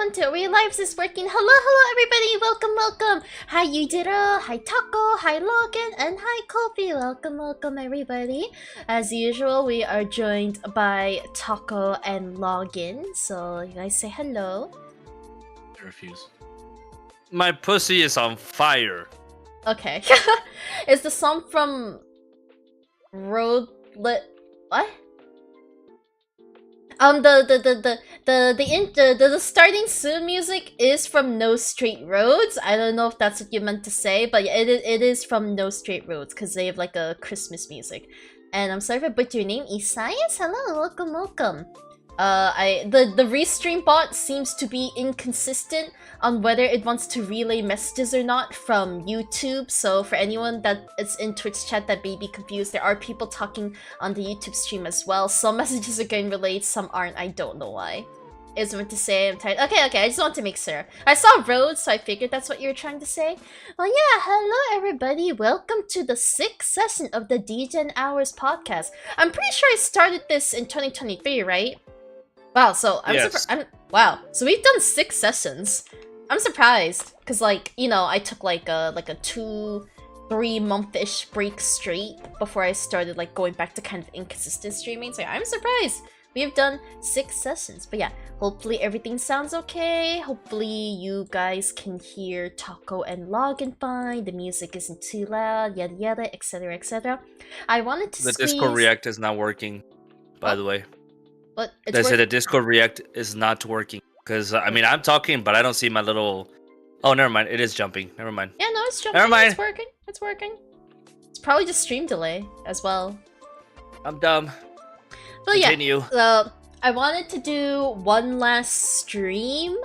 1, 2. Real lives is working. Hello, everybody. Welcome. Hi, Yujiro. Hi, Taco. Hi, Logan. And hi, Kofi. Welcome, everybody. As usual, we are joined by Taco and Logan. So, you guys say hello. I refuse. My pussy is on fire. Okay. Is the song from What? The starting soon music is from No Straight Roads. I don't know if that's what you meant to say, but yeah, it is from No Straight Roads because they have like a Christmas music. And I'm sorry if I butchered your name, Isaias. Hello, welcome. The restream bot seems to be inconsistent on whether it wants to relay messages or not from YouTube. So for anyone that is in Twitch chat that may be confused, there are people talking on the YouTube stream as well. Some messages are getting relayed, some aren't. I don't know why. Is meant to say I'm tired. Okay, I just want to make sure. I saw roads, so I figured that's what you were trying to say. Well, yeah, hello everybody. Welcome to the 6th session of the Degen Hours Podcast. I'm pretty sure I started this in 2023, right? Wow, so wow. So we've done 6 sessions. I'm surprised because, like, you know, I took like a 2-3 month-ish break straight before I started like going back to kind of inconsistent streaming. So yeah, I'm surprised. We've done 6 sessions, but yeah, hopefully everything sounds okay. Hopefully you guys can hear Taco and Logan fine. The music isn't too loud, yada yada, etc, etc. I wanted to The squeeze... Discord React is not working, by the way. What? They said the Discord React is not working. Because, I mean, I'm talking, but I don't see my little... Oh, never mind. It is jumping. Never mind. Yeah, no, it's jumping. Never mind. It's working. It's probably just stream delay as well. I'm dumb. But Continue. yeah, so I wanted to do one last stream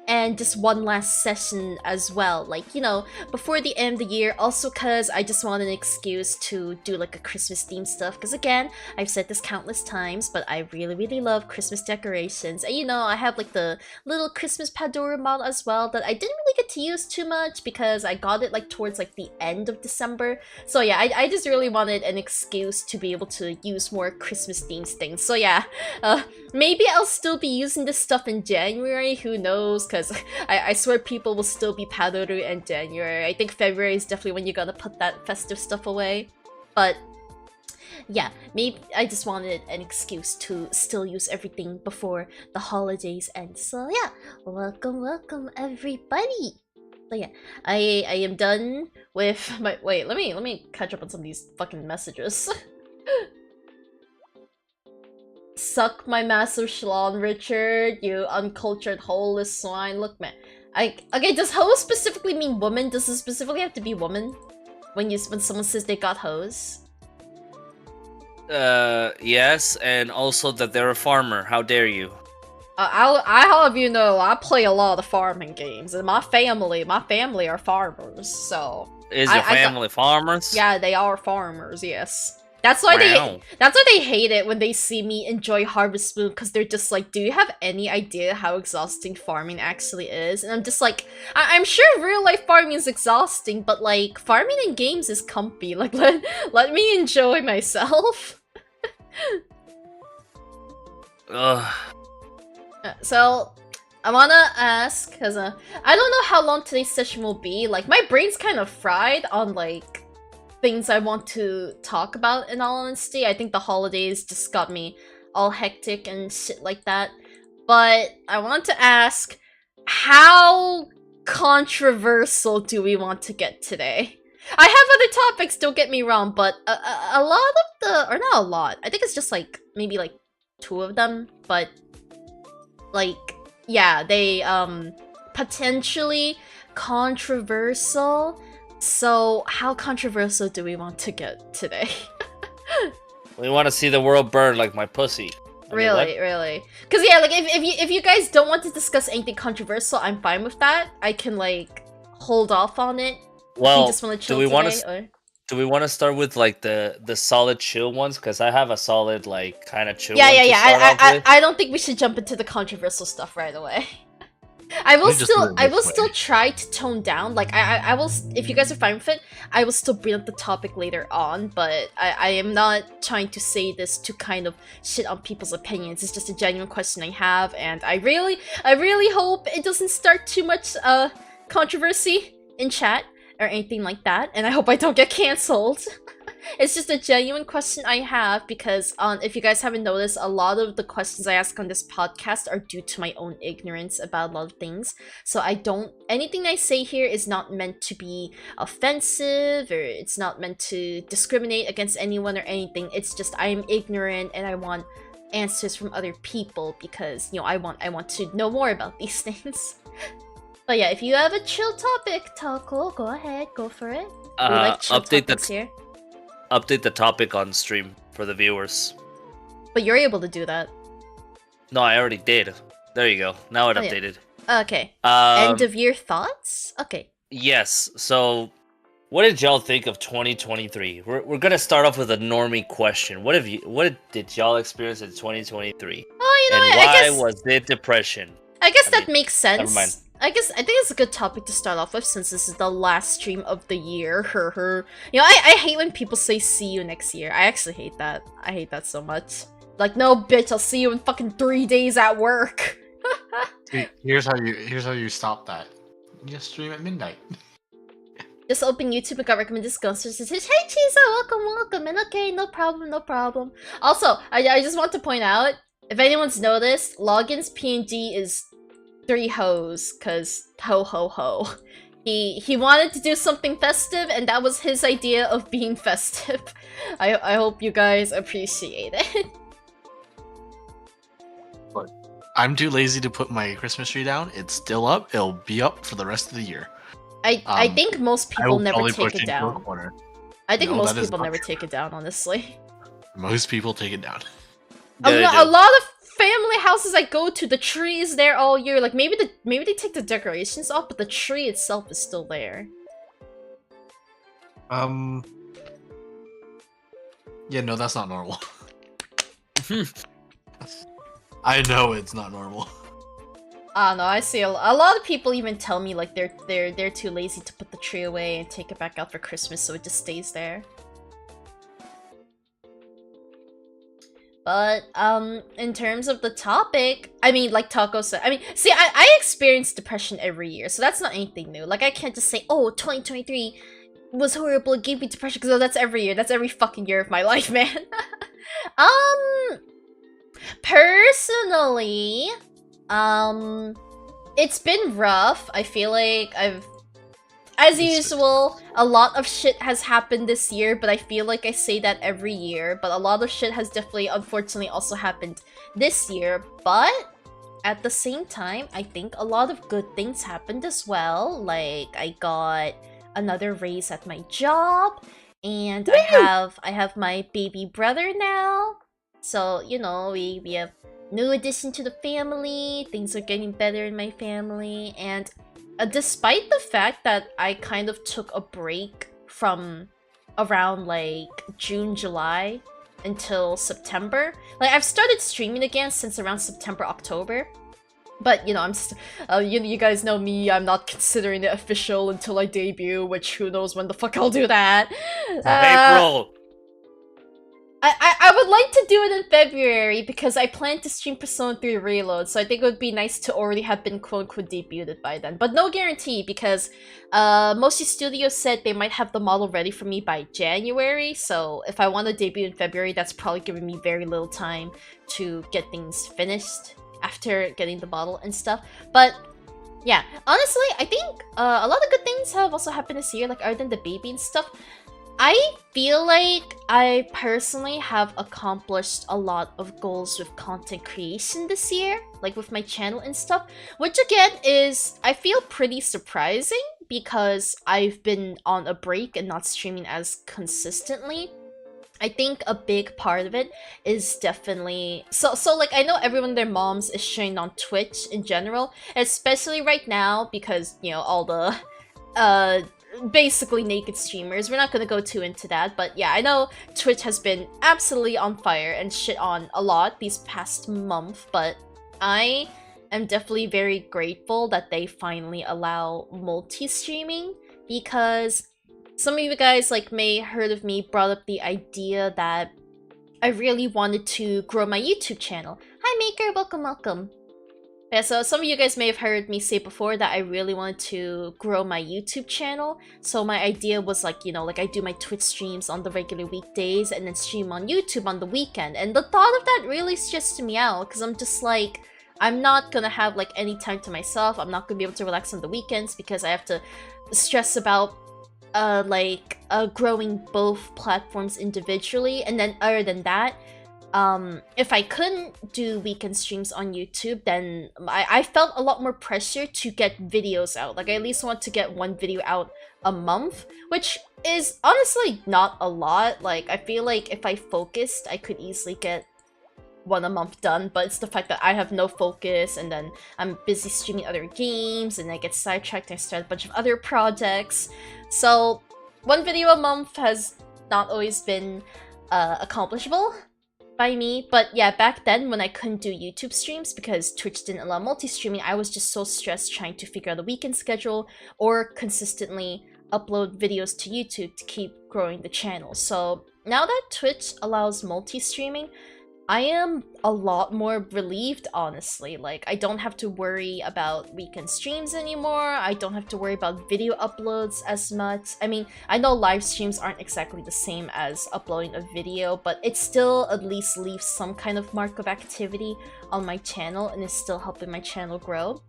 and just one last session as well, like, you know, before the end of the year, also because I just want an excuse to do like a Christmas themed stuff, because again, I've said this countless times, but I really love Christmas decorations, and you know, I have like the little Christmas Pandora model as well that I didn't really get to use too much because I got it like towards like the end of December. So yeah, I just really wanted an excuse to be able to use more Christmas themed things. So yeah, maybe I'll still be using this stuff in January, who knows, because I swear people will still be Padoru in January. I think February is definitely when you're gonna put that festive stuff away. But yeah, maybe I just wanted an excuse to still use everything before the holidays end. So yeah, welcome everybody. So yeah, I am done with my... Wait, let me catch up on some of these fucking messages. Suck my massive schlong, Richard, you uncultured holeless swine. Look, man. Okay, does hoe specifically mean woman? Does it specifically have to be woman? When someone says they got hoes? Yes, and also that they're a farmer. How dare you? I'll have you know, I play a lot of farming games, and my family are farmers, so... Is your family farmers? Yeah, they are farmers, yes. That's why they hate it when they see me enjoy Harvest Moon, because they're just like, do you have any idea how exhausting farming actually is? And I'm just like, I'm sure real life farming is exhausting, but like, farming in games is comfy. Like, let me enjoy myself. Ugh. So, I wanna ask, because I don't know how long today's session will be. Like, my brain's kind of fried on like things I want to talk about, in all honesty. I think the holidays just got me all hectic and shit like that. But I want to ask, how controversial do we want to get today? I have other topics, don't get me wrong, but a lot of the... Or not a lot. I think it's just like, maybe like 2 of them. But, like, yeah, they, potentially controversial. So, how controversial do we want to get today? We want to see the world burn like my pussy. Really? Because yeah, like if you guys don't want to discuss anything controversial, I'm fine with that. I can like hold off on it. Well, you just want to chill do we want to start with like the solid chill ones? Because I have a solid like kind of chill. Yeah. I don't think we should jump into the controversial stuff right away. I will Let me just put it I will this still way. try to tone down. Like I will, if you guys are fine with it, I will still bring up the topic later on. But I am not trying to say this to kind of shit on people's opinions. It's just a genuine question I have, and I really hope it doesn't start too much controversy in chat or anything like that. And I hope I don't get cancelled. It's just a genuine question I have because, if you guys haven't noticed, a lot of the questions I ask on this podcast are due to my own ignorance about a lot of things. So anything I say here is not meant to be offensive, or it's not meant to discriminate against anyone or anything. It's just I am ignorant and I want answers from other people because, I want to know more about these things. But yeah, if you have a chill topic, Taco, go ahead, go for it. We like chill topics here. Update the topic on stream for the viewers. But you're able to do that. No, I already did. There you go. Now it Oh, yeah. updated. Okay. End of year thoughts? Okay. Yes. So, what did y'all think of 2023? We're gonna start off with a normie question. What did y'all experience in 2023? Oh, And I why guess was it depression? I guess that makes sense. never mind. I think it's a good topic to start off with since this is the last stream of the year. I hate when people say see you next year. I actually hate that. I hate that so much. Like, no bitch, I'll see you in fucking 3 days at work. See, here's how you stop that. You just stream at midnight. Just open YouTube and got recommended ghosts. Hey Chizo, welcome. And okay, no problem. Also, I just want to point out, if anyone's noticed, Login's PNG is 3 hoes, cause ho ho ho. He wanted to do something festive, and that was his idea of being festive. I hope you guys appreciate it. But I'm too lazy to put my Christmas tree down. It's still up. It'll be up for the rest of the year. I think most I people will never probably take push it into a down. corner. I think No, most that is people not never true. take it down, honestly. Most people take it down. Yeah, they A do. lot of family houses I go to, the tree is there all year. Like, maybe they take the decorations off, but the tree itself is still there. Yeah, no, that's not normal. I know it's not normal. I don't know, I see a lot of people even tell me like they're too lazy to put the tree away and take it back out for Christmas, so it just stays there. But in terms of the topic, I mean, like Taco said, see, I experience depression every year, so that's not anything new. Like, I can't just say, oh, 2023 was horrible, it gave me depression, because that's every year. That's every fucking year of my life, man. Personally, it's been rough. I feel like as usual, a lot of shit has happened this year, but I feel like I say that every year. But a lot of shit has definitely, unfortunately, also happened this year. But at the same time, I think a lot of good things happened as well. Like, I got another raise at my job, and I have my baby brother now. So, we have new addition to the family. Things are getting better in my family, and despite the fact that I kind of took a break from around like June, July until September, like I've started streaming again since around September, October. But I'm you guys know me. I'm not considering it official until I debut, which who knows when the fuck I'll do that. April. I would like to do it in February because I plan to stream Persona 3 Reload, so I think it would be nice to already have been quote-unquote debuted by then. But no guarantee, because Moshi Studios said they might have the model ready for me by January, so if I want to debut in February, that's probably giving me very little time to get things finished after getting the model and stuff. But yeah, honestly, I think a lot of good things have also happened this year, like other than the baby and stuff. I feel like I personally have accomplished a lot of goals with content creation this year, like with my channel and stuff, which again is, I feel, pretty surprising because I've been on a break and not streaming as consistently. I think a big part of it is definitely so like I know everyone and their moms is streaming on Twitch in general, especially right now because all the basically naked streamers. We're not gonna go too into that, but yeah, I know Twitch has been absolutely on fire and shit on a lot these past month, but I am definitely very grateful that they finally allow multi-streaming, because some of you guys like may heard of me brought up the idea that I really wanted to grow my YouTube channel. Hi Maker, welcome. Yeah, so some of you guys may have heard me say before that I really wanted to grow my YouTube channel. So my idea was like, like I do my Twitch streams on the regular weekdays and then stream on YouTube on the weekend. And the thought of that really stressed me out, because I'm just like, I'm not gonna have like any time to myself. I'm not gonna be able to relax on the weekends because I have to stress about growing both platforms individually. And then other than that, if I couldn't do weekend streams on YouTube, then I felt a lot more pressure to get videos out. Like, I at least want to get one video out a month, which is honestly not a lot. Like, I feel like if I focused, I could easily get one a month done, but it's the fact that I have no focus, and then I'm busy streaming other games, and I get sidetracked and I start a bunch of other projects. So, one video a month has not always been accomplishable by me. But yeah, back then when I couldn't do YouTube streams because Twitch didn't allow multi-streaming, I was just so stressed trying to figure out a weekend schedule or consistently upload videos to YouTube to keep growing the channel. So now that Twitch allows multi-streaming, I am a lot more relieved, honestly. Like, I don't have to worry about weekend streams anymore. I don't have to worry about video uploads as much. I mean, I know live streams aren't exactly the same as uploading a video, but it still at least leaves some kind of mark of activity on my channel and is still helping my channel grow.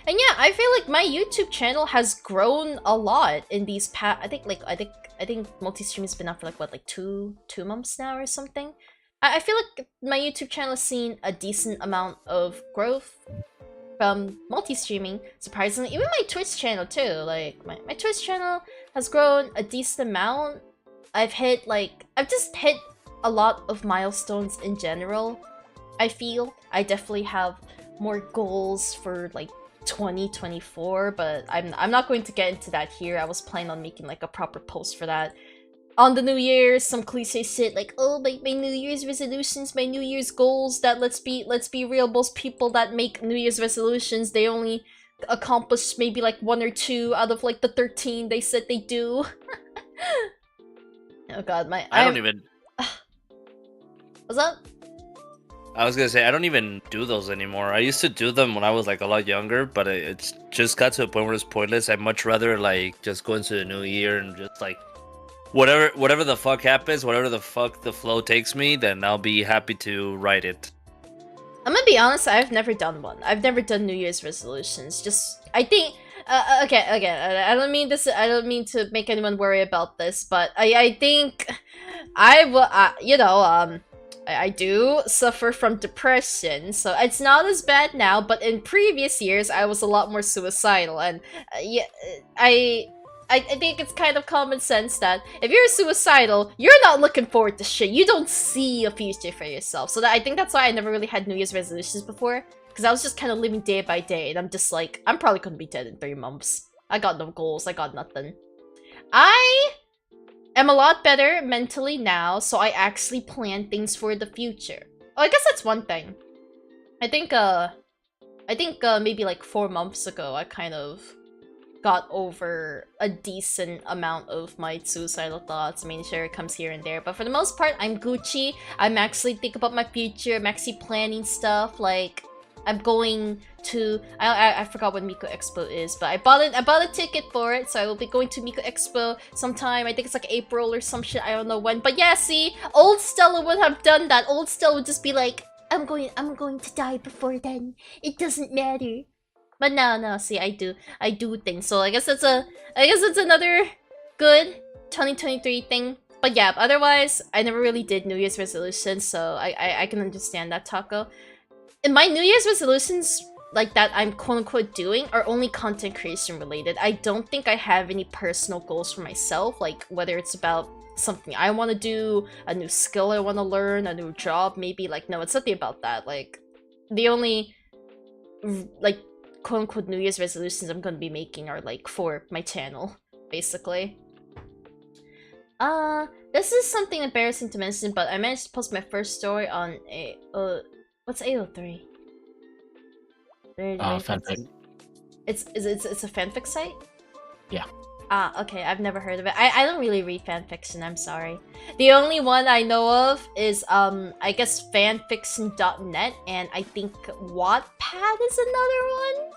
And yeah, I feel like my YouTube channel has grown a lot in these past, I think multi-stream has been out for like two months now or something. I feel like my YouTube channel has seen a decent amount of growth from multi-streaming, surprisingly. Even my Twitch channel too, like, my Twitch channel has grown a decent amount. I've just hit a lot of milestones in general. I feel I definitely have more goals for, like, 2024, but I'm not going to get into that here. I was planning on making, like, a proper post for that on the New Year's, some cliche shit like, oh, my New Year's resolutions, my New Year's goals, that let's be real, most people that make New Year's resolutions, they only accomplish maybe like 1 or 2 out of like the 13 they said they do. Oh god, I don't even... What's up? I was gonna say, I don't even do those anymore. I used to do them when I was like a lot younger, but it's just got to a point where it's pointless. I'd much rather like just go into the new year and just like whatever the fuck happens, whatever the fuck the flow takes me, then I'll be happy to write it. I'm gonna be honest, I've never done one. I've never done New Year's resolutions. Just, I think, okay, I don't mean this, I don't mean to make anyone worry about this, but I think I will, I do suffer from depression, so it's not as bad now, but in previous years, I was a lot more suicidal, and yeah, I think it's kind of common sense that if you're suicidal, you're not looking forward to shit. You don't see a future for yourself. So I think that's why I never really had New Year's resolutions before. Because I was just kind of living day by day. And I'm just like, I'm probably gonna be dead in 3 months. I got no goals. I got nothing. I am a lot better mentally now. So I actually plan things for the future. Oh, I guess that's one thing. I think maybe like 4 months ago, I kind of got over a decent amount of my suicidal thoughts. I mean, sure, it comes here and there, but for the most part, I'm Gucci. I'm actually thinking about my future. I'm actually planning stuff. Like, I'm going to... I forgot when Miko Expo is, but I bought a ticket for it, so I will be going to Miko Expo sometime. I think it's like April or some shit. I don't know when. But yeah, see, old Stella would have done that. Old Stella would just be like, I'm going to die before then. It doesn't matter. But no, see, I do things. So I guess it's another good 2023 thing. But yeah, otherwise, I never really did New Year's resolutions, so I can understand that, Taco. And my New Year's resolutions, like that I'm quote-unquote doing, are only content creation related. I don't think I have any personal goals for myself, like whether it's about something I want to do, a new skill I want to learn, a new job, maybe. Like, no, it's nothing about that. Like, the only, like, quote-unquote New Year's resolutions I'm gonna be making are like for my channel, basically. This is something embarrassing to mention, but I managed to post my first story on what's 803? Fanfic. It's a fanfic site? Yeah. Ah, okay, I've never heard of it. I don't really read fanfiction, I'm sorry. The only one I know of is, I guess fanfiction.net, and I think Wattpad is another one?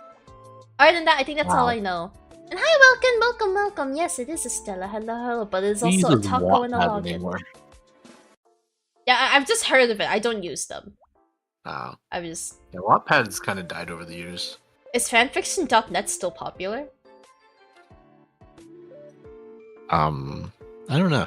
Other than that, I think that's all I know. And hi, welcome. Yes, it is Estella. Hello. But it's also a taco and a login. Anymore. Yeah, I've just heard of it. I don't use them. Oh. I've just... Yeah, Wattpad's kind of died over the years. Is fanfiction.net still popular? I don't know.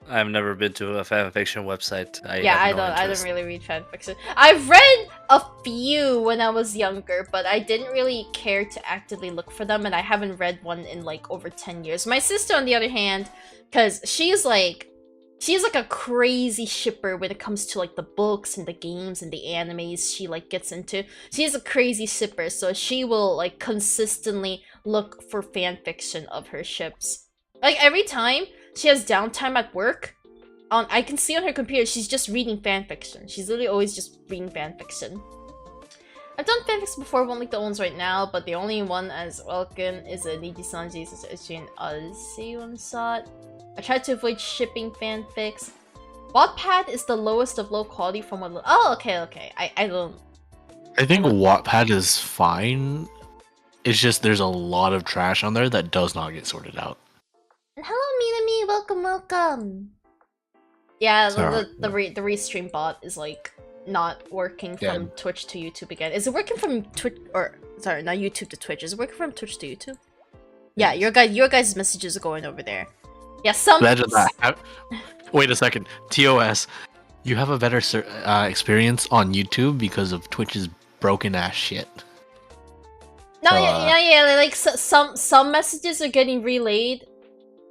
I've never been to a fanfiction website. I don't really read fanfiction. I've read a few when I was younger, but I didn't really care to actively look for them, and I haven't read one in like over 10 years. My sister, on the other hand, because she's like a crazy shipper when it comes to like the books and the games and the animes she like gets into. She's a crazy shipper, so she will like consistently look for fanfiction of her ships. Like every time she has downtime at work, I can see on her computer she's just reading fanfiction. She's literally always just reading fanfiction. I've done fanfics before, won't like the ones right now, but the only one as welcome is a Niji Sanji's Ocean Odyssey one shot. I tried to avoid shipping fanfics. Wattpad is the lowest of low quality from what... Oh, okay. I don't... I think Wattpad is fine. It's just there's a lot of trash on there that does not get sorted out. Hello, Minami, welcome. Yeah, So, the restream bot is like not working from Twitch to YouTube again. Is it working from Twitch or sorry, not YouTube to Twitch? Is it working from Twitch to YouTube? Yeah, your guys' messages are going over there. Yeah, some. Imagine that. Wait a second, TOS. You have a better experience on YouTube because of Twitch's broken ass shit. No, yeah. Like some messages are getting relayed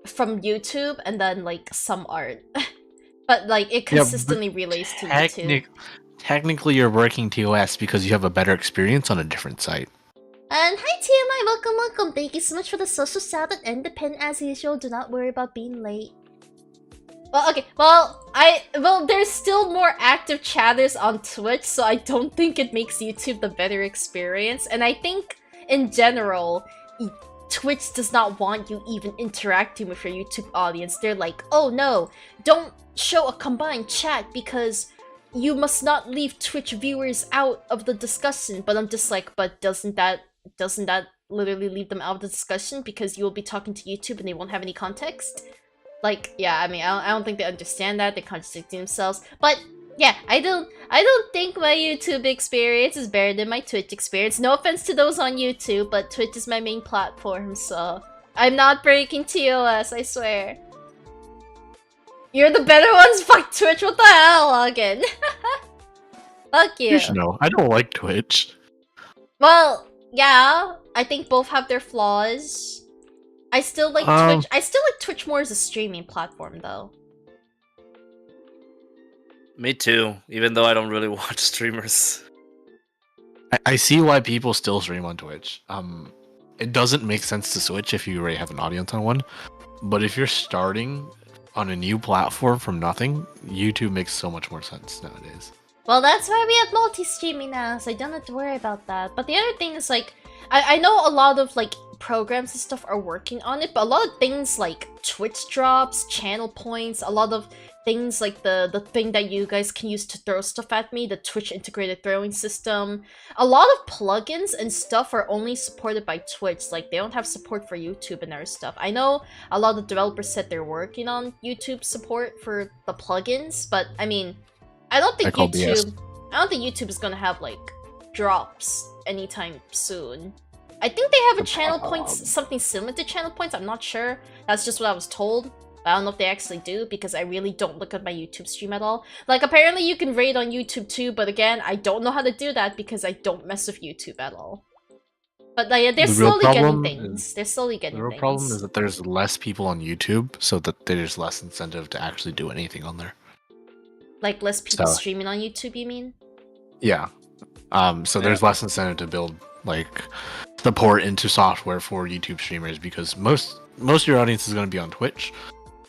from YouTube, and then like some aren't. But like it consistently relays to YouTube. Technically, you're working TOS because you have a better experience on a different site. And hi TMI, welcome. Thank you so much for the social shout out and the pen as usual. Do not worry about being late. Well, okay. Well, there's still more active chatters on Twitch, so I don't think it makes YouTube the better experience. And I think in general, Twitch does not want you even interacting with your YouTube audience. They're like, oh no, don't show a combined chat because you must not leave Twitch viewers out of the discussion. But I'm just like, but doesn't that literally leave them out of the discussion because you will be talking to YouTube and they won't have any context? Like, yeah, I mean, I don't think they understand that. They contradict themselves. But yeah, I don't think my YouTube experience is better than my Twitch experience. No offense to those on YouTube, but Twitch is my main platform, so I'm not breaking TOS, I swear. You're the better ones? Fuck Twitch, what the hell, again? Fuck you. You should know, I don't like Twitch. Well, yeah, I think both have their flaws. I still like Twitch. I still like Twitch more as a streaming platform, though. Me too, even though I don't really watch streamers. I see why people still stream on Twitch. It doesn't make sense to switch if you already have an audience on one. But if you're starting on a new platform from nothing, YouTube makes so much more sense nowadays. Well, that's why we have multi-streaming now, so I don't have to worry about that. But the other thing is, like, I know a lot of, like, programs and stuff are working on it, but a lot of things like Twitch drops, channel points, a lot of things like the thing that you guys can use to throw stuff at me, the Twitch integrated throwing system, a lot of plugins and stuff are only supported by Twitch. Like, they don't have support for YouTube and other stuff. I know a lot of developers said they're working on YouTube support for the plugins, but I mean, I don't think YouTube is gonna have like drops anytime soon. I think they have a channel points, something similar to channel points. I'm not sure. That's just what I was told. But I don't know if they actually do because I really don't look at my YouTube stream at all. Like, apparently you can raid on YouTube too, but again, I don't know how to do that because I don't mess with YouTube at all. But like, they're slowly getting things. They're slowly getting things. The real problem is that there's less people on YouTube, so that there's less incentive to actually do anything on there. Like less people streaming on YouTube, you mean? Yeah. So there's less incentive to build like support into software for YouTube streamers because most of your audience is going to be on Twitch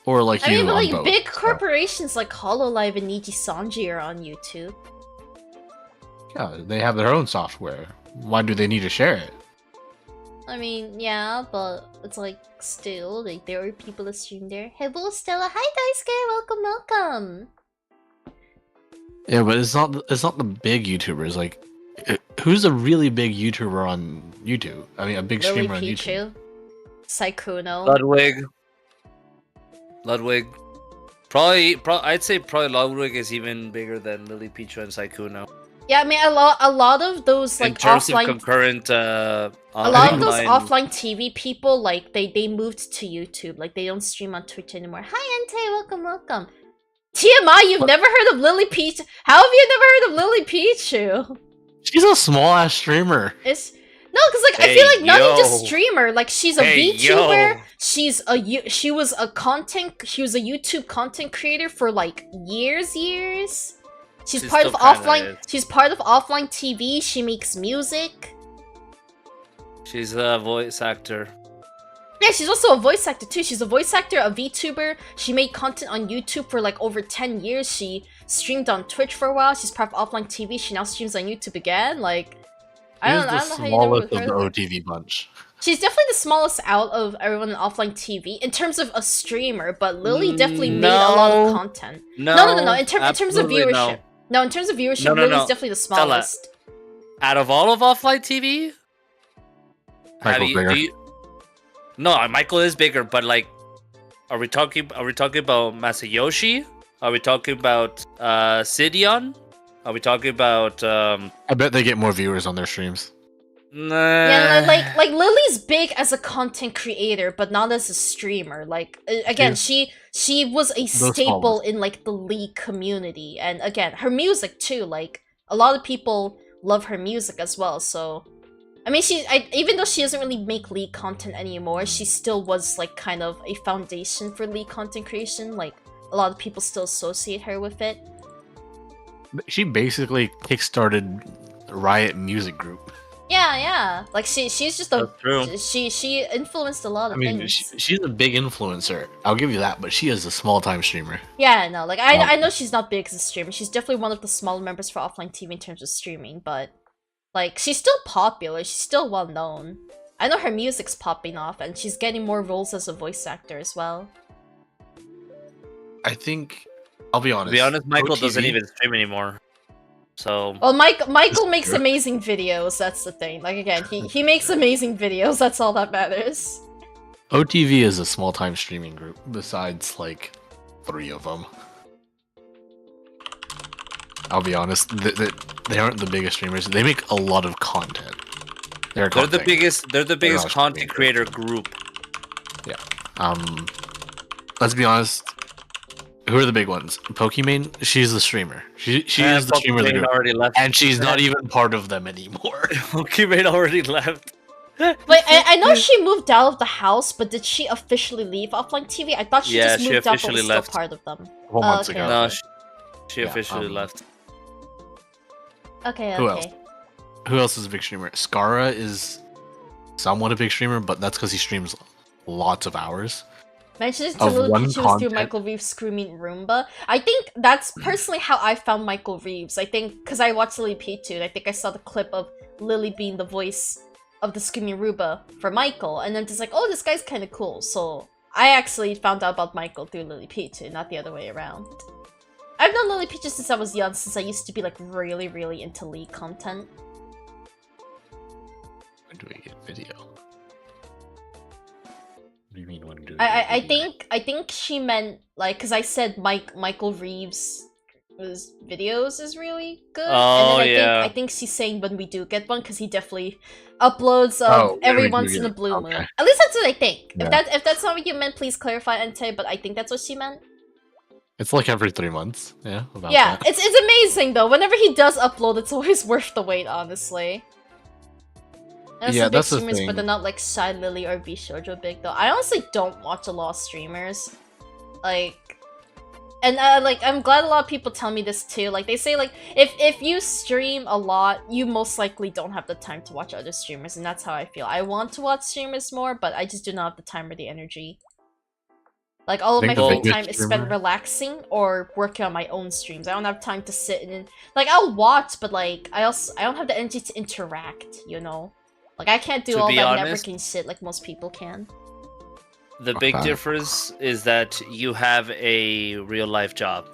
or like I mean, but like big corporations like HoloLive and Niji Sanji are on YouTube. Yeah, they have their own software why do they need to share it? I mean, yeah, but it's like still like there are people that stream there. Hello, Stella. Hi, Daisuke. Welcome. Yeah, but it's not the big YouTubers. Like, who's a really big YouTuber on YouTube? I mean, a big Lily streamer on YouTube. Pichu, Saikuno. Ludwig. Probably, I'd say probably Ludwig is even bigger than Lily Pichu and Saikuno. Yeah, I mean a lot of those like in terms offline. of concurrent, a lot of those offline TV people, like they moved to YouTube. Like they don't stream on Twitch anymore. Hi, Ante. Welcome. TMI, you've never heard of Lily Pichu? How have you never heard of Lily Pichu? She's a small ass streamer. It's no, because like I feel like not even just streamer. Like she's a VTuber. She was a YouTube content creator for like years. She's part of offline. She's part of offline TV. She makes music. She's a voice actor. Yeah, she's also a voice actor too. She's a voice actor, a VTuber. She made content on YouTube for like over 10 years. She streamed on Twitch for a while. She's part of offline TV. She now streams on YouTube again. Like, I don't know how you never heard of the OTV bunch. She's definitely the smallest out of everyone in offline TV in terms of a streamer, but Lily definitely made a lot of content. No. In terms of viewership. No, in terms of viewership, Lily's definitely the smallest. Out of all of offline TV? Michael's bigger. No, Michael is bigger, but like, are we talking about Masayoshi? Are we talking about Sidion? Are we talking about I bet they get more viewers on their streams. Nah. Yeah, like Lily's big as a content creator, but not as a streamer. Like again, she was a staple in like the League community, and again, her music too. Like a lot of people love her music as well. So, I mean, even though she doesn't really make League content anymore, she still was like kind of a foundation for League content creation. Like a lot of people still associate her with it. She basically kickstarted Riot Music Group. Yeah. Like she's just she influenced a lot of things. I mean, she's a big influencer. I'll give you that, but she is a small time streamer. Yeah, no, like I know she's not big as a streamer. She's definitely one of the smaller members for offline TV in terms of streaming, but like she's still popular. She's still well known. I know her music's popping off, and she's getting more roles as a voice actor as well. I think, I'll be honest. Michael doesn't even stream anymore. So. Well, Michael makes amazing videos. That's the thing. Like again, he makes amazing videos. That's all that matters. OTV is a small time streaming group. Besides, like 3 of them. I'll be honest. They aren't the biggest streamers. They make a lot of content. They're the biggest content creator group. Yeah. Let's be honest. Who are the big ones? Pokimane, she's the streamer. She is the streamer of the group. Already left. And she's not even part of them anymore. Pokimane already left. Wait, I know she moved out of the house, but did she officially leave offline TV? I thought she just moved out but was still part of them. A whole months ago. No, she officially left. Okay. Who else is a big streamer? Skara is somewhat a big streamer, but that's because he streams lots of hours. Mentioned to Lily Pichu was through Michael Reeves' Screaming Roomba. I think that's personally how I found Michael Reeves. I think because I watched Lily Pichu, and I think I saw the clip of Lily being the voice of the Screaming Roomba for Michael, and I'm just like, oh, this guy's kind of cool. So I actually found out about Michael through Lily Pichu, not the other way around. I've known Lily Pichu since I was young, since I used to be like really, really into League content. When do we get video? What do you mean when do we I think she meant like because I said Michael Reeves' videos is really good. Oh, and then I think she's saying when we do get one, because he definitely uploads every once in a blue moon. At least that's what I think. Yeah. If that's not what you meant, please clarify, Ante. But I think that's what she meant. It's like every 3 months. Yeah. Yeah, it's amazing though. Whenever he does upload, it's always worth the wait, honestly. Yeah, that's the thing. But they're not like Shy Lily or Bishoujo big though. I honestly don't watch a lot of streamers, like, and like I'm glad a lot of people tell me this too. Like they say like if you stream a lot, you most likely don't have the time to watch other streamers, and that's how I feel. I want to watch streamers more, but I just do not have the time or the energy. Like, all of I my think free the biggest time is spent streamer- relaxing or working on my own streams. I don't have time to sit and like, I'll watch, but like I don't have the energy to interact, you know? Like, I can't do To all be that honest- networking shit like most people can. The big Okay. difference is that you have a real life job.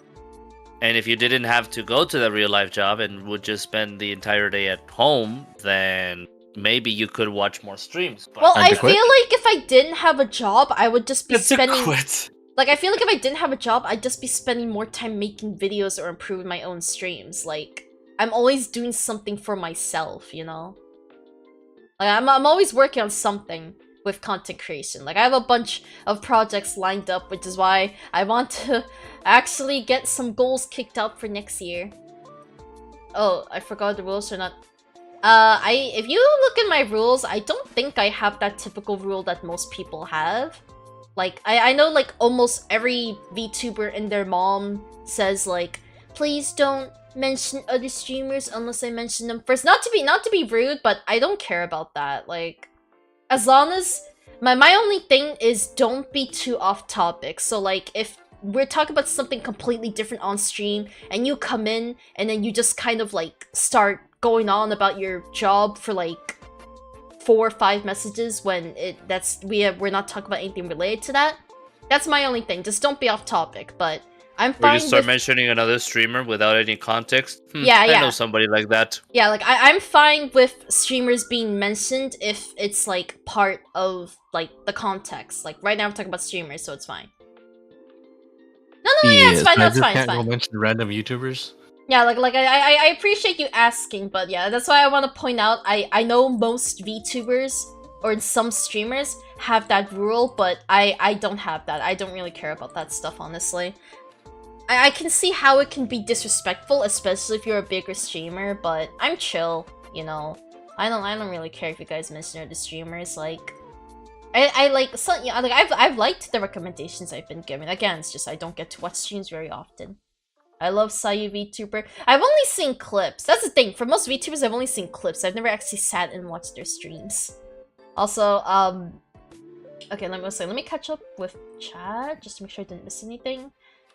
And if you didn't have to go to the real life job and would just spend the entire day at home, then maybe you could watch more streams. But Well, And I to feel quit? like if I didn't have a job, I would just be it's a spending quit. like, I feel like if I didn't have a job, I'd just be spending more time making videos or improving my own streams. Like, I'm always doing something for myself, you know? Like, I'm always working on something with content creation. Like, I have a bunch of projects lined up, which is why I want to actually get some goals kicked out for next year. Oh, I forgot the rules are not... if you look at my rules, I don't think I have that typical rule that most people have. Like, I know, like, almost every VTuber and their mom says, like, please don't mention other streamers unless I mention them first. Not to be rude, but I don't care about that. Like, as long as... My only thing is don't be too off topic. So, like, if we're talking about something completely different on stream, and you come in, and then you just kind of, like, start going on about your job for, like, 4 or 5 messages when we're not talking about anything related to that. That's my only thing. Just don't be off topic. But I'm We fine just start with mentioning another streamer without any context. Yeah, I yeah. know somebody like that. yeah, like I'm fine with streamers being mentioned if it's like part of like the context. Like right now I'm talking about streamers, so it's fine. No, yeah, it's fine. I That's just fine. It's can't go fine. mention random YouTubers. Yeah, like I appreciate you asking, but yeah, that's why I want to point out I know most VTubers or some streamers have that rule, but I don't have that. I don't really care about that stuff, honestly. I can see how it can be disrespectful, especially if you're a bigger streamer, but I'm chill, you know. I don't really care if you guys mention other streamers. Like, I like some, yeah, like I've liked the recommendations I've been given. Again, it's just I don't get to watch streams very often. I love Sayu VTuber. I've only seen clips. That's the thing. For most VTubers, I've only seen clips. I've never actually sat and watched their streams. Also, okay, let me catch up with chat just to make sure I didn't miss anything.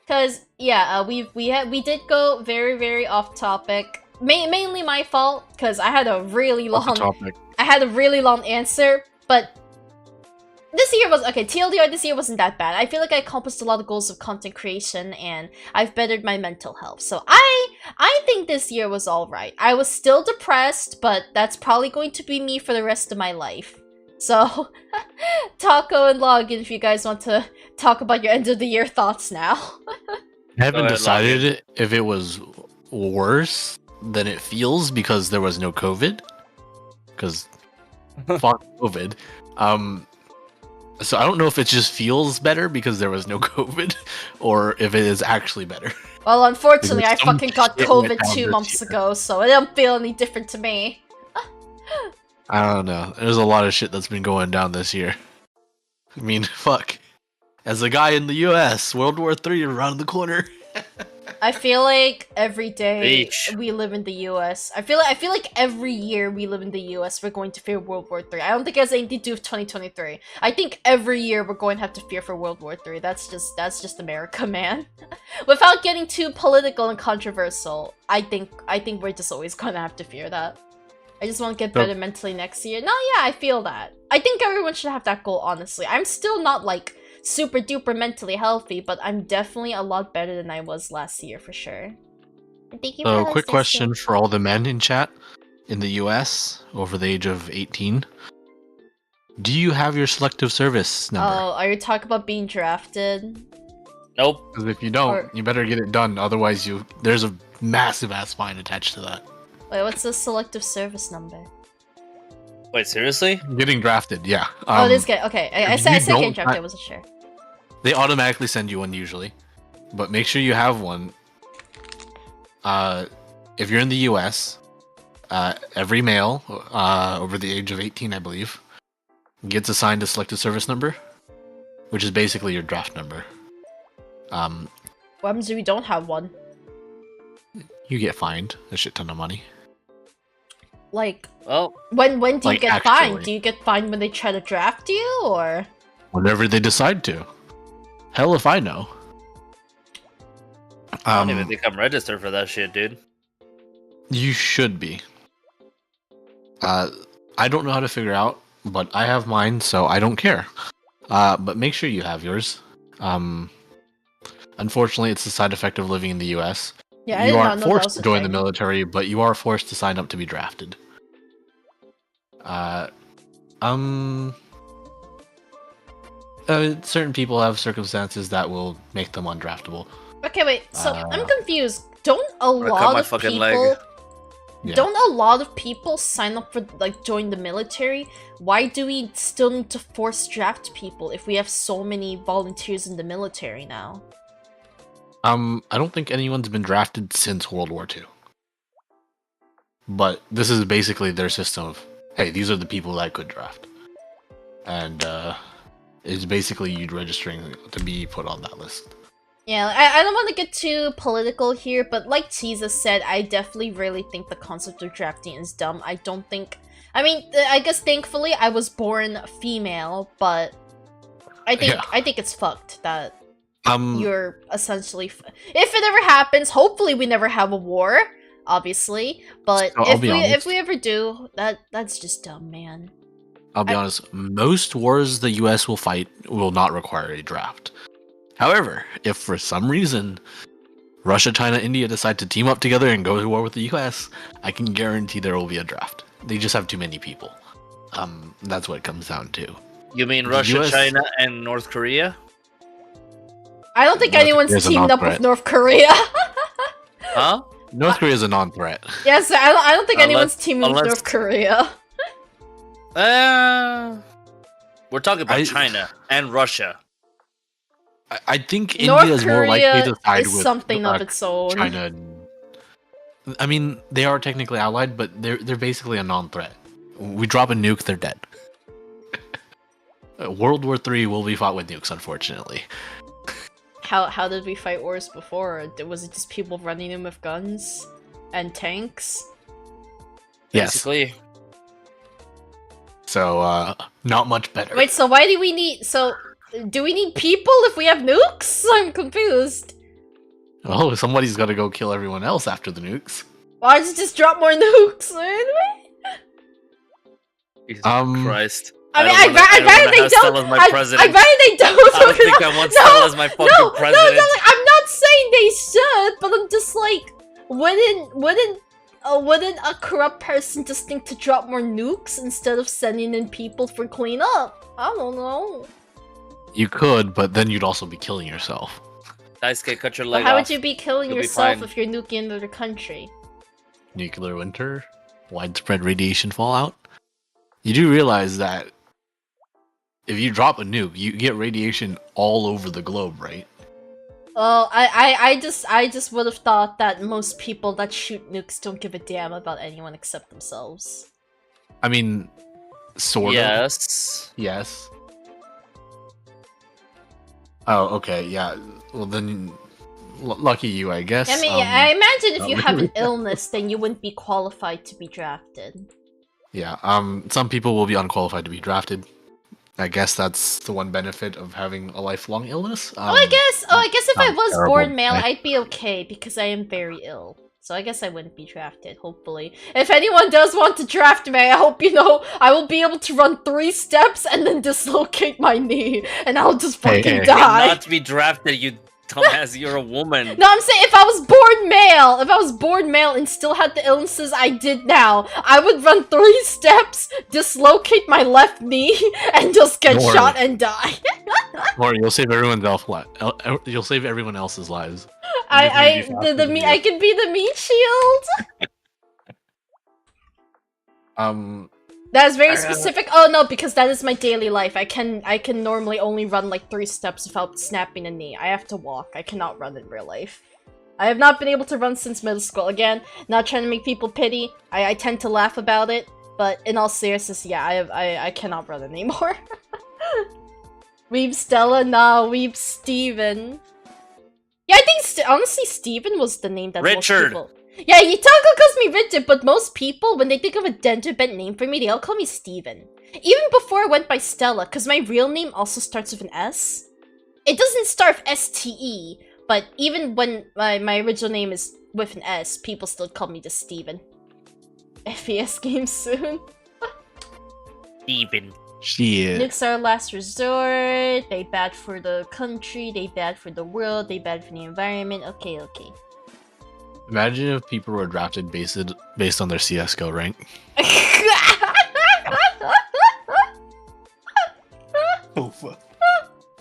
Cause yeah, we did go very off topic. Mainly my fault, cause I had a really long answer, but this year was okay. TLDR this year wasn't that bad. I feel like I accomplished a lot of goals of content creation, and I've bettered my mental health. So I think this year was all right. I was still depressed, but that's probably going to be me for the rest of my life. So, Taco and Login, if you guys want to talk about your end of the year thoughts now. I haven't Go ahead, decided if it was worse than it feels because there was no COVID. Because fuck COVID. So I don't know if it just feels better because there was no COVID, or if it is actually better. Well, unfortunately, I There's some fucking got shit went COVID down 2 this months year. ago, so it don't feel any different to me. I don't know. There's a lot of shit that's been going down this year. I mean, fuck. As a guy in the US, World War III around the corner. I feel like every day Preach. we live in the US. I feel like every year we live in the US, we're going to fear World War III. I don't think it has anything to do with 2023. I think every year we're going to have to fear for World War III. That's just America, man. Without getting too political and controversial, I think we're just always going to have to fear that. I just want to get better mentally next year. No, yeah, I feel that. I think everyone should have that goal, honestly. I'm still not, like, super duper mentally healthy, but I'm definitely a lot better than I was last year, for sure. And thank you So, for quick listening. question for all the men in chat in the US over the age of 18. Do you have your selective service number? Oh, are you talking about being drafted? Nope. Because if you don't, Or- you better get it done. Otherwise, there's a massive ass fine attached to that. Wait, what's the selective service number? Wait, seriously? Getting drafted, yeah. Oh, this guy. Okay, I if said you getting don't drafted. I ha- wasn't sure. They automatically send you one usually, but make sure you have one. If you're in the U.S., every male over the age of 18, I believe, gets assigned a selective service number, which is basically your draft number. What happens if you don't have one? You get fined a shit ton of money. Like, Well, when do you Like, get actually. fined? Do you get fined when they try to draft you, or? Whenever they decide to. Hell if I know. I don't even think I'm registered for that shit, dude. You should be. I don't know how to figure out, but I have mine, so I don't care. But make sure you have yours. Unfortunately, it's the side effect of living in the U.S. Yeah, You I aren't did not know that forced was to a join the thing. military, but you are forced to sign up to be drafted. Certain people have circumstances that will make them undraftable. Okay, wait. So I'm confused. Don't a cut lot my of fucking people? leg. Yeah. Don't a lot of people sign up for like join the military? Why do we still need to force draft people if we have so many volunteers in the military now? I don't think anyone's been drafted since World War II. But this is basically their system of, hey, these are the people that I could draft. And it's basically you registering to be put on that list. Yeah, I don't want to get too political here, but like Tiza said, I definitely really think the concept of drafting is dumb. I don't think... I mean, I guess thankfully I was born female, but I think it's fucked that you're essentially... If it ever happens, hopefully we never have a war, obviously, but So if we ever do, that's just dumb, man. I'll be honest, most wars the US will fight will not require a draft. However, if for some reason Russia, China, India decide to team up together and go to war with the US, I can guarantee there will be a draft. They just have too many people. That's what it comes down to. You mean The Russia, US China, and North Korea? I don't think North anyone's Korea's a teamed up with non-threat. North Korea. Huh? North Korea is a non-threat. Yes, I don't think anyone's Unless- teaming with unless- North Korea. We're talking about I- China and Russia. I think North India is more Korea likely to side is with something of its own. China. I mean, they are technically allied, but they're basically a non-threat. We drop a nuke, they're dead. World War III will be fought with nukes, unfortunately. How did we fight wars before? Was it just people running in with guns and tanks? Yes. Basically. So, not much better. Wait, so why do we need? So do we need people if we have nukes? I'm confused. Oh, somebody's got to go kill everyone else after the nukes. Why don't you just drop more nukes, man? Jesus Um, Christ. I mean, don't I'd wanna rather they have Stella don't. as my I'd president. rather they don't. I don't think I want Stella as my fucking no, president. No, I'm not saying they should, but I'm just like, wouldn't a corrupt person just think to drop more nukes instead of sending in people for cleanup? I don't know. You could, but then you'd also be killing yourself. Daisuke, cut your But leg how off. would you be killing You'll be yourself fine. if you're nuking another country? Nuclear winter, widespread radiation fallout. You do realize that if you drop a nuke, you get radiation all over the globe, right? Well, I just would have thought that most people that shoot nukes don't give a damn about anyone except themselves. I mean, sort of. Yes. Yes. Oh, okay, yeah. Well, then, lucky you, I guess. I mean, I imagine if you not have an really. illness, then you wouldn't be qualified to be drafted. Yeah, some people will be unqualified to be drafted. I guess that's the one benefit of having a lifelong illness. I guess if I sounds was terrible born to male, say. I'd be okay because I am very ill. So I guess I wouldn't be drafted, hopefully. If anyone does want to draft me, I hope you know I will be able to run 3 steps and then dislocate my knee, and I'll just Hey, fucking hey. die. Not to be drafted, you dumbass. You're a woman. No, I'm saying if I was born male and still had the illnesses I did now, I would run 3 steps, dislocate my left knee, and just get Don't shot worry. and die. Or you'll save you'll save everyone else's lives. I Just maybe faster I can be the meat shield. That is very specific. Oh no, because that is my daily life. I can normally only run like 3 steps without snapping a knee. I have to walk. I cannot run in real life. I have not been able to run since middle school. Again, not trying to make people pity. I tend to laugh about it, but in all seriousness, yeah, I cannot run anymore. Weeb Stella, nah, Weeb Steven. Yeah, I think honestly Steven was the name that Richard. most people... Yeah, Yutaka calls me Richard, but most people, when they think of a gender bent name for me, they all call me Steven. Even before I went by Stella, because my real name also starts with an S. it doesn't start with STE, but even when my original name is with an S, people still call me just Steven. FPS game soon. Steven. Shit. Nukes are last resort. They bad for the country. They bad for the world. They bad for the environment. Okay. Imagine if people were drafted based on their CS:GO rank. Oh fuck.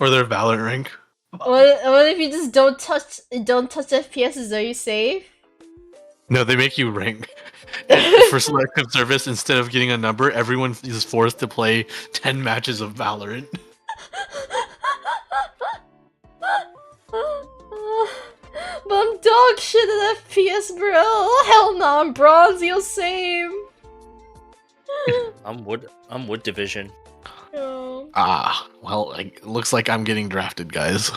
Or their Valorant rank. What if you just don't touch FPS? Are you safe? No, they make you rank. For selective service, instead of getting a number, everyone is forced to play 10 matches of Valorant. But I'm dog shit at FPS, bro. Hell no, I'm bronze. You're same. I'm wood division. No. Well, it looks like I'm getting drafted, guys.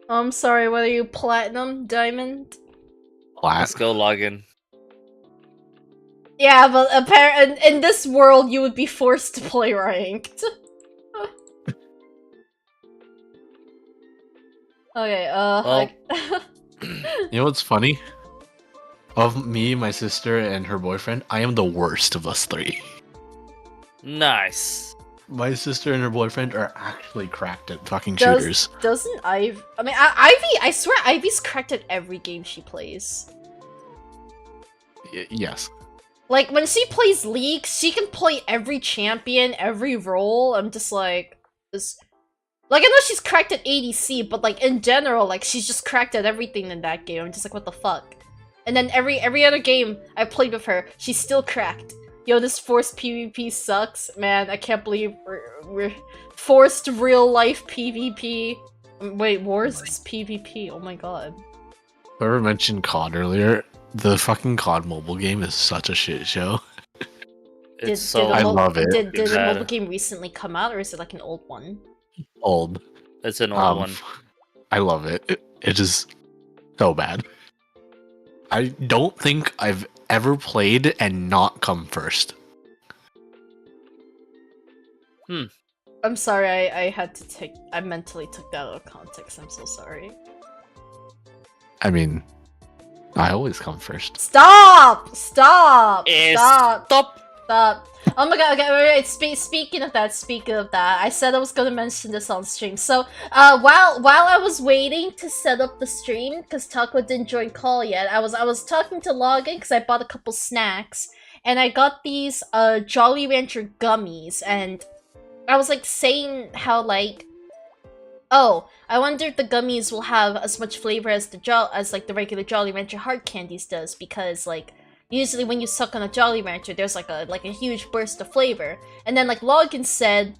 I'm sorry. What are you, platinum, diamond? Let's go log in. Yeah, but apparently in this world, you would be forced to play ranked. Okay, Well. You know what's funny? Of me, my sister, and her boyfriend, I am the worst of us three. Nice. My sister and her boyfriend are actually cracked at fucking shooters. Doesn't Ivy? I mean, Ivy. I swear, Ivy's cracked at every game she plays. Yes. Like when she plays League, she can play every champion, every role. I'm just like, like I know she's cracked at ADC, but like in general, like she's just cracked at everything in that game. I'm just like, what the fuck? And then every other game I played with her, she's still cracked. Yo, this forced PvP sucks, man. I can't believe we're forced real life PvP. Wait, Wars is PvP. Oh my god. Whoever mentioned COD earlier, the fucking COD mobile game is such a shit show. I love it. Did the mobile game recently come out, or is it like an old one? Old. It's an old one. I love it. It is so bad. I don't think I've ever played and not come first. I'm sorry, I mentally took that out of context. I'm so sorry. I mean, I always come first. Stop! Stop. Oh my god, okay, wait. Speaking of that, I said I was gonna mention this on stream. So, while I was waiting to set up the stream, because Taco didn't join call yet, I was talking to Login because I bought a couple snacks, and I got these, Jolly Rancher gummies, and I was, like, saying how, like, oh, I wonder if the gummies will have as much flavor as the regular Jolly Rancher hard candies does, because, like, usually when you suck on a Jolly Rancher, there's like a huge burst of flavor. And then like Logan said,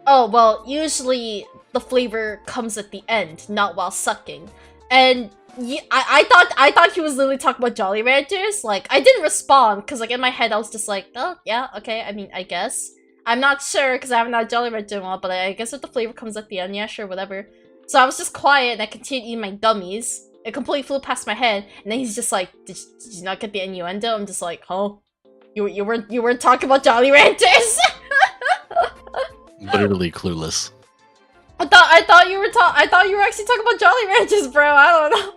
oh, well, usually the flavor comes at the end, not while sucking. And I thought he was literally talking about Jolly Ranchers. Like, I didn't respond, because like in my head I was just like, oh, yeah, okay, I mean, I guess. I'm not sure, because I haven't had Jolly Rancher in a while, but I guess if the flavor comes at the end, yeah, sure, whatever. So I was just quiet, and I continued eating my gummies. It completely flew past my head, and then he's just like, did you not get the innuendo? I'm just like, huh? You weren't talking about Jolly Ranchers? Literally clueless. I thought you were actually talking about Jolly Ranchers, bro. I don't know.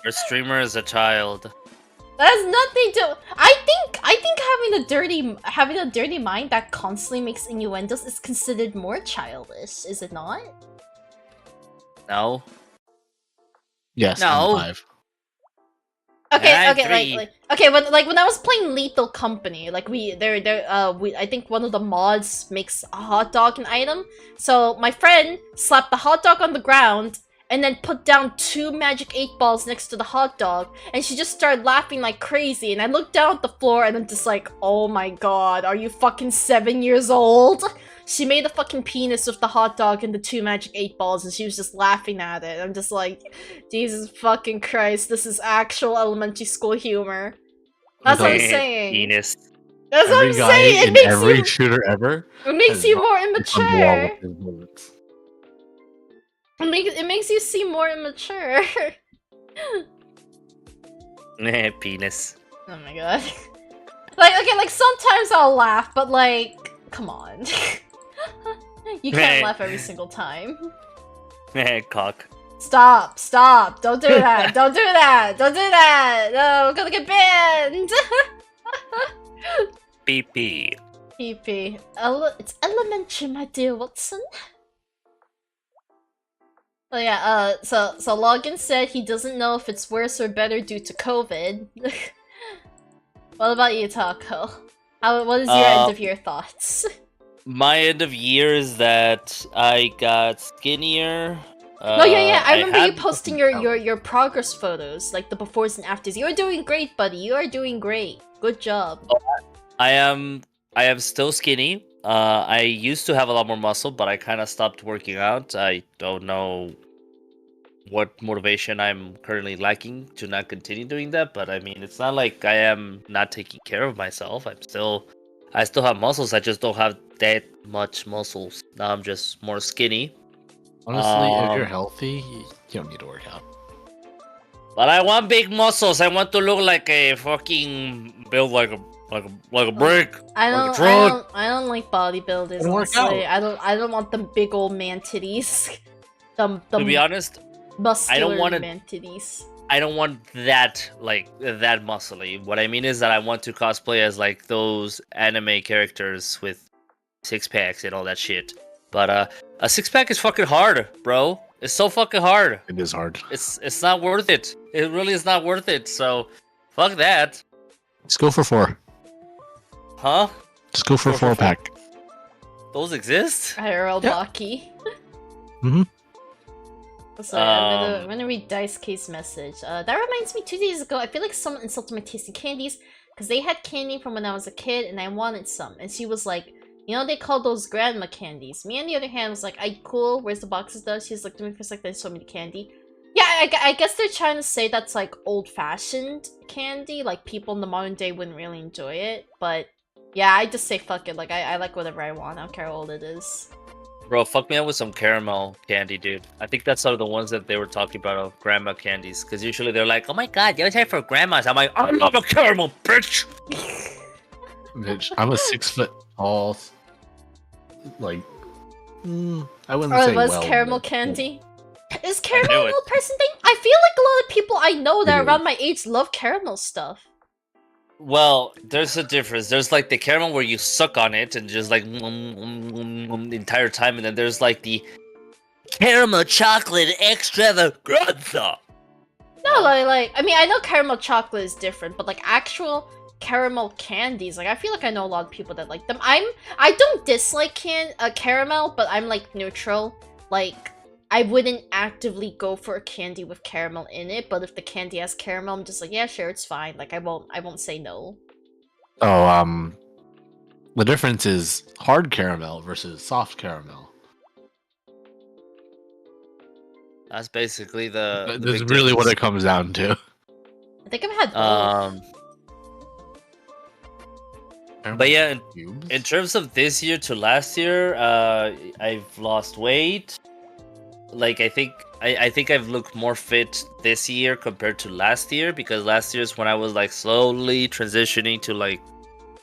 Our streamer is a child. That has nothing to. I think having a dirty mind that constantly makes innuendos is considered more childish, is it not? No. Yes, No. I'm 5. Okay, when I was playing Lethal Company, like I think one of the mods makes a hot dog an item. So my friend slapped the hot dog on the ground and then put down 2 magic 8 balls next to the hot dog, and she just started laughing like crazy. And I looked down at the floor and I'm just like, oh my god, are you fucking 7 years old? She made a fucking penis with the hot dog and the 2 magic 8 balls, and she was just laughing at it. I'm just like, Jesus fucking Christ, this is actual elementary school humor. That's what I'm saying. Penis. That's what I'm saying. It makes every shooter ever. It makes you more immature. It makes you seem more immature. Penis. Oh my god. Like sometimes I'll laugh, but like, come on. You can't laugh every single time. Cock. Stop! Don't do that! Don't do that! Don't do that! No, we're gonna get banned! PP. PP. It's elementary, my dear Watson. Oh yeah, so Logan said he doesn't know if it's worse or better due to COVID. What about you, Taco? What is your end of year thoughts? My end of year is that I got skinnier. Oh yeah, I remember you had- posting your progress photos, like the befores and afters. You're doing great, buddy. You are doing great. Good job. I am still skinny. I used to have a lot more muscle, but I kind of stopped working out. I don't know what motivation I'm currently lacking to not continue doing that, but I mean, it's not like I am not taking care of myself. I still have muscles. I just don't have that much muscles. Now I'm just more skinny. Honestly, if you're healthy, you don't need to work out. But I want big muscles. I want to look like a fucking build like a brick. I Like a don't truck. I don't like bodybuilders. It'll work Honestly, I don't want them big old man titties. The To be honest, muscular wanna- man titties. I don't want that that muscly. What I mean is that I want to cosplay as like those anime characters with 6-packs and all that shit. But a 6-pack is fucking hard, bro. It's so fucking hard. It is hard. It's not worth it. It really is not worth it. So fuck that. Just go for 4. Huh? Just go for Go for 4-pack. Those exist? IRL Yeah. Baki. Mhm. Sorry, I'm gonna read Dice K's message. That reminds me, 2 days ago, I feel like someone insulted my taste in candies because they had candy from when I was a kid and I wanted some. And she was like, you know, they call those grandma candies. Me, on the other hand, was like, I cool, where's the boxes though? She's like, to me for a second, they showed me the candy. Yeah, I guess they're trying to say that's like old-fashioned candy, like people in the modern day wouldn't really enjoy it. But yeah, I just say fuck it, like I like whatever I want, I don't care how old it is. Bro, fuck me up with some caramel candy, dude. I think that's some of the ones that they were talking about of grandma candies. Because usually they're like, oh my god, you always have for grandmas. I'm like, I love a caramel, bitch! Bitch, I'm a 6 foot tall. Like, I wouldn't Or say it was well, caramel but- candy? Is caramel knew an it. old person thing? I feel like a lot of people I know that It are around is. my age love caramel stuff. Well, there's a difference. There's like the caramel where you suck on it and just like the entire time, and then there's like the caramel chocolate extravaganza. No, like I mean, I know caramel chocolate is different, but like actual caramel candies, like I feel like I know a lot of people that like them. I don't dislike caramel, but I'm like neutral. Like I wouldn't actively go for a candy with caramel in it, but if the candy has caramel, I'm just like, yeah, sure, it's fine. Like I won't say no. Oh, the difference is hard caramel versus soft caramel. That's basically the That's big really what difference. it comes down to. I think I've had both. But yeah, Cubes? in terms of this year to last year, I've lost weight. Like I think I've looked more fit this year compared to last year, because last year is when I was like slowly transitioning to like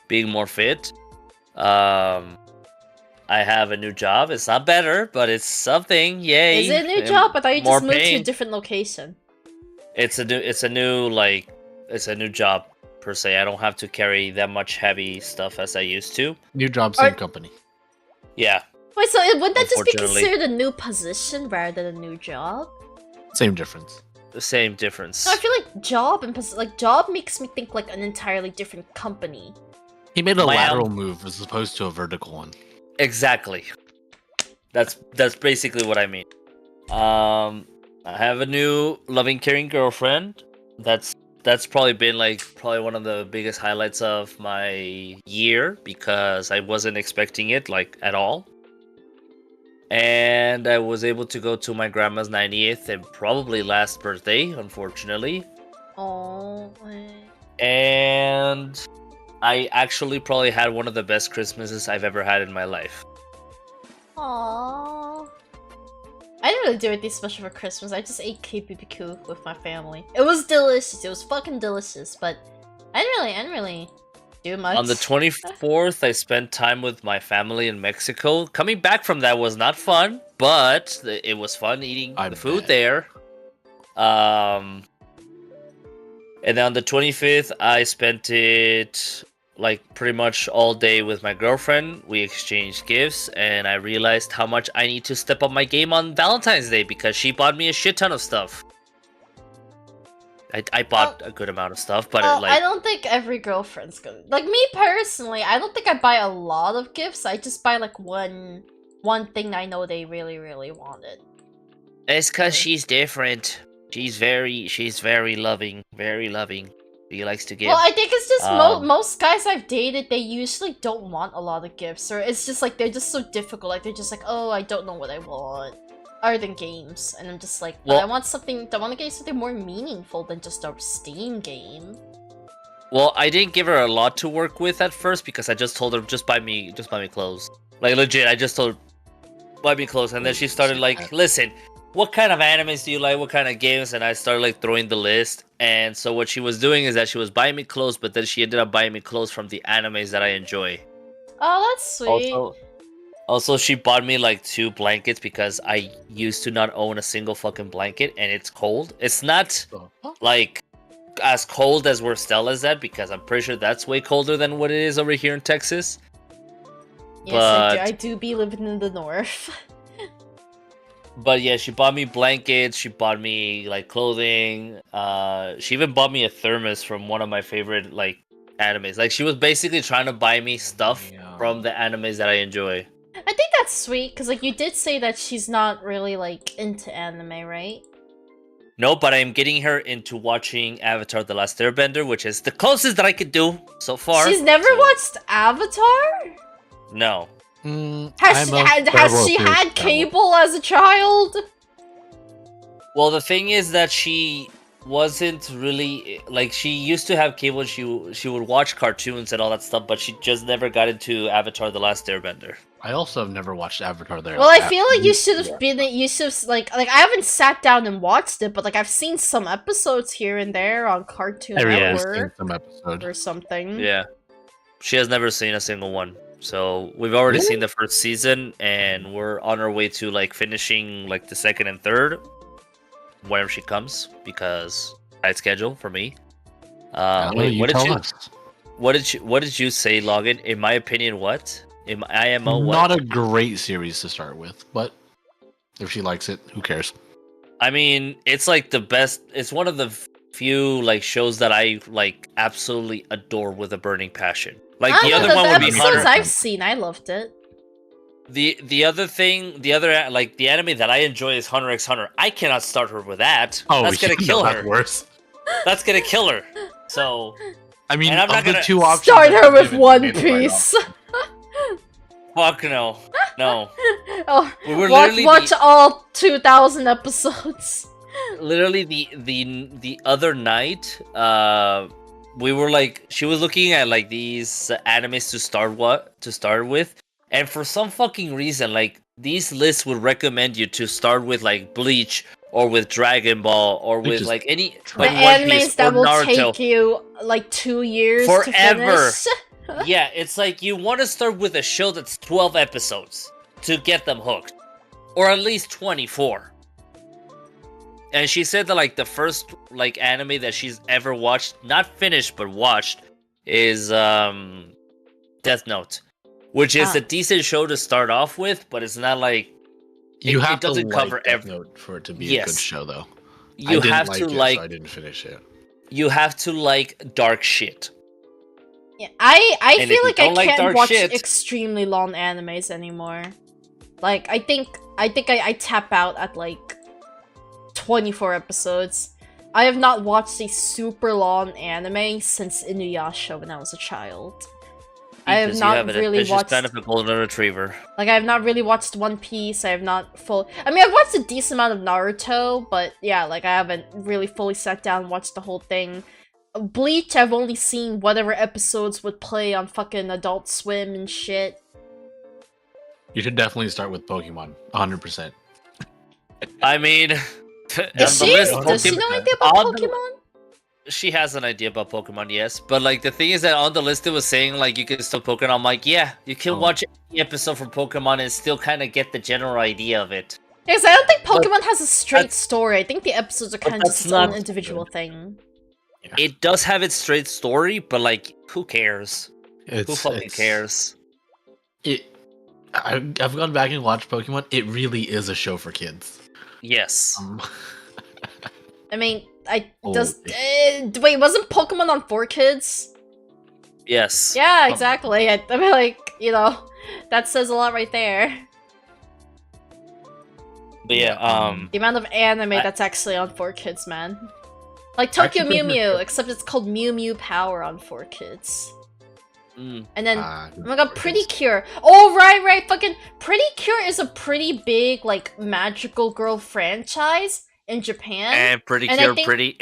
being more fit. I have a new job. It's not better, but it's something. Yay! Is it a new And job? I thought you more just moved to a pain. different location. It's a new job per se. I don't have to carry that much heavy stuff as I used to. New job, same Are- company. Yeah. Wait, so would that just be Unfortunately. considered a new position rather than a new job? Same difference. The same difference. No, I feel like job makes me think like an entirely different company. He made a My lateral move as opposed to a vertical one. Exactly. That's basically what I mean. I have a new loving, caring girlfriend. That's probably been probably one of the biggest highlights of my year, because I wasn't expecting it like at all. And I was able to go to my grandma's 90th and probably last birthday, unfortunately. Oh, And I actually probably had one of the best Christmases I've ever had in my life. aww. I didn't really do anything special for Christmas. I just ate KBBQ with my family. It was delicious. It was fucking delicious. But I didn't really Do much. On the 24th, I spent time with my family in Mexico. Coming back from that was not fun, but it was fun eating the food there. And then on the 25th, I spent it like pretty much all day with my girlfriend. We exchanged gifts, and I realized how much I need to step up my game on Valentine's Day because she bought me a shit ton of stuff. I bought a good amount of stuff, but I don't think every girlfriend's gonna like me personally. I don't think I buy a lot of gifts. I just buy like one thing that I know they really wanted. It's because she's different. She's very loving, very loving. She likes to give. Well, I think it's just most guys I've dated, they usually don't want a lot of gifts, or it's just like they're just so difficult. Like they're just like, oh, I don't know what I want. Other than games, and I'm just like, well, I want to get you something more meaningful than just a Steam game. Well, I didn't give her a lot to work with at first because I just told her just buy me clothes. Like legit, I just told her buy me clothes, and then she started like, listen, what kind of animes do you like? What kind of games? And I started like throwing the list. And so what she was doing is that she was buying me clothes, but then she ended up buying me clothes from the animes that I enjoy. Oh, that's sweet. Also, she bought me like 2 blankets because I used to not own a single fucking blanket, and it's cold. It's not like as cold as where Stella's at because I'm pretty sure that's way colder than what it is over here in Texas. Yes, but I do be living in the north. But yeah, she bought me blankets. She bought me like clothing. She even bought me a thermos from one of my favorite like animes. Like she was basically trying to buy me stuff from the animes that I enjoy. I think that's sweet, because, like, you did say that she's not really, like, into anime, right? No, but I'm getting her into watching Avatar The Last Airbender, which is the closest that I could do so far. She's never watched Avatar? No. Has she had cable as a child? Well, the thing is that she wasn't really like she used to have cable. She would watch cartoons and all that stuff, but she just never got into Avatar: The Last Airbender. I also have never watched Avatar there. Well, I feel like you should have been. You should have like I haven't sat down and watched it, but like I've seen some episodes here and there on Cartoon Network or something. Yeah, she has never seen a single one. So we've already seen the first season, and we're on our way to like finishing like the second and third. Whenever she comes, because tight schedule for me. Wait, what did you say, Logan? In my opinion, what? In my IMO, what? Not a great series to start with, but if she likes it, who cares? I mean, it's like the best. It's one of the few like shows that I like absolutely adore with a burning passion. Like the other one would be Hunter. I've seen, I loved it. The other like the anime that I enjoy is Hunter x Hunter. I cannot start her with that. Oh, that's gonna kill her. Worse. That's gonna kill her. So I mean, I'm not gonna 2 options. Start her with One Piece. Fuck no, no. Oh, we were watch all 2,000 episodes. Literally, the other night, we were like, she was looking at like these animes to start with. And for some fucking reason, like, these lists would recommend you to start with, like, Bleach, or with Dragon Ball, or with, like, any... Like, animes that will take you, like, 2 years forever. To finish. Yeah, it's like, you want to start with a show that's 12 episodes to get them hooked. Or at least 24. And she said that, like, the first, like, anime that she's ever watched, not finished, but watched, is, Death Note. Which is a decent show to start off with, but it's not like it doesn't cover Death Note for it to be a good show, though. You have to like. So I didn't finish it. You have to like dark shit. Yeah, I feel like I can't watch extremely long animes anymore. Like I think I tap out at like 24 episodes. I have not watched a super long anime since Inuyasha when I was a child. I have not really watched. Kind of a golden retriever. Like I have not really watched One Piece. I have not I mean, I've watched a decent amount of Naruto, but yeah, like I haven't really fully sat down and watched the whole thing. Bleach, I've only seen whatever episodes would play on fucking Adult Swim and shit. You should definitely start with Pokemon, 100%. I mean, does she know anything about Pokemon? she has an idea about Pokemon, yes. But like the thing is that on the list it was saying like you can still Pokemon. I'm like, yeah, you can watch any episode from Pokemon and still kind of get the general idea of it. Because I don't think Pokemon has a straight story. I think the episodes are kind of just its own individual thing. Yeah. It does have its straight story, but like, who cares? Who fucking cares? I've gone back and watched Pokemon. It really is a show for kids. Yes. I mean, wait, wasn't Pokemon on 4Kids? Yes. Yeah, exactly. I mean, like, you know, that says a lot right there. But yeah, the amount of anime that's actually on 4Kids, man. Like Tokyo Mew Mew, except it's called Mew Mew Power on 4Kids. And then, oh my god, Pretty Cure. Oh, right, fucking Pretty Cure is a pretty big, like, magical girl franchise in Japan. And Pretty Cure, pretty.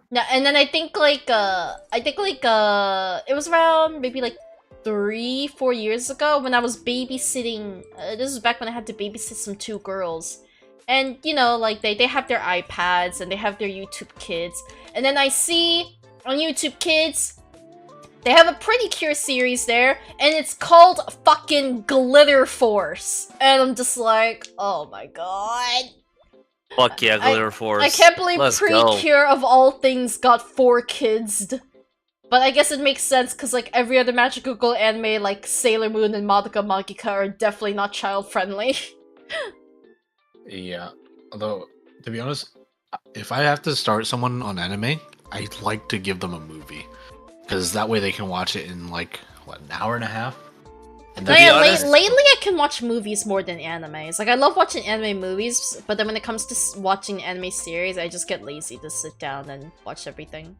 No, and then I think, like, it was around maybe, like, 3-4 years ago when I was babysitting. This was back when I had to babysit some 2 girls. And, you know, like, they have their iPads and they have their YouTube Kids. And then I see on YouTube Kids, they have a Pretty Cure series there, and it's called fucking Glitter Force. And I'm just like, oh my god. Fuck yeah, Glitter Force. I can't believe Pretty Cure of all things got 4Kids. But I guess it makes sense, because like every other magical girl anime like Sailor Moon and Madoka Magica are definitely not child-friendly. Yeah, although, to be honest, if I have to start someone on anime, I'd like to give them a movie. Because that way they can watch it in, like, what, an hour and a half? And lately I can watch movies more than animes. Like, I love watching anime movies, but then when it comes to watching anime series, I just get lazy to sit down and watch everything.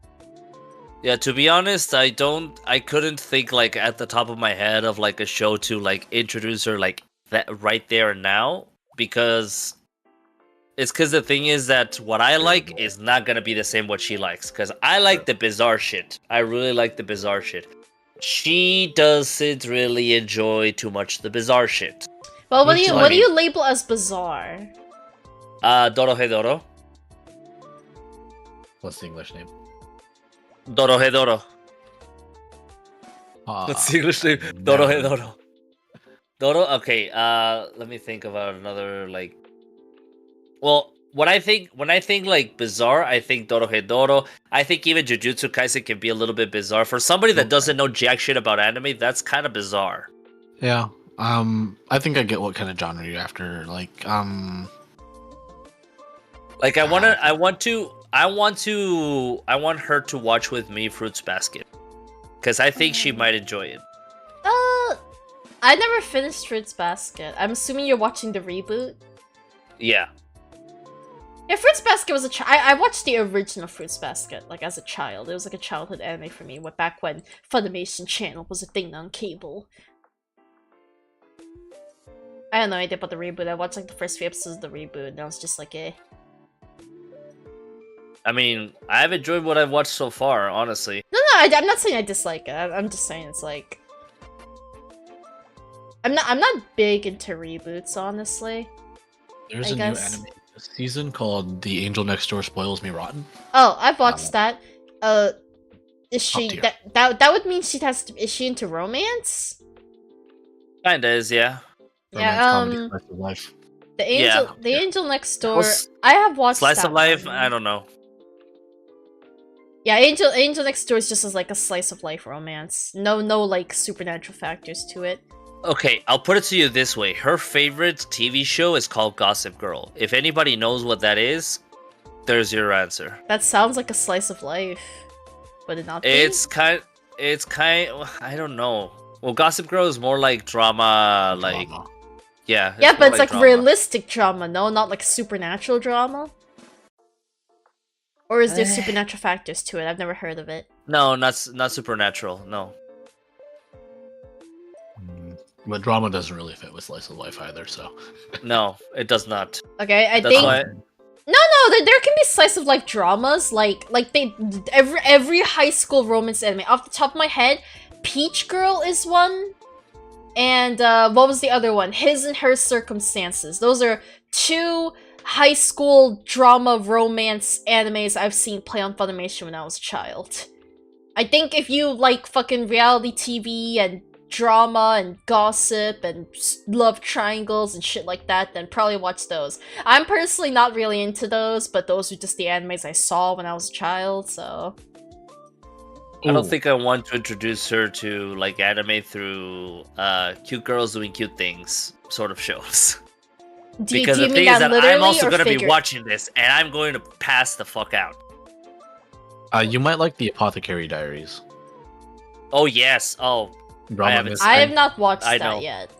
Yeah, to be honest, I couldn't think, like, at the top of my head of, like, a show to, like, introduce her, like, that right there and now. Because the thing is that what I like is not gonna be the same what she likes. Because I like the bizarre shit. I really like the bizarre shit. She doesn't really enjoy too much the bizarre shit. Well, what do you label as bizarre? Dorohedoro. What's the English name? Dorohedoro. What's the English name? Dorohedoro. Doro? Okay, let me think about another, like... Well, when I think like bizarre, I think Dorohedoro. I think even Jujutsu Kaisen can be a little bit bizarre. For somebody that doesn't know jack shit about anime, that's kind of bizarre. Yeah. I think I get what kind of genre you're after. Like, Like, I want her to watch with me Fruits Basket. Because I think she might enjoy it. I never finished Fruits Basket. I'm assuming you're watching the reboot? Yeah. Yeah, Fruits Basket was I watched the original Fruits Basket, like, as a child. It was like a childhood anime for me, back when Funimation Channel was a thing on cable. I had no idea about the reboot. I watched, like, the first few episodes of the reboot, and I was just like, eh. I mean, I've enjoyed what I've watched so far, honestly. No, I'm not saying I dislike it. I'm just saying it's like... I'm not big into reboots, honestly. There's a new anime season called The Angel Next Door Spoils Me Rotten. Oh, I've watched that. Is she that would mean she has to, is she into romance? Kinda is, yeah. Romance, comedy, slice of life. The Angel Next Door. I have watched Slice of Life. one. I don't know. Yeah, Angel Next Door is just as like a slice of life romance. No like supernatural factors to it. Okay, I'll put it to you this way. Her favorite TV show is called Gossip Girl. If anybody knows what that is, there's your answer. That sounds like a slice of life. Would it not be? It's kind I don't know. Well, Gossip Girl is more like drama, like... Yeah. Yeah, but it's like realistic drama, no? Not like supernatural drama? Or is there supernatural factors to it? I've never heard of it. No, not supernatural, no. But drama doesn't really fit with slice of life either, so... No, it does not. Okay, I think... No, there can be slice of life dramas, like every high school romance anime. Off the top of my head, Peach Girl is one. And, what was the other one? His and Her Circumstances. Those are two high school drama romance animes I've seen play on Funimation when I was a child. I think if you like fucking reality TV and drama and gossip and love triangles and shit like that, then probably watch those. I'm personally not really into those, but those are just the animes I saw when I was a child, so... I don't think I want to introduce her to like anime through cute girls doing cute things sort of shows. Because the thing is that I'm also going to be watching this, and I'm going to pass the fuck out. You might like the Apothecary Diaries. Oh yes. Oh, I have not watched that yet.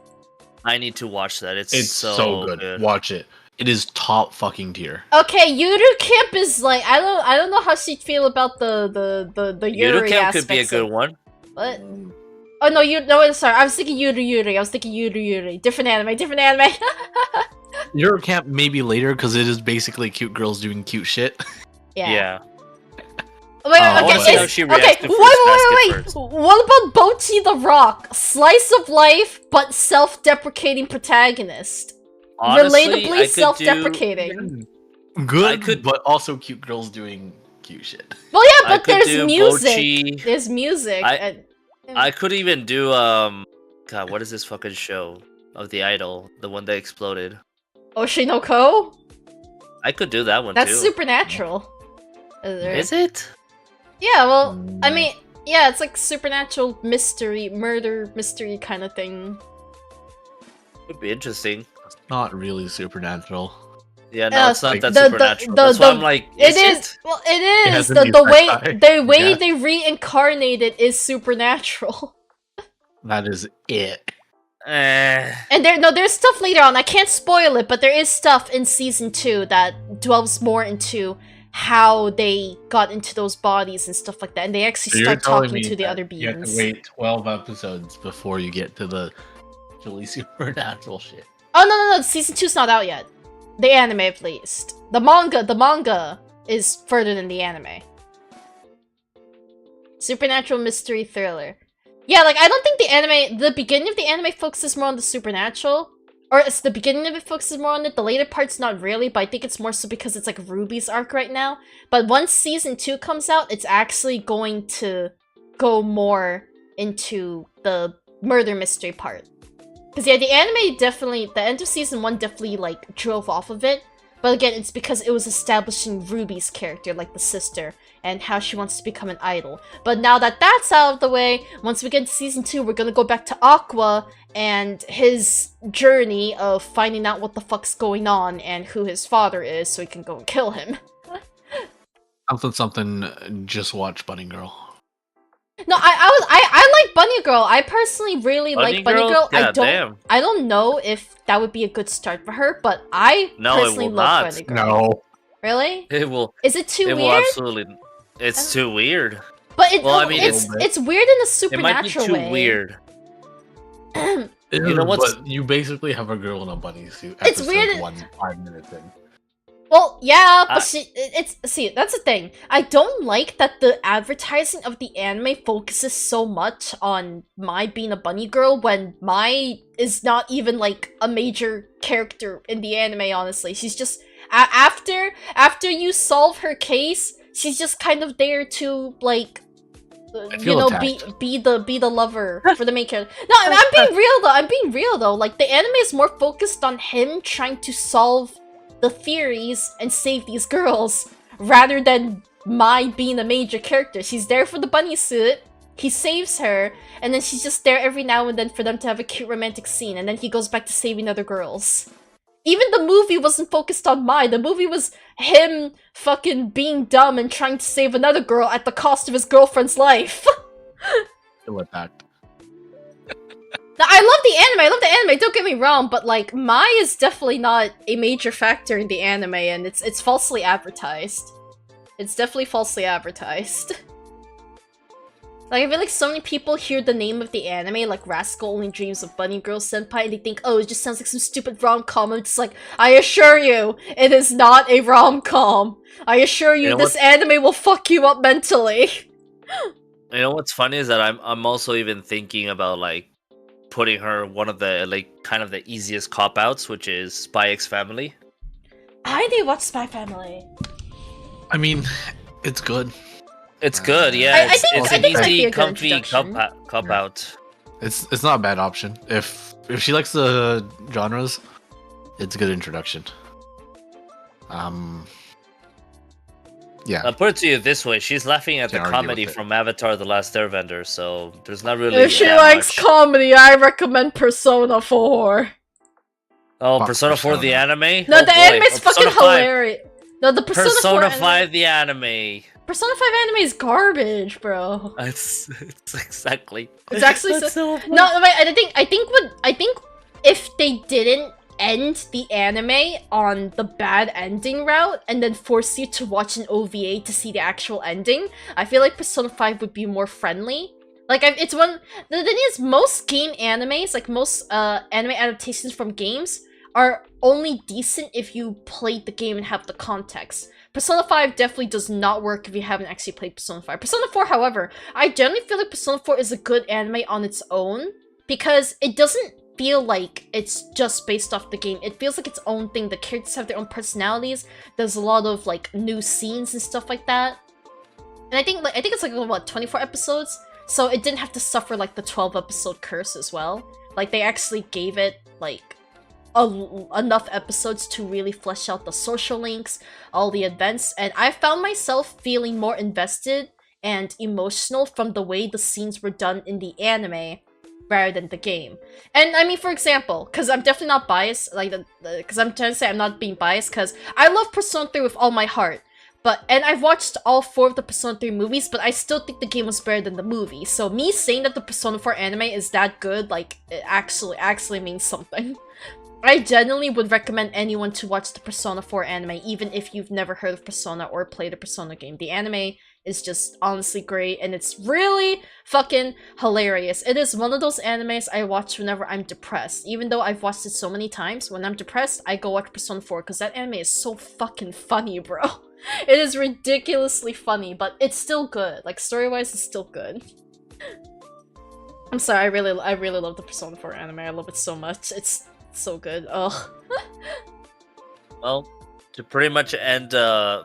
I need to watch that. It's so good. Watch it. It is top fucking tier. Okay, Yuru Camp is like I don't know how she'd feel about the Yuri Camp aspects could be a good one. What? Oh no, sorry. I was thinking Yuri. I was thinking Yuri. Different anime. Yuru Camp maybe later because it is basically cute girls doing cute shit. Yeah. Wait, what about Bochi the Rock? Slice of life, but self-deprecating protagonist. Honestly, relatably self-deprecating. Good, but also cute girls doing cute shit. Well, yeah, but there's music. Bochi. There's music. I could even do God, what is this fucking show of the idol, the one that exploded? Oshinoko? I could do that one That's too. supernatural. Is it? Yeah, well, I mean, yeah, it's like supernatural mystery, murder mystery kind of thing. Would be interesting. It's not really supernatural. Yeah, no, it's not that supernatural. That's why I'm like, it is. Well, it is. The way they reincarnate it is supernatural. That is it. And there's stuff later on. I can't spoil it, but there is stuff in season 2 that delves more into how they got into those bodies and stuff like that, and they actually start talking to the other beings. You have to wait 12 episodes before you get to the really supernatural shit. Oh no, season 2's not out yet. The anime, at least. The manga is further than the anime. Supernatural mystery thriller. Yeah, like, I don't think the beginning of the anime focuses more on the supernatural. Or it's the beginning of it focuses more on it, the later part's not really, but I think it's more so because it's like Ruby's arc right now. But once season 2 comes out, it's actually going to go more into the murder mystery part. Because yeah, the anime definitely, the end of season 1 definitely like drove off of it. But again, it's because it was establishing Ruby's character, like the sister, and how she wants to become an idol. But now that that's out of the way, once we get into season 2, we're gonna go back to Aqua and his journey of finding out what the fuck's going on and who his father is so he can go and kill him. Something, just watch Bunny Girl. No, I like Bunny Girl. I personally really like Bunny Girl. I don't know if that would be a good start for her, but I personally love Bunny Girl. No. Really? It will. Is it too weird? Will absolutely. It's too weird. But it's weird in a supernatural way. It might be too weird. You know what? But you basically have a girl in a bunny suit. It's weird. 5 minutes in. Well, yeah, but see, that's the thing. I don't like that the advertising of the anime focuses so much on Mai being a bunny girl when Mai is not even like a major character in the anime. Honestly, she's just after you solve her case, she's just kind of there to like. Be the lover for the main character. No, I'm being real though. Like the anime is more focused on him trying to solve the theories and save these girls rather than Mai being a major character. She's there for the bunny suit. He saves her, and then she's just there every now and then for them to have a cute romantic scene, and then he goes back to saving other girls. Even the movie wasn't focused on Mai. The movie was him fucking being dumb and trying to save another girl at the cost of his girlfriend's life. With that. Now, I love the anime, don't get me wrong, but like, Mai is definitely not a major factor in the anime, and it's falsely advertised. It's definitely falsely advertised. Like, I feel like so many people hear the name of the anime, like Rascal Only Dreams of Bunny Girl Senpai, and they think, oh, it just sounds like some stupid rom-com. I'm just like, I assure you, it is not a rom-com. I assure you, this anime will fuck you up mentally. You know what's funny is that I'm also even thinking about, like, putting her one of the, like, kind of the easiest cop-outs, which is Spy X Family. I need to watch Spy Family. I mean, it's good. It's good, yeah. I think It's an it might be easy, a good comfy introduction. cop out. It's not a bad option. If she likes the genres, it's a good introduction. Yeah. I'll put it to you this way: she's laughing at the Can't argue comedy with it. from Avatar: The Last Airbender, so there's not really. If she that likes much. comedy, I recommend Persona 4. Oh, Fuck Persona 4 the Persona. anime? No, Oh, the boy. anime's Or fucking Persona 5. hilarious. No, the Persona 4 Persona anime. 5 the anime. Persona 5 anime is garbage, bro. It's exactly. It's actually That's so. so No, wait. I think if they didn't end the anime on the bad ending route and then force you to watch an OVA to see the actual ending, I feel like Persona 5 would be more friendly. Like, it's one. The thing is, most game animes, like most anime adaptations from games, are only decent if you played the game and have the context. Persona 5 definitely does not work if you haven't actually played Persona 5. Persona 4, however, I generally feel like Persona 4 is a good anime on its own because it doesn't feel like it's just based off the game. It feels like its own thing. The characters have their own personalities. There's a lot of like new scenes and stuff like that. And I think it's like what, 24 episodes? So it didn't have to suffer like the 12 episode curse as well. Like they actually gave it like enough episodes to really flesh out the social links, all the events, and I found myself feeling more invested and emotional from the way the scenes were done in the anime rather than the game. And I mean, for example, because I'm definitely not biased, like, because I'm trying to say I'm not being biased, because I love Persona 3 with all my heart. And I've watched all 4 of the Persona 3 movies, but I still think the game was better than the movie. So me saying that the Persona 4 anime is that good, like, it actually means something. I genuinely would recommend anyone to watch the Persona 4 anime, even if you've never heard of Persona or played a Persona game. The anime is just honestly great, and it's really fucking hilarious. It is one of those animes I watch whenever I'm depressed. Even though I've watched it so many times, when I'm depressed, I go watch Persona 4, because that anime is so fucking funny, bro. It is ridiculously funny, but it's still good. Like, story-wise, it's still good. I'm sorry, I really love the Persona 4 anime. I love it so much. It's so good. Ugh. Well, to pretty much end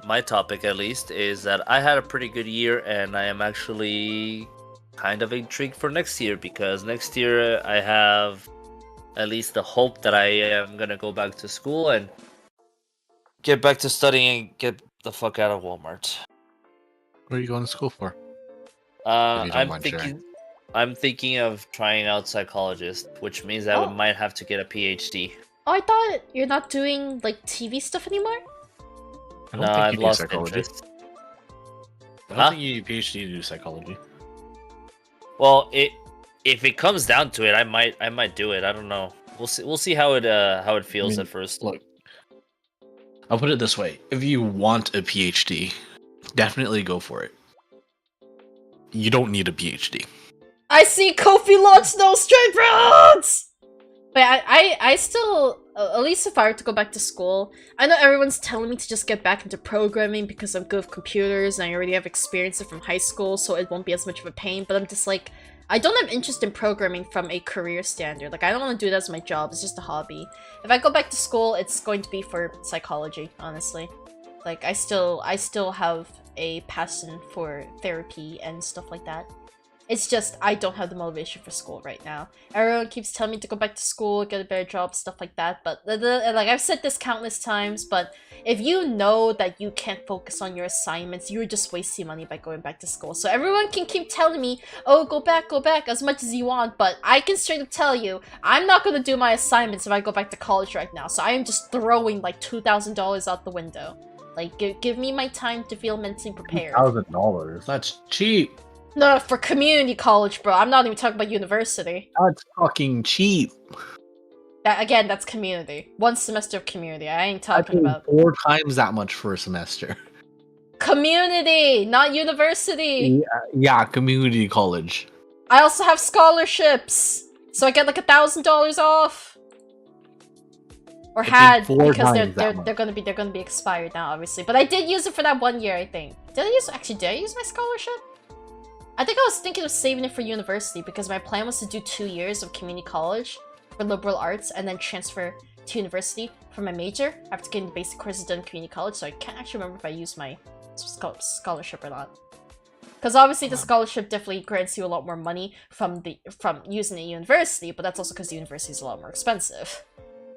my topic at least, is that I had a pretty good year, and I am actually kind of intrigued for next year, because next year I have at least the hope that I am gonna go back to school and get back to studying and get the fuck out of Walmart. What are you going to school for? If you don't mind sharing. I'm thinking of trying out psychologist, which means I might have to get a PhD. Oh, I thought you're not doing, like, TV stuff anymore? I don't No, think I've you need lost psychology. interest. I don't Huh? think you need a PhD to do psychology. Well, if it comes down to it, I might do it. I don't know. We'll see how it feels at first. Look, I'll put it this way: if you want a PhD, definitely go for it. You don't need a PhD. I see Kofi launch no straight roads! But I still, at least if I were to go back to school, I know everyone's telling me to just get back into programming because I'm good with computers and I already have experience from high school, so it won't be as much of a pain, but I'm just like, I don't have interest in programming from a career standard. Like, I don't want to do it as my job, it's just a hobby. If I go back to school, it's going to be for psychology, honestly. Like, I still have a passion for therapy and stuff like that. It's just, I don't have the motivation for school right now. Everyone keeps telling me to go back to school, get a better job, stuff like that, but like, I've said this countless times, but if you know that you can't focus on your assignments, you're just wasting money by going back to school. So everyone can keep telling me, oh, go back as much as you want, but I can straight up tell you, I'm not gonna do my assignments if I go back to college right now, so I am just throwing like $2,000 out the window. Like, give me my time to feel mentally prepared. $2,000. That's cheap. No, for community college, bro. I'm not even talking about university. That's fucking cheap. Again, that's community. 1 semester of community. I ain't talking about 4 times that much for a semester. community, not university. Yeah, community college. I also have scholarships, so I get like $1,000 off. Or had, because they're gonna be expired now, obviously. But I did use it for that 1 year, I think. Did I use my scholarship? I think I was thinking of saving it for university because my plan was to do 2 years of community college for liberal arts and then transfer to university for my major after getting basic courses done in community college, so I can't actually remember if I used my scholarship or not. Because obviously the scholarship definitely grants you a lot more money from using a university, but that's also because the university is a lot more expensive.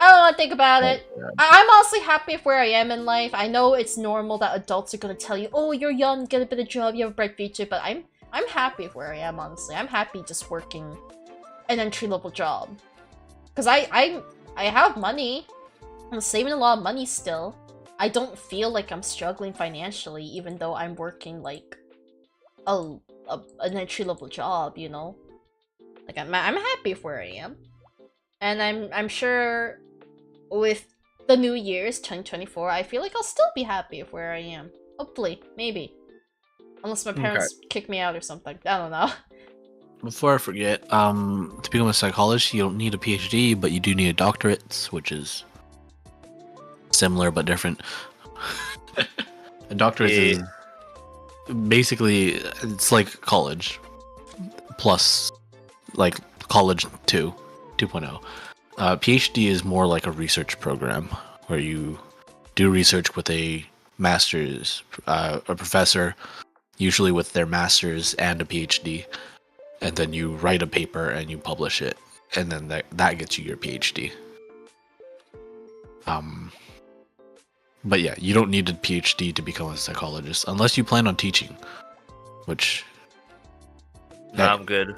I don't want to think about it. I'm honestly happy with where I am in life. I know it's normal that adults are going to tell you, oh, you're young, get a bit of job, you have a bright future, but I'm happy with where I am, honestly. I'm happy just working an entry-level job. Because I have money. I'm saving a lot of money still. I don't feel like I'm struggling financially, even though I'm working, like, an entry-level job, you know? Like, I'm happy with where I am. And I'm sure with the new year's 2024, I feel like I'll still be happy with where I am. Hopefully. Maybe. Unless my parents kick me out or something. I don't know. Before I forget, to become a psychologist, you don't need a PhD, but you do need a doctorate, which is similar but different. A doctorate is basically, it's like college plus like college 2.0. PhD is more like a research program where you do research with a master's, a professor, usually with their master's and a PhD, and then you write a paper and you publish it, and then that gets you your PhD. But yeah, you don't need a PhD to become a psychologist unless you plan on teaching, which no, I'm good.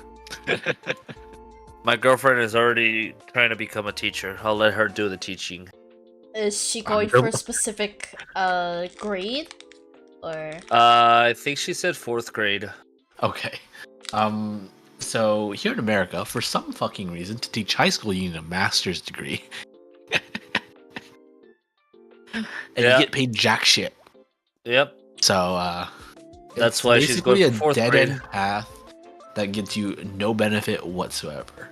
My girlfriend is already trying to become a teacher. I'll let her do the teaching. Is she going for a specific grade? Or I think she said 4th grade. Okay. So here in America, for some fucking reason, to teach high school you need a master's degree. And you get paid jack shit. Yep. So that's why she's going for 4th grade. Basically a dead-end path that gets you no benefit whatsoever.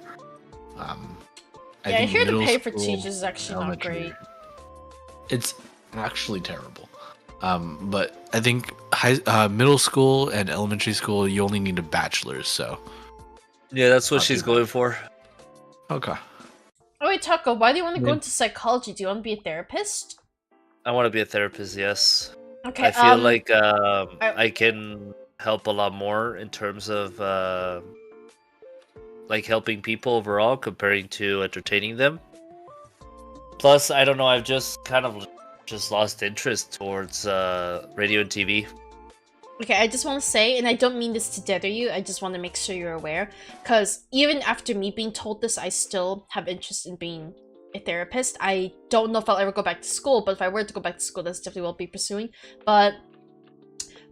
I hear the pay for teachers is actually not great. It's actually terrible. But I think middle school and elementary school, you only need a bachelor's, so. Yeah, that's what she's going for. Okay. Oh wait, Taco, why do you want to go into psychology? Do you want to be a therapist? I want to be a therapist, yes. Okay, I feel like I can help a lot more in terms of like helping people overall comparing to entertaining them. Plus, I don't know, I've just kind of lost interest towards radio and TV. Okay, I just want to say, and I don't mean this to tether you, I just want to make sure you're aware, because even after me being told this, I still have interest in being a therapist. I don't know if I'll ever go back to school, but if I were to go back to school, that's definitely what I'll be pursuing. But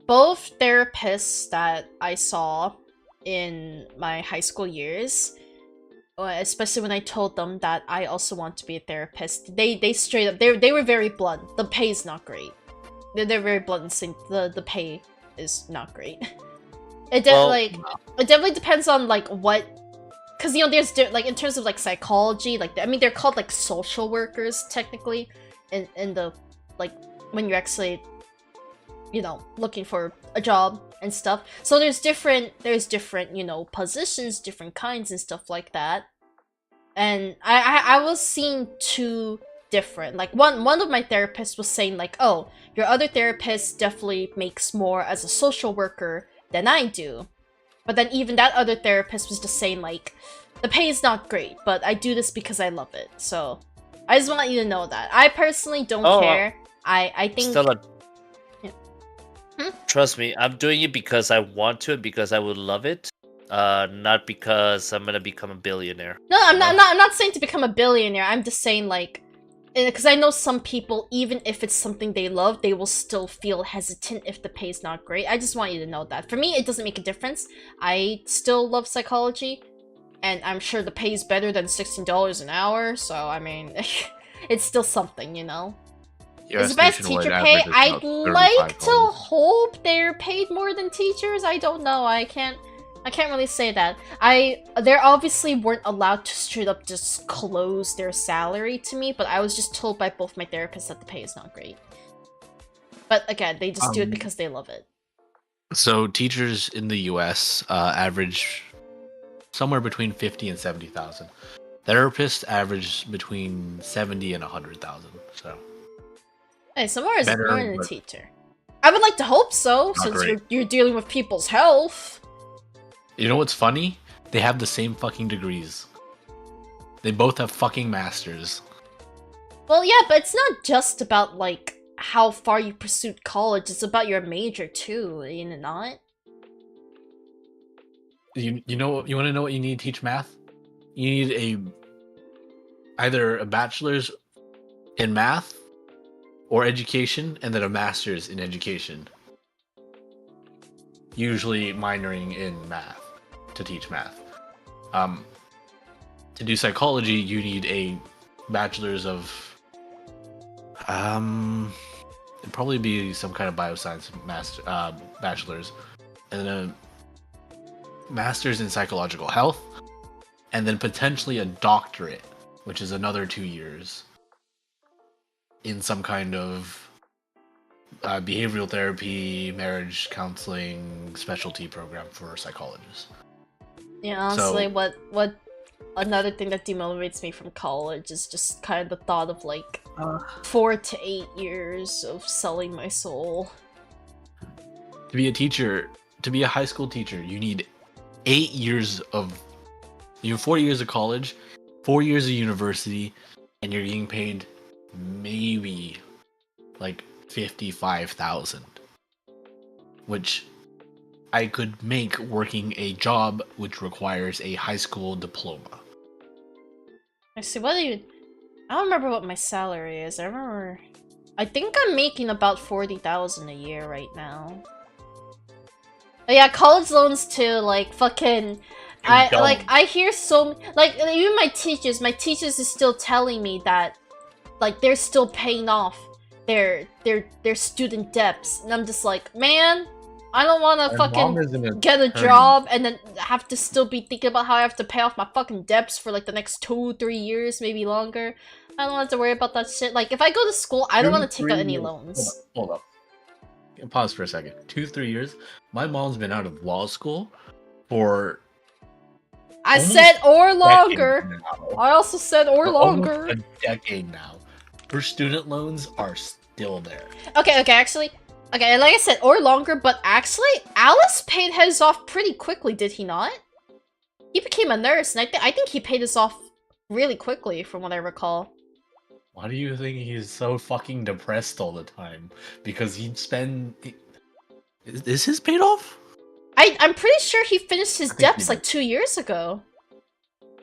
both therapists that I saw in my high school years, especially when I told them that I also want to be a therapist, they straight up, they were very blunt. The pay is not great. They're very blunt and saying the pay is not great. It definitely depends on like what, because you know there's like in terms of like psychology, like I mean they're called like social workers technically in the like when you're actually, you know, looking for a job and stuff. So there's different, you know, positions, different kinds and stuff like that. And I was seeing two different, like one of my therapists was saying like, oh, your other therapist definitely makes more as a social worker than I do. But then even that other therapist was just saying like, the pay is not great, but I do this because I love it. So I just want you to know that. I personally don't care. I think Stella, trust me, I'm doing it because I want to and because I would love it. Not because I'm gonna become a billionaire. No, I'm not saying to become a billionaire. I'm just saying like, because I know some people, even if it's something they love, they will still feel hesitant if the pay is not great. I just want you to know that. For me, it doesn't make a difference. I still love psychology, and I'm sure the pay is better than $16 an hour. So I mean, it's still something, you know. Is the best teacher pay? I'd like to hope they're paid more than teachers. I don't know. I can't really say that. They obviously weren't allowed to straight up disclose their salary to me, but I was just told by both my therapists that the pay is not great. But again, they just do it because they love it. So teachers in the U.S. Average somewhere between 50 and 70,000. Therapists average between 70 and 100,000. So Hey, so more is better, more than a but teacher. I would like to hope so, not since great. you're dealing with people's health. You know what's funny? They have the same fucking degrees. They both have fucking masters. Well, yeah, but it's not just about, like, how far you pursued college. It's about your major, too, you know not? You know you want to know what you need to teach math? You need either a bachelor's in math or education, and then a master's in education. Usually minoring in math to teach math. To do psychology, you need a bachelor's of it'd probably be some kind of bioscience bachelor's, and then a master's in psychological health, and then potentially a doctorate, which is another 2 years in some kind of behavioral therapy, marriage counseling specialty program for psychologists. Yeah, honestly, what another thing that demotivates me from college is just kind of the thought of, like, 4 to 8 years of selling my soul. To be a teacher, to be a high school teacher, you need 8 years of, you have 4 years of college, 4 years of university, and you're getting paid maybe like 55,000, which I could make working a job which requires a high school diploma. I see, what do you... I don't remember what my salary is. I think I'm making about 40,000 a year right now. But yeah, college loans too, like, fucking... I hear so... Like, even my teachers is still telling me that, like, they're still paying off their student debts. And I'm just like, man, I don't want to fucking get a job and then have to still be thinking about how I have to pay off my fucking debts for, like, the next 2-3 years, maybe longer. I don't have to worry about that shit. Like, if I go to school, I don't want to take out any loans. Hold up. Pause for a second. 2-3 years? My mom's been out of law school for... I said or longer. I also said or longer. Almost a decade now. Her student loans are still there. Okay, actually... Okay, like I said, or longer, but actually, Alice paid his off pretty quickly, did he not? He became a nurse, and I think he paid his off really quickly, from what I recall. Why do you think he's so fucking depressed all the time? Because he'd spend... Is his paid off? I'm pretty sure he finished his debts like 2 years ago.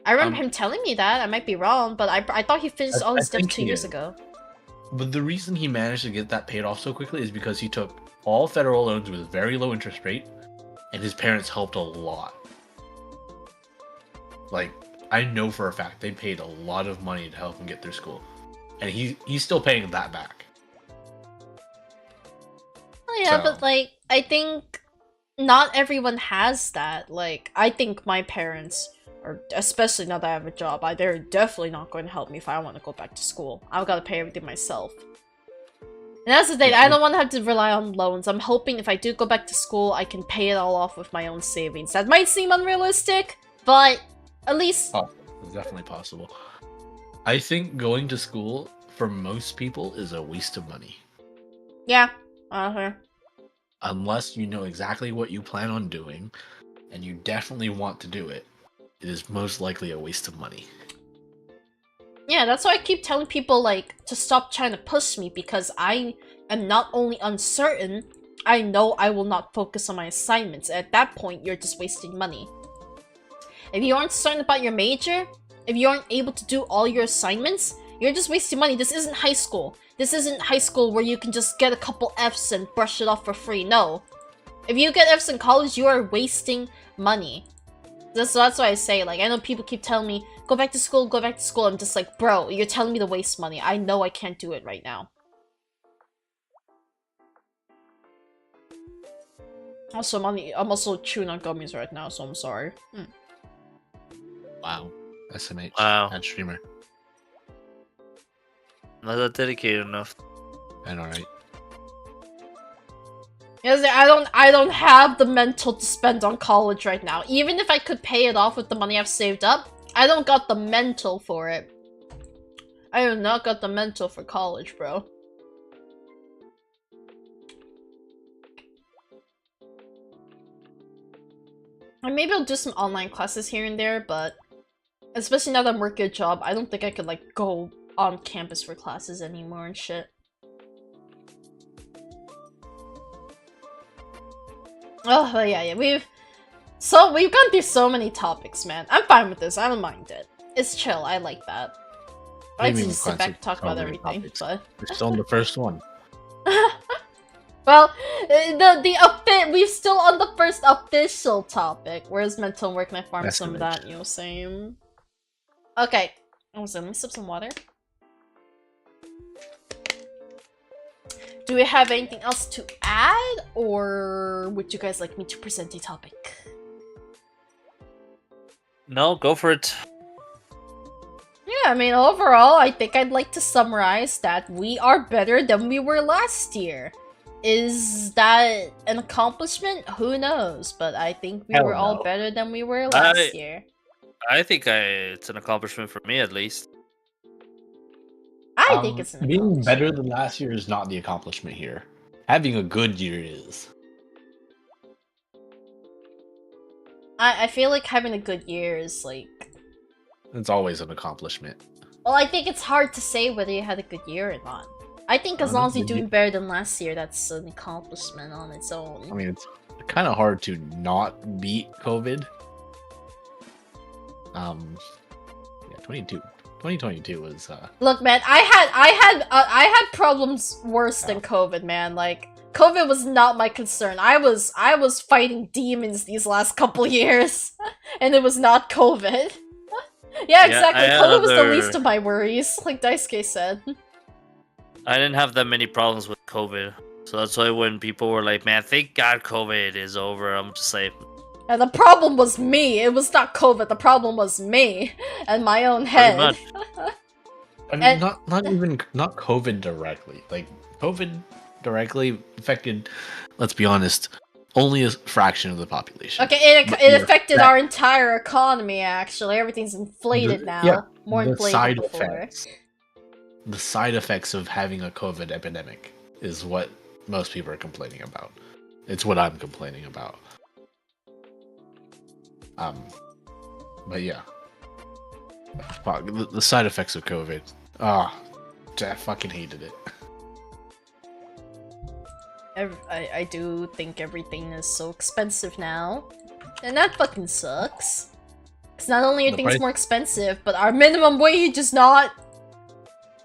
I remember him telling me that. I might be wrong, but I thought he finished all his debts 2 years ago. But the reason he managed to get that paid off so quickly is because he took all federal loans with very low interest rate, and his parents helped a lot. Like, I know for a fact they paid a lot of money to help him get through school. And he's still paying that back. Oh yeah, but like, I think not everyone has that. Like, I think my parents... Or especially now that I have a job, they're definitely not going to help me if I want to go back to school. I've got to pay everything myself. And that's the thing, I don't want to have to rely on loans. I'm hoping if I do go back to school, I can pay it all off with my own savings. That might seem unrealistic, but at least... Oh, it's definitely possible. I think going to school, for most people, is a waste of money. Yeah. Unless you know exactly what you plan on doing, and you definitely want to do it. It is most likely a waste of money. Yeah, that's why I keep telling people, like, to stop trying to push me, because I am not only uncertain, I know I will not focus on my assignments. At that point, you're just wasting money. If you aren't certain about your major, if you aren't able to do all your assignments, you're just wasting money. This isn't high school. This isn't high school where you can just get a couple Fs and brush it off for free. No. If you get Fs in college, you are wasting money. So that's why I say, like, I know people keep telling me, go back to school, go back to school. I'm just like, bro, you're telling me to waste money. I know I can't do it right now. Also, I'm also chewing on gummies right now, so I'm sorry. Wow. SMH. Wow. And streamer. Not that dedicated enough. I know, right? Yes, I don't have the mental to spend on college right now. Even if I could pay it off with the money I've saved up, I don't got the mental for it. I have not got the mental for college, bro. And maybe I'll do some online classes here and there, but especially now that I'm working a job, I don't think I could like go on campus for classes anymore and shit. Oh, but yeah, we've gone through so many topics, man. I'm fine with this. I don't mind it. It's chill. I like that. I like to just sit back and talk about everything, but we're still on the first one. well, we're still on the first official topic. Where's mental work? Can I farm some of that? You know, same. Okay. Let me sip some water. Do we have anything else to add, or would you guys like me to present a topic? No, go for it. Yeah, I mean, overall, I think I'd like to summarize that we are better than we were last year. Is that an accomplishment? Who knows? But I think we were all better than we were last year. I think it's an accomplishment for me, at least. I think it's an accomplishment. Being better than last year is not the accomplishment here. Having a good year is. I feel like having a good year is like... It's always an accomplishment. Well, I think it's hard to say whether you had a good year or not. I think as long as you're doing better than last year, that's an accomplishment on its own. I mean, it's kind of hard to not beat COVID. Yeah, 2022 was. Look, man, I had problems worse than COVID, man. Like, COVID was not my concern. I was fighting demons these last couple years, and it was not COVID. Yeah, exactly. COVID was the least of my worries, like Daisuke said. I didn't have that many problems with COVID, so that's why when people were like, "Man, thank God COVID is over," I'm just like. And the problem was me. It was not COVID. The problem was me and my own head. I mean, not COVID directly. Like COVID directly affected. Let's be honest. Only a fraction of the population. Okay, it affected our entire economy, actually. Everything's inflated now. Yeah, more inflated than before. The side effects of having a COVID epidemic is what most people are complaining about. It's what I'm complaining about. But yeah. Fuck, the side effects of COVID. I fucking hated it. I do think everything is so expensive now. And that fucking sucks. Because not only are things more expensive, but our minimum wage is not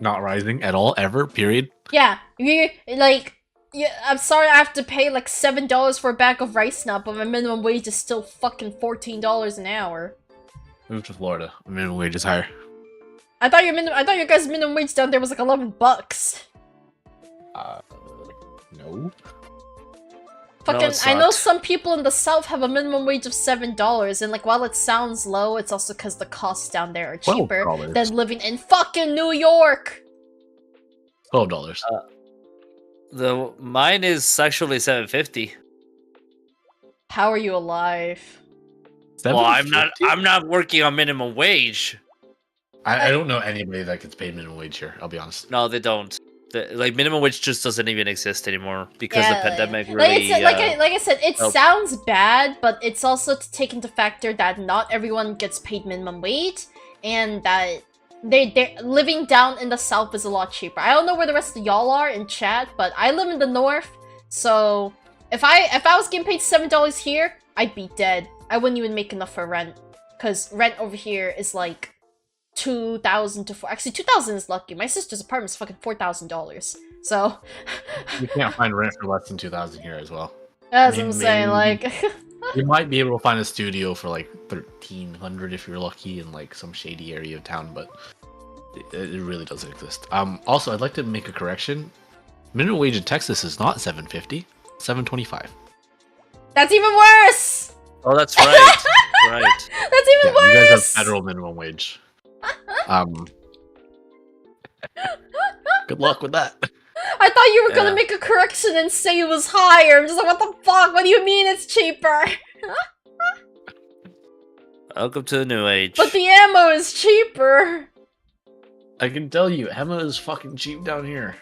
rising at all, ever, period. Yeah, I'm sorry I have to pay like $7 for a bag of rice now, but my minimum wage is still fucking $14 an hour. Move to Florida. Minimum wage is higher. I thought your guys' minimum wage down there was like $11. No. Fucking, no, I know some people in the south have a minimum wage of $7, and like while it sounds low, it's also because the costs down there are cheaper than living in fucking New York. $12. Mine is actually $7.50. How are you alive? Well, I'm not working on minimum wage. I don't know anybody that gets paid minimum wage here. I'll be honest. No, they don't. Like minimum wage just doesn't even exist anymore because the pandemic really. Like I said, it sounds bad, but it's also to take into factor that not everyone gets paid minimum wage, and that they're living down in the south is a lot cheaper. I don't know where the rest of y'all are in chat, but I live in the north, so if I was getting paid $7 here, I'd be dead. I wouldn't even make enough for rent, because rent over here is like 2,000 to 4. Actually, 2,000 is lucky. My sister's apartment is fucking $4,000. So you can't find rent for less than 2,000 here as well. That's what I'm saying. Like, you might be able to find a studio for like 1,300 if you're lucky in like some shady area of town, but it really doesn't exist. Also, I'd like to make a correction. Minimum wage in Texas is not $7.50, $7.25. That's even worse. Oh, that's right. Right. That's even worse. You guys have federal minimum wage. Good luck with that. I thought you were gonna make a correction and say it was higher. I'm just like, what the fuck? What do you mean it's cheaper? Welcome to the new age. But the ammo is cheaper. I can tell you, ammo is fucking cheap down here.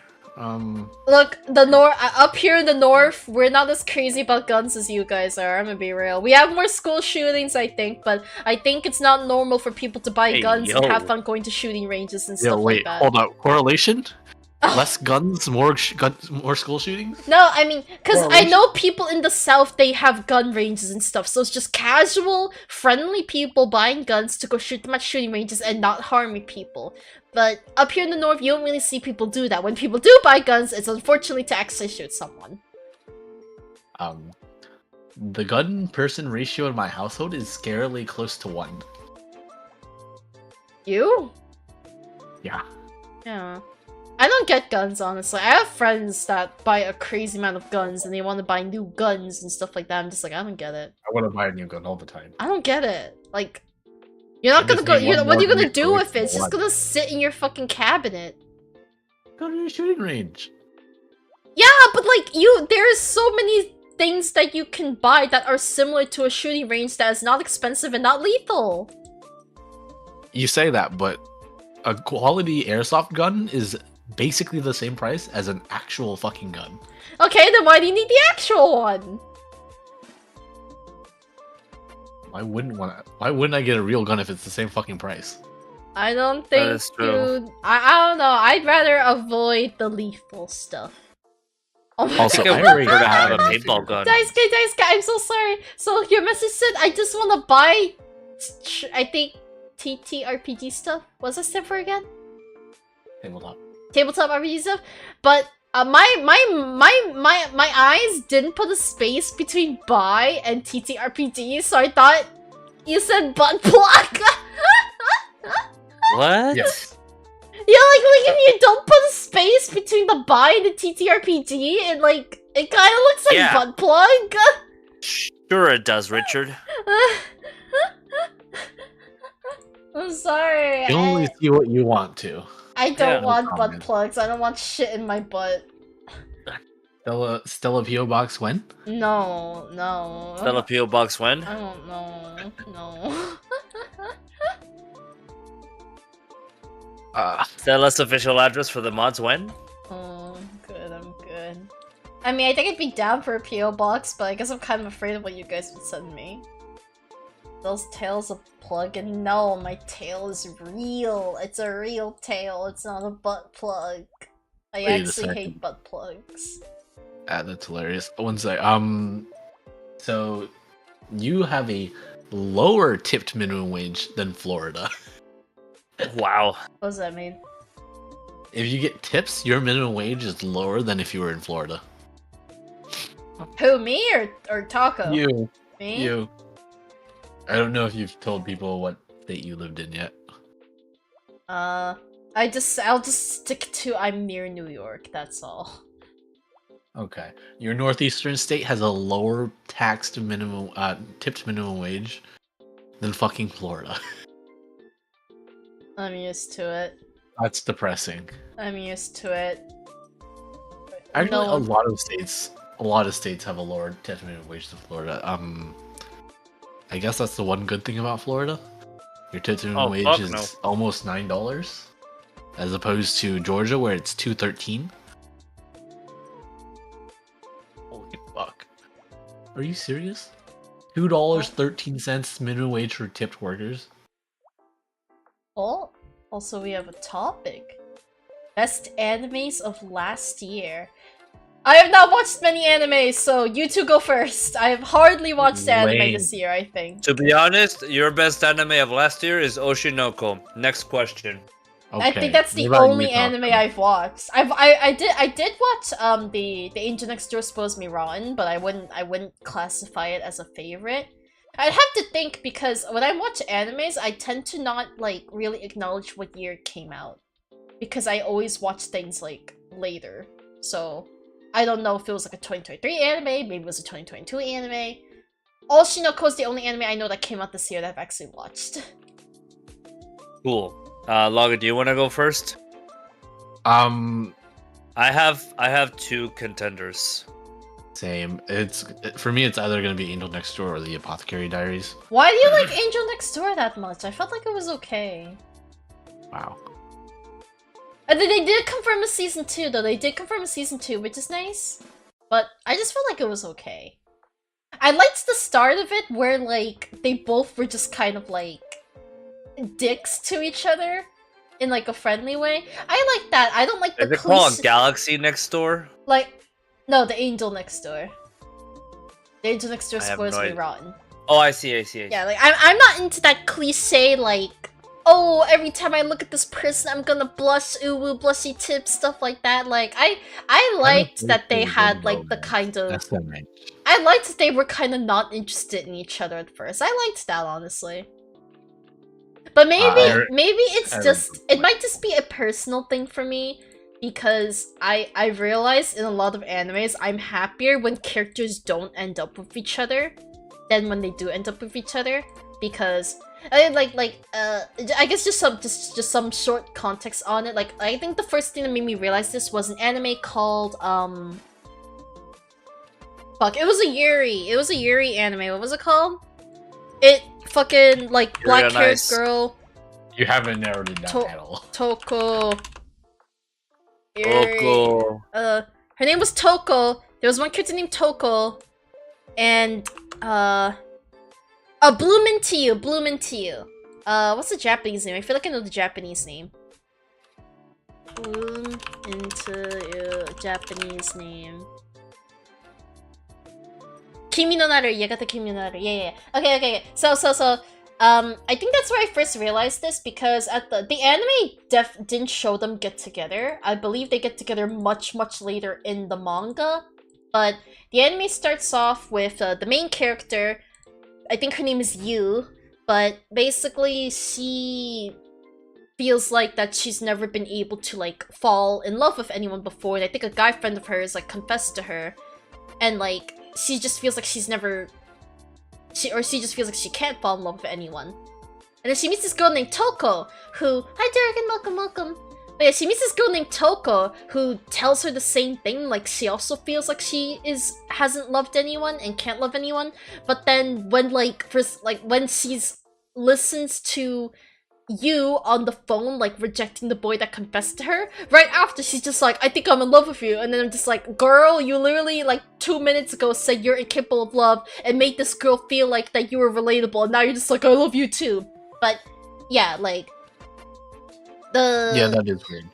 Look, up here in the north, we're not as crazy about guns as you guys are. I'm gonna be real. We have more school shootings, I think, but I think it's not normal for people to buy guns and have fun going to shooting ranges and stuff like that. Hold up. Correlation? Less guns, more school shootings? No, I mean, because I know people in the south, they have gun ranges and stuff, so it's just casual, friendly people buying guns to go shoot them at shooting ranges and not harming people. But up here in the north, you don't really see people do that. When people do buy guns, it's unfortunately to actually shoot someone. The gun-person ratio in my household is scarily close to 1. You? Yeah. Yeah. I don't get guns, honestly. I have friends that buy a crazy amount of guns and they want to buy new guns and stuff like that. I'm just like, I don't get it. I want to buy a new gun all the time. I don't get it. Like, you're not gonna go. What are you gonna do with it? It's just gonna sit in your fucking cabinet. Go to the shooting range. Yeah, but like there's so many things that you can buy that are similar to a shooting range that is not expensive and not lethal. You say that, but a quality airsoft gun is basically the same price as an actual fucking gun. Okay, then why do you need the actual one? Why wouldn't I get a real gun if it's the same fucking price? I don't think you... I don't know. I'd rather avoid the lethal stuff. Oh my Also, I already prefer to have a my paintball gun. Guys, I'm so sorry. So your message said, I just want to buy... I think TTRPG stuff. What's that stand for again? Tabletop RPG stuff. But my eyes didn't put a space between buy and TTRPG, so I thought you said butt plug. What? Yes. Yeah, like if you don't put a space between the buy and the TTRPG, and like it kind of looks like butt plug. Sure it does, Richard. I'm sorry. You only see what you want to. I don't want butt plugs. I don't want shit in my butt. Stella P.O. Box when? No. Stella P.O. Box when? I don't know. No. Stella's official address for the mods when? Oh, good. I'm good. I mean, I think I'd be down for a P.O. box, but I guess I'm kind of afraid of what you guys would send me. Those tails a plug, and no, my tail is real. It's a real tail. It's not a butt plug. I actually hate butt plugs. That's hilarious. One sec. So you have a lower tipped minimum wage than Florida. Wow. What does that mean? If you get tips, your minimum wage is lower than if you were in Florida. Who, me or Taco? You. Me? You. I don't know if you've told people what state you lived in yet. I'll just stick to I'm near New York, that's all. Okay. Your northeastern state has a lower taxed minimum tipped minimum wage than fucking Florida. I'm used to it. That's depressing. I'm used to it. Actually, a lot of states have a lower tipped minimum wage than Florida. I guess that's the one good thing about Florida. Your tipped minimum wage is almost $9, as opposed to Georgia where it's $2.13. Holy fuck! Are you serious? $2.13 minimum wage for tipped workers. Oh, also we have a topic. Best animes of last year. I have not watched many animes, so you two go first. I have hardly watched anime this year, I think. To be honest, your best anime of last year is Oshinoko. Next question. Okay. I think that's the only anime I've watched. I did watch the Angel Next Door Spoils Me Rotten, but I wouldn't classify it as a favorite. I'd have to think, because when I watch animes, I tend to not like really acknowledge what year it came out, because I always watch things like later. So I don't know if it was like a 2023 anime, maybe it was a 2022 anime. Oshinoko is the only anime I know that came out this year that I've actually watched. Cool. Logger, do you want to go first? I I have two contenders. Same. For me. It's either gonna be Angel Next Door or the Apothecary Diaries. Why do you like Angel Next Door that much? I felt like it was okay. Wow. And then they did confirm a season 2, though. They did confirm a season 2, which is nice. But I just felt like it was okay. I liked the start of it, where, like, they both were just kind of, like, dicks to each other. In, like, a friendly way. I like that. I don't like the Is it called Galaxy Next Door? Like, no, the Angel Next Door. The Angel Next Door I have spoils no me idea. rotten. Oh, I see. Yeah, like, I'm not into that cliche, like, oh, every time I look at this person, I'm gonna blush, ooh, woo, blushy tips, stuff like that. Like, I liked that they had, like, the kind of... SMH. I liked that they were kind of not interested in each other at first. I liked that, honestly. But maybe it's just... It might just be a personal thing for me, because I realized in a lot of animes, I'm happier when characters don't end up with each other than when they do end up with each other, because... I guess just some short context on it. Like, I think the first thing that made me realize this was an anime called fuck, it was a Yuri anime. What was it called? It fucking, like, black haired girl. You haven't narrowed it down at all. Toko. Toko. Her name was Toko. There was one character named Toko, and Bloom Into You. What's the Japanese name? I feel like I know the Japanese name. Bloom Into You, Japanese name. Kimi no Naru. You got the Kimi no Naru. Yeah. Okay. So, I think that's where I first realized this, because at the anime didn't show them get together. I believe they get together much later in the manga, but the anime starts off with the main character. I think her name is Yu, but basically she feels like that she's never been able to, like, fall in love with anyone before, and I think a guy friend of hers, like, confessed to her, and, like, she just feels like she just feels like she can't fall in love with anyone. And then she meets this girl named Toko, who... Hi, Dragon, welcome. But yeah, she meets this girl named Toko, who tells her the same thing, like, she also feels like she hasn't loved anyone and can't love anyone. But then when, when she's listens to you on the phone, like, rejecting the boy that confessed to her, right after she's just like, I think I'm in love with you. And then I'm just like, girl, you literally, like, 2 minutes ago said you're incapable of love and made this girl feel like that you were relatable, and now you're just like, I love you too. But yeah, like, yeah, that is weird.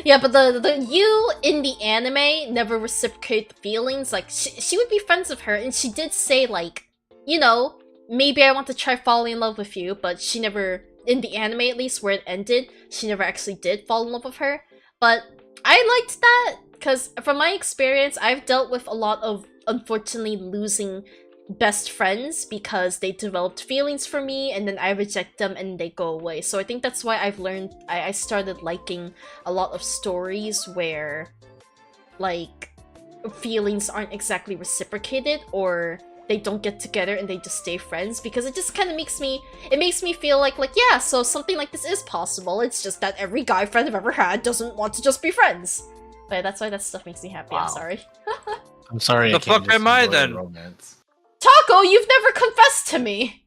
Yeah, but the you in the anime never reciprocate the feelings. Like, she would be friends with her, and she did say, like, you know, maybe I want to try falling in love with you, but she never, in the anime at least, where it ended, she never actually did fall in love with her. But I liked that, because from my experience, I've dealt with a lot of, unfortunately, losing best friends because they developed feelings for me, and then I reject them and they go away. So I think that's why I've learned, I started liking a lot of stories where, like, feelings aren't exactly reciprocated, or they don't get together and they just stay friends, because it just kind of makes me feel like, yeah, so something like this is possible. It's just that every guy friend I've ever had doesn't want to just be friends. But that's why that stuff makes me happy. Wow. I'm sorry. I'm sorry. The fuck am I then? Romance. Taco, you've never confessed to me!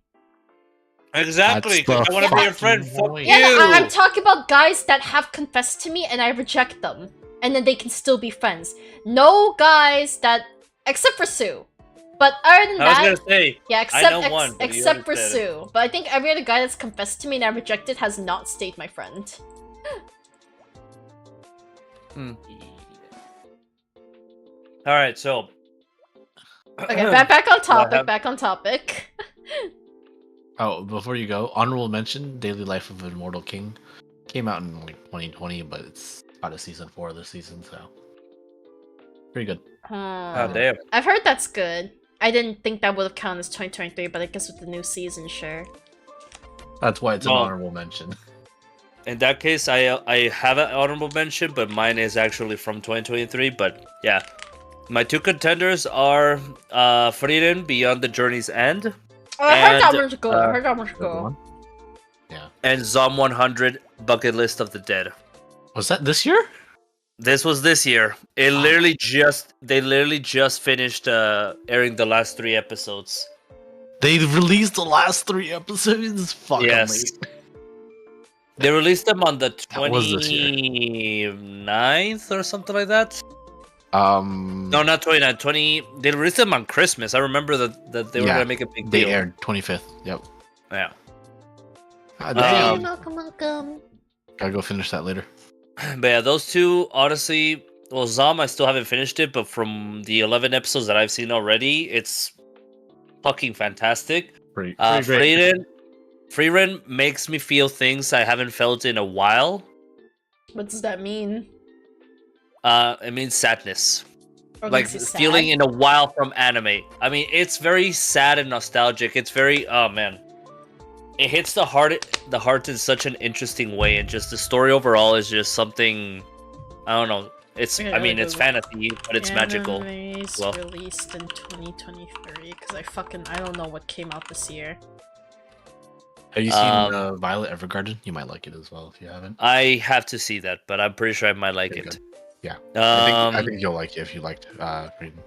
Exactly, because I want to be your friend. Fuck yeah, you! I'm talking about guys that have confessed to me and I reject them. And then they can still be friends. No guys that... Except for Sue. But other than that... I was gonna say, yeah, except for Sue. Sue. But I think every other guy that's confessed to me and I rejected has not stayed my friend. Alright, so... Okay, back on topic. Oh, before you go, honorable mention, Daily Life of an Immortal King. Came out in, like, 2020, but it's out of season 4 this season, so... Pretty good. Oh, damn. I've heard that's good. I didn't think that would have counted as 2023, but I guess with the new season, sure. That's why it's an honorable mention. In that case, I have an honorable mention, but mine is actually from 2023, but yeah. My two contenders are Frieren Beyond the Journey's End. Oh, I heard that one's good. Yeah. And Zom 100 Bucket List of the Dead. Was that this year? This was this year. They literally just finished airing the last 3 episodes. They released the last 3 episodes. Fuck, Yes. I'm late. They released them on the That was this year. 29th or something like that. No, not 29. 20. They released them on Christmas. I remember that they were gonna make a big they deal. aired 25th. Yep. Yeah. Hey, welcome. Gotta go finish that later. But yeah, those two, honestly, well, Zom, I still haven't finished it, but from the 11 episodes that I've seen already, it's fucking fantastic. Pretty great. Freeren makes me feel things I haven't felt in a while. What does that mean? It means sadness. Or Like makes you sad? feeling in a while from anime. I mean, it's very sad and nostalgic. It's very, oh man. It hits the heart in such an interesting way, and just the story overall is just something, I don't know. It's, I mean, it's fantasy, but it's magical. Animes Well. released in 2023, because I don't know what came out this year. Have you seen Violet Evergarden? You might like it as well if you haven't. I have to see that, but I'm pretty sure I might like Very it. good. Yeah. I Um, think you'll like it if you liked Reading.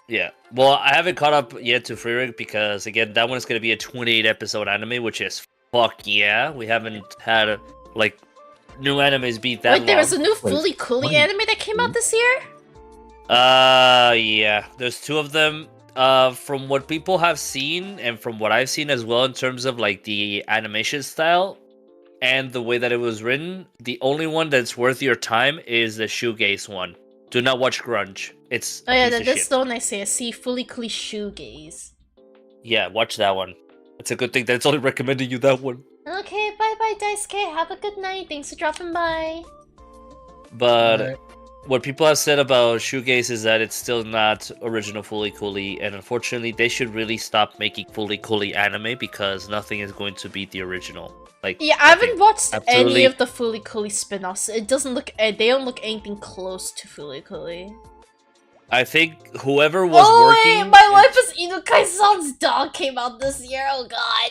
Yeah. Well, I haven't caught up yet to Freerig because, again, that one is going to be a 28 episode anime, which is fuck yeah. We haven't had, like, new animes beat that Wait, there was a long. new Fully Cooley anime that came out this year? Yeah. There's 2 of them. From what people have seen, and from what I've seen as well in terms of, like, the animation style and the way that it was written, the only one that's worth your time is the shoegaze one. Do not watch Grunge. It's Oh yeah, a piece of that's shit. the one I see. I see Fully Cooley Shoegaze. Yeah, watch that one. It's a good thing that it's only recommending you that one. Okay, bye-bye, Daisuke. Have a good night. Thanks for dropping by. But what people have said about Shoegaze is that it's still not original Fully Cooley, and unfortunately, they should really stop making Fully Cooley anime because nothing is going to beat the original. Like, Yeah, I haven't watched any absolutely. of the Fully Cooley spin-offs. It doesn't look. They don't look anything close to Fully Cooley. I think whoever was Oh working. wait, My Life as Inukai-san's Dog came out this year. Oh god.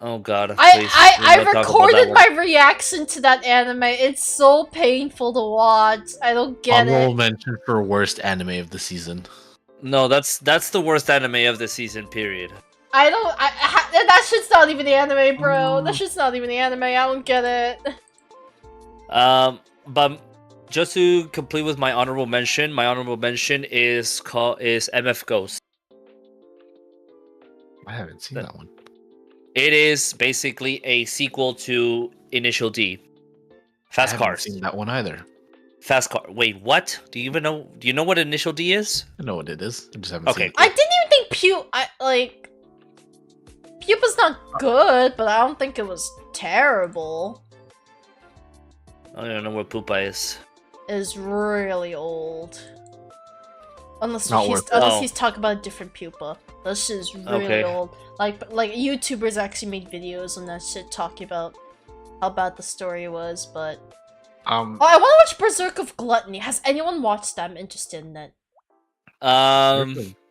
Oh god. Please, I let's not talk about that recorded one. my reaction to that anime. It's so painful to watch. I don't get Honorable it. mention for worst anime of the season. No, that's the worst anime of the season. Period. I don't. That shit's not even the anime, bro. That shit's not even the anime. I don't get it. But just to complete with my honorable mention is MF Ghost. I haven't seen that one. It is basically a sequel to Initial D. Fast I Cars. haven't seen that one either. Fast Car. Wait, what? Do you even know? Do you know what Initial D is? I know what it is. I just haven't Okay. seen it. I didn't even think Pupa's not good, but I don't think it was terrible. I don't know where Pupa is. Is really old. Unless Not worth it. Oh. he's talking about a different pupa. That shit is really Okay. old. Like YouTubers actually made videos on that shit talking about how bad the story was, but oh, I want to watch Berserk of Gluttony. Has anyone watched that? I'm interested in that.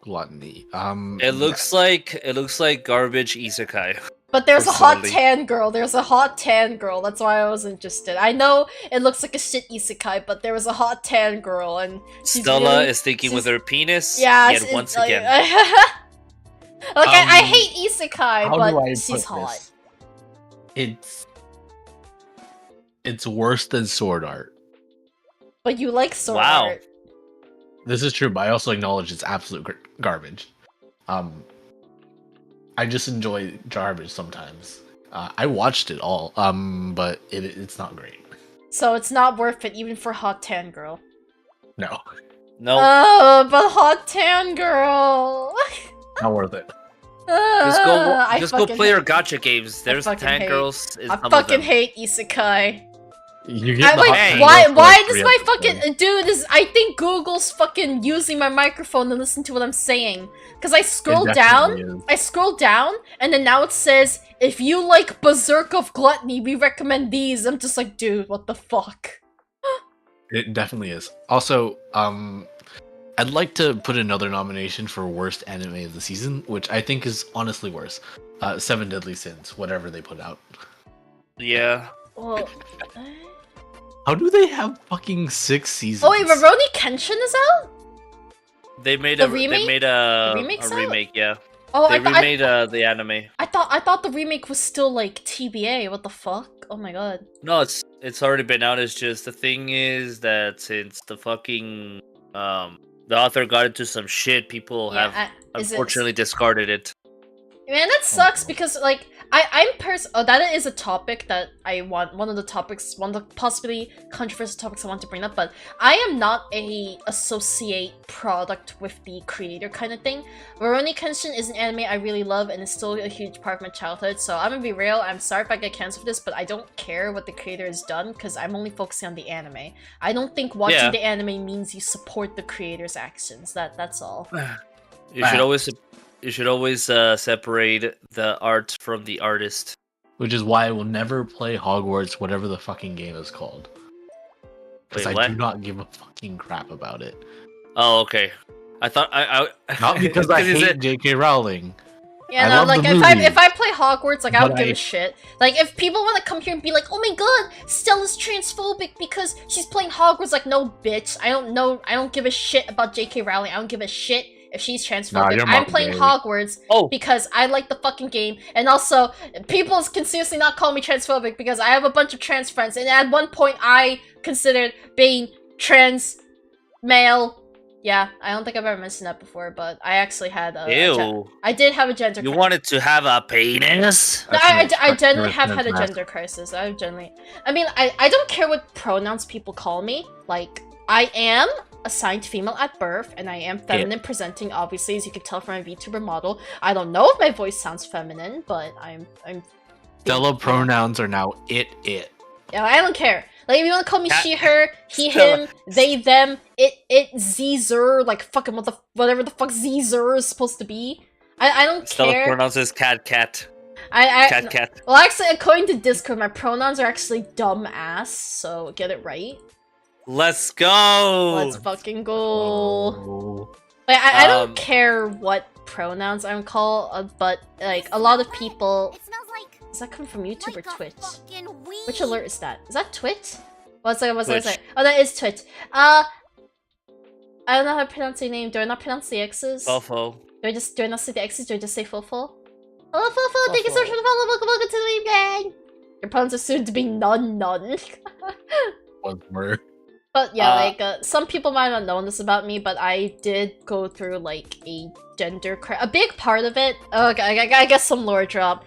Gluttony. It looks like garbage isekai. But there's a hot Personally. tan girl. There's a hot tan girl. That's why I was interested. I know it looks like a shit isekai, but there was a hot tan girl, and she's Stella really- is thinking with she's- her penis. Yeah, Yet it's once like, again. like I hate isekai, How but do I she's put hot. this? It's worse than Sword Art. But you like sword Wow. art. This is true, but I also acknowledge it's absolute garbage. I just enjoy garbage sometimes. I watched it all, but it's not great. So it's not worth it even for hot tan girl. No, No. Oh, but hot tan girl. not worth it. Just go play your gacha games. There's fucking tank hate- girls. I fucking hate isekai. You get the Wait, hot Hey. tan why? girl for Why like does 3 my episodes. fucking dude? I think Google's fucking using my microphone to listen to what I'm saying. Cause I scroll It down, definitely is. I scroll down, and then now it says, "If you like Berserk of Gluttony, we recommend these." I'm just like, dude, what the fuck? It definitely is. Also, I'd like to put another nomination for worst anime of the season, which I think is honestly worse. Seven Deadly Sins, whatever they put out. Yeah. Well, How do they have fucking 6 seasons? Oh wait, Rurouni Kenshin is out? They made The a remake? they made The a remake's out? remake. Yeah, Oh, they remade the anime. I thought the remake was still like TBA. What the fuck? Oh my god. No, it's already been out. It's just the thing is that since the fucking the author got into some shit, people have unfortunately discarded it. Man, that sucks because like that is a topic that I want. One of the possibly controversial topics I want to bring up. But I am not a associate product with the creator kind of thing. Rurouni Kenshin is an anime I really love and is still a huge part of my childhood. So I'm gonna be real. I'm sorry if I get canceled for this, but I don't care what the creator has done because I'm only focusing on the anime. I don't think watching the anime means you support the creator's actions. That's all. You should always separate the art from the artist. Which is why I will never play Hogwarts, whatever the fucking game is called. Because I do not give a fucking crap about it. Oh, okay. I thought I not because I hate J.K. Rowling. Yeah, no, like if I play Hogwarts, like I don't give a shit. Like if people want to come here and be like, "Oh my god, Stella's transphobic because she's playing Hogwarts," like no, bitch. I don't give a shit about J.K. Rowling. I don't give a shit if she's transphobic. I'm playing Hogwarts because I like the fucking game, and also people can seriously not call me transphobic because I have a bunch of trans friends, and at one point I considered being trans male. Yeah, I don't think I've ever mentioned that before, but I actually had I did have a gender crisis. You wanted to have a penis? No, I generally have had a gender crisis. I mean, I don't care what pronouns people call me. Like, I am assigned female at birth, and I am feminine presenting, obviously, as you can tell from my VTuber model. I don't know if my voice sounds feminine, but I'm Stella pronouns are now it. Yeah, I don't care. Like, if you want to call me she, her, he, him, they, them, it, z, zer, like, fucking whatever the fuck z, zer is supposed to be. I don't Stella care. Stella pronounces cat. Cat. Well, actually, according to Discord, my pronouns are actually dumb ass, so get it right. Let's go! Let's fucking go. Like, I don't care what pronouns I'm called, but, like, a lot of people... Does that come from YouTube or Twitch? Which alert is that? Is that Twitch? What's that? Oh, that is Twitch. I don't know how to pronounce your name. Do I not pronounce the X's? Fofo. Do I not say the X's? Do I just say Fofo? Hello, Fofo! Thank you so much for the follow! Welcome to the gang! Your pronouns are soon to be none. One more. But yeah, some people might not know this about me, but I did go through, like, a gender a big part of it. Okay, I guess some lore drop.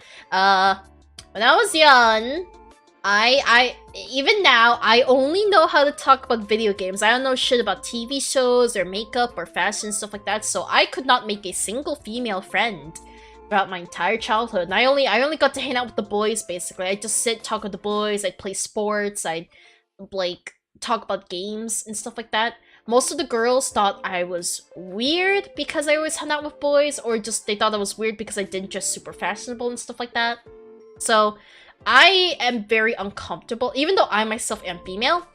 When I was young, even now, I only know how to talk about video games. I don't know shit about TV shows or makeup or fashion, stuff like that, so I could not make a single female friend throughout my entire childhood. And I only got to hang out with the boys, basically. I'd just sit, talk with the boys, I'd play sports, I'd, like, talk about games and stuff like that. Most of the girls thought I was weird because I always hung out with boys, or just they thought I was weird because I didn't dress super fashionable and stuff like that. So I am very uncomfortable, even though I myself am female.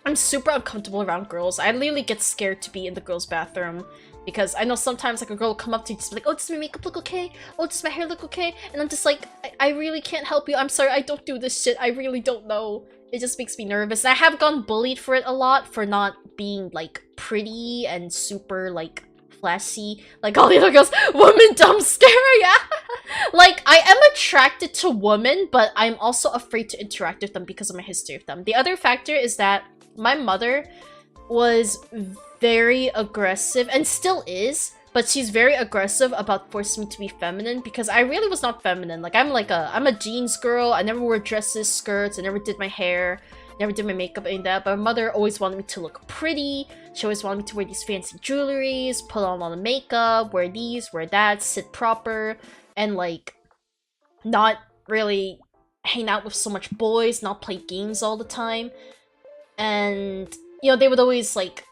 I'm super uncomfortable around girls. I literally get scared to be in the girls' bathroom because I know sometimes like a girl will come up to you and just be like, "Oh, does my makeup look okay? Oh, does my hair look okay?" And I'm just like, I really can't help you. I'm sorry, I don't do this shit. I really don't know. It just makes me nervous. I have gotten bullied for it a lot, for not being, like, pretty and super, like, flashy. Like all the other girls, woman dumb scare, yeah! Like, I am attracted to women, but I'm also afraid to interact with them because of my history with them. The other factor is that my mother was very aggressive, and still is, but she's very aggressive about forcing me to be feminine because I really was not feminine. Like, I'm a jeans girl. I never wore dresses, skirts. I never did my hair, never did my makeup, any of that. But my mother always wanted me to look pretty. She always wanted me to wear these fancy jewelries, put on all the makeup, wear these, wear that, sit proper, and, like, not really hang out with so much boys, not play games all the time. And, you know, they would always, like,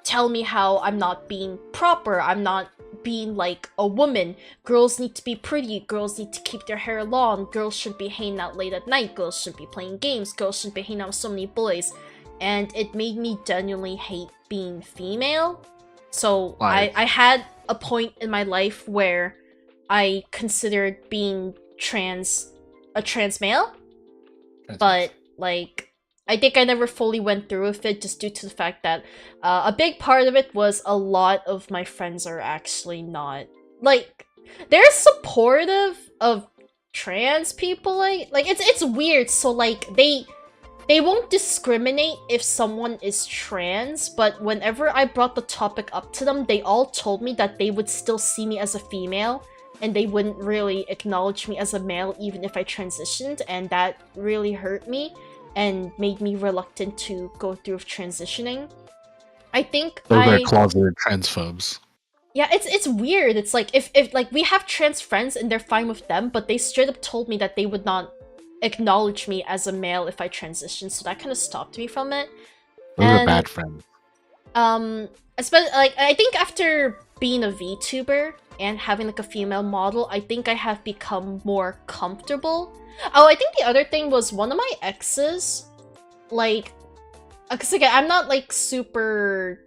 tell me how I'm not being proper, I'm not being like a woman. Girls need to be pretty, girls need to keep their hair long, girls shouldn't be hanging out late at night, girls shouldn't be playing games, girls shouldn't be hanging out with so many boys. And it made me genuinely hate being female. So I had a point in my life where I considered being a trans male. But, like, I think I never fully went through with it just due to the fact that a big part of it was a lot of my friends are actually not like they're supportive of trans people. Like it's weird. So like they won't discriminate if someone is trans, but whenever I brought the topic up to them, they all told me that they would still see me as a female and they wouldn't really acknowledge me as a male even if I transitioned, and that really hurt me and made me reluctant to go through with transitioning. I think Those are closeted transphobes. Yeah, it's weird. It's like if like we have trans friends and they're fine with them, but they straight up told me that they would not acknowledge me as a male if I transitioned, so that kind of stopped me from it. Those are bad friends. Especially like I think after being a VTuber and having like a female model, I think I have become more comfortable. Oh, I think the other thing was one of my exes, like, because again, I'm not like super,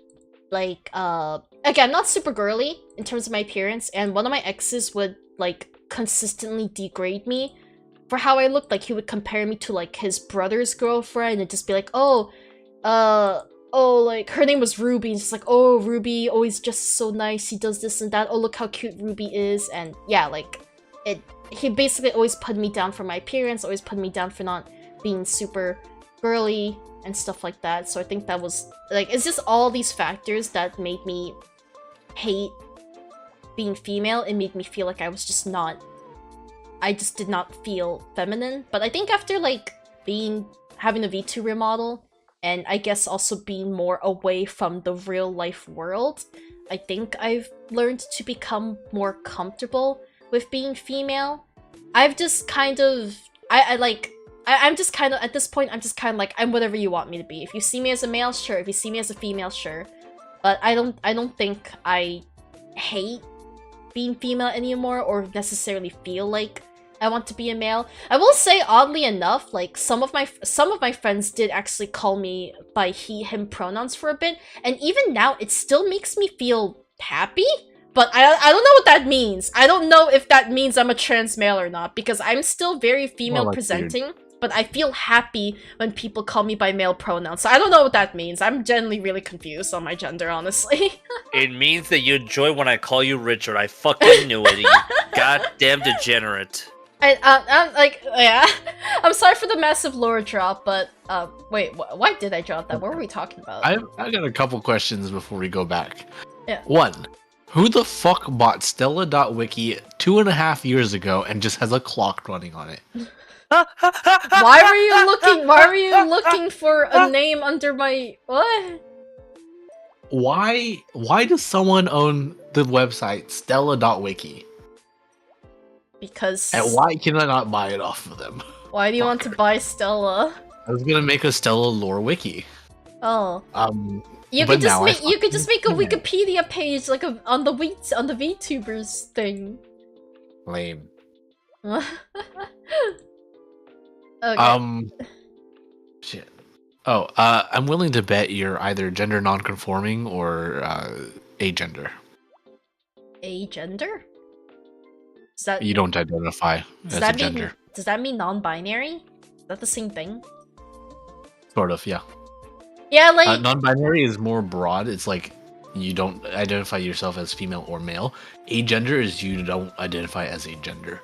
like, again, I'm not super girly in terms of my appearance, and one of my exes would like consistently degrade me for how I looked. Like he would compare me to like his brother's girlfriend and just be like, oh, like her name was Ruby, and just like, oh, Ruby always just so nice, he does this and that, oh look how cute Ruby is. And yeah, like he basically always put me down for my appearance, always put me down for not being super girly and stuff like that. So I think that was like, it's just all these factors that made me hate being female. It made me feel like I just did not feel feminine. But I think after like having a VTuber model, and I guess also being more away from the real life world, I think I've learned to become more comfortable with being female. I've just kind of I'm just kind of, at this point, I'm just kind of like, I'm whatever you want me to be. If you see me as a male, sure. If you see me as a female, sure. But I don't think I hate being female anymore or necessarily feel like I want to be a male. I will say, oddly enough, like some of my friends did actually call me by he, him pronouns for a bit, and even now it still makes me feel happy. But I don't know what that means. I don't know if that means I'm a trans male or not, because I'm still very female presenting, but I feel happy when people call me by male pronouns. So I don't know what that means. I'm generally really confused on my gender, honestly. It means that you enjoy when I call you Richard. I fucking knew it, you goddamn degenerate. I'm like, yeah. I'm sorry for the massive lore drop, but wait, why did I drop that? What were we talking about? I got a couple questions before we go back. Yeah. One, who the fuck bought Stella.wiki 2.5 years ago and just has a clock running on it? Why were you looking for a name under my what? Why does someone own the website Stella.wiki? Because... And why can I not buy it off of them? Why do you want to buy Stella? I was gonna make a Stella lore wiki. Oh. You but could just make a Wikipedia page like on the VTubers thing. Lame. Okay. Shit. Oh, I'm willing to bet you're either gender non-conforming or agender. Agender? Is that you don't identify as a gender? Does that mean non-binary? Is that the same thing? Sort of, yeah. Yeah, like non-binary is more broad. It's like you don't identify yourself as female or male. Agender is you don't identify as a gender.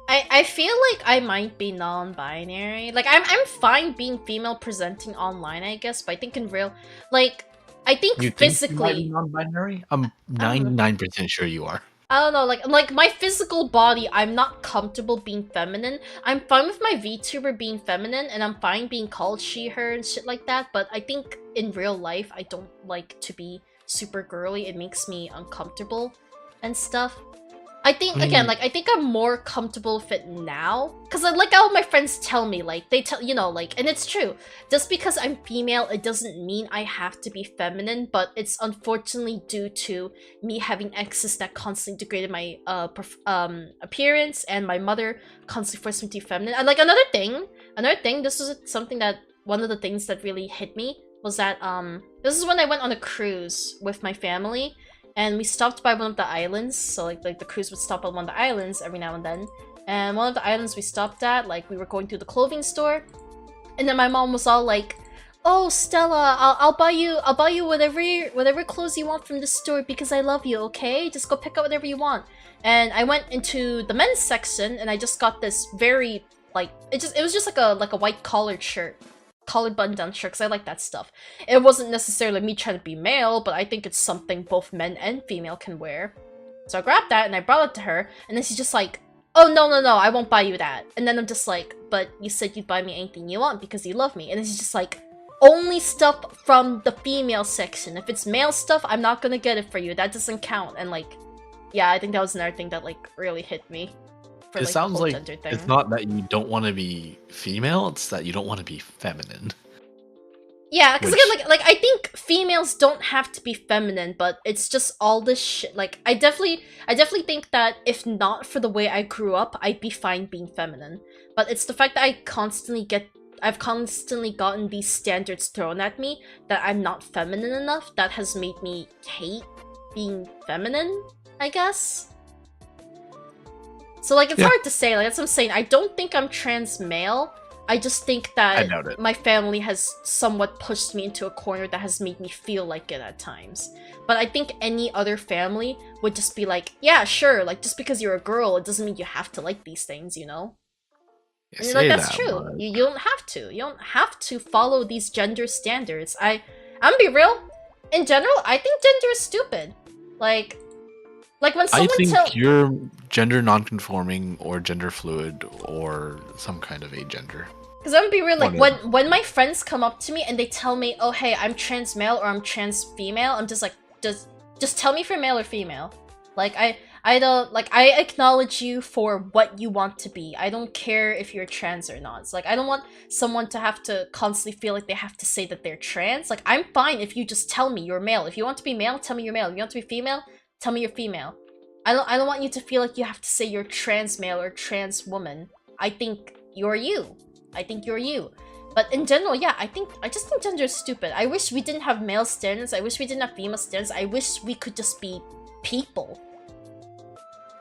I feel like I might be non-binary. Like I'm fine being female presenting online, I guess, but I think in real, like, I think you physically think you might be non-binary. I'm 99% sure you are. I don't know, like my physical body, I'm not comfortable being feminine. I'm fine with my VTuber being feminine, and I'm fine being called she, her, and shit like that, but I think in real life, I don't like to be super girly. It makes me uncomfortable and stuff. I think, again, like, I think I'm more comfortable with it now. Because, like, all my friends tell me, like, they tell, you know, like, and it's true. Just because I'm female, it doesn't mean I have to be feminine, but it's unfortunately due to me having exes that constantly degraded my appearance, and my mother constantly forced me to be feminine. And, like, another thing, this was something that, one of the things that really hit me was that, this is when I went on a cruise with my family. And we stopped by one of the islands, so like the cruise would stop on one of the islands every now and then. And one of the islands we stopped at, like we were going through the clothing store, And then my mom was all like, "Oh, Stella, I'll buy you whatever clothes you want from the store because I love you. Okay, just go pick out whatever you want." And I went into the men's section and I just got this very like it was just like a white collared button down shirt because I like that stuff. It wasn't necessarily me trying to be male, but I think it's something both men and female can wear. So I grabbed that and I brought it to her, and then she's just like, "Oh, no, I won't buy you that." And then I'm just like, "But you said you'd buy me anything you want because you love me." And then she's just like, "Only stuff from the female section. If it's male stuff, I'm not gonna get it for you. That doesn't count." And like, yeah, I think that was another thing that like really hit me. For, It like, sounds the whole like gender thing. it's not that you don't want to be female; it's that you don't want to be feminine. Yeah, because Which- again, like I think females don't have to be feminine, but it's just all this shit. Like I definitely think that if not for the way I grew up, I'd be fine being feminine. But it's the fact that I've constantly gotten these standards thrown at me that I'm not feminine enough that has made me hate being feminine, I guess. So like it's Yeah. hard to say. Like that's what I'm saying. I don't think I'm trans male. I just think I that doubt it. my family has somewhat pushed me into a corner that has made me feel like it at times. But I think any other family would just be like, "Yeah, sure, like just because you're a girl, it doesn't mean you have to like these things, you know?" You And you're like, say that's that, true. but- You don't have to. You don't have to follow these gender standards. I'm gonna be real. In general, I think gender is stupid. Like when I someone think you're gender non-conforming or gender fluid or some kind of agender. Because I'm gonna be real, like Whatever. when my friends come up to me and they tell me, "Oh hey, I'm trans male or I'm trans female," I'm just like, just tell me if you're male or female. Like I don't like I acknowledge you for what you want to be. I don't care if you're trans or not. It's like I don't want someone to have to constantly feel like they have to say that they're trans. Like I'm fine if you just tell me you're male. If you want to be male, tell me you're male. If you want to be female, tell me you're female. I don't want you to feel like you have to say you're trans male or trans woman. I think you're you. I think you're you. But in general, yeah, I just think gender is stupid. I wish we didn't have male standards. I wish we didn't have female standards. I wish we could just be people.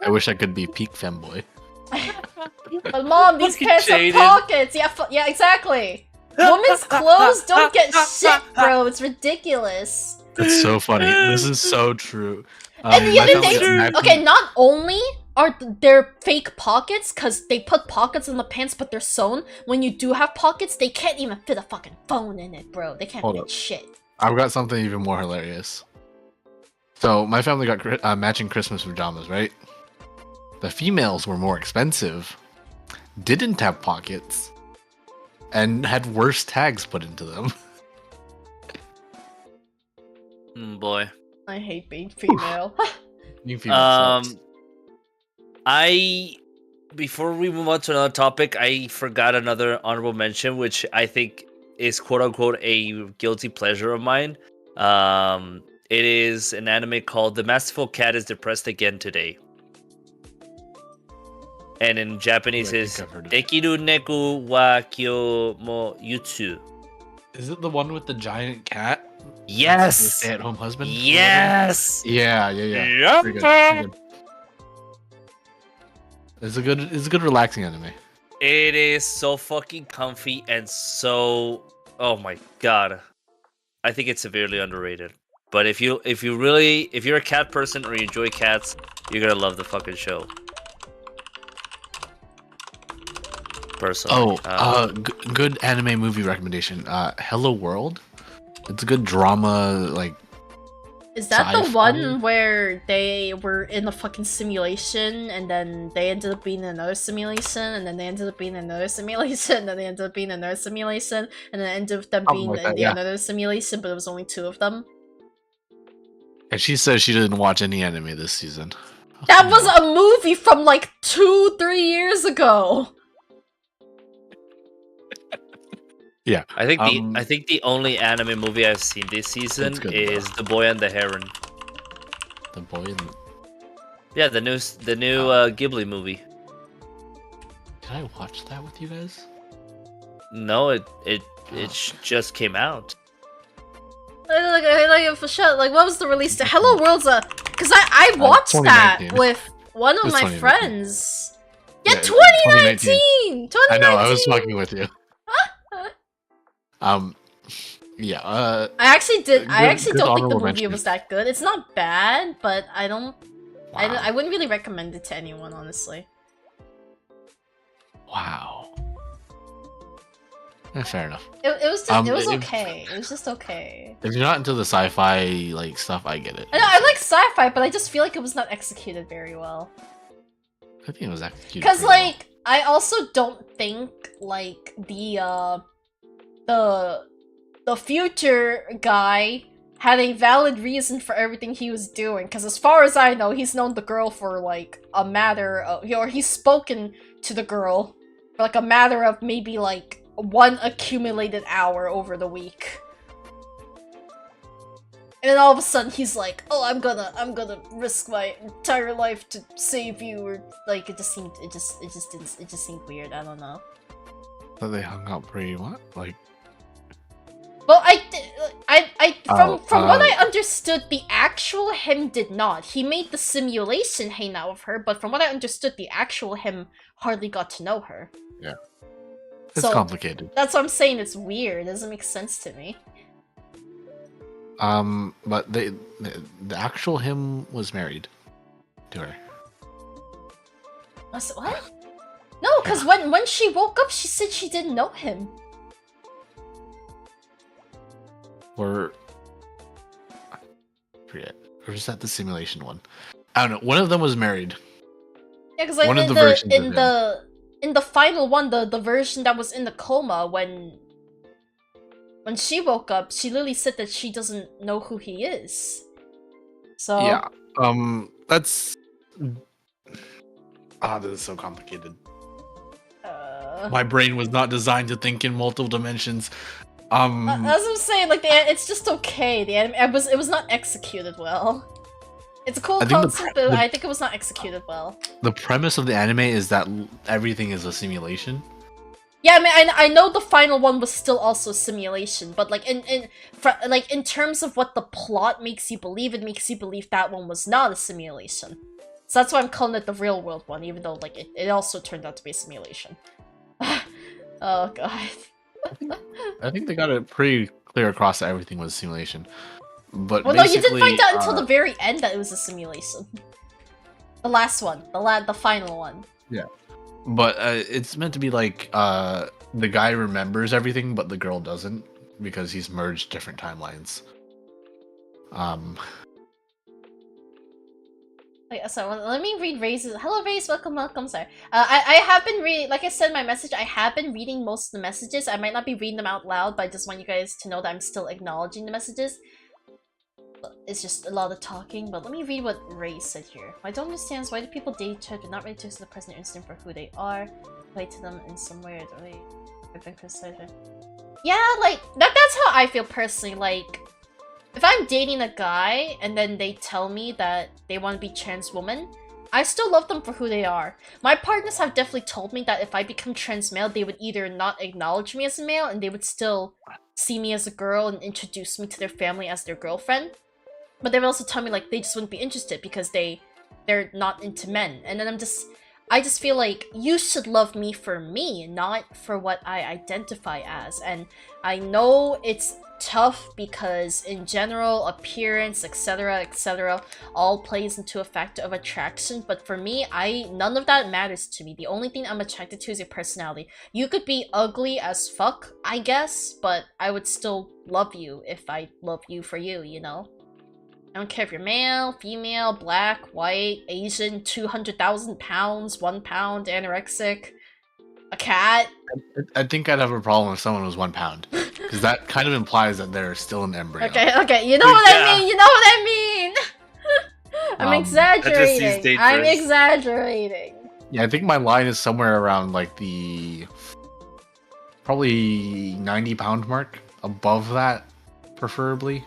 I wish I could be peak femboy. But mom, these Fucking pants jaded. have pockets. Yeah, yeah, exactly. Women's clothes don't get shit, bro. It's ridiculous. That's so funny. This is so true. And the my other family thing, actually- okay, not only are there fake pockets because they put pockets in the pants, but they're sewn. When you do have pockets, they can't even fit a fucking phone in it, bro. They can't Hold fit up. shit. I've got something even more hilarious. So my family got matching Christmas pajamas, right? The females were more expensive, didn't have pockets, and had worse tags put into them. Boy. I hate being female. New female sucks. Before we move on to another topic, I forgot another honorable mention, which I think is quote unquote a guilty pleasure of mine. It is an anime called The Masterful Cat is Depressed Again Today. And in Japanese I think is I've heard of it. Dekiru Neku wa Kyo mo Yutsu. Is it the one with the giant cat? The Yes! stay-at-home husband? Yes! Yeah. Pretty good. Pretty good. It's a good relaxing anime. It is so fucking comfy and so, oh my god, I think it's severely underrated. But if you're a cat person or you enjoy cats, you're gonna love the fucking show. Personally. Good anime movie recommendation. Hello World. It's a good drama, like Is that the sci-fi? one where they were in a fucking simulation and then they ended up being in another simulation and then they ended up being in another simulation and then they ended up being in another simulation and then it ended up them Something being like in that, the yeah. another simulation, but it was only 2 of them? And she says she didn't watch any anime this season. That was a movie from like 2-3 years ago. Yeah. I think the only anime movie I've seen this season It's good, is The Boy and the Heron. The boy in... Yeah, the new Ghibli movie. Did I watch that with you guys? No, it just came out. Like for sure. Like, what was the release date? Hello World's a... Because I watched that 2019. with one of It was my 2019. friends. Yeah, Yeah, 2019! 2019! I know, I was fucking with you. Um, yeah. I actually Good- don't think the honorable movie mention. was that good. It's not bad, but I Wow. wouldn't really recommend it to anyone, honestly. Wow. Fair enough. It was just Um, it was if- okay. It was just okay. If you're not into the sci-fi like stuff, I get it. I know I like sci-fi, but I just feel like it was not executed very well. I think it was executed. Because pretty well. like I also don't think like the future guy had a valid reason for everything he was doing. Because as far as I know, he's known the girl for like a matter of, or he's spoken to the girl for like a matter of maybe like one accumulated hour over the week. And then all of a sudden he's like, "Oh, I'm gonna risk my entire life to save you," or like it just seemed weird. I don't know. So they hung out pretty what? Like Well, from what Oh, I understood, the actual him did not. He made the simulation hang out with her, but from what I understood, the actual him hardly got to know her. it's So- complicated. That's what I'm saying. It's weird. It doesn't make sense to me. But the actual him was married to her. I said, what? No, because when she woke up, she said she didn't know him. Or forget. Or is that the simulation one? I don't know. One of them was married. Yeah, because like One of in the the versions in of the in the final one, the version that was in the coma, when she woke up, she literally said that she doesn't know who he is. So Yeah. That's this is so complicated. My brain was not designed to think in multiple dimensions. As I'm saying, like it's just okay. The anime it was not executed well. It's a cool I think concept, but I think it was not executed well. The premise of the anime is that everything is a simulation. Yeah, I mean, I know the final one was still also a simulation, but like in terms of what the plot makes you believe, it makes you believe that one was not a simulation. So that's why I'm calling it the real world one, even though like it also turned out to be a simulation. Oh god. I think they got it pretty clear across that everything was a simulation. But Well, no, you didn't basically, find out until the very end that it was a simulation. The last one, the final one. But it's meant to be like the guy remembers everything, but the girl doesn't because he's merged different timelines. Wait, so let me read Ray's. Hello, Rays. Welcome. Sorry. I have been reading. Like I said in my message, I have been reading most of the messages. I might not be reading them out loud, but I just want you guys to know that I'm still acknowledging the messages. It's just a lot of talking, but let me read what Ray said here. What I don't understand is why do people date each other but not ready to accept the present instant for who they are, relate to them in some way, or they have been criticized. Yeah, like that's how I feel personally. Like, if I'm dating a guy and then they tell me that they want to be trans woman, I still love them for who they are. My partners have definitely told me that if I become trans male, they would either not acknowledge me as a male and they would still see me as a girl and introduce me to their family as their girlfriend. But they would also tell me like they just wouldn't be interested because they're not into men. And then I just feel like you should love me for me, not for what I identify as. And I know it's tough because in general, appearance, etc., all plays into a factor of attraction. But for me, none of that matters to me. The only thing I'm attracted to is your personality. You could be ugly as fuck, I guess, but I would still love you if I love you for you, you know? I don't care if you're male, female, black, white, Asian, 200,000 pounds, 1 pound, anorexic, a cat. I think I'd have a problem if someone was 1 pound, because that kind of implies that they're still an embryo. Okay, you know what I mean. You know what I mean. I'm exaggerating. I'm exaggerating. Yeah, I think my line is somewhere around like the probably 90-pound mark. Above that, preferably.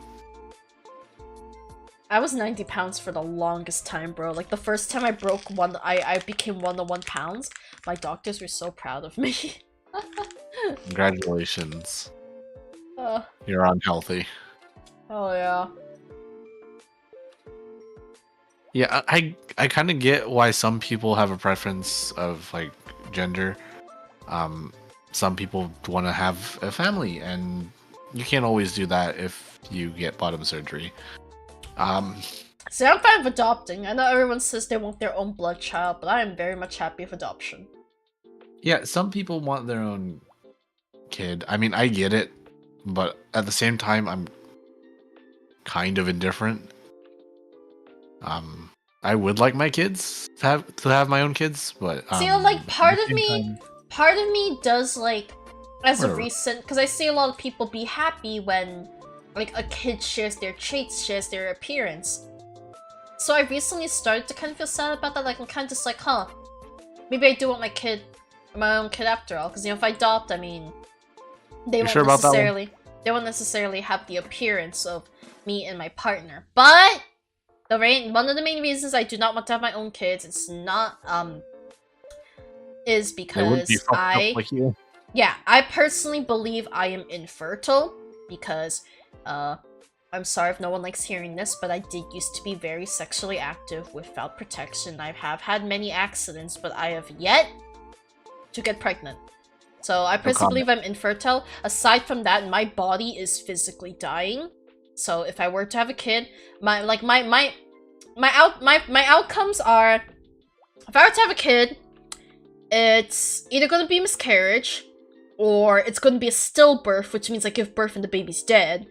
I was 90 pounds for the longest time, bro. Like, the first time I broke I became 101 pounds, my doctors were so proud of me. Congratulations. Uh, You're unhealthy. oh, yeah. Yeah, I kind of get why some people have a preference of, like, gender. some people want to have a family, and you can't always do that if you get bottom surgery. See, I'm fine with adopting. I know everyone says they want their own blood child, but I am very much happy with adoption. Yeah, some people want their own kid. I mean, I get it, but at the same time, I'm kind of indifferent. I would like my kids to have my own kids, but see, like part of time, me does like, as a Whatever. recent, because I see a lot of people be happy when like a kid shares their traits, shares their appearance. So I recently started to kind of feel sad about that. Like I'm kind of just like, huh, maybe I do want my own kid after all. Because you know, if I adopt, I mean, they won't sure about that one? won't necessarily have the appearance of me and my partner. But one of the main reasons I do not want to have my own kids, it's not is they wouldn't be because fucked up like you. yeah, I personally believe I am infertile because I'm sorry if no one likes hearing this, but I did used to be very sexually active without protection. I have had many accidents, but I have yet to get pregnant. So I personally believe I'm infertile. Aside from that, my body is physically dying. So if I were to have a kid, my outcomes are, if I were to have a kid, it's either gonna be miscarriage, or it's gonna be a stillbirth, which means I give birth and the baby's dead,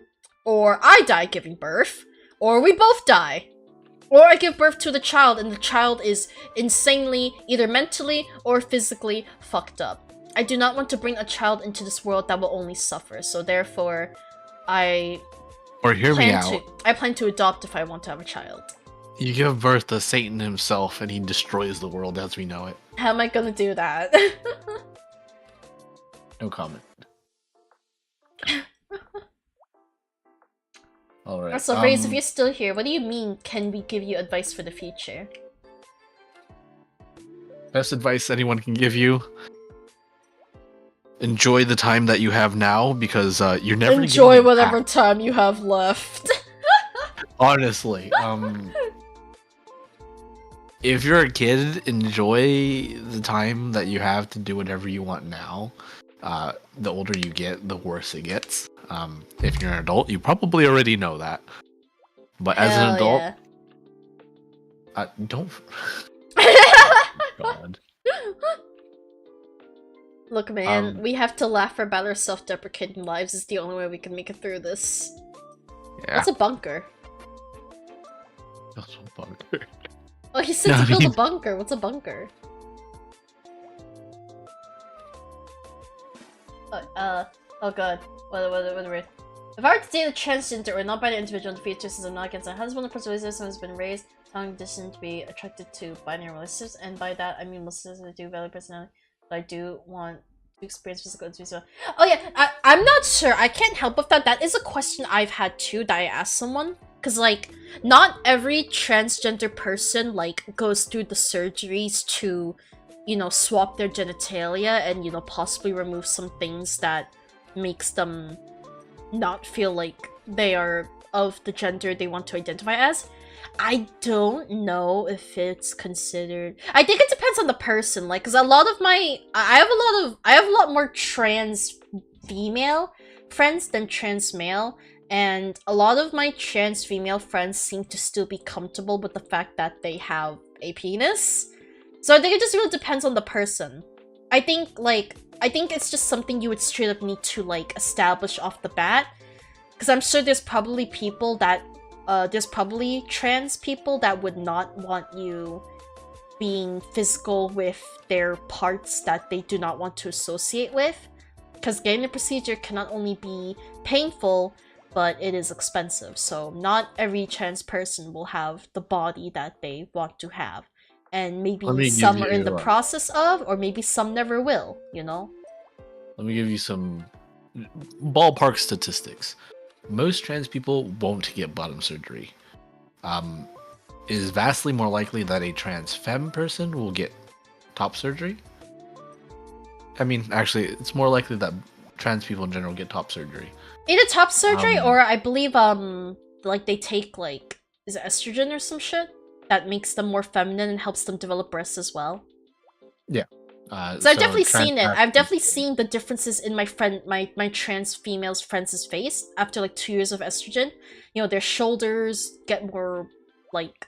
or I die giving birth, or we both die, or I give birth to the child and the child is insanely, either mentally or physically fucked up. I do not want to bring a child into this world that will only suffer, so therefore, I plan to adopt if I want to have a child. You give birth to Satan himself, and he destroys the world as we know it. How am I gonna do that? No comment. All right. So, Raze, if you're still here, what do you mean, can we give you advice for the future? Best advice anyone can give you: enjoy the time that you have now, because you're never enjoy gonna get whatever back. time you have left. Honestly, if you're a kid, enjoy the time that you have to do whatever you want now. The older you get, the worse it gets. If you're an adult, you probably already know that. But as an adult, don't. God. Look, man, we have to laugh about our self-deprecating lives. It's the only way we can make it through this. Yeah. What's a bunker? That's a bunker. Oh, he said to build a bunker. What's a bunker? Oh god. What? If I were to date a transgender or non-binary individual in the future, since I'm not against that, husband or person has been raised telling condition to be attracted to binary relationships, and by that I mean most of do value personality, but I do want to experience physical intimacy as well. Oh yeah, I'm not sure. I can't help with that. That is a question I've had too that I asked someone. Because, like, not every transgender person, like, goes through the surgeries to, you know, swap their genitalia and, you know, possibly remove some things that makes them not feel like they are of the gender they want to identify as. I don't know if it's considered. I think it depends on the person, like, because a lot of my I have a lot more trans female friends than trans male, and a lot of my trans female friends seem to still be comfortable with the fact that they have a penis. So I think it just really depends on the person. I think it's just something you would straight up need to, like, establish off the bat. Because I'm sure there's probably people that, there's probably trans people that would not want you being physical with their parts that they do not want to associate with. Because getting the procedure can not only be painful, but it is expensive. So not every trans person will have the body that they want to have. And maybe some are in the process of, or maybe some never will, you know? Let me give you some ballpark statistics. Most trans people won't get bottom surgery. It is vastly more likely that a trans femme person will get top surgery. I mean, actually, it's more likely that trans people in general get top surgery. Either top surgery or I believe, like, they take, like, is it estrogen or some shit? That makes them more feminine and helps them develop breasts as well. Yeah. So I've definitely trans seen it. fat I've is- definitely seen the differences in my trans females friends' face after like 2 years of estrogen. You know, their shoulders get more like,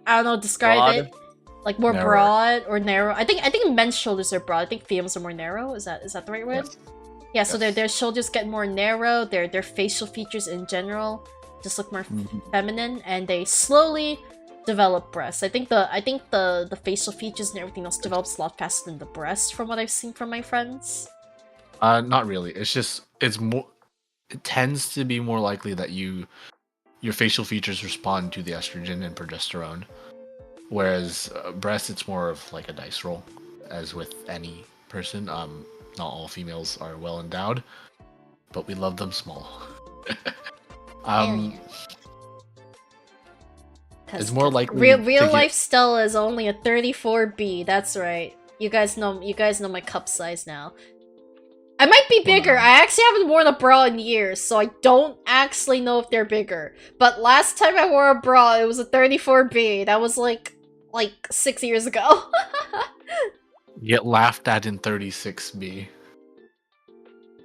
I don't know, describe Broad. it, like more Narrower. broad or narrow. I think men's shoulders are broad. I think females are more narrow. Is that the right word? Yes. Yeah. So Yes. their shoulders get more narrow. Their facial features in general just look more Mhm. feminine, and they slowly develop breasts. I think the facial features and everything else develops a lot faster than the breasts, from what I've seen from my friends. Not really. It's just it's more. It tends to be more likely that your facial features respond to the estrogen and progesterone, whereas breasts, it's more of like a dice roll, as with any person. Not all females are well endowed, but we love them small. It's more likely real to get- life Stella is only a 34B. That's right. You guys know my cup size now. I might be bigger. Wow. I actually haven't worn a bra in years, so I don't actually know if they're bigger. But last time I wore a bra, it was a 34B. That was like 6 years ago. get laughed at in 36B.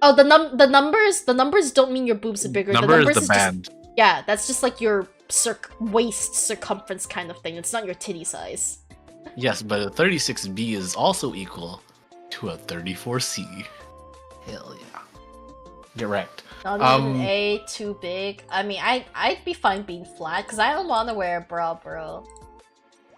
Oh, the numbers don't mean your boobs are bigger. Number the is numbers the is band. Just, yeah, that's just like your waist circumference kind of thing. It's not your titty size. Yes, but a 36B is also equal to a 34C. Hell yeah. Get wrecked. Not even an A, too big. I mean, I'd be fine being flat, because I don't want to wear a bra, bro.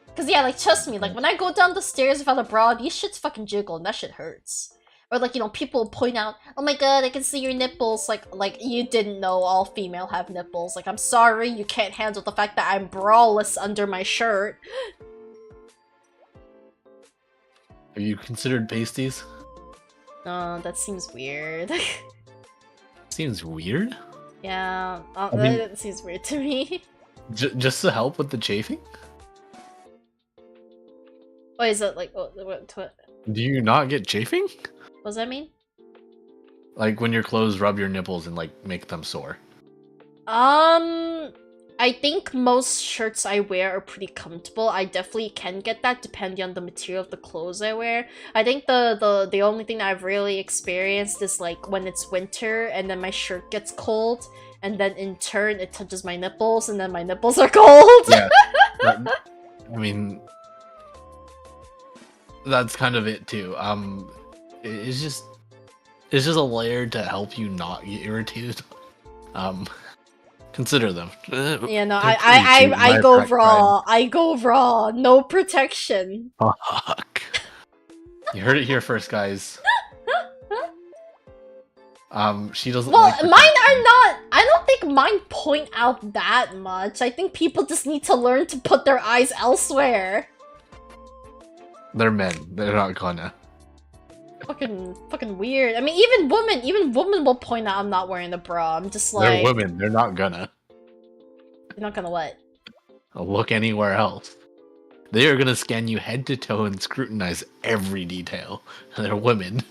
Because, yeah, like, trust me, like, when I go down the stairs without a bra, these shits fucking jiggle, and that shit hurts. Or, like, you know, people will point out, oh my god, I can see your nipples. Like, you didn't know all female have nipples. Like, I'm sorry, you can't handle the fact that I'm braless under my shirt. Have you considered pasties? No, that seems weird. Seems weird. Yeah, I mean- that seems weird to me. Just to help with the chafing? What is it, like, what Do you not get chafing? does that mean? Like when your clothes rub your nipples and like make them sore. I think most shirts I wear are pretty comfortable. I definitely can get that depending on the material of the clothes I wear. I think the only thing that I've really experienced is like when it's winter and then my shirt gets cold, and then in turn it touches my nipples and then my nipples are cold. Yeah. I mean, that's kind of it too. It's just a layer to help you not get irritated. Consider them. Yeah, no, They're pretty cute, I my go pet raw. I go raw. No protection. friend. Fuck. You heard it here first, guys. She doesn't. Well, like mine are not. I don't think mine point out that much. I think people just need to learn to put their eyes elsewhere. They're men. They're not gonna. Fucking weird. I mean, even women will point out I'm not wearing a bra. I'm just They're like, women. They're not gonna you're not gonna what? look anywhere else. They are gonna scan you head to toe and scrutinize every detail. They're women.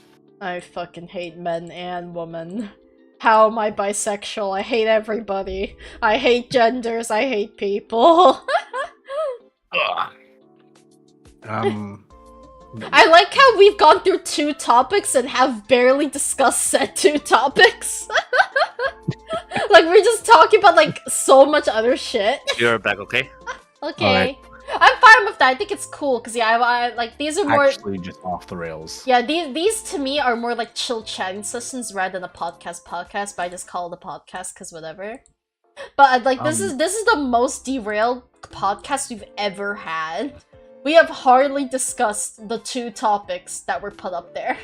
I fucking hate men and women. How am I bisexual? I hate everybody. I hate genders. I hate people. Ugh. I like how we've gone through 2 topics and have barely discussed said 2 topics. Like, we're just talking about, like, so much other shit. You're back, okay? Okay. Alright. I'm fine with that. I think it's cool, because, yeah, I like, these are more... Actually, just off the rails. Yeah, these to me are more like chill chatting sessions rather than a podcast, but I just call it a podcast, because whatever. But, like, this is the most derailed podcast we've ever had. We have hardly discussed the 2 topics that were put up there.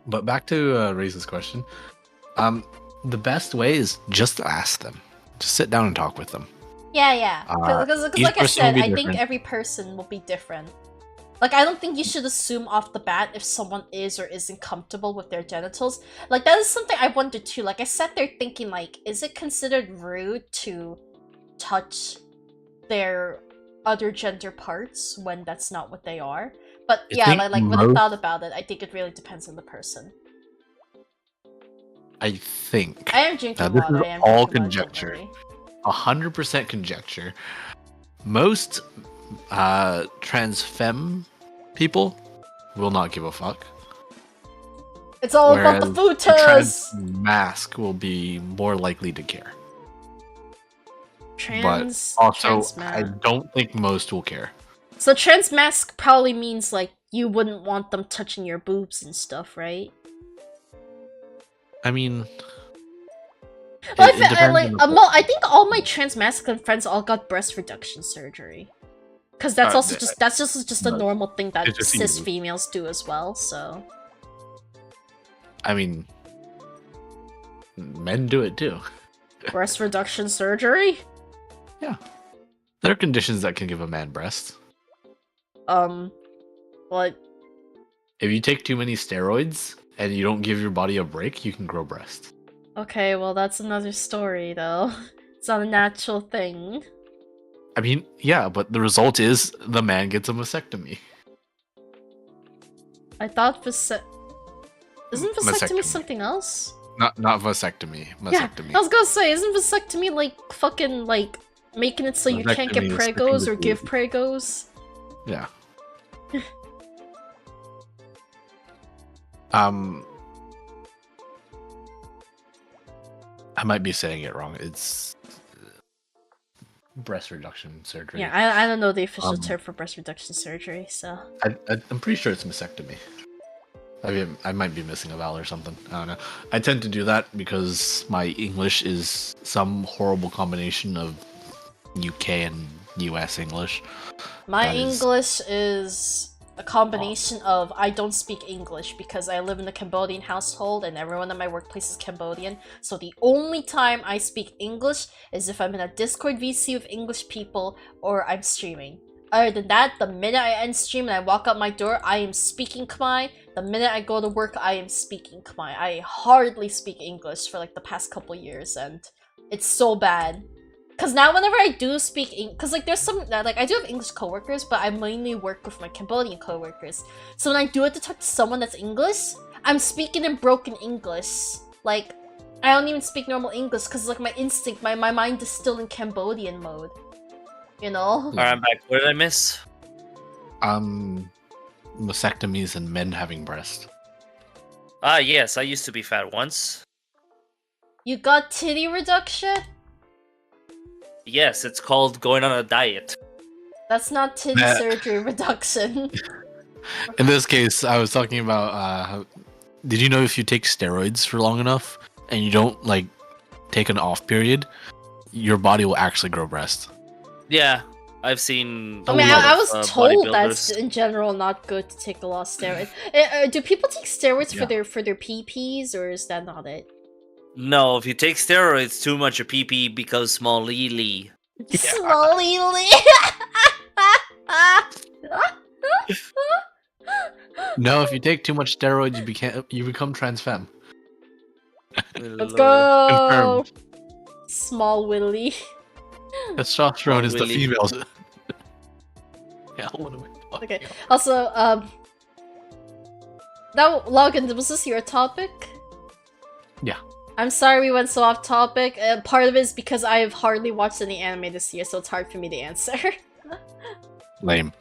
But back to Ray's question. The best way is just ask them. Just sit down and talk with them. Yeah. Because each like I person will said, be I think different. every person will be different. Like, I don't think you should assume off the bat if someone is or isn't comfortable with their genitals. Like, that is something I wondered too. Like, I sat there thinking, like, is it considered rude to touch their other gender parts when that's not what they are? But I yeah, think like when I most- thought about it, I think it really depends on the person. I think. I am drinking Now, this water. is I am all drinking water, don't conjecture. worry. 100% conjecture. Most trans femme people will not give a fuck. It's all about the Whereas a trans futas. mask will be more likely to care. Trans. But also, trans I man. don't think most will care. So trans mask probably means like you wouldn't want them touching your boobs and stuff, right? I mean, Well, it depends like, on the I think all my trans masculine friends all got breast reduction surgery. Because that's also just a no, normal thing that it's just cis easy. females do as well. So I mean, men do it too. breast reduction surgery. Yeah, there are conditions that can give a man breasts. What? If you take too many steroids and you don't give your body a break, you can grow breasts. Okay, well that's another story though. It's not a natural thing. I mean, yeah, but the result is the man gets a mastectomy. I thought isn't vasectomy Mastectomy. something else? Not vasectomy. Yeah, Mastectomy. I was gonna say, isn't vasectomy like fucking like making it so you can't get Vasectomy is pregos switching or give the pregos? Yeah. I might be saying it wrong. It's breast reduction surgery. Yeah, I don't know the official Um, term for breast reduction surgery, so. I'm pretty sure it's mastectomy. I mean, I might be missing a vowel or something. I don't know. I tend to do that because my English is some horrible combination of UK and US English. My That is English is a combination of I don't speak English because I live in a Cambodian household and everyone at my workplace is Cambodian. So the only time I speak English is if I'm in a Discord VC with English people or I'm streaming. Other than that, the minute I end stream and I walk out my door, I am speaking Khmer. The minute I go to work, I am speaking Khmer. I hardly speak English for like the past couple years and it's so bad. Cause now whenever I do speak cause like there's some like I do have English coworkers, but I mainly work with my Cambodian coworkers. So when I do have to talk to someone that's English, I'm speaking in broken English. Like I don't even speak normal English because like my instinct, my mind is still in Cambodian mode. You know? Alright, I'm back. What did I miss? Mastectomies and men having breasts. Ah, yes, I used to be fat once. You got titty reduction? Yes, it's called going on a diet. That's not titty Nah. surgery reduction. In this case, I was talking about did you know if you take steroids for long enough and you don't like take an off period, your body will actually grow breasts. Yeah, I've seen. I mean, lot I of, was told that's bodybuilders. in general not good to take a lot of steroids. Do people take steroids Yeah. for their PPs, or is that not it? No, if you take steroids, too much of PP becomes small lily. Slowly. No, if you take too much steroids, you become trans femme. Let's go. Confirmed. Small Willy. Testosterone is the Willy. females. Yeah, what am I talking Okay. about? Also, now Logan, was this your topic? Yeah. I'm sorry we went so off topic. Part of it is because I have hardly watched any anime this year, so it's hard for me to answer. Lame.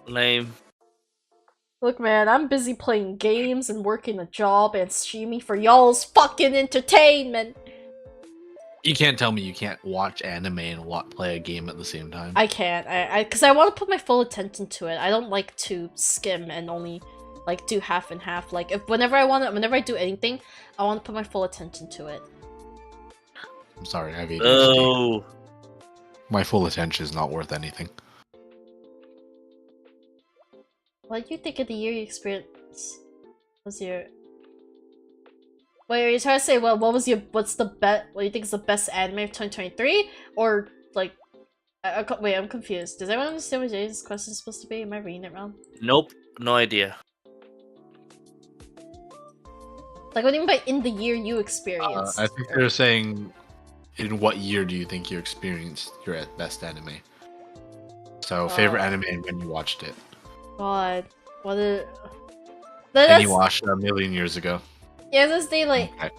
Lame. Look, man, I'm busy playing games and working a job and streaming for y'all's fucking entertainment. You can't tell me you can't watch anime and play a game at the same time. I can't. Because I want to put my full attention to it. I don't like to skim and only like do half and half. Like whenever I do anything, I want to put my full attention to it. I'm sorry, I have ADHD. Oh, My full attention is not worth anything. What do you think of the year you experienced? Was your Wait, are you trying to say, well, what's the best? What do you think is the best anime of 2023, or like? Wait, I'm confused. Does everyone understand what Jay's question is supposed to be? Am I reading it wrong? nope, no idea. Like, what do you mean by in the year you experienced? I think they're saying, in what year do you think you experienced your best anime? So, favorite anime and when you watched it. God, what is? And you watched it a million years ago. Yeah, this thing like. Okay.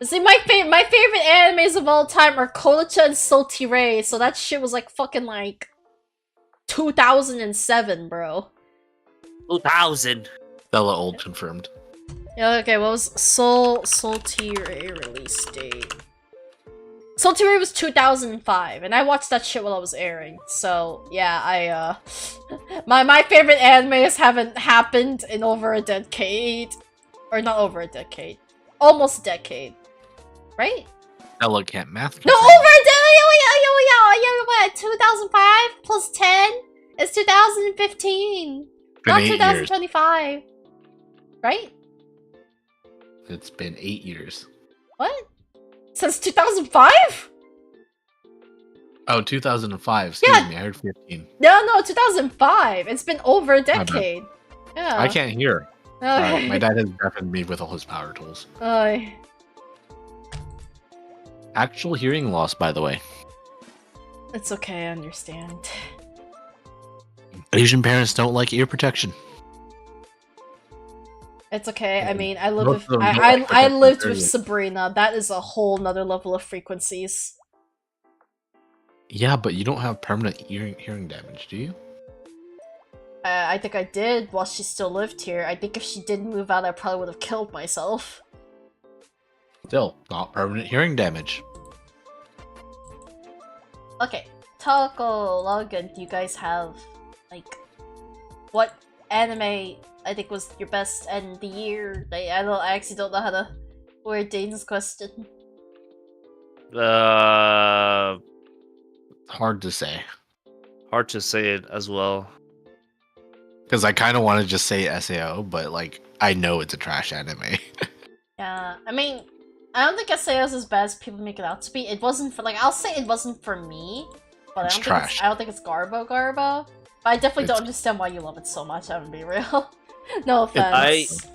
See, my favorite animes of all time are Konocha and Salty Ray, so that shit was like fucking like 2007, bro. 2000. Stella old confirmed. Yeah, okay, what was Soul Tier A release date? Soul Tier A was 2005, and I watched that shit while it was airing. So, yeah, my favorite animes haven't happened in over a decade. Or not over a decade. Almost a decade. Right? Stella can't math. No, over a decade! Yeah, 2005 plus 10 is 2015. Been Not 8 years. 2025. Right? It's been 8 years. What? Since 2005? Oh, 2005. Excuse me, I heard 15. No, 2005. It's been over a decade. Yeah. I can't hear. Okay. My dad has deafened me with all his power tools. Oy. Actual hearing loss, by the way. It's okay, I understand. Asian parents don't like ear protection. It's okay. I mean, I live Most with of them don't like I protection, lived with period. Sabrina. That is a whole nother level of frequencies. Yeah, but you don't have permanent hearing damage, do you? I think I did while she still lived here. I think if she didn't move out, I probably would have killed myself. Still, not permanent hearing damage. Okay, Taco Logan, do you guys have, like, what anime I think was your best and the year? I actually don't know how to word Dane's question. Hard to say. Hard to say it as well. Because I kind of want to just say SAO, but like I know it's a trash anime. Yeah, I mean, I don't think SAO is as bad as people make it out to be. It wasn't for, like, I'll say it wasn't for me, but It's I trash. don't think it's Garbo. But I definitely don't It's- understand why you love it so much, I'm gonna be real. No offense.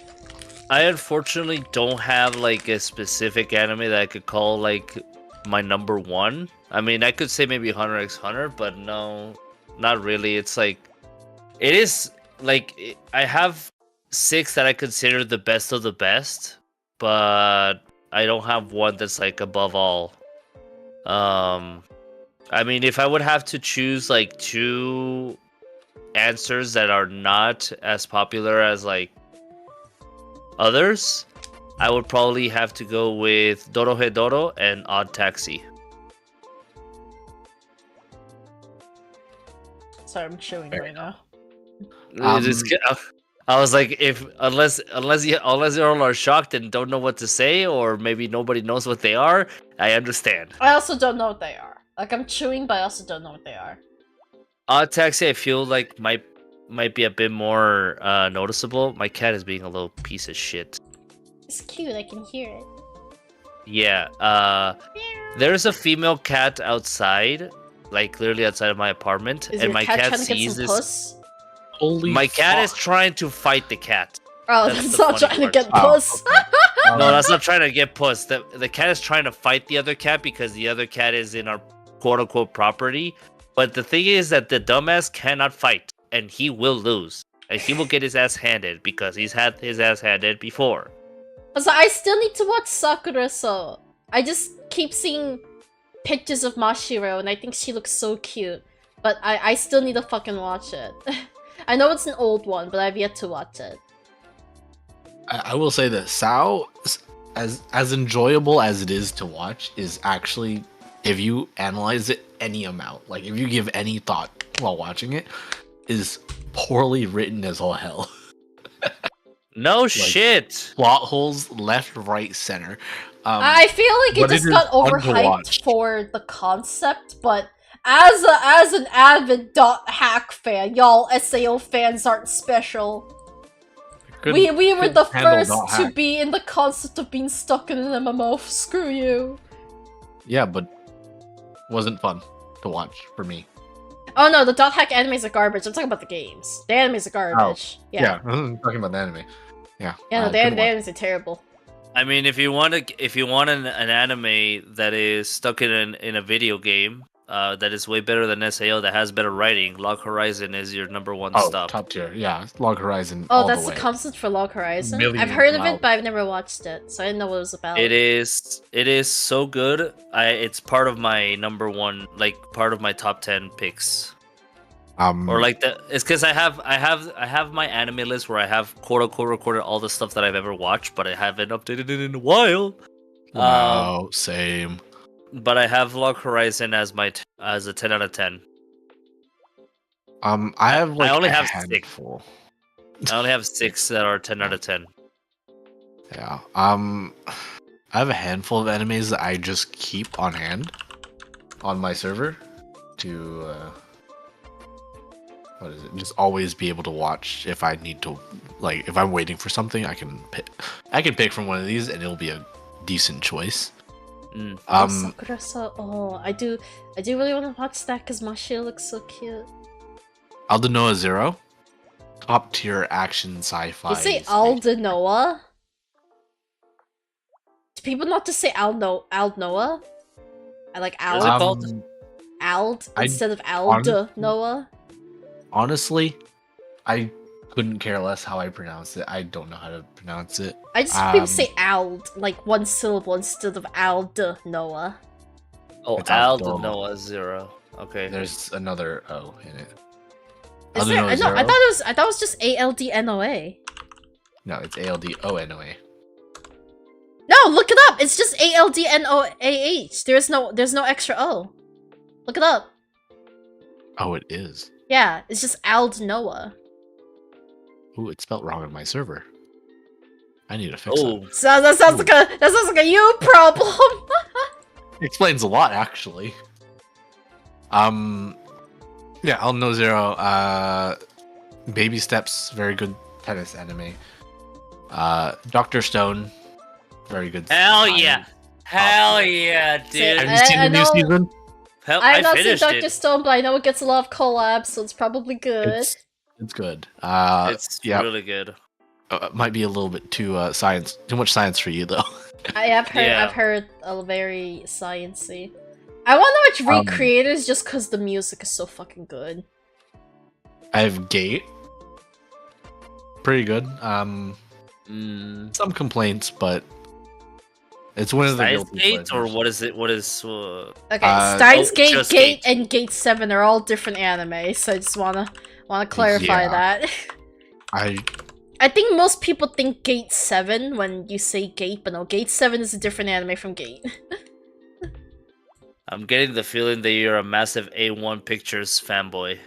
I unfortunately don't have like a specific anime that I could call like my number one. I mean, I could say maybe Hunter x Hunter, but no, not really. It's like, it is like, I have 6 that I consider the best of the best, but I don't have one that's like above all. I mean, if I would have to choose like 2 answers that are not as popular as like others, I would probably have to go with Dorohedoro and Odd Taxi. Sorry, I'm chewing Fair right now. I was like, unless you all are shocked and don't know what to say, or maybe nobody knows what they are, I understand. I also don't know what they are. Like, I'm chewing, but I also don't know what they are. Odd Taxi, I feel like might be a bit more noticeable. My cat is being a little piece of shit. It's cute, I can hear it. Yeah, there's a female cat outside, like literally outside of my apartment, Is and your my cat cat trying to get sees some this. puss? Holy My cat is fuck. trying to fight the cat. Oh, That's that's the not funny trying to part. get Oh, puss. okay. No, that's not trying to get puss. The cat is trying to fight the other cat because the other cat is in our quote unquote property. But the thing is that the dumbass cannot fight, and he will lose. And he will get his ass handed because he's had his ass handed before. So I still need to watch Sakura, so I just keep seeing pictures of Mashiro, and I think she looks so cute. But I still need to fucking watch it. I know it's an old one, but I've yet to watch it. I will say that Sao, as enjoyable as it is to watch, is actually, if you analyze it any amount, like if you give any thought while watching it, is poorly written as all hell. No shit. Plot holes left, right, center. I feel like it but it just is got fun to overhyped watch. for the concept, but as an avid .hack fan, y'all SAO fans aren't special. We were the first to be in the concept of being stuck in an MMO. Screw you. Yeah, but wasn't fun to watch for me. Oh no, the .hack animes are garbage. I'm talking about the games. The animes are garbage. Yeah. I'm talking about the anime. Yeah. Yeah, no, the couldn't watch. animes are terrible. I mean, if you want an anime that is stuck in a video game, that is way better than SAO, that has better writing, Log Horizon is your number one stop. Top tier. Yeah, Log Horizon. Oh, all that's the the way. concept for Log Horizon? Million I've heard of miles. it, but I've never watched it, so I didn't know what it was about. It is so good. It's part of my number one, like part of my top 10 picks. Or like it's because I have my anime list where I have quote unquote recorded all the stuff that I've ever watched, but I haven't updated it in a while. Wow, same. But I have Log Horizon as as a 10 out of 10. I have like I only a have handful. 6. I only have 6 that are 10 out of 10. Yeah. I have a handful of animes that I just keep on hand on my server to what is it? Just always be able to watch if I need to, like if I'm waiting for something, I can pick from one of these and it'll be a decent choice. Sakura-sa. Oh, I do really want to watch that because Mashia looks so cute. Aldenoa Zero, top tier action sci-fi. You say Aldenoa? Do people not just say Aldnoa? I like What is it called? Ald instead of Aldenoa. Honestly, I couldn't care less how I pronounce it. I don't know how to pronounce it. I just hear people say Ald, like one syllable instead of Aldenoa. Oh, It's Aldenoa Zero. Okay. There's another O in it. Is there? Aldenoa No, I Zero? thought it was just Aldnoa. No, it's Aldonoa. No, look it up. It's just Aldnoah. There's no extra O. Look it up. Oh, it is. Yeah, it's just Aldnoa. Ooh, it's spelled wrong on my server. I need to fix Oh, So that sounds like a you problem. it. Explains a lot, actually. Yeah, Aldenoa Zero. Baby Steps, very good tennis anime. Dr. Stone, very good. hell science. yeah. Hell yeah, dude. Have you seen the new know- season? Hell, I've I not seen finished Dr. it. Stone, but I know it gets a lot of collabs, so it's probably good. It's good. It's yeah, really good. might be a little bit too too much science for you though. I've Yeah. heard a very sciencey. I want to watch Recreators just because the music is so fucking good. I have Gate. Pretty good. Some complaints, but it's one of the Steins guilty Gate, or pleasures. what is it? What is? Okay, Steins oh, Gate, just Gate, Gate. and Gate 7 are all different anime, so I just wanna clarify Yeah. that. I think most people think Gate 7 when you say Gate, but no, Gate 7 is a different anime from Gate. I'm getting the feeling that you're a massive A1 Pictures fanboy.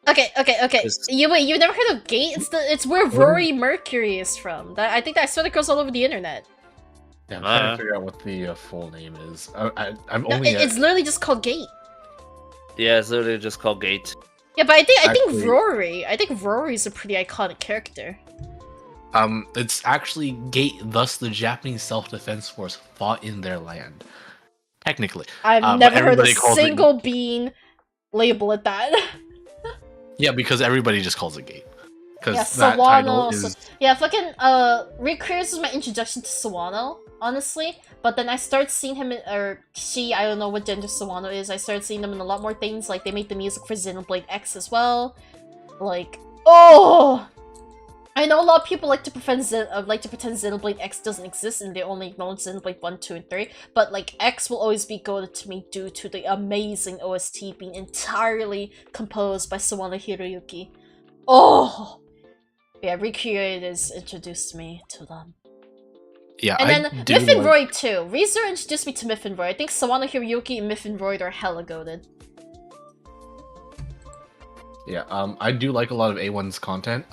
Okay. It's- You've never heard of Gate? It's where Rory Mercury is from. I think that sort of goes all over the internet. Yeah, I'm trying to figure out what the full name is. I'm No, only. it's literally just called Gate. Yeah, it's literally just called Gate. Yeah, but I think Actually- I think Rory's a pretty iconic character. It's actually Gate. Thus, the Japanese Self-Defense Force fought in their land. Technically, I've but never heard a everybody calls it- single bean label it that. yeah, because everybody just calls it Gate. Because Yeah, that title Sawano. is. Yeah, fucking Recreators was my introduction to Sawano, honestly. But then I started seeing him or she, I don't know what gender Sawano is. I started seeing them in a lot more things. Like they make the music for Xenoblade X as well. Like, oh, I know a lot of people like to pretend Xenoblade X doesn't exist and they only acknowledge Xenoblade 1, 2, and 3. But like X will always be goated to me due to the amazing OST being entirely composed by Sawano Hiroyuki. Oh. Yeah, Recreators introduced me to them. Yeah, And I then do Myth and like- Roy too. Reezer introduced me to Myth and Roy. I think Sawano Hiroyuki and Myth and Roy are hella goated. Yeah, I do like a lot of A1's content.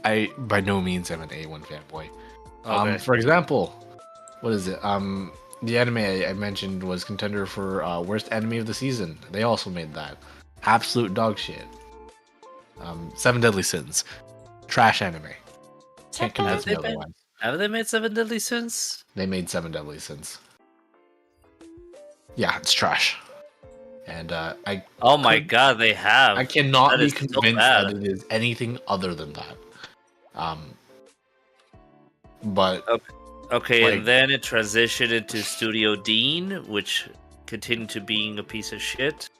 I by no means am an A1 fanboy. Okay. For example, what is it? The anime I mentioned was contender for worst anime of the season. They also made that. Absolute dog shit. Seven Deadly Sins. Trash anime. Can't convince me Have they otherwise. Have they made 7 Deadly Sins? They made Seven Deadly Sins. Yeah, it's trash. And I Oh my god, they have. I cannot That be is so convinced bad. that it is anything other than that. But Okay, like- and then it transitioned into Studio Dean, which continued to being a piece of shit.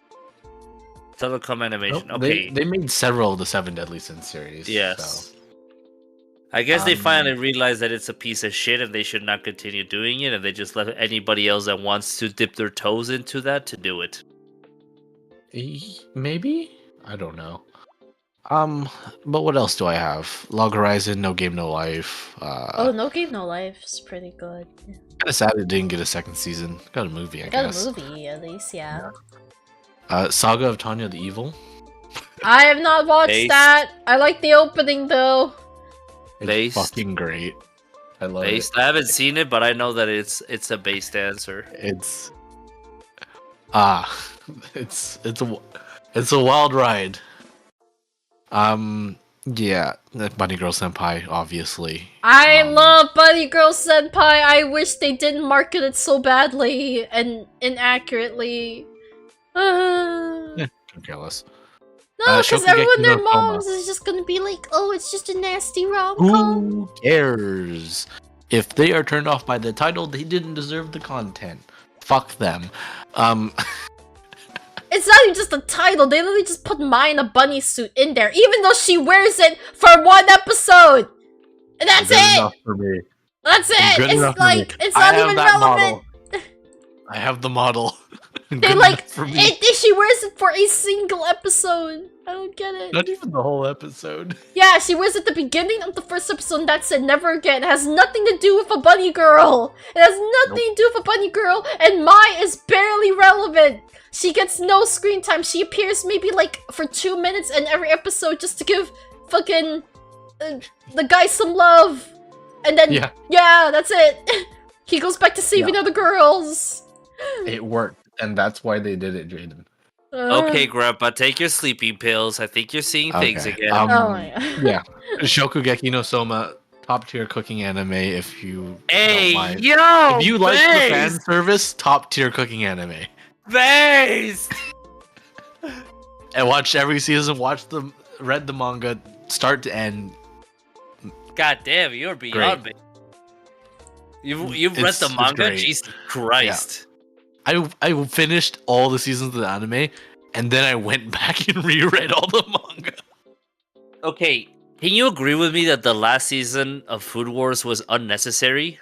Telecom Animation. nope, Okay. they made several of the Seven Deadly Sins series. Yes. So. I guess they Um, finally realized that it's a piece of shit and they should not continue doing it, and they just let anybody else that wants to dip their toes into that to do it. Maybe? I don't know. But what else do I have? Log Horizon, No Game No Life. Oh, No Game No Life is pretty good. Yeah. Kind of sad it didn't get a second season. Got a movie, I Got guess. a movie at least, yeah. Saga of Tanya the Evil. I have not watched Based. that. I like the opening though. It's Based. fucking great. I love Based. it. I haven't seen it, but I know that it's a based answer. It's it's a wild ride. Yeah, Bunny Girl Senpai, obviously. I love Bunny Girl Senpai. I wish they didn't market it so badly and inaccurately. Don't care less. No, because Shokugeki everyone, their no Soma. moms is just gonna be like, "Oh, it's just a nasty rom-com." Who cares? If they are turned off by the title, they didn't deserve the content. Fuck them. It's not even just a title. They literally just put Mai in a bunny suit in there, even though she wears it for one episode. And that's Good it. enough for me. That's it. Good enough It's for me. like it's I not have even that relevant. model. I have the model. Good They enough like for me. she wears it for a single episode. I don't get it. Not even the whole episode. Yeah, she wears it at the beginning of the first episode, and that's it. Never again. It has nothing to do with a bunny girl. It has nothing to do with a bunny girl, and Mai is barely relevant. She gets no screen time. She appears maybe like for 2 minutes in every episode just to give fucking the guy some love. And then, yeah that's it. He goes back to saving other girls. It worked, and that's why they did it, Jaden. Okay, Grandpa, take your sleeping pills. I think you're seeing things Okay, again. Oh my god. Yeah. Shokugeki no Soma, top tier cooking anime if you Hey, don't mind. yo! If you like the fan Based! service, top tier cooking anime. Based! And watched every season, read the manga, start to end. God damn, you're beyond me. You've read It's the manga? great. Jesus Christ. I finished all the seasons of the anime, and then I went back and reread all the manga. Okay, can you agree with me that the last season of Food Wars was unnecessary?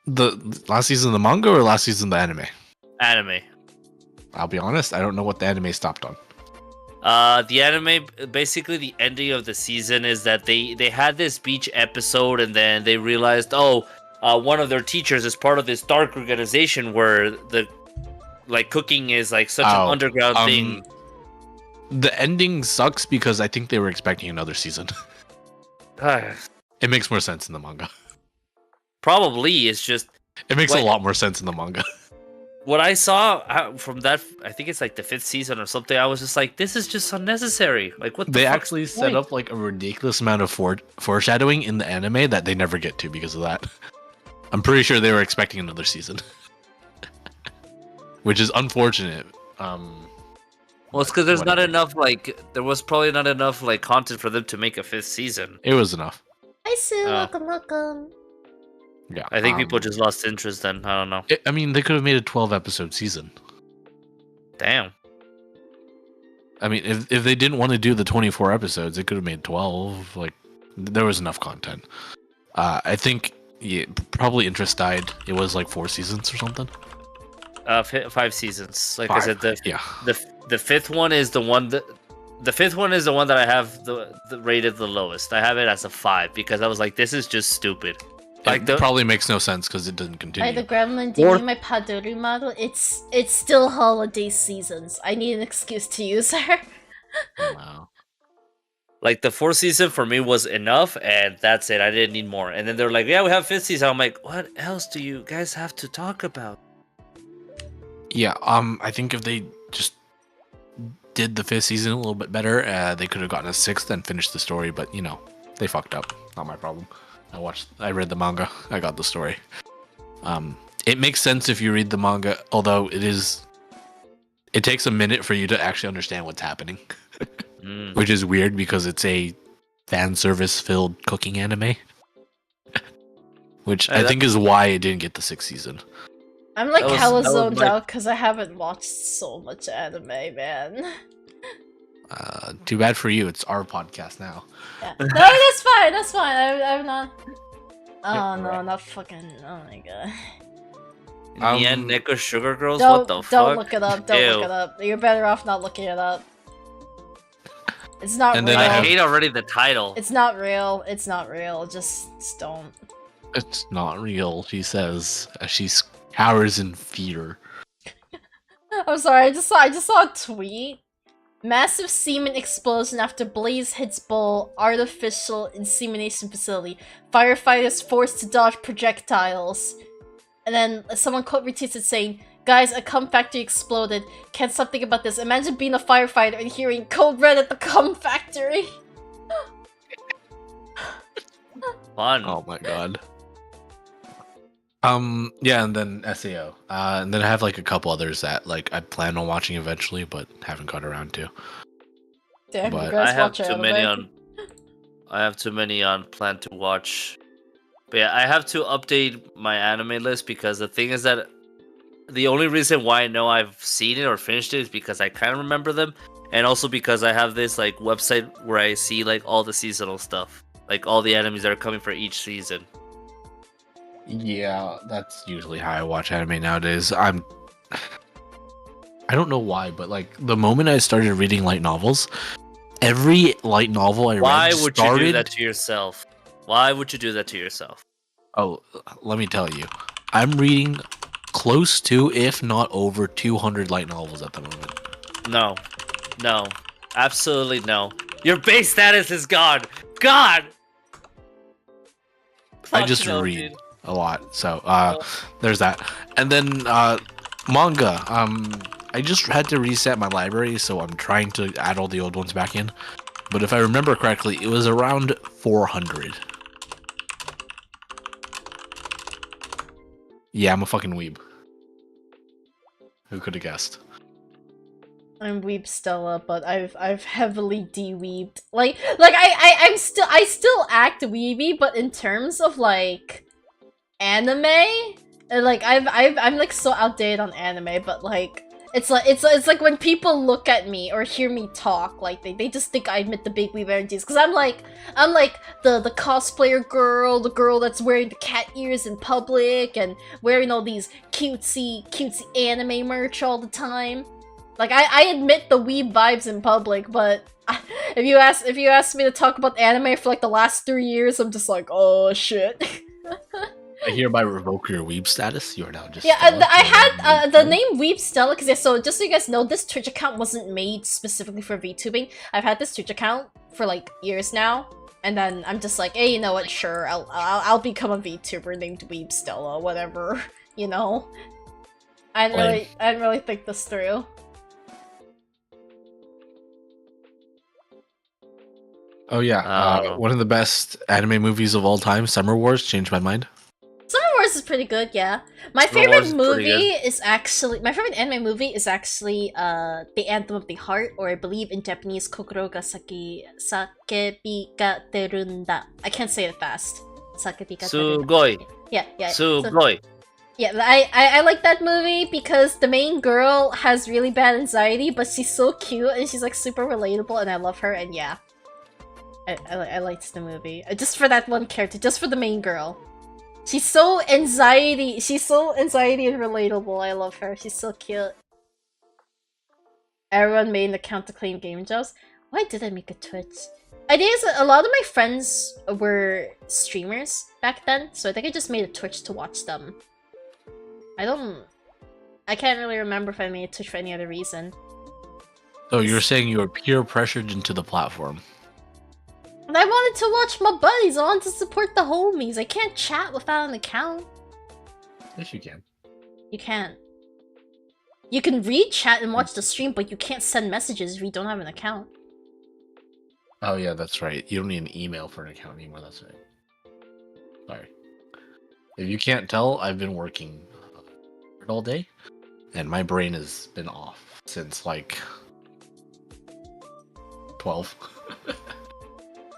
The last season of the manga or last season of the anime? Anime. I'll be honest, I don't know what the anime stopped on. The anime, basically the ending of the season is that they had this beach episode, and then they realized, one of their teachers is part of this dark organization where the cooking is like such an underground thing. The ending sucks because I think they were expecting another season. It makes more sense in the manga. Probably it's just It makes a lot more sense in the manga. what I saw from that. I think it's like the 5th season or something. I was just like, this is just unnecessary. Like, what? They actually set up like a ridiculous amount of foreshadowing in the anime that they never get to because of that. I'm pretty sure they were expecting another season, which is unfortunate. Well, it's because there's not enough. There was probably not enough content for them to make a 5th season. It was enough. Hi Sue, welcome. Yeah, I think people just lost interest. Then I don't know. I mean, they could have made a 12-episode season. Damn. I mean, if they didn't want to do the 24 episodes, they could have made 12. Like, there was enough content. I think probably interest died. It was like 4 seasons or something. 5 seasons. Like 5. I said, the 5th one is the one that. The 5th one is the one that I have the rated the lowest. I have it as a 5 because I was like, this is just stupid. It probably makes no sense because it doesn't continue. By the gremlin, do you need my Padoru model? It's still holiday seasons. I need an excuse to use her. Wow. Like the 4th season for me was enough, and that's it. I didn't need more. And then they're like, yeah, we have 5th season. I'm like, what else do you guys have to talk about? Yeah, I think if they just did the 5th season a little bit better, they could have gotten a 6th and finished the story, but they fucked up. Not my problem. I read the manga. I got the story. It makes sense if you read the manga, although it takes a minute for you to actually understand what's happening. Which is weird because it's a fan service filled cooking anime. Which I think is why it didn't get the 6th season. I'm like hella zoned out because I haven't watched so much anime, man. Too bad for you. It's our podcast now. Yeah. No, that's fine. That's fine. I'm not. Oh no, not fucking. Oh my god. In the end, Neko Sugar Girls? Don't What the fuck? don't look it up. Don't look Ew. it up. You're better off not looking it up. It's not And real. then I hate already the title. It's not real. It's not real. Just don't. It's not real, she says, as she cowers in fear. I'm sorry. I just saw a tweet. Massive semen explosion after blaze hits bull artificial insemination facility. Firefighters forced to dodge projectiles. And then someone quote retweets it saying, "Guys, a cum factory exploded. Can't stop thinking about this. Imagine being a firefighter and hearing Code Red at the cum factory." Fun. Oh my god. Yeah, and then SAO. And then I have like a couple others that like I plan on watching eventually, but haven't got around to. Damn, But you guys I have watch too anime? many on. I have too many on plan to watch. But yeah, I have to update my anime list because the thing is that the only reason why I know I've seen it or finished it is because I kind of remember them, and also because I have this like website where I see like all the seasonal stuff, like all the animes that are coming for each season. Yeah, that's usually how I watch anime nowadays. I don't know why, but like the moment I started reading light novels, every light novel I Why read would started... you do that to yourself? Why would you do that to yourself? Oh, let me tell you. I'm reading close to, if not over, 200 light novels at the moment. No, no, absolutely no. Your base status is gone. God. I Fuck just no, read dude. a lot, so there's that. And then manga. I just had to reset my library, so I'm trying to add all the old ones back in. But if I remember correctly, it was around 400. Yeah, I'm a fucking weeb. Who could have guessed? I'm weeb Stella, but I've heavily de-weebed. I still act weeby, but in terms of like anime, like I'm like so outdated on anime, but like it's like when people look at me or hear me talk, like they just think I admit the big weeb energies, because I'm like the cosplayer girl, the girl that's wearing the cat ears in public and wearing all these cutesy anime merch all the time. Like I admit the weeb vibes in public, but if you ask me to talk about anime for like the last 3 years, I'm just like, oh shit. I hereby revoke your weeb status. You are now just... Yeah, Stella. I had the name Weeb Stella because so just so you guys know, this Twitch account wasn't made specifically for VTubing. I've had this Twitch account for like years now, and then I'm just like, hey, you know what? Sure, I'll become a VTuber named Weeb Stella, whatever. You know, I didn't really think this through. Oh yeah, one of the best anime movies of all time, Summer Wars, changed my mind. Summer Wars is pretty good, yeah. My Summer Wars favorite is pretty movie is actually my favorite anime movie is actually The Anthem of the Heart, or I believe in Japanese Kokoro ga sakebi ga terunda. I can't say it fast. Sakebi ga terunda. Sugoi. Yeah. Sugoi. Yeah, I like that movie because the main girl has really bad anxiety, but she's so cute and she's like super relatable, and I love her. And yeah, I liked the movie just for that one character, just for the main girl. She's so anxiety and relatable. I love her. She's so cute. Everyone made an account to claim game jobs. Why did I make a Twitch? Idea is a lot of my friends were streamers back then, so I think I just made a Twitch to watch them. I can't really remember if I made a Twitch for any other reason. So you're saying you were peer pressured into the platform? And I wanted to watch my buddies. I wanted to support the homies. I can't chat without an account. Yes, you can. You can't. You can read chat and watch the stream, but you can't send messages if you don't have an account. Oh yeah, that's right. You don't need an email for an account anymore. That's right. Sorry. If you can't tell, I've been working all day, and my brain has been off since like 12.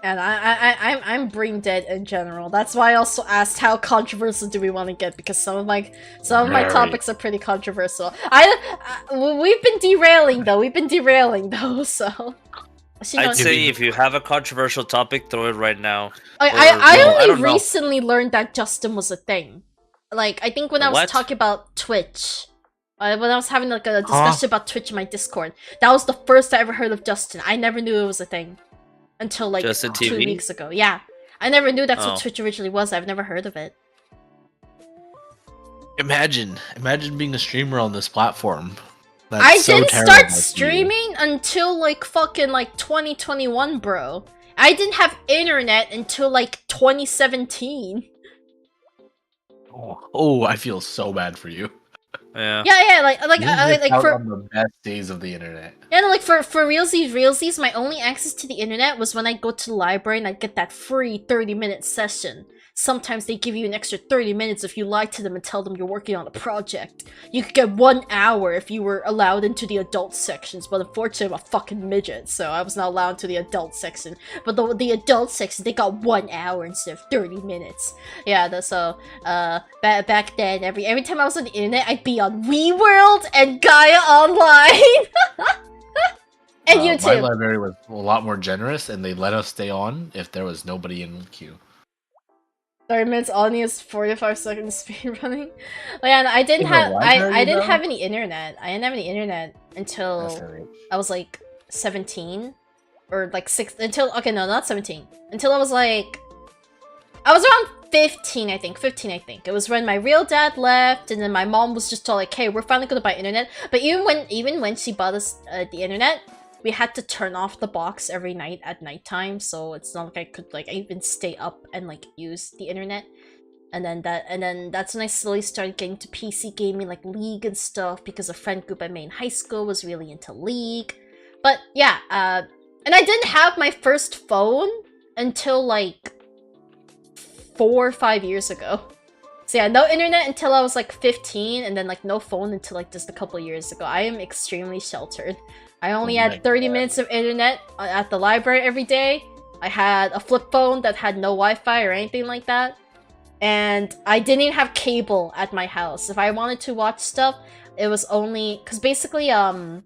And I'm brain dead in general. That's why I also asked how controversial do we want to get, because some of my topics are pretty controversial. We've been derailing though. So I'd say if you have a controversial topic, throw it right now. I only don't know. recently learned that Justin was a thing. like I think when I was What? talking about Twitch, when I was having like a discussion about Twitch in my Discord, that was the first I ever heard of Justin. I never knew it was a thing until like Justin 2 TV? weeks ago. Yeah, I never knew that's Oh. what Twitch originally was. I've never heard of it. Imagine being a streamer on this platform. That's I so didn't terrible start for you. streaming until like fucking like 2021, bro. I didn't have internet until like 2017. Oh, I feel so bad for you. Yeah. Yeah, like You missed like out for on the best days of the internet. yeah, no, like for realsies, my only access to the internet was when I go to the library and I get that free 30-minute session. Sometimes they give you an extra 30 minutes if you lie to them and tell them you're working on a project. You could get 1 hour if you were allowed into the adult sections, but unfortunately I'm a fucking midget, so I was not allowed into the adult section. But the adult section, they got 1 hour instead of 30 minutes. Yeah, so back then, every time I was on the internet, I'd be on WeWorld and Gaia Online. And My YouTube. library was a lot more generous, and they let us stay on if there was nobody in the queue. 30 minutes on is 45 seconds speed running. Oh yeah, no, I didn't In the have library, I didn't though? have any internet. I didn't have any internet until SMH. I was like 17 or like 6 until okay, no, not 17. Until I was like I was around 15, I think. 15, I think. It was when my real dad left and then my mom was just all like, "Hey, we're finally going to buy internet." But even when she bought us the internet, we had to turn off the box every night at nighttime, so it's not like I could like even stay up and like use the internet. And then that's when I slowly started getting to PC gaming, like League and stuff, because a friend group I made in high school was really into League. But yeah, and I didn't have my first phone until like 4 or 5 years ago. So yeah, no internet until I was like 15, and then like no phone until like just a couple years ago. I am extremely sheltered. I only Oh my had 30 God. minutes of internet at the library every day. I had a flip phone that had no Wi-Fi or anything like that. And I didn't even have cable at my house. If I wanted to watch stuff, it was only... Because basically, when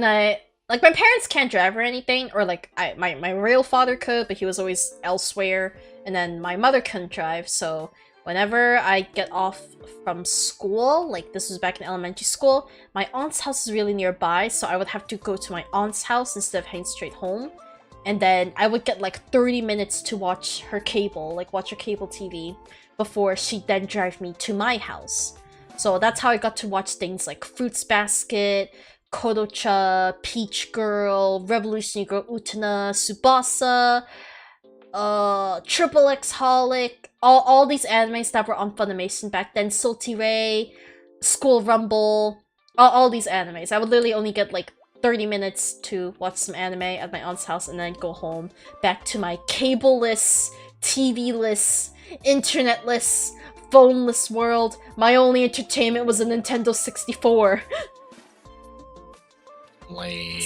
I... Like, my parents can't drive or anything, or like, my real father could, but he was always elsewhere. And then my mother couldn't drive, so... Whenever I get off from school, like this was back in elementary school, my aunt's house is really nearby, so I would have to go to my aunt's house instead of heading straight home. And then I would get like 30 minutes to watch her cable, like watch her cable TV, before she'd then drive me to my house. So that's how I got to watch things like Fruits Basket, Kodocha, Peach Girl, Revolutionary Girl Utena, Tsubasa, Triple X Holic, all these animes that were on Funimation back then, Salty Ray, School Rumble, all these animes. I would literally only get like 30 minutes to watch some anime at my aunt's house and then go home, back to my cable-less, TV-less, internet-less, phone-less world. My only entertainment was a Nintendo 64.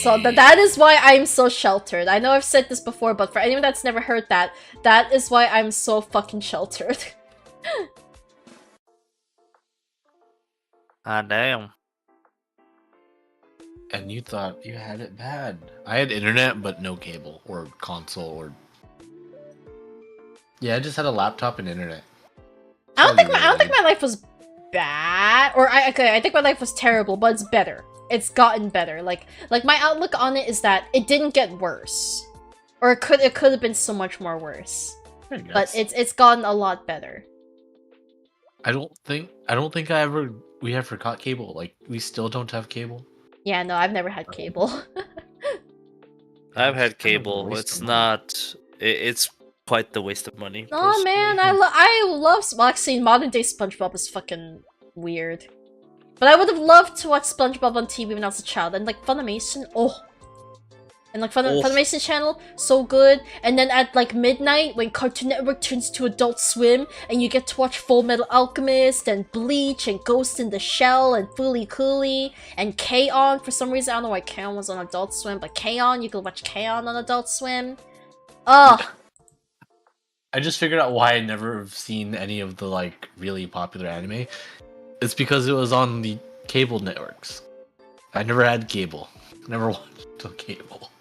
So that is why I'm so sheltered. I know I've said this before, but for anyone that's never heard that, that is why I'm so fucking sheltered. Ah, damn. And you thought you had it bad. I had internet, but no cable or console or... Yeah, I just had a laptop and internet. I don't think my life was bad, or I think my life was terrible, but it's better. It's gotten better. Like my outlook on it is that it didn't get worse, or it could have been so much more worse. But it's gotten a lot better. I don't think we ever got cable. Like, we still don't have cable. Yeah, no, I've never had cable. I've had It's kind of a cable. waste It's of money. not. It's quite the waste of money. Oh man, I love. Well, actually, modern day SpongeBob is fucking weird. But I would have loved to watch SpongeBob on TV when I was a child, and like Funimation, and like Funimation channel, so good. And then at like midnight, when Cartoon Network turns to Adult Swim, and you get to watch Full Metal Alchemist, and Bleach, and Ghost in the Shell, and Fooly Cooly, and K-On! For some reason, I don't know why K-On! Was on Adult Swim, but K-On! You could watch K-On! On Adult Swim. Oh, I just figured out why I never have seen any of the like really popular anime. It's because it was on the cable networks. I never had cable. Never watched the cable.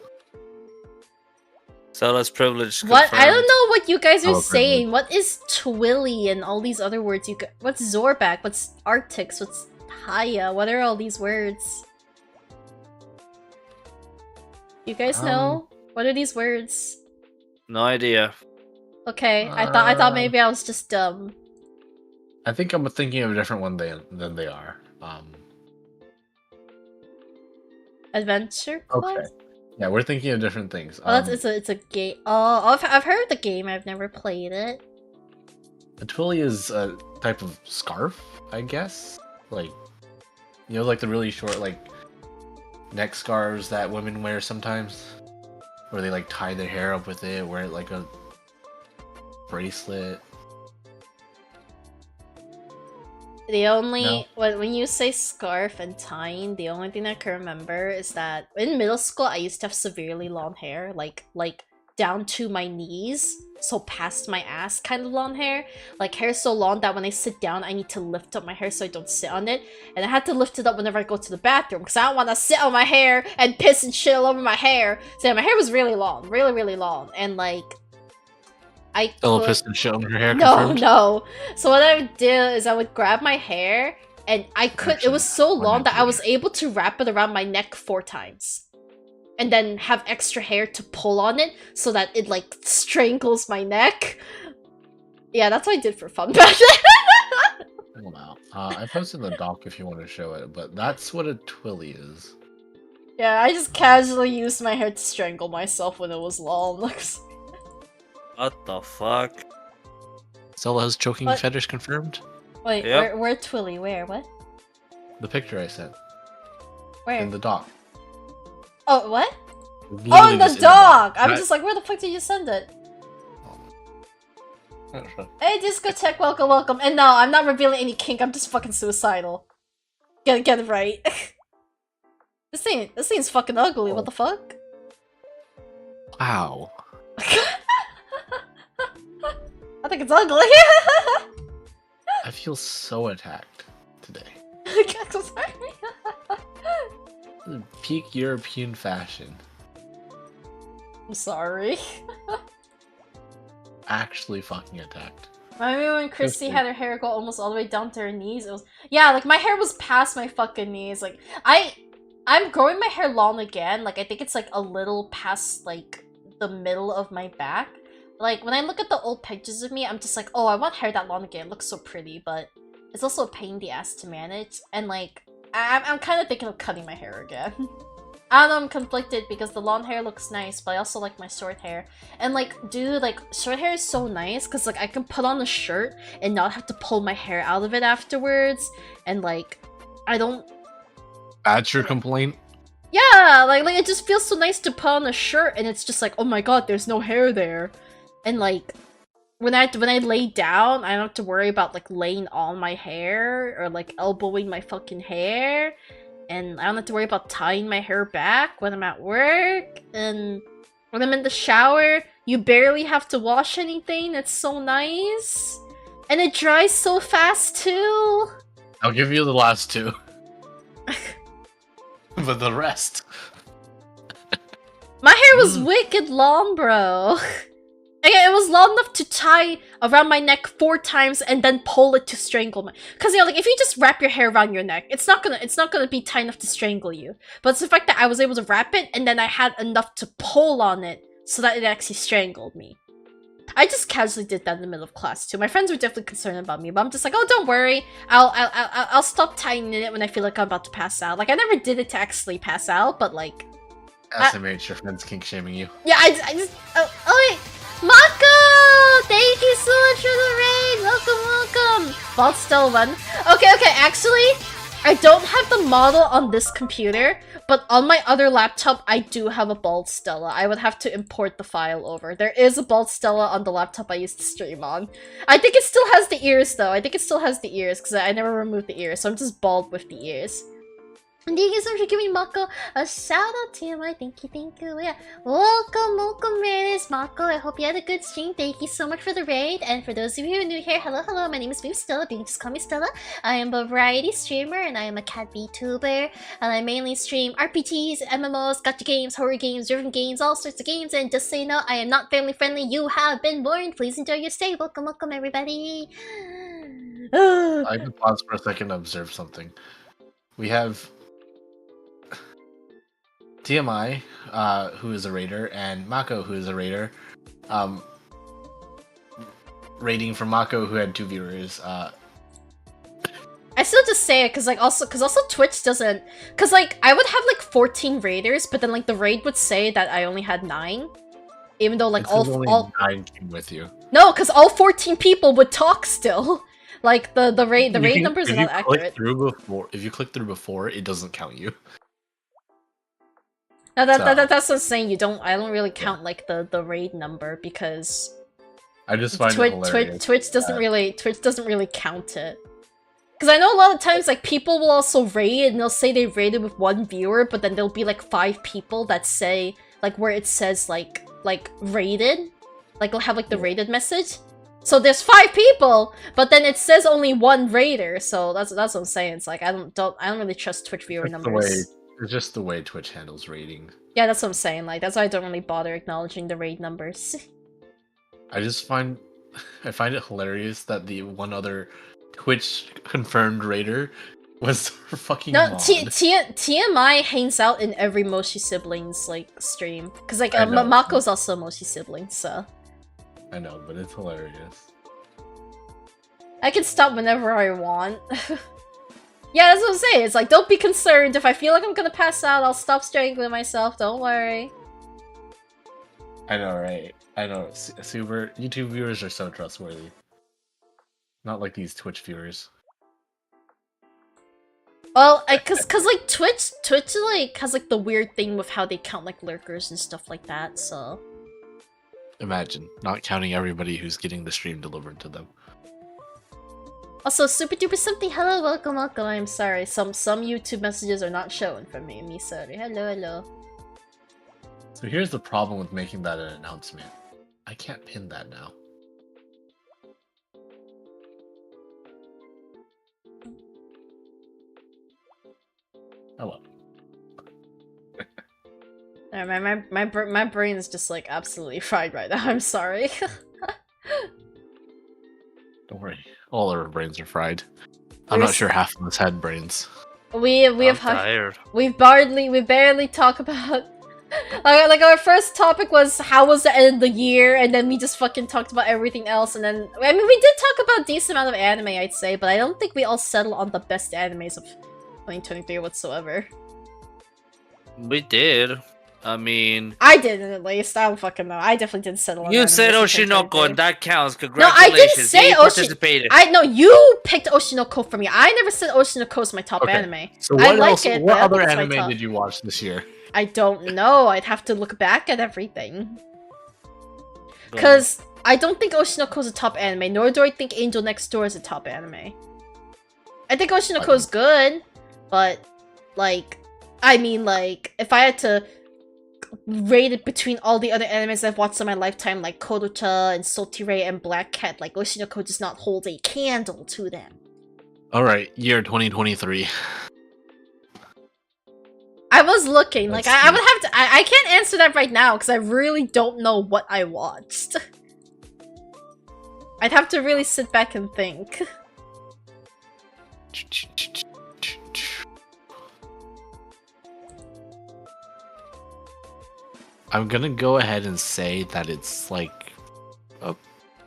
Stella's privilege. What? I don't confirmed. know what you guys are Oh, saying. What is Twilly and all these other words? What's Zorback? What's Arctics? What's Haya? What are all these words? You guys know? What are these words? No idea. Okay, I thought maybe I was just dumb. I think I'm thinking of a different one than they are. Adventure Okay. Quest? Yeah, we're thinking of different things. Oh, it's a game. Oh, I've heard of the game. I've never played it. A twilly is a type of scarf, I guess. Like, you know, like the really short, like, neck scarves that women wear sometimes, where they like tie their hair up with it, wear it like a bracelet. The only No. when you say scarf and tying, the only thing I can remember is that in middle school I used to have severely long hair, like down to my knees, so past my ass kind of long hair. Like hair so long that when I sit down I need to lift up my hair so I don't sit on it. And I had to lift it up whenever I go to the bathroom because I don't want to sit on my hair and piss and shit all over my hair. So yeah, my hair was really long, really long, and like I Stella could- pissed and shit on her hair. No, confirmed? no. So what I would do is I would grab my hair and I could it was so Actually, long that I why not? was able to wrap it around my neck 4 times. And then have extra hair to pull on it so that it like strangles my neck. Yeah, that's what I did for fun back then. Oh, wow. I posted the doc if you want to show it, but that's what a twilly is. Yeah, I just casually used my hair to strangle myself when it was long. What the fuck? Stella has choking What? fetish confirmed. Wait, Yep. where Twilly? Where? What? The picture I sent Where? in the doc. Oh, what? Literally Oh, in the just dog! I'm That- just like, where the fuck did you send it? Oh, sure. Hey, Discotheque, welcome. And no, I'm not revealing any kink, I'm just fucking suicidal. Get it right. This thing's fucking ugly, what the fuck? Wow. I think it's ugly. I feel so attacked today. I'm sorry. Peak European fashion. I'm sorry. Actually fucking attacked. I remember when Christy Okay. had her hair go almost all the way down to her knees. It was yeah, like my hair was past my fucking knees. Like I'm growing my hair long again. Like I think it's like a little past like the middle of my back. Like when I look at the old pictures of me, I'm just like, oh, I want hair that long again. It looks so pretty, but it's also a pain in the ass to manage. And like I'm kind of thinking of cutting my hair again. I don't know, I'm conflicted because the long hair looks nice, but I also like my short hair. And like, dude, like, short hair is so nice because like I can put on a shirt and not have to pull my hair out of it afterwards. And like, I don't... That's your complaint? Yeah, like it just feels so nice to put on a shirt and it's just like, oh my god, there's no hair there. And like, when I lay down, I don't have to worry about like laying on my hair or like elbowing my fucking hair. And I don't have to worry about tying my hair back when I'm at work. And when I'm in the shower, you barely have to wash anything. It's so nice. And it dries so fast too. I'll give you the last two. But the rest. My hair was wicked long, bro. Again, it was long enough to tie around my neck 4 times and then pull it to strangle my. Cause you know, like if you just wrap your hair around your neck, it's not gonna be tight enough to strangle you. But it's the fact that I was able to wrap it and then I had enough to pull on it so that it actually strangled me. I just casually did that in the middle of class too. My friends were definitely concerned about me, but I'm just like, oh, don't worry. I'll stop tying it when I feel like I'm about to pass out. Like I never did it to actually pass out, but like. SMH, your friend's kink shaming you. Yeah, I just. Oh wait. Mako! Thank you so much for the raid! Welcome! Bald Stella 1. Okay, actually, I don't have the model on this computer, but on my other laptop, I do have a Bald Stella. I would have to import the file over. There is a Bald Stella on the laptop I used to stream on. I think it still has the ears, though. I think it still has the ears, because I never removed the ears, so I'm just bald with the ears. And thank you so much for giving Mako a shout out, TMI. Thank you. Yeah. Welcome, Reyes. Mako, I hope you had a good stream. Thank you so much for the raid. And for those of you who are new here, hello. My name is Stella. You can just call me Stella. I am a variety streamer and I am a cat VTuber. And I mainly stream RPGs, MMOs, gacha games, horror games, driven games, all sorts of games. And just so you know, I am not family friendly. You have been warned. Please enjoy your stay. Welcome, everybody. I can pause for a second to observe something. We have TMI, who is a raider, and Mako, who is a raider. Rating from Mako, who had 2 viewers. I still just say it because also Twitch doesn't, because I would have 14 raiders, but then the raid would say that I only had 9, even though all 9 came with you. No, because all 14 people would talk still. The raid numbers are not accurate. If you click through before, it doesn't count you. No, that's what I'm saying. I don't really count the raid number because I just find it hilarious. Twitch doesn't really count it. Because I know a lot of times people will also raid and they'll say they raided with 1 viewer, but then there'll be 5 people that say where it says raided, they'll have the raided message. So there's 5 people, but then it says only 1 raider. So that's what I'm saying. It's I don't really trust Twitch viewer numbers. It's just the way Twitch handles rating. Yeah, that's what I'm saying. That's why I don't really bother acknowledging the raid numbers. I find it hilarious that the one other Twitch confirmed raider was fucking no. mod. TMI hangs out in every Moshi siblings stream because Mako's also a Moshi sibling, so. I know, but it's hilarious. I can stop whenever I want. Yeah, that's what I'm saying. It's don't be concerned. If I feel like I'm gonna pass out, I'll stop strangling myself. Don't worry. I know, right? I know. Super YouTube viewers are so trustworthy. Not like these Twitch viewers. Well, cause Twitch has the weird thing with how they count lurkers and stuff like that. So. Imagine not counting everybody who's getting the stream delivered to them. Also, super duper something. Hello, welcome. I'm sorry. Some YouTube messages are not showing for me. Me sorry. Hello. So here's the problem with making that an announcement. I can't pin that now. Hello. My brain is just absolutely fried right now. I'm sorry. Don't worry. All our brains are fried. I'm not sure half of us had brains. We barely talk about our first topic was how was the end of the year, and then we just fucking talked about everything else, and then we did talk about a decent amount of anime, I'd say, but I don't think we all settled on the best animes of 2023 whatsoever. We did. I mean, I didn't at least. I don't fucking know. I definitely didn't settle on. You said Oshinoko, and that counts. Congratulations. No, I didn't say Oshinoko. I know you picked Oshinoko for me. I never said Oshinoko is my top anime. So what other anime did you watch this year? I don't know. I'd have to look back at everything. Because I don't think Oshinoko is a top anime, nor do I think Angel Next Door is a top anime. I think Oshinoko is good, but if I had to rate it between all the other animes I've watched in my lifetime, like Kodocha and Sotire and Black Cat, Oshinoko does not hold a candle to them. Alright, year 2023. I was looking, I would have to- I can't answer that right now, because I really don't know what I watched. I'd have to really sit back and think. I'm gonna go ahead and say that it's a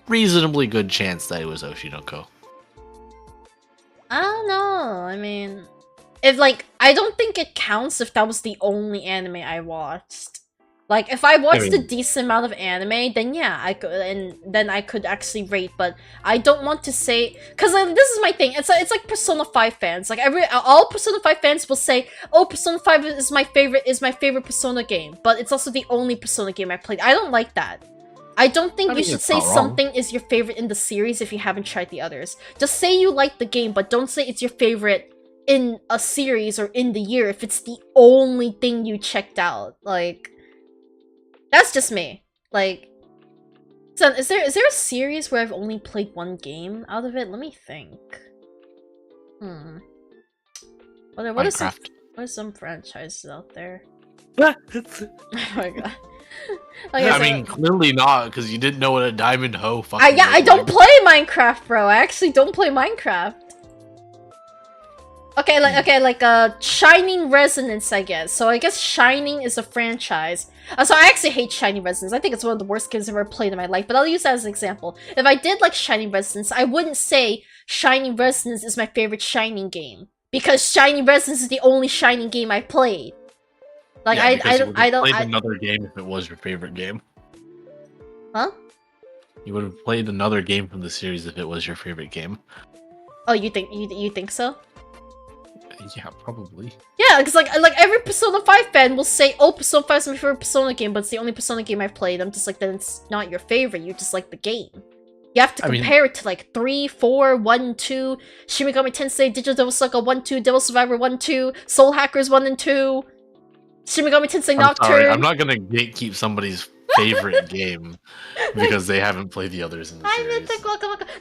reasonably good chance that it was Oshinoko. I don't know. I mean, if I don't think it counts if that was the only anime I watched. If I watched a decent amount of anime, then yeah, I could, and then I could actually rate. But I don't want to say, because this is my thing. It's like Persona 5 fans. All Persona 5 fans will say, "Oh, Persona 5 is my favorite Persona game," but it's also the only Persona game I played. I don't like that. I don't think you should say something is your favorite in the series if you haven't tried the others. Just say you like the game, but don't say it's your favorite in a series or in the year if it's the only thing you checked out. Like, that's just me. Like, so is there a series where I've only played one game out of it? Let me think. What are some franchises out there? Oh my god. Like I mean, clearly not, because you didn't know what a diamond hoe fucking I don't play Minecraft, bro. I actually don't play Minecraft. Okay, like Shining Resonance, I guess. So I guess Shining is a franchise. So I actually hate Shining Resonance. I think it's one of the worst games I've ever played in my life, but I'll use that as an example. If I did like Shining Resonance, I wouldn't say Shining Resonance is my favorite Shining game. Because Shining Resonance is the only Shining game I played. Like, yeah, I don't played another game if it was your favorite game. Huh? You would have played another game from the series if it was your favorite game. Oh, you think so? Yeah, probably. Yeah, because like every Persona 5 fan will say, "Oh, Persona 5 is my favorite Persona game," but it's the only Persona game I've played. I'm just like, then it's not your favorite. You just like the game. You have to compare it to like 3, 4, 1, 2, Shin Megami Tensei, Digital Devil Saga 1, 2, Devil Survivor 1, 2, Soul Hackers 1 and 2, Shin Megami Tensei Nocturne. Sorry, I'm not gonna gatekeep somebody's favorite game because they haven't played the others in the series.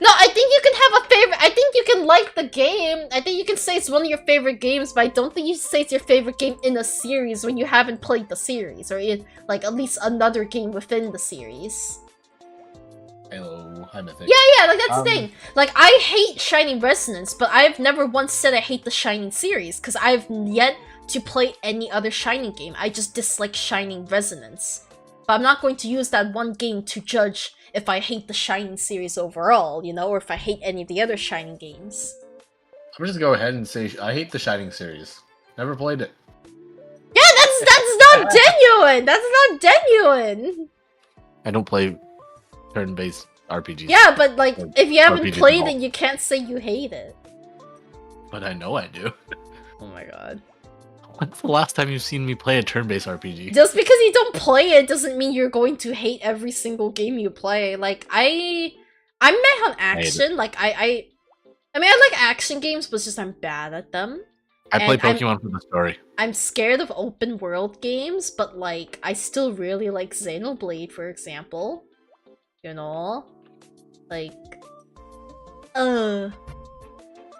No, I think you can have a favorite. I think you can like the game. I think you can say it's one of your favorite games, but I don't think you should say it's your favorite game in a series when you haven't played the series, or in like at least another game within the series. Hello, hi Mythic. Yeah, like that's the thing. Like, I hate Shining Resonance, but I've never once said I hate the Shining series, because I've yet to play any other Shining game. I just dislike Shining Resonance. But I'm not going to use that one game to judge if I hate the Shining series overall, you know, or if I hate any of the other Shining games. I'm just gonna go ahead and say I hate the Shining series. Never played it. Yeah, that's not genuine! That's not genuine! I don't play turn-based RPGs. Yeah, but like, if you haven't RPGs played it, you can't say you hate it. But I know I do. Oh my god. When's the last time you've seen me play a turn-based RPG? Just because you don't play it doesn't mean you're going to hate every single game you play. Like, I'm meh on action. Like, I mean, I like action games, but it's just I'm bad at them. I play Pokemon for the story. I'm scared of open world games, but like, I still really like Xenoblade, for example. You know? Like,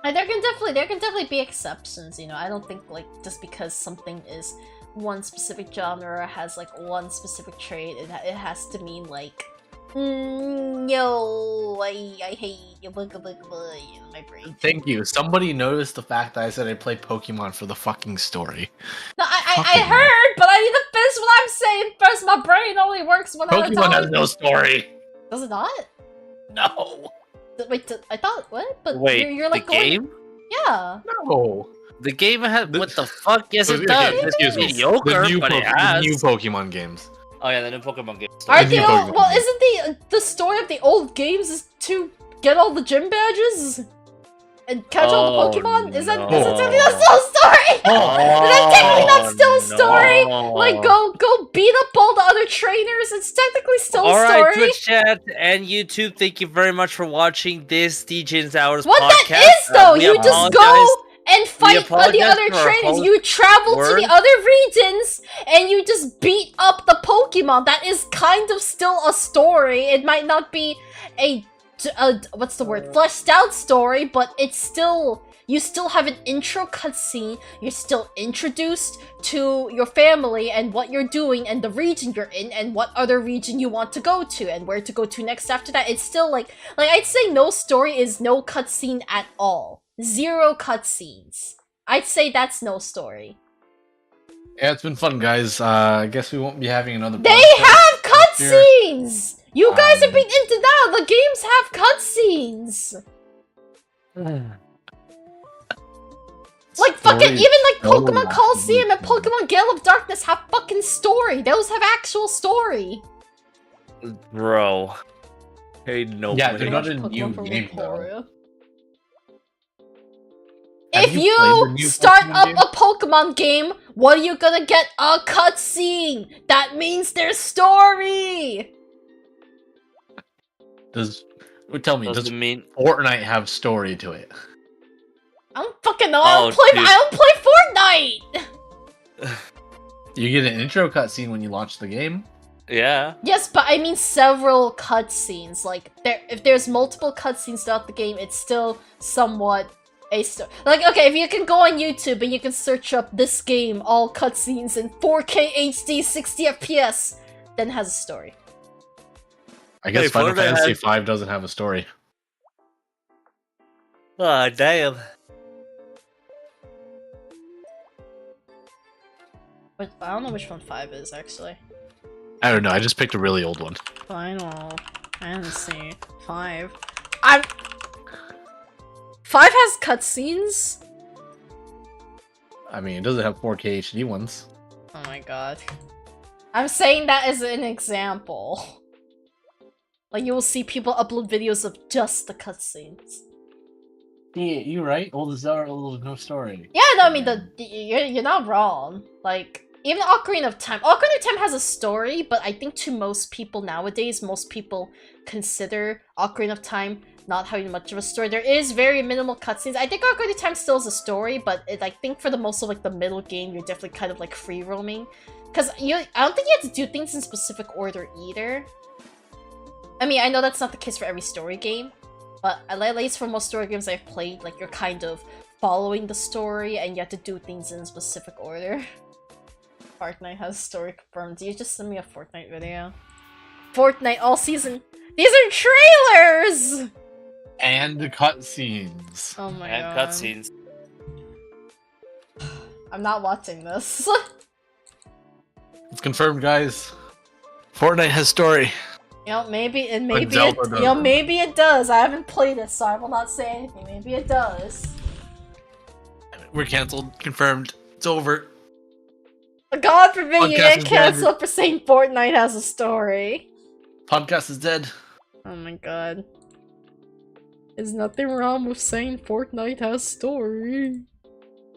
like, there can definitely be exceptions, you know. I don't think like just because something is one specific genre or has like one specific trait, it has to mean like, no, I hate you, in my brain. Thank you. Somebody noticed the fact that I said I play Pokemon for the fucking story. No, I heard, but I need to finish what I'm saying first. My brain only works one at a time. Pokemon has no story. Does it not? No. Wait, I thought what? But wait, you're like the going... game? Yeah. No. The game has what the fuck? Yes, it Okay, does. excuse me. Mediocre, but it has. The new Pokemon games. Oh yeah, the new Pokemon game. Aren't The the new old, Pokemon well, game. isn't the story of the old games is to get all the gym badges and catch all the Pokemon? Is that technically not still a story? Is that technically not still a story? Like, go beat up all the other trainers. It's technically still a story. Alright, Twitch chat and YouTube, thank you very much for watching this Degen Hours What podcast. that is though, We you just apologize. go and fight the apologize other for our trainers. host You travel to word. the other regions and you just beat up the Pokemon. That is kind of still a story. It might not be a what's the word? Fleshed out story, but it's still, you still have an intro cutscene. You're still introduced to your family and what you're doing and the region you're in and what other region you want to go to and where to go to next after that. It's still like I'd say no story is no cutscene at all. 0 cutscenes. I'd say that's no story. Yeah, it's been fun, guys. I guess we won't be having another. They podcast have next year. cutscenes! You guys have been into that! The games have cutscenes! Like fucking, even like so Pokemon Coliseum and Pokemon Gale of Darkness have fucking story. Those have actual story. Bro. Hey, no. Yeah, way. they're not a Pokemon new from game though. Emporia. Have If you you played the new start Pokemon up game? a Pokemon game, what are you gonna get? A cutscene! That means there's story! Tell me, Doesn't does mean Fortnite have story to it? I don't fucking know. Oh, I don't play Fortnite. You get an intro cutscene when you launch the game. Yeah. Yes, but I mean several cutscenes. Like, if there's multiple cutscenes throughout the game, it's still somewhat a story. Like, okay, if you can go on YouTube and you can search up this game, all cutscenes in 4K HD 60 FPS, then it has a story. I guess Hey, Final Fortnite Fantasy has- V doesn't have a story. Oh, damn. But I don't know which one 5 is, actually. I don't know. I just picked a really old one. Final Fantasy 5. 5 has cutscenes? I mean, it doesn't have 4K HD ones. Oh my god. I'm saying that as an example. Like, you will see people upload videos of just the cutscenes. Yeah, you're right. Old is our old, no story. Yeah, no, I mean, you're not wrong. Like, even Ocarina of Time. Ocarina of Time has a story, but I think to most people nowadays, most people consider Ocarina of Time not having much of a story. There is very minimal cutscenes. I think Ocarina of Time still has a story, but I think for the most of like the middle game, you're definitely kind of like free roaming. Because I don't think you have to do things in specific order either. I mean, I know that's not the case for every story game, but at least for most story games I've played, like, you're kind of following the story and you have to do things in a specific order. Fortnite has story confirmed. You just send me a Fortnite video. Fortnite all season. These are trailers! And the cutscenes. Oh my And god. cutscenes. I'm not watching this. It's confirmed, guys. Fortnite has story. You know, maybe Zelda doesn't. maybe it does. I haven't played it, so I will not say anything. Maybe it does. We're canceled. Confirmed. It's over. God forbid you Podcast get is canceled for saying Fortnite has a story. Podcast is dead. Oh my god. There's nothing wrong with saying Fortnite has story.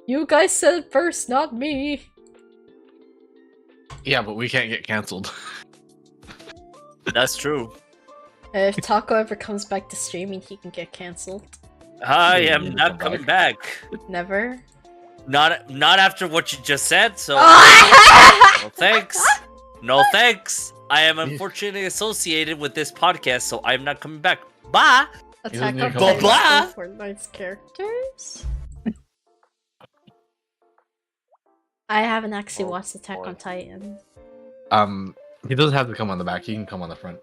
You guys said it first, not me. Yeah, but we can't get canceled. That's true. If Taco ever comes back to streaming, he can get cancelled. I Yeah, am you not come coming back. Never. Not after what you just said, so no Ah! thanks. No thanks. I am unfortunately associated with this podcast, so I'm not coming back. Bye. Attack need on to go Titan blah. for Fortnite's characters? I haven't actually Oh, watched Attack boy. on Titan. He doesn't have to come on the back. He can come on the front.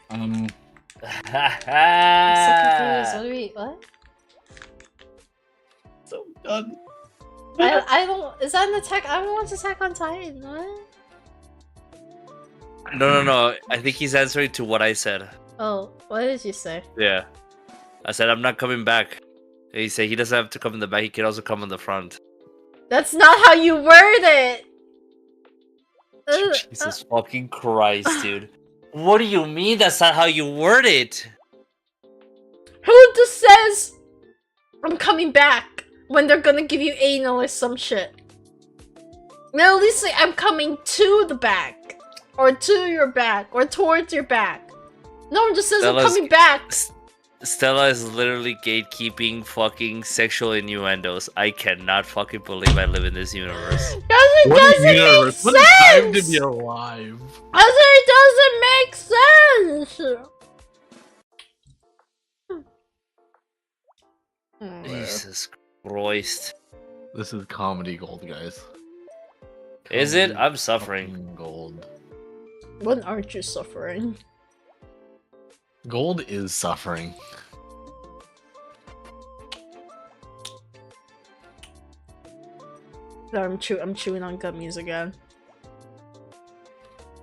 I'm so confused. What do we? What? So done. I don't. Is that an attack? I don't watch Attack on Titan. What? No. I think he's answering to what I said. Oh, what did you say? Yeah. I said I'm not coming back. He said he doesn't have to come in the back, he can also come in the front. That's not how you word it. Jesus fucking Christ, dude. What do you mean that's not how you word it? Who just says I'm coming back when they're gonna give you anal or some shit? No, at least say I'm coming to the back, or to your back, or towards your back. No one just says I'm Stella's- coming back. Stella is literally gatekeeping fucking sexual innuendos. I cannot fucking believe I live in this universe. Doesn't make sense. What a time to be alive. It doesn't make sense. Jesus Christ. This is comedy gold, guys. Is it? Comedy I'm suffering. fucking Gold. When aren't you suffering? Gold is suffering. No, I'm chewing on gummies again.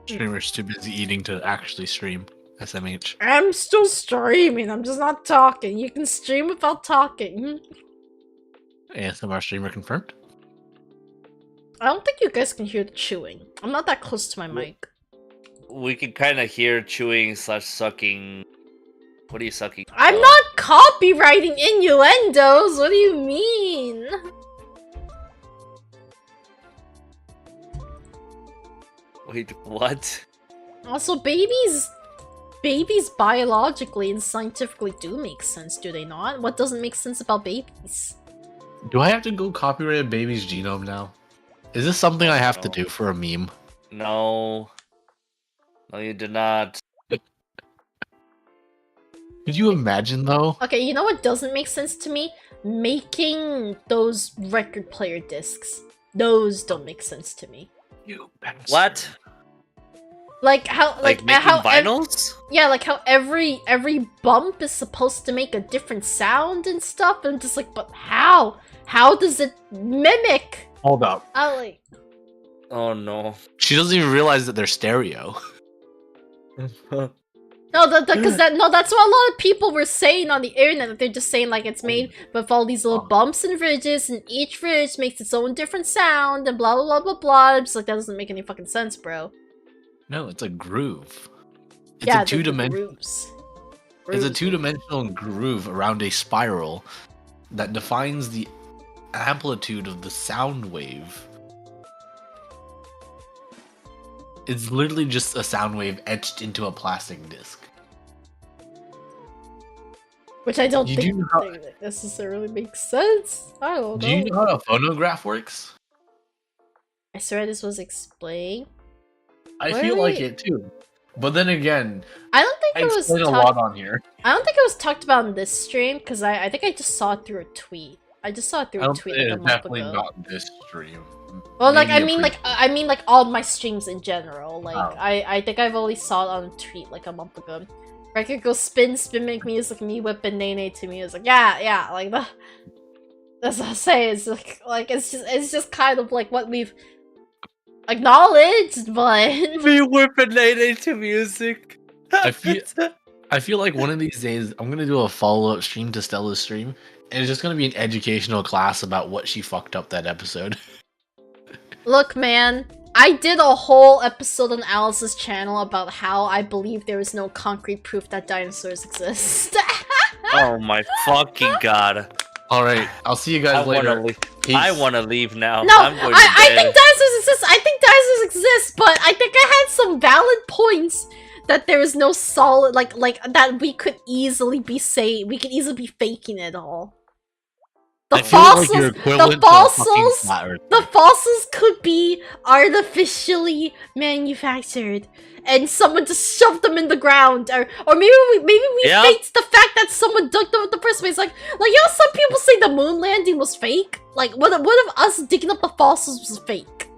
Streamer's too busy eating to actually stream. SMH. I'm still streaming. I'm just not talking. You can stream without talking. ASMR streamer confirmed. I don't think you guys can hear the chewing. I'm not that close to my mic. We can kind of hear chewing slash sucking. What are you sucking? I'm Oh. not copywriting innuendos. What do you mean? Wait, what? Also, babies biologically and scientifically do make sense, do they not? What doesn't make sense about babies? Do I have to go copyright a baby's genome now? Is this something I have to No. do for a meme? No. No, you did not. Could you imagine though? Okay, you know what doesn't make sense to me? Making those record player discs. Those don't make sense to me. You bastard. What? Like how Like making how vinyls? yeah, like how every bump is supposed to make a different sound and stuff. And I'm just like, but how? How does it mimic? Hold up. I like. Oh no. She doesn't even realize that they're stereo. No, because that's what a lot of people were saying on the internet. That they're just saying like it's made with all these little bumps and ridges, and each ridge makes its own different sound, and blah blah blah blah blah. I'm just like, that doesn't make any fucking sense, bro. No, it's a groove. It's Yeah, a two-dimensional. grooves. It's a two-dimensional groove around a spiral that defines the amplitude of the sound wave. It's literally just a sound wave etched into a plastic disc. Which I don't You think do know- necessarily makes sense. I don't know. Do you know how a phonograph works? I swear this was explained. I Wait, feel like wait. it too. But then again, I don't think I it was explain a lot on here. I don't think it was talked about in this stream because I think I just saw it through a tweet. I just saw it through I a don't tweet think like a it's month definitely ago. not this stream. Well, like Maybe I mean like all my streams in general. Like Oh. I think I've only saw it on a tweet like a month ago. Record goes spin, make music, me whipping Nene to music. Yeah, like that's what I say. It's like it's just kind of like what we've acknowledged, but Me whipping late to music. I feel like one of these days I'm gonna do a follow-up stream to Stella's stream, and it's just gonna be an educational class about what she fucked up that episode. look, man. I did a whole episode on Alice's channel about how I believe there is no concrete proof that dinosaurs exist. Oh my fucking god. All right, I'll see you guys later. Peace. I want to leave now. No, I'm going to I bed. think dinosaurs exist. I think dinosaurs exist, but I think I had some valid points that there is no solid like that we could easily be faking it all. The I feel like you're fossils, equivalent to a fucking flat earther. the fossils could be artificially manufactured, and someone just shoved them in the ground, or maybe we Yeah. faked the fact that someone dug them in the first place. Like you know, some people say the moon landing was fake. Like what if us digging up the fossils was fake?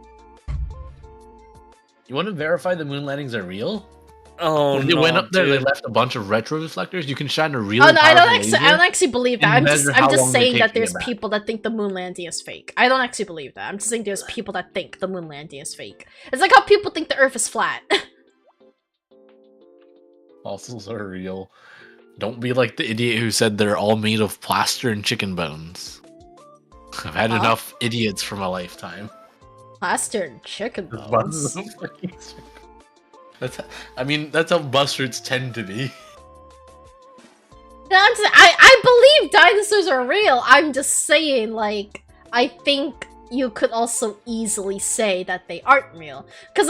You want to verify the moon landings are real? Oh When they no, went up there, they dude. left a bunch of retro reflectors. You can shine a really Oh no, I don't powerful actually laser. believe that. and I'm measure how just long they saying take that to get there's back. people that think the moon landing is fake. I don't actually believe that. I'm just saying there's people that think the moon landing is fake. It's like how people think the Earth is flat. Fossils are real. Don't be like the idiot who said they're all made of plaster and chicken bones. I've had Huh? enough idiots for my lifetime. Plaster and chicken bones. I mean, that's how bustards tend to be. No, I believe dinosaurs are real. I'm just saying, like, I think you could also easily say that they aren't real. Because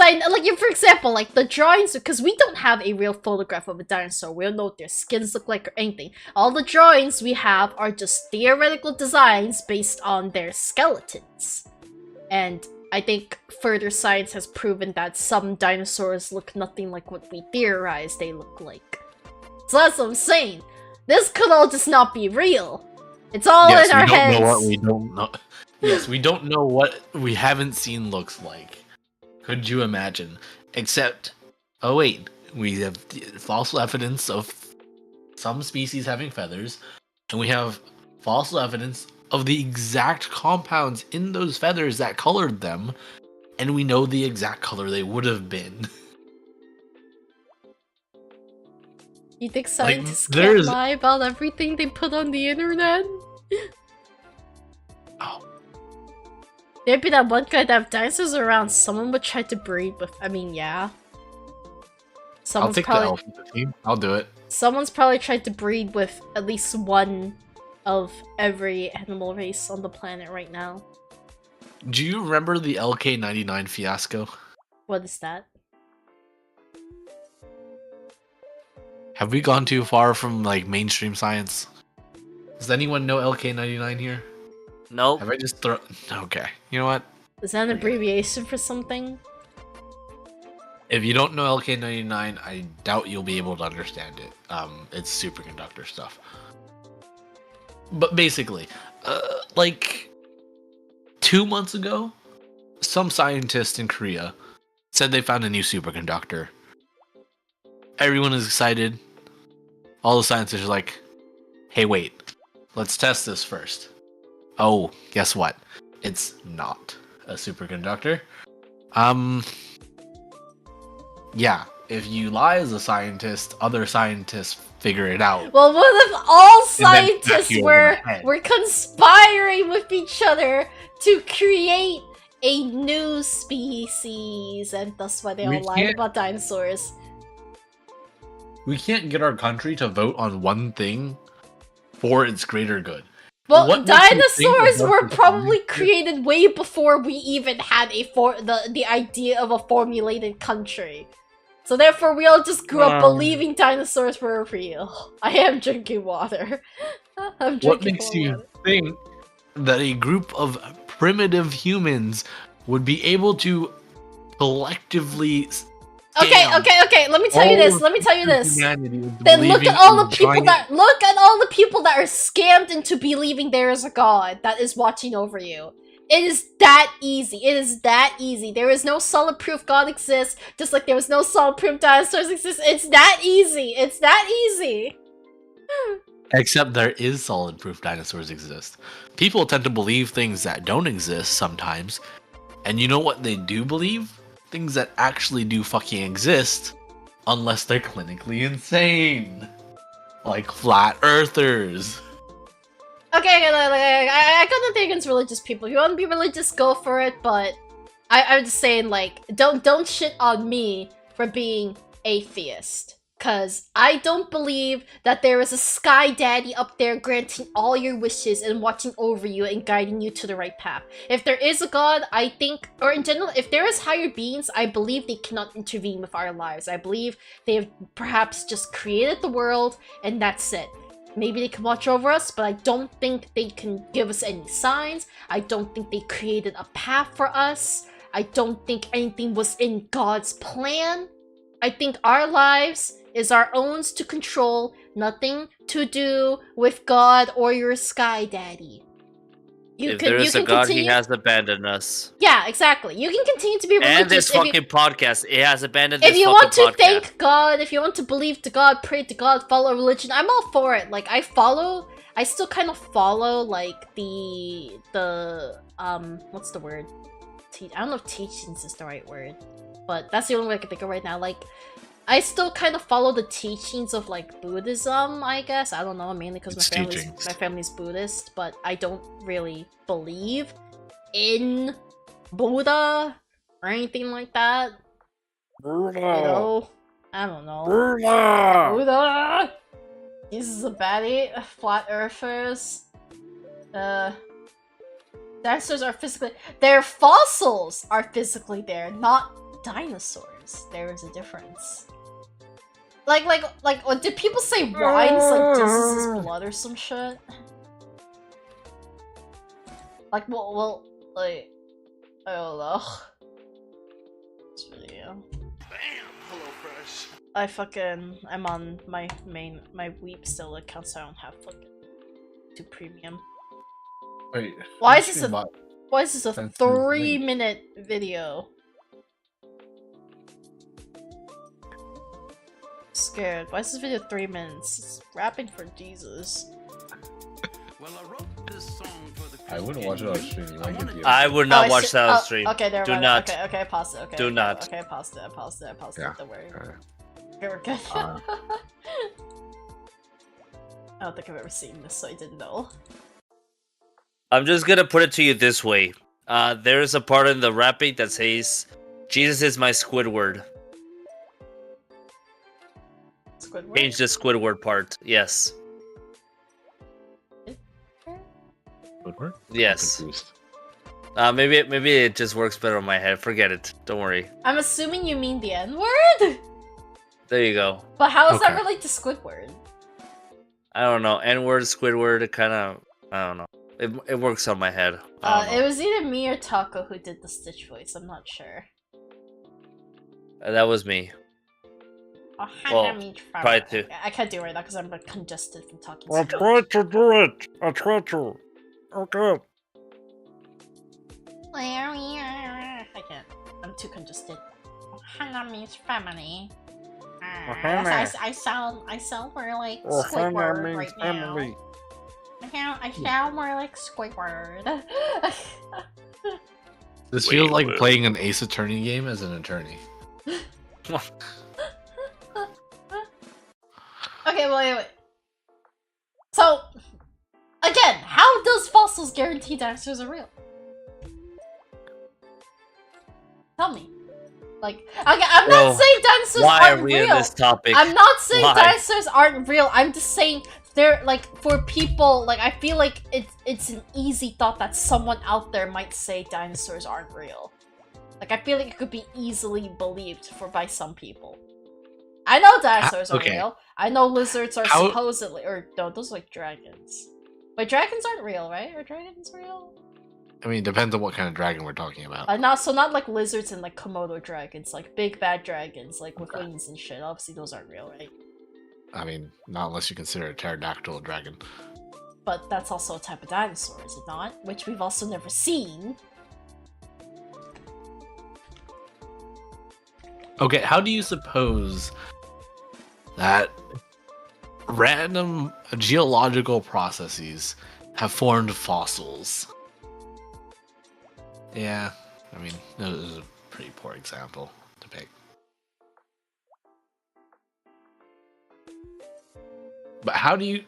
for example, like the drawings, because we don't have a real photograph of a dinosaur. We don't know what their skins look like or anything. All the drawings we have are just theoretical designs based on their skeletons. And I think further science has proven that some dinosaurs look nothing like what we theorized they look like. So that's what I'm saying. This could all just not be real. It's all Yes, in our we don't heads. know what we don't know. Yes, we don't know what we haven't seen looks like. Could you imagine? Except, oh wait, we have fossil evidence of some species having feathers, and we have fossil evidence of the exact compounds in those feathers that colored them, and we know the exact color they would have been. You think scientists there's- can't lie about everything they put on the internet? Oh, There'd be that one guy that if dinosaurs are around, someone would try to breed with. I mean, yeah. I'll Someone's take the probably elephant team. I'll do it. someone's probably tried to breed with at least one of every animal race on the planet right now. Do you remember the LK99 fiasco? What is that? Have we gone too far from like mainstream science? Does anyone know LK99 here? Nope. Have I just thrown? Okay. You know what? Is that an abbreviation for something? If you don't know LK99, I doubt you'll be able to understand it. It's superconductor stuff. But basically, like 2 months ago, some scientist in Korea said they found a new superconductor. Everyone is excited. All the scientists are like, hey, wait, let's test this first. Oh, guess what? It's not a superconductor. Yeah, if you lie as a scientist, other scientists figure it out. Well, what if all And then smack scientists you over the head. were conspiring with each other to create a new species, and that's why they We all lied can't- about dinosaurs? We can't get our country to vote on one thing for its greater good. Well, What makes you think dinosaurs about were the probably science? created way before we even had the idea of a formulated country. So therefore, we all just grew up believing dinosaurs were real. I am drinking water. I'm drinking What makes you water. think that a group of primitive humans would be able to collectively Okay. Let me tell you this. Let me tell you this. Humanity Then look believing at all the in people giant- that are scammed into believing there is a god that is watching over you. It is that easy. It is that easy. There is no solid proof God exists, just like there was no solid proof dinosaurs exist. It's that easy. It's that easy. Except there is solid proof dinosaurs exist. People tend to believe things that don't exist sometimes. And you know what they do believe? Things that actually do fucking exist. Unless they're clinically insane. Like flat earthers. Okay, I kind of think it's religious people. If you want to be religious, go for it. But I'm just saying, like, don't shit on me for being atheist. Cause I don't believe that there is a sky daddy up there granting all your wishes and watching over you and guiding you to the right path. If there is a god, I think, or in general, if there is higher beings, I believe they cannot intervene with our lives. I believe they have perhaps just created the world and that's it. Maybe they can watch over us, but I don't think they can give us any signs. I don't think they created a path for us. I don't think anything was in God's plan. I think our lives is our own to control, nothing to do with God or your sky daddy. If there is a God, he has abandoned us. Yeah, exactly. You can continue to be religious. And this fucking podcast, it has abandoned if this you fucking want to podcast. thank God, if you want to believe to God, pray to God, follow religion, I'm all for it. Like, I still kind of follow, like, the what's the word? I don't know if teachings is the right word, but that's the only way I can think of right now. Like, I still kind of follow the teachings of, like, Buddhism, I guess. I don't know, mainly because my family's Buddhist, but I don't really believe in Buddha or anything like that. Buddha. You know? I don't know. Buddha. Buddha! Jesus is a baddie. Flat earthers. Dinosaurs are physically— their fossils are physically there, not dinosaurs. There is a difference. Like, what did people say? Wines like Jesus' blood or some shit? Like, well, like, I don't know. This video. I'm on my Weep still account, so I don't have fucking 2 premium. Wait. Why is this a That's 3-minute video? Scared. Why is this video 3 minutes? It's rapping for Jesus. Well, I wrote this song for the I wouldn't watch it on stream. You might get the I would not watch that on stream. Okay, there. Do not. Okay, pause it. Okay. Do not. Okay, pause it. Yeah. Don't worry. Okay, we're good. I don't think I've ever seen this, so I didn't know. I'm just gonna put it to you this way. There is a part in the rapping that says, "Jesus is my Squidward." Squidward? Change the Squidward part. Yes. Squidward? Yes. I'm confused. Maybe it just works better in my head. Forget it. Don't worry. I'm assuming you mean the N-word? There you go. But how does that Okay. relate to Squidward? I don't know. N-word, Squidward, kind of. I don't know. It works on my head. I don't It know. was either me or Taco who did the Stitch voice. I'm not sure. That was me. Oh, Well, try to. I can't do it right now because I'm like congested from talking. I tried to do it. I tried to. Okay. I can't. I'm too congested. Hana means family. Ohana. I sound more like Ohana Squidward means right family. now. I sound more like Squidward. This Wait, feels like wait. playing an Ace Attorney game as an attorney. Okay, wait. So, again, how does fossils guarantee dinosaurs are real? Tell me. Like, okay, I'm Bro, not saying dinosaurs Why aren't are we real. in this topic? I'm not saying Why? dinosaurs aren't real. I'm just saying they're like for people. Like, I feel like it's an easy thought that someone out there might say dinosaurs aren't real. Like, I feel like it could be easily believed by some people. I know dinosaurs are okay. real. I know lizards are How- supposedly, or no, those are like dragons. But dragons aren't real, right? Are dragons real? I mean, depends on what kind of dragon we're talking about. Not like lizards and like Komodo dragons, like big bad dragons, like with Okay. wings and shit. Obviously, those aren't real, right? I mean, not unless you consider a pterodactyl a dragon. But that's also a type of dinosaur, is it not? Which we've also never seen. Okay, how do you suppose that random geological processes have formed fossils? Yeah, I mean, this is a pretty poor example to pick. But how do you,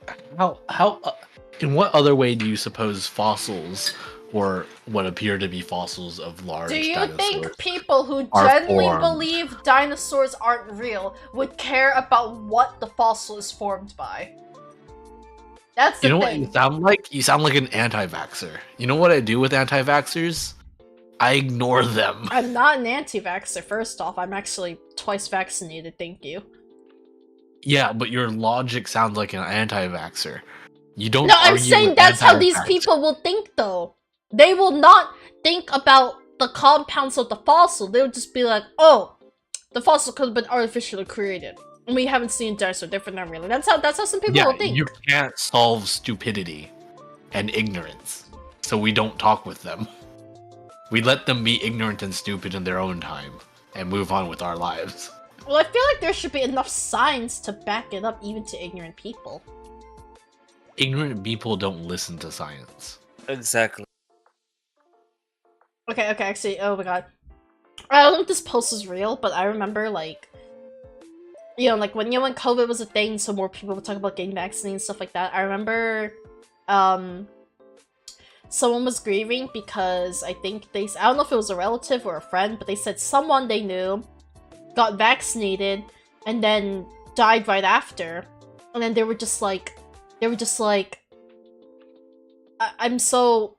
in what other way do you suppose fossils, or what appear to be fossils of large Do you dinosaurs, think people who are genuinely formed? believe dinosaurs aren't real would care about what the fossil is formed by? That's the You know what thing. you sound like? You sound like an anti-vaxxer. You know what I do with anti-vaxxers? I ignore them. I'm not an anti-vaxxer, first off. I'm actually twice vaccinated, thank you. Yeah, but your logic sounds like an anti-vaxxer. You don't. No, I'm argue saying with that's how these anti-vaxxers. people will think, though. They will not think about the compounds of the fossil. They'll just be like, oh, the fossil could have been artificially created. And we haven't seen dinosaur different than really. That's how some people Yeah, will think. you can't solve stupidity and ignorance, so we don't talk with them. We let them be ignorant and stupid in their own time, and move on with our lives. Well, I feel like there should be enough science to back it up even to ignorant people. Ignorant people don't listen to science. Exactly. Okay, actually, oh my god. I don't know if this post is real, but I remember, like, like when COVID was a thing, so more people would talk about getting vaccinated and stuff like that. I remember, someone was grieving because I think I don't know if it was a relative or a friend, but they said someone they knew got vaccinated and then died right after. And then they were just like, I'm so,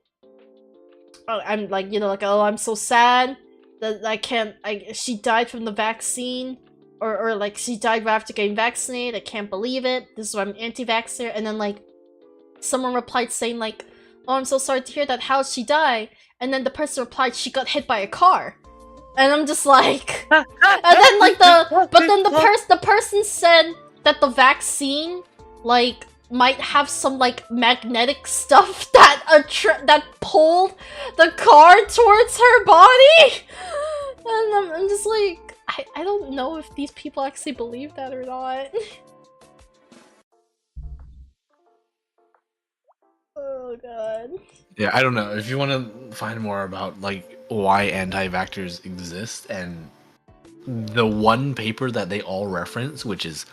I'm like, oh, I'm so sad that she died from the vaccine, or like she died right after getting vaccinated. I can't believe it. This is why I'm anti-vaxxer. And then like, someone replied saying like, oh, I'm so sorry to hear that. How'd she die? And then the person replied, she got hit by a car. And I'm just like, and then like the person said that the vaccine like might have some like magnetic stuff that pulled the car towards her body. And I'm just like, I don't know if these people actually believe that or not. Oh god. Yeah, I don't know. If you want to find more about like why anti-vaxxers exist, and the one paper that they all reference, which is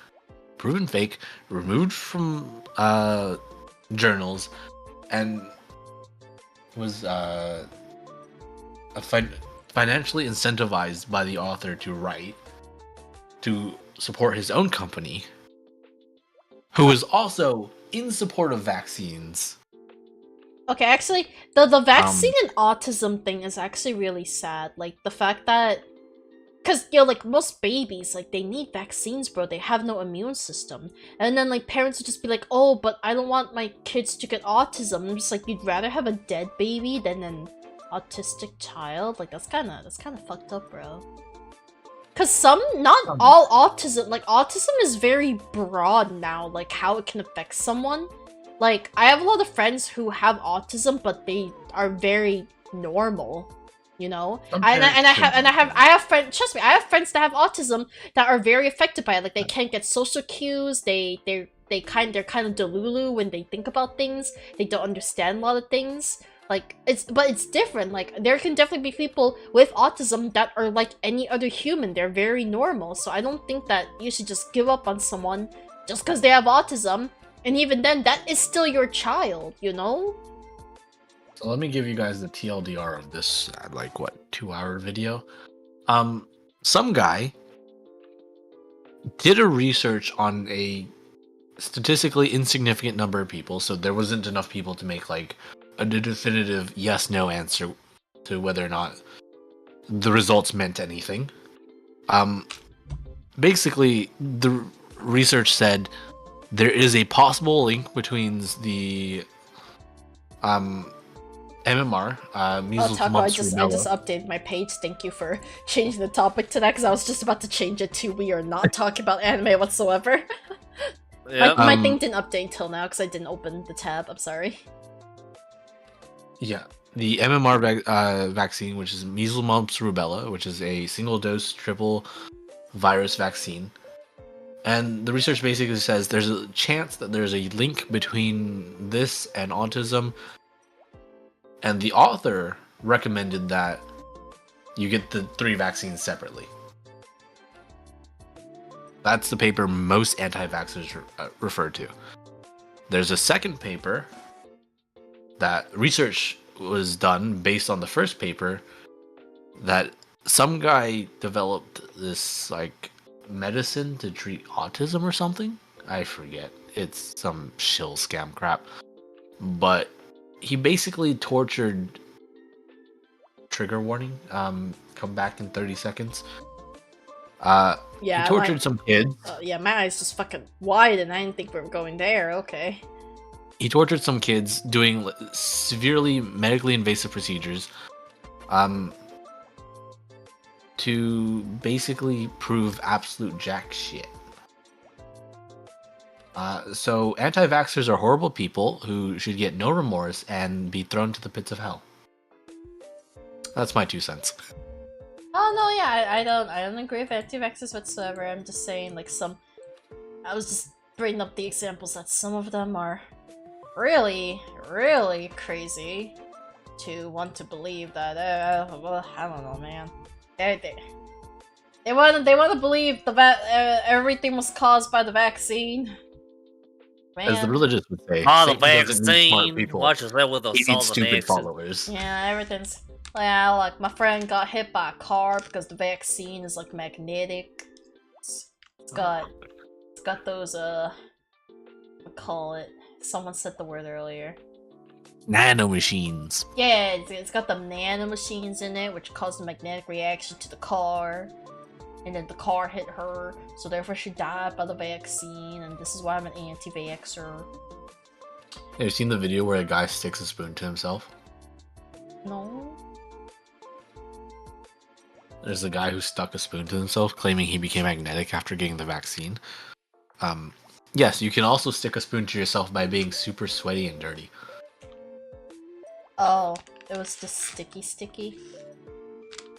proven fake, removed from journals, and was financially incentivized by the author to write to support his own company, who is also in support of vaccines. Okay, actually, the vaccine and autism thing is actually really sad. Like, the fact that... Cause like most babies, like they need vaccines, bro. They have no immune system, and then like parents would just be like, "Oh, but I don't want my kids to get autism." I'm just like, you'd rather have a dead baby than an autistic child. Like that's kind of fucked up, bro. Cause not all autism, like autism is very broad now, like how it can affect someone. Like I have a lot of friends who have autism, but they are very normal. You know, I have friends. Trust me, I have friends that have autism that are very affected by it. Like they can't get social cues. They're kind of delulu when they think about things. They don't understand a lot of things. Like it's different. Like there can definitely be people with autism that are like any other human. They're very normal. So I don't think that you should just give up on someone just because they have autism. And even then, that is still your child. You know. So let me give you guys the TLDR of this, 2-hour video. Some guy did a research on a statistically insignificant number of people, so there wasn't enough people to make like a definitive yes/no answer to whether or not the results meant anything. Basically, the research said there is a possible link between the MMR, measles, mumps, I just updated my page. Thank you for changing the topic to that, because I was just about to change it to we are not talking about anime whatsoever. Yep. My thing didn't update till now because I didn't open the tab. I'm sorry. Yeah, the MMR vaccine, which is measles, mumps, rubella, which is a single-dose triple virus vaccine. And the research basically says there's a chance that there's a link between this and autism. And the author recommended that you get the 3 vaccines separately. That's the paper most anti-vaxxers refer to. There's a second paper that research was done based on the first paper that some guy developed this like medicine to treat autism or something. I forget. It's some shill scam crap. But he basically tortured, trigger warning, come back in 30 seconds. Yeah, he tortured some kids. Yeah, my eyes just fucking wide, and I didn't think we were going there. Okay. He tortured some kids doing severely medically invasive procedures, to basically prove absolute jack shit. So anti-vaxxers are horrible people who should get no remorse and be thrown to the pits of hell. That's my 2 cents. Oh no, yeah, I don't agree with anti-vaxxers whatsoever. I'm just saying, like, I was just bringing up the examples that some of them are really, really crazy to want to believe that. Well, I don't know, man. They want to believe everything was caused by the vaccine. Man. As the religious would say, the vaccine. Watch us with those he needs stupid followers. Yeah, everything's. Yeah, like my friend got hit by a car because the vaccine is like magnetic. It's got those what call it? Someone said the word earlier. Nanomachines. Yeah, it's got the nanomachines in it, which caused a magnetic reaction to the car. And then the car hit her, so therefore she died by the vaccine, and this is why I'm an anti-vaxxer. Have you seen the video where a guy sticks a spoon to himself? No. There's a guy who stuck a spoon to himself, claiming he became magnetic after getting the vaccine. Yes, you can also stick a spoon to yourself by being super sweaty and dirty. Oh, it was just sticky.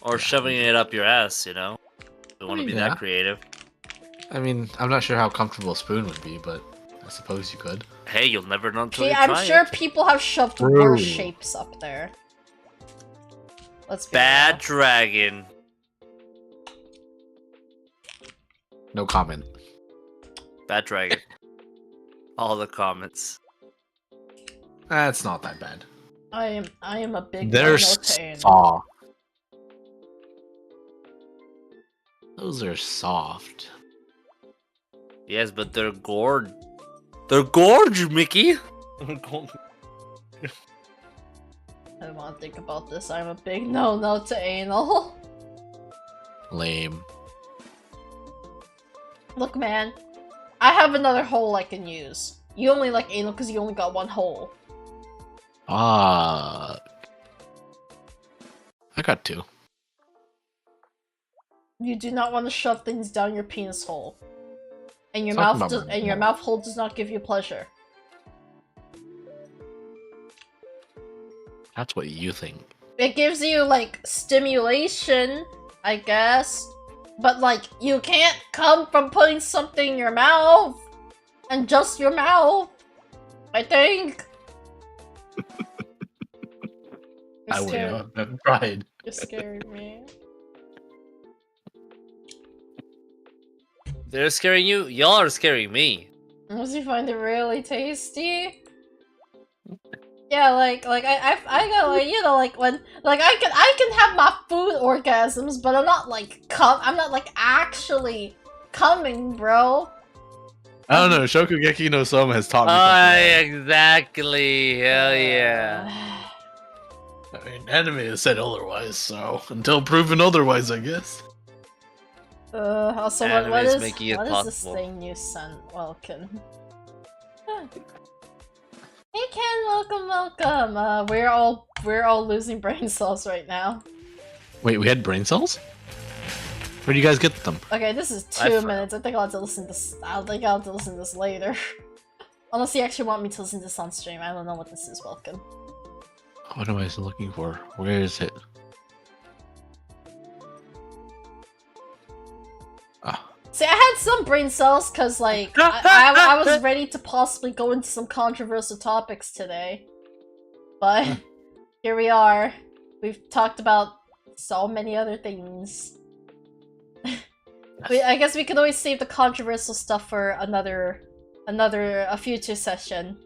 Or shoving it up your ass, you know? Don't want to be that creative. I mean, I'm not sure how comfortable a spoon would be, but I suppose you could. Hey, you'll never know until you I'm try sure it. people have shoved worse shapes up there. Let's be Bad real. dragon. No comment. Bad dragon. All the comments. That's not that bad. I am a big They're fan. soft. Those are soft. Yes, but they're gourd. They're gorge, Mickey. I don't want to think about this. I'm a big no to anal. Lame. Look, man, I have another hole I can use. You only like anal because you only got one hole. I got 2. You do not want to shove things down your penis hole, and your Talking mouth about my your hole. mouth hole does not give you pleasure. That's what you think. It gives you like stimulation, I guess, but like you can't come from putting something in your mouth, and just your mouth. I think. I You're would scaring- have tried. You're scaring me. They're scaring you. Y'all are scaring me. Unless you find it really tasty. Yeah, like I got like, you know, like when like I can have my food orgasms, but I'm not like actually coming, bro. I don't know. Shokugeki no Soma has taught me something. Exactly. Hell yeah. I mean, anime has said otherwise, so until proven otherwise, I guess. Also, Anime what is is making it this possible. thing you sent, Welkin? Hey Ken, welcome. We're all losing brain cells right now. Wait, we had brain cells? Where do you guys get them? Okay, this is I 2 for- minutes. I think I'll have to listen to this. I'll have to listen to this later. Unless you actually want me to listen to this on stream. I don't know what this is, Welcome. What am I looking for? Where is it? Ah, See, I had some brain cells because, like, I was ready to possibly go into some controversial topics today. But here we are. We've talked about so many other things. I guess we could always save the controversial stuff for a future session.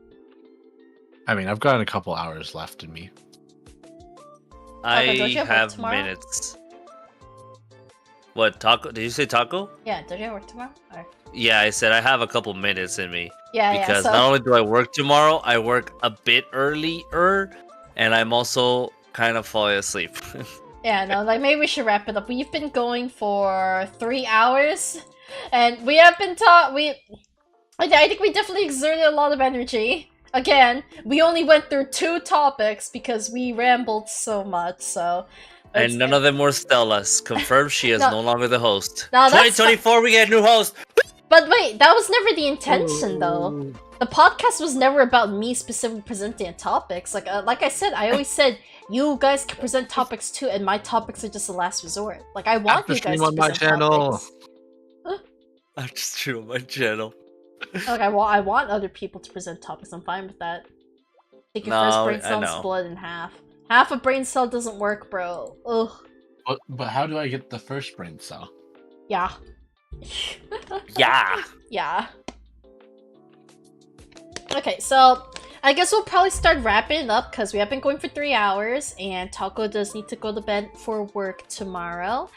I mean, I've got a couple hours left in me. Okay, don't I you have work have tomorrow? minutes. What, taco? Did you say taco? Yeah, don't you have work tomorrow? Or... Yeah, I said I have a couple minutes in me. Yeah, Because yeah. not only do I work tomorrow, I work a bit earlier, and I'm also kind of falling asleep. Yeah, no, like maybe we should wrap it up. We've been going for 3 hours, and we have been I think we definitely exerted a lot of energy. Again, we only went through 2 topics because we rambled so much, so... And none of them were Stella's. Confirmed she is No. no longer the host. No, that's 2024, we get a new host! But wait, that was never the intention, though. The podcast was never about me specifically presenting topics. Like I said, I always said, you guys can present topics too, and my topics are just a last resort. Like, I want After you guys stream to on my present channel. topics. I'm just true on my channel. Like, I want other people to present topics. I'm fine with that. Take your first No, brain I cell and know. split it in half. Half a brain cell doesn't work, bro. Ugh. But how do I get the first brain cell? Yeah. Yeah! Yeah. Okay, so I guess we'll probably start wrapping it up because we have been going for 3 hours, and Taco does need to go to bed for work tomorrow.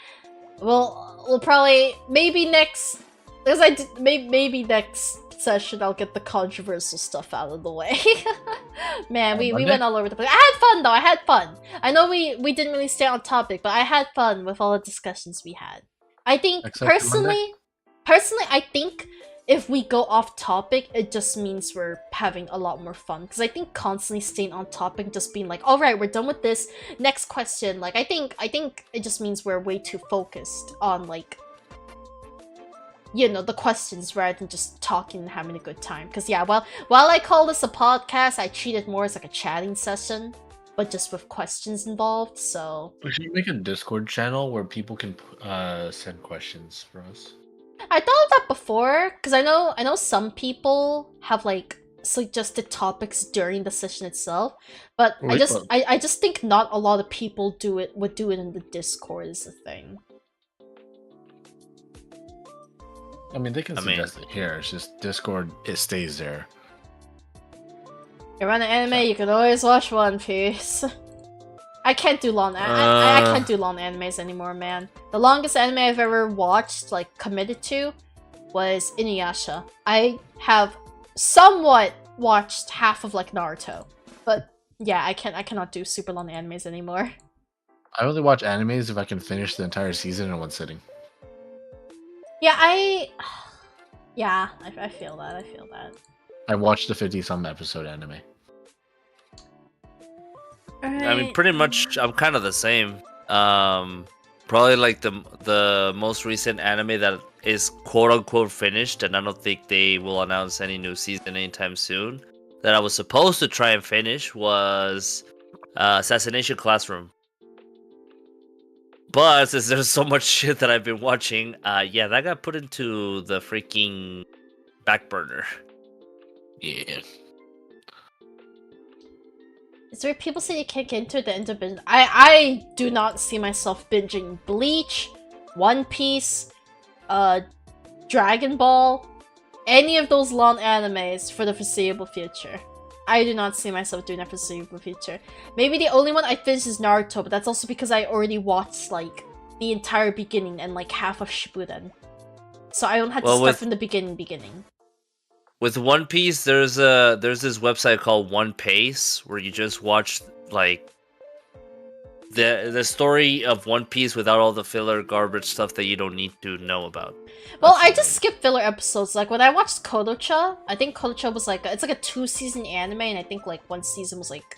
We'll probably maybe next next session I'll get the controversial stuff out of the way. Man, On we Monday? went all over the place. I had fun though. I had fun. I know we didn't really stay on topic, but I had fun with all the discussions we had. I think Except for personally, I think if we go off topic, it just means we're having a lot more fun. Because I think constantly staying on topic, just being like, all right, we're done with this. Next question. Like, I think it just means we're way too focused on, like, you know, the questions rather than just talking and having a good time. Because yeah, while I call this a podcast, I treat it more as like a chatting session, but just with questions involved. So We should make a Discord channel where people can send questions for us. I thought of that before, because I know some people have like suggested topics during the session itself, but Wait, I just think not a lot of people would do it in the Discord is the thing. I mean, they can I mean- suggest it here. It's just Discord, it stays there. You're on an anime, you can always watch One Piece. I can't do long. I can't do long animes anymore, man. The longest anime I've ever watched, like committed to, was Inuyasha. I have somewhat watched half of like Naruto, but yeah, I cannot do super long animes anymore. I only watch animes if I can finish the entire season in one sitting. Yeah, yeah, I feel that. I feel that. I watched the 50-some episode anime. I mean, pretty much, I'm kind of the same. Probably like the most recent anime that is quote unquote finished, and I don't think they will announce any new season anytime soon. That I was supposed to try and finish was Assassination Classroom. But since there's so much shit that I've been watching, yeah, that got put into the freaking back burner. Yeah. It's where people say you can't get into the end of binge. I do not see myself binging Bleach, One Piece, Dragon Ball, any of those long animes for the foreseeable future. I do not see myself doing that for the foreseeable future. Maybe the only one I finished is Naruto, but that's also because I already watched like the entire beginning and like half of Shippuden. So I don't have to start from the beginning. With One Piece, there's this website called One Piece where you just watch like the story of One Piece without all the filler garbage stuff that you don't need to know about. Well, I just skip filler episodes. Like when I watched Kodocha, I think Kodocha was like it's like a 2-season anime, and I think like one season was like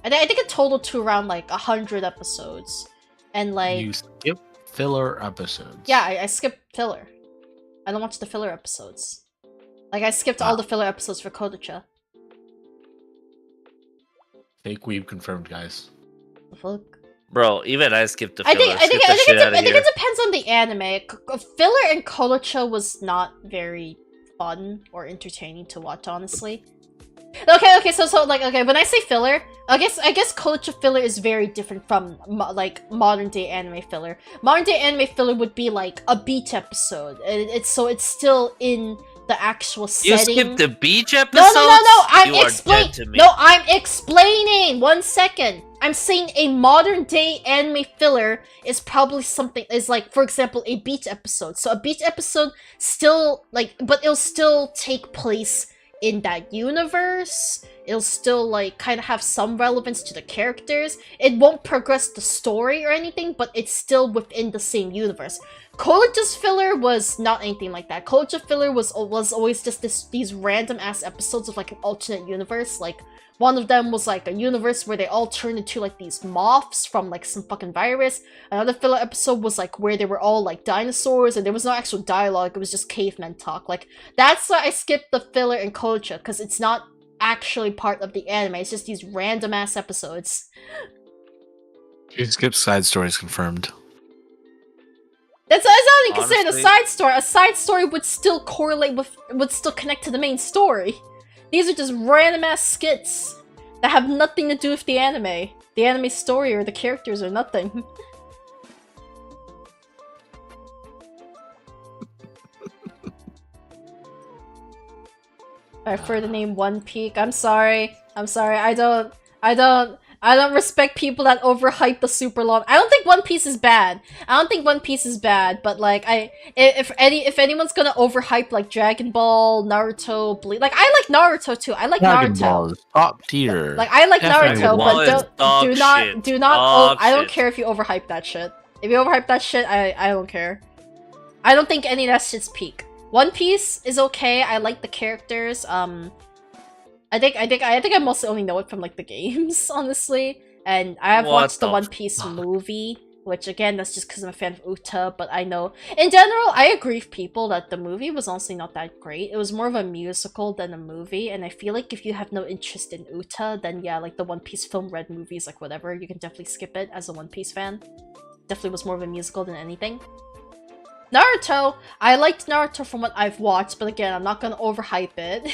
I think it totaled to around like 100 episodes, and like You skip filler episodes. yeah, I skip filler. I don't watch the filler episodes. Like I skipped all the filler episodes for Kodocha. Fake weeb confirmed, guys. The fuck? Bro, even I skipped the filler. I think it depends on the anime. Filler in Kodocha was not very fun or entertaining to watch, honestly. Okay, so like when I say filler, I guess Kodocha filler is very different from like modern day anime filler. Modern day anime filler would be like a beach episode. It's still in the actual setting. You skipped the beach episode? No, I'm explaining. No, I'm explaining. 1 second. I'm saying a modern day anime filler is probably something is like, for example, a beach episode. So a beach episode still like, but it'll still take place in that universe. It'll still like kind of have some relevance to the characters. It won't progress the story or anything, but it's still within the same universe. Kodocha's filler was not anything like that. Kodocha filler was always just these random ass episodes of like an alternate universe. Like one of them was like a universe where they all turned into like these moths from like some fucking virus. Another filler episode was like where they were all like dinosaurs and there was no actual dialogue. It was just caveman talk. Like that's why I skipped the filler in Kodocha, because it's not actually part of the anime. It's just these random ass episodes. You skip side stories confirmed. That's not even considered a side story. A side story would still correlate with, would still connect to the main story. These are just random ass skits that have nothing to do with the anime story or the characters or nothing. I prefer the name One Peak. I'm sorry. I don't respect people that overhype the super long. I don't think One Piece is bad. But like if anyone's gonna overhype like Dragon Ball, Naruto, Bleach, like I like Naruto too. I like Dragon Naruto. Ball is top tier. Like I like Definitely. Naruto, but do not. I don't shit. care if you overhype that shit. If you overhype that shit, I don't care. I don't think any of that shit's peak. One Piece is okay. I like the characters. I think I mostly only know it from like the games, honestly. And I have watched the One Piece movie, which again, that's just because I'm a fan of Uta. But I know, in general, I agree with people that the movie was honestly not that great. It was more of a musical than a movie, and I feel like if you have no interest in Uta, then yeah, like the One Piece film, read movies, like whatever, you can definitely skip it as a One Piece fan. Definitely was more of a musical than anything. Naruto, I liked Naruto from what I've watched, but again, I'm not gonna overhype it.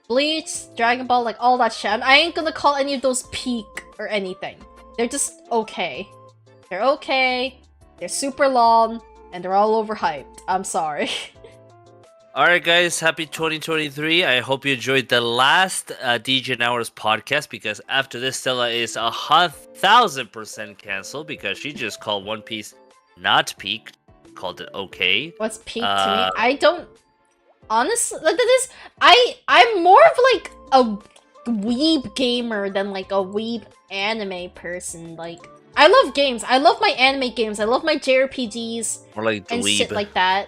Bleach, Dragon Ball, like all that shit. I ain't gonna call any of those peak or anything. They're just okay. They're okay, they're super long, and they're all overhyped. I'm sorry. Alright guys, happy 2023. I hope you enjoyed the last Degen Hours podcast, because after this, Stella is 1,000% canceled because she just called One Piece not peak. Called it okay. What's peak to me? I don't honestly like that is I'm more of like a weeb gamer than like a weeb anime person. Like I I love games. I love my anime games. I love my JRPGs Or like and shit dweeb. like that.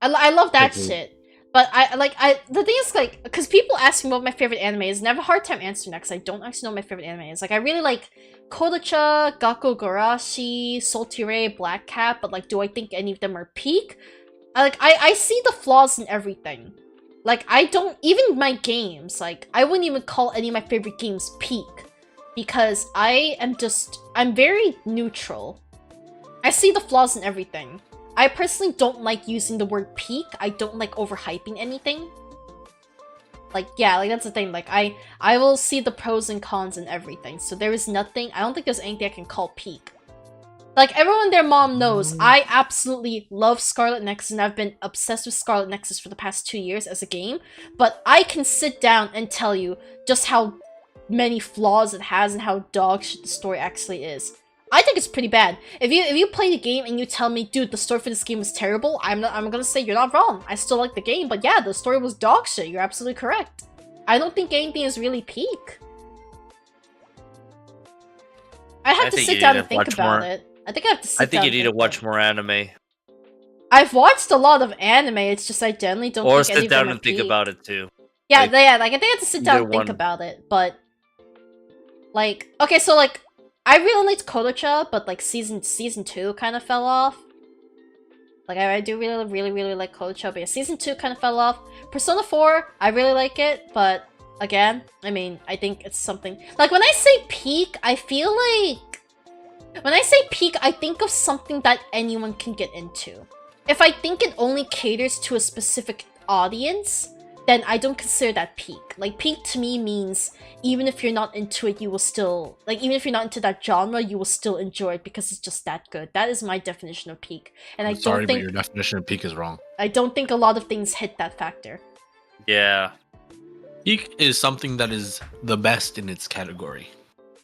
I love that Dweeb. shit. But the thing is, like, because people ask me what my favorite anime is, and I have a hard time answering that because I don't actually know what my favorite anime is. Like, I really like Kodocha, Gakko Garashi, Soul Tirei, Black Cat, but like, do I think any of them are peak? I see the flaws in everything. Like, I don't, even my games, like, I wouldn't even call any of my favorite games peak. Because I'm very neutral. I see the flaws in everything. I personally don't like using the word peak. I don't like overhyping anything. Like, yeah, like, that's the thing. Like, I will see the pros and cons in everything. So there is nothing, I don't think there's anything I can call peak. Like, everyone and their mom knows, I absolutely love Scarlet Nexus, and I've been obsessed with Scarlet Nexus for the past 2 years as a game. But I can sit down and tell you just how many flaws it has and how dog shit the story actually is. I think it's pretty bad. If you play the game and you tell me, dude, the story for this game is terrible, I'm gonna say you're not wrong. I still like the game, but yeah, the story was dog shit. You're absolutely correct. I don't think anything is really peak. I have to sit down and think about it. I think I have to sit down. I think you need to watch more anime. I've watched a lot of anime. It's just I generally don't. Or think any sit of them down are and think peak. about it too. Yeah, Like, yeah. Like, I think I have to sit down and either think one. about it. But like, okay, so like, I really liked Kodocha, but like season 2 kind of fell off. Like, I do really like Kodocha, but yeah, season 2 kind of fell off. Persona 4, I really like it, but again, I mean, I think it's something like when I say peak, I feel like when I say peak, I think of something that anyone can get into. If I think it only caters to a specific audience, then I don't consider that peak. Like, peak to me means even if you're not into it, you will still, like, even if you're not into that genre, you will still enjoy it because it's just that good. That is my definition of peak. And I'm sorry, but your definition of peak is wrong. I don't think a lot of things hit that factor. Yeah. Peak is something that is the best in its category.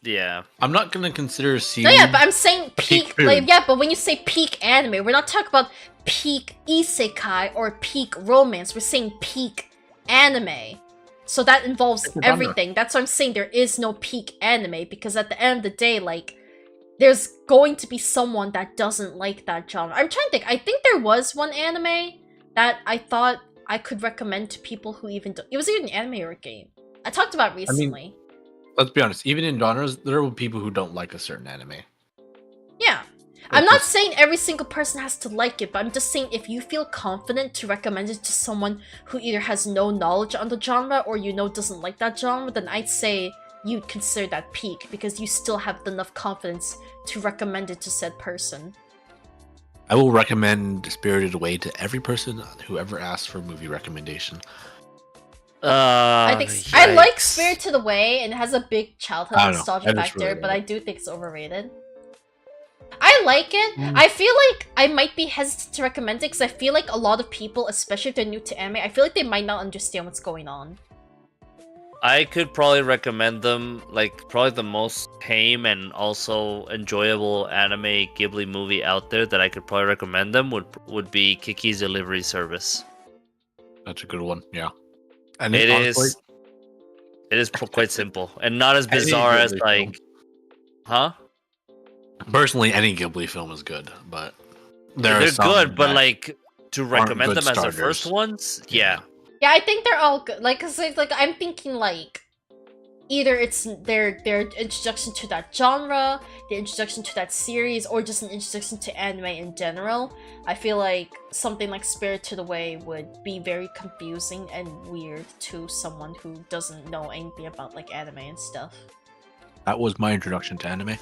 Yeah. I'm not gonna consider seeing. No, yeah, but I'm saying peak peak, food. like, yeah, but when you say peak anime, we're not talking about peak isekai or peak romance. We're saying peak anime. So that involves Pick a genre. everything. That's why I'm saying there is no peak anime, because at the end of the day, like, there's going to be someone that doesn't like that genre. I'm trying to think. I think there was one anime that I thought I could recommend to people who even do- it was either an anime or a game. I talked about it recently. Let's be honest. Even in genres, there are people who don't like a certain anime. Yeah. I'm not saying every single person has to like it, but I'm just saying if you feel confident to recommend it to someone who either has no knowledge on the genre or you know doesn't like that genre, then I'd say you'd consider that peak because you still have enough confidence to recommend it to said person. I will recommend Spirited Away to every person who ever asks for a movie recommendation. I think I like Spirited Away and it has a big childhood I don't know. nostalgia I just factor, really but like I do think it's overrated. I like it. I feel like I might be hesitant to recommend it because I feel like a lot of people, especially if they're new to anime, I feel like they might not understand what's going on. I could probably recommend them, like, probably the most tame and also enjoyable anime Ghibli movie out there that I could probably recommend them would be Kiki's Delivery Service. That's a good one. Yeah. And It honestly, is quite simple and not as Any bizarre as Ghibli like, huh? personally, any Ghibli film is good, but They're some good, but that like to recommend good them as the starters. first ones, yeah. Yeah, I think they're all good. Like, cause like I'm thinking like either it's their introduction to that genre, the introduction to that series, or just an introduction to anime in general. I feel like something like Spirited Away would be very confusing and weird to someone who doesn't know anything about like anime and stuff. That was my introduction to anime.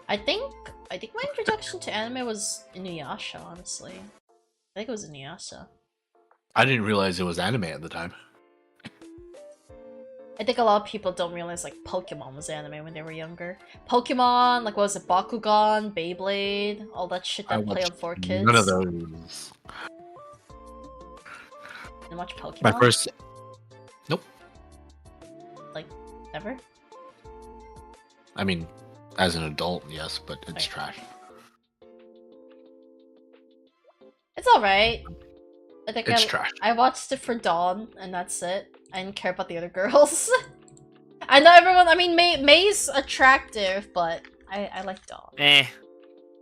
I think my introduction to anime was Inuyasha, honestly. I think it was Inuyasha. I didn't realize it was anime at the time. I think a lot of people don't realize like Pokemon was anime when they were younger. Pokemon, like what was it, Bakugan, Beyblade, all that shit I that play on watched 4Kids. none of those. Didn't watch Pokemon? My first. Nope. Like, ever? I mean, as an adult, yes, but it's Right. trash. It's alright. I think It's trash. I watched it for Dawn, and that's it. I didn't care about the other girls. I know everyone, I mean, May's attractive, but I liked all. Eh.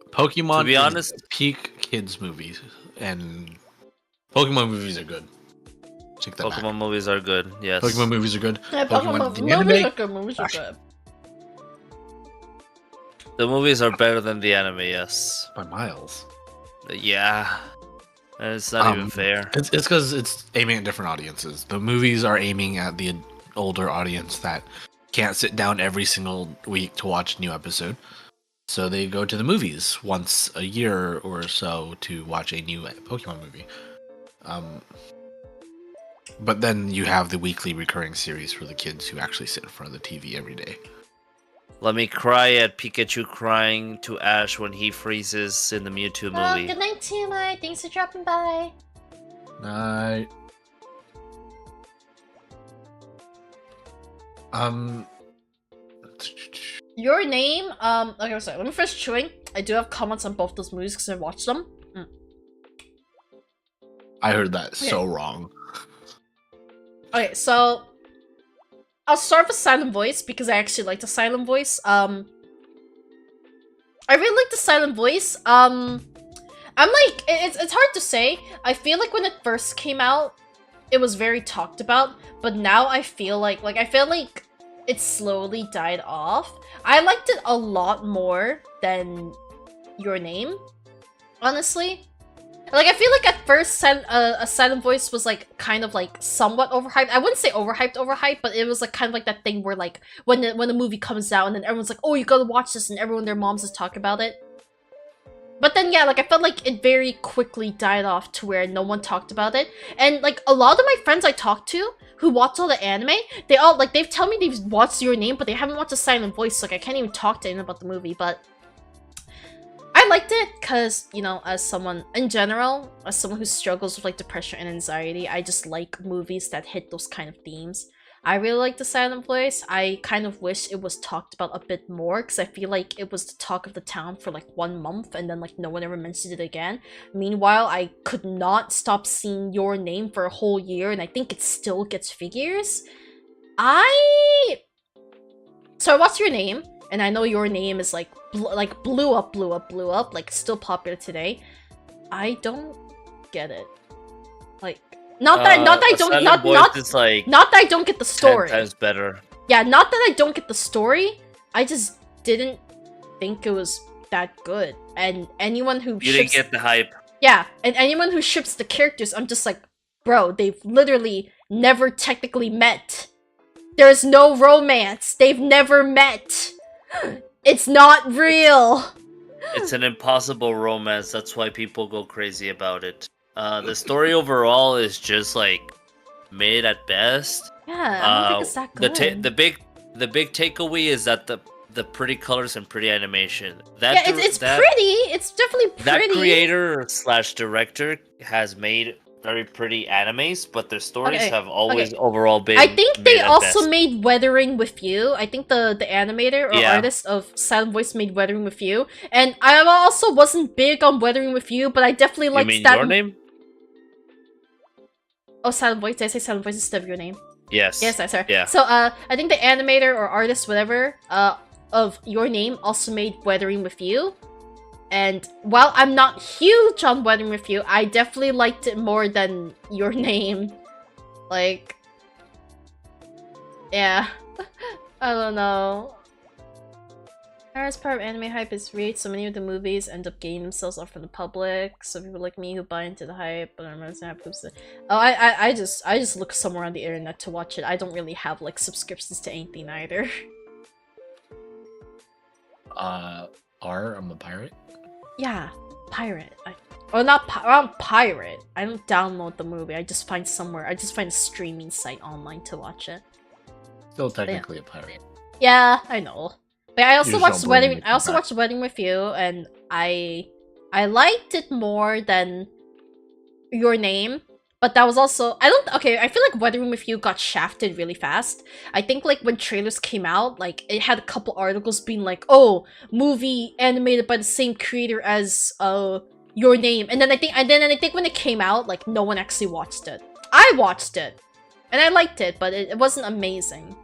Pokemon To be is honest- peak kids movies, and Pokemon movies are good. Take that Pokemon back. movies are good. Yes. Pokemon movies are good. Yeah, Pokemon the movies anime, are good. Movies are Gosh. good. The movies are better than the anime. Yes. by miles. Yeah. It's not even fair. It's because it's aiming at different audiences. The movies are aiming at the older audience that can't sit down every single week to watch a new episode. So they go to the movies once a year or so to watch a new Pokemon movie. But then you have the weekly recurring series for the kids who actually sit in front of the TV every day. Let me cry at Pikachu crying to Ash when he freezes in the Mewtwo movie. Good night, TMI. Thanks for dropping by. Night. Your name, okay, sorry, let me first chewing. I do have comments on both those movies because I watched them. I heard that so wrong. Okay, so I'll start with silent voice because I actually like the silent voice. I really like the silent voice. I'm like, it's hard to say. I feel like when it first came out, it was very talked about, but now I feel like it slowly died off. I liked it a lot more than Your Name, honestly. Like, I feel like at first a silent voice was like kind of like somewhat overhyped. I wouldn't say overhyped, but it was like kind of like that thing where like when the movie comes out and then everyone's like, oh, you gotta watch this, and everyone their moms just talk about it. But then yeah, like I felt like it very quickly died off to where no one talked about it. And like a lot of my friends I talked to who watch all the anime, they all like they've told me they've watched Your Name, but they haven't watched a silent voice, so like I can't even talk to anyone about the movie, but I liked it because, you know, as someone in general, as someone who struggles with like depression and anxiety, I just like movies that hit those kind of themes. I really like the silent voice. I kind of wish it was talked about a bit more because I feel like it was the talk of the town for like 1 month and then like no one ever mentioned it again. Meanwhile, I could not stop seeing Your Name for a whole year and I think it still gets figures. So I watched Your Name and I know Your Name is like blew up, like still popular today. I don't get it. Like not that I don't get the story. 10 times better. Yeah, not that I don't get the story. I just didn't think it was that good. And anyone who You didn't get the hype. yeah, and anyone who ships the characters, I'm just like, bro, they've literally never technically met. There's no romance. They've never met. It's not real. It's an impossible romance. That's why people go crazy about it. The story overall is just like mid at best. Yeah, I don't think it's that good. The big takeaway is that the pretty colors and pretty animation. It's pretty. It's definitely pretty. That creator / director has made very pretty animes, but their stories have always overall been. I think they mid at also best. made Weathering with You. I think the animator or artist of Silent Voice made Weathering with You, and I also wasn't big on Weathering with You, but I definitely liked that. Your Name? Oh, Silent Voice. Did I say Silent Voice instead of Your Name? Yes. Yes, sorry. Yeah. So, I think the animator or artist, whatever, of Your Name also made Weathering with You. And while I'm not huge on Weathering with You, I definitely liked it more than Your Name. Like, yeah. I don't know. As part of anime hype is real, so many of the movies end up gaining themselves off from the public. So people like me who buy into the hype, but I'm not happy to. Oh, I just look somewhere on the internet to watch it. I don't really have like subscriptions to anything either. I'm a pirate. Yeah, pirate. I'm pirate. I don't download the movie. I just find somewhere. I just find a streaming site online to watch it. Still technically a pirate. Yeah, I know. But I also You watched just don't believe Wedding. it I also back. watched Wedding with You, and I liked it more than Your Name. But that was also I feel like Wedding with You got shafted really fast. I think like when trailers came out, like it had a couple articles being like, "Oh, movie animated by the same creator as Your Name," and then I think when it came out, like no one actually watched it. I watched it, and I liked it, but it wasn't amazing.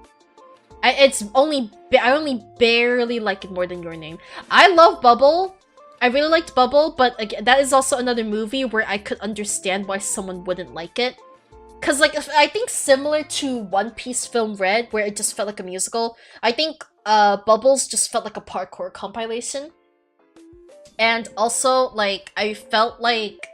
I only barely like it more than Your Name. I love Bubble. I really liked Bubble, but again, that is also another movie where I could understand why someone wouldn't like it. Cause like I think similar to One Piece film Red, where it just felt like a musical, I think Bubbles just felt like a parkour compilation. And also, like, I felt like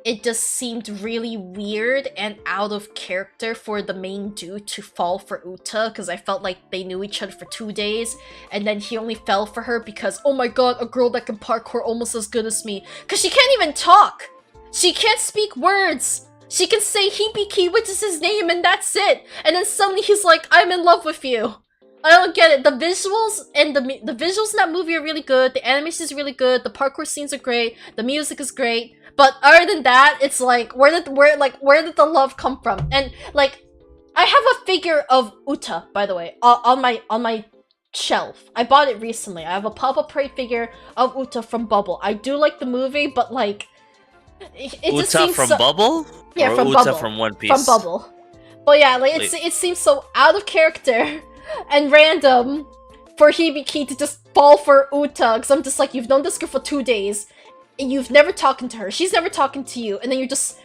it just seemed really weird and out of character for the main dude to fall for Uta, because I felt like they knew each other for 2 days, and then he only fell for her because, oh my god, a girl that can parkour almost as good as me. Because she can't even talk! She can't speak words! She can say Hibiki, which is his name, and that's it! And then suddenly he's like, I'm in love with you! I don't get it. The visuals and the visuals in that movie are really good. The animation is really good. The parkour scenes are great. The music is great. But other than that, it's like where did the love come from? And like, I have a figure of Uta, by the way, on my shelf. I bought it recently. I have a Papa Pray figure of Uta from Bubble. I do like the movie, but like, it just Uta seems from so... Bubble? Yeah, or from Uta Bubble. from One Piece? From Bubble. But yeah, like it seems so out of character and random for Hibiki to just fall for Uta, because I'm just like, you've known this girl for 2 days, and you've never talking to her, she's never talking to you, and then you're just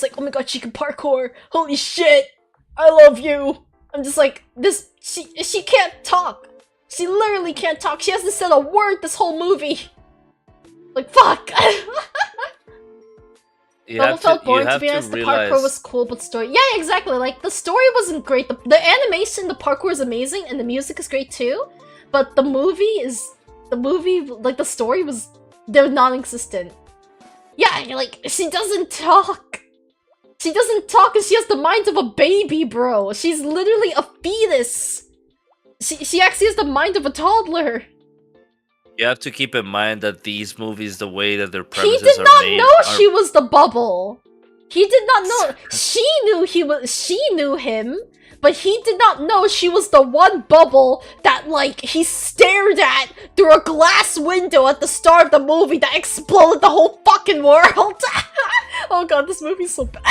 like, oh my god, she can parkour, holy shit, I love you. I'm just like, she can't talk. She literally can't talk. She hasn't said a word this whole movie. Like, fuck. Bubble felt boring, to be honest. The parkour was cool, but story... Yeah, exactly. Like, the story wasn't great. The animation, the parkour is amazing, and the music is great too. But the movie, like, the story was... They're non-existent. Yeah, like, she doesn't talk. She doesn't talk, and she has the mind of a baby, bro. She's literally a fetus. She actually has the mind of a toddler. You have to keep in mind that these movies, the way that their premises He did not know are... she was the Bubble. He did not know. She knew him, but he did not know she was the one Bubble that, like, he stared at through a glass window at the start of the movie that exploded the whole fucking world. Oh god, this movie's so bad.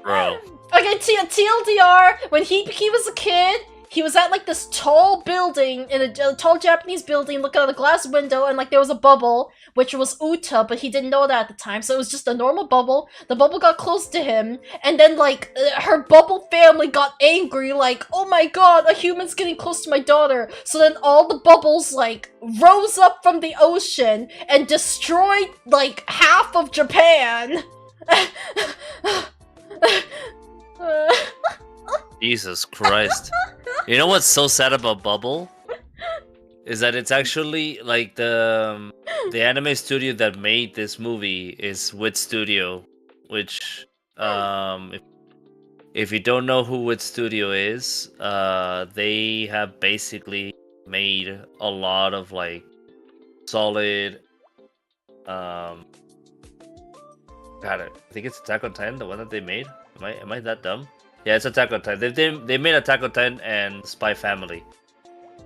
Bro. Okay, TLDR, when he was a kid, he was at like this tall building, in a tall Japanese building, looking out a glass window, and like there was a bubble, which was Uta, but he didn't know that at the time, so it was just a normal bubble. The bubble got close to him, and then like, her bubble family got angry, like, oh my god, a human's getting close to my daughter. So then all the bubbles like, rose up from the ocean, and destroyed like, half of Japan. Jesus Christ. You know what's so sad about Bubble? Is that it's actually like the anime studio that made this movie is Wit Studio, which if you don't know who Wit Studio is, they have basically made a lot of like solid God, I think it's Attack on Titan, the one that they made. Am I that dumb? Yeah, it's Attack on Titan. They made Attack on Titan and Spy Family,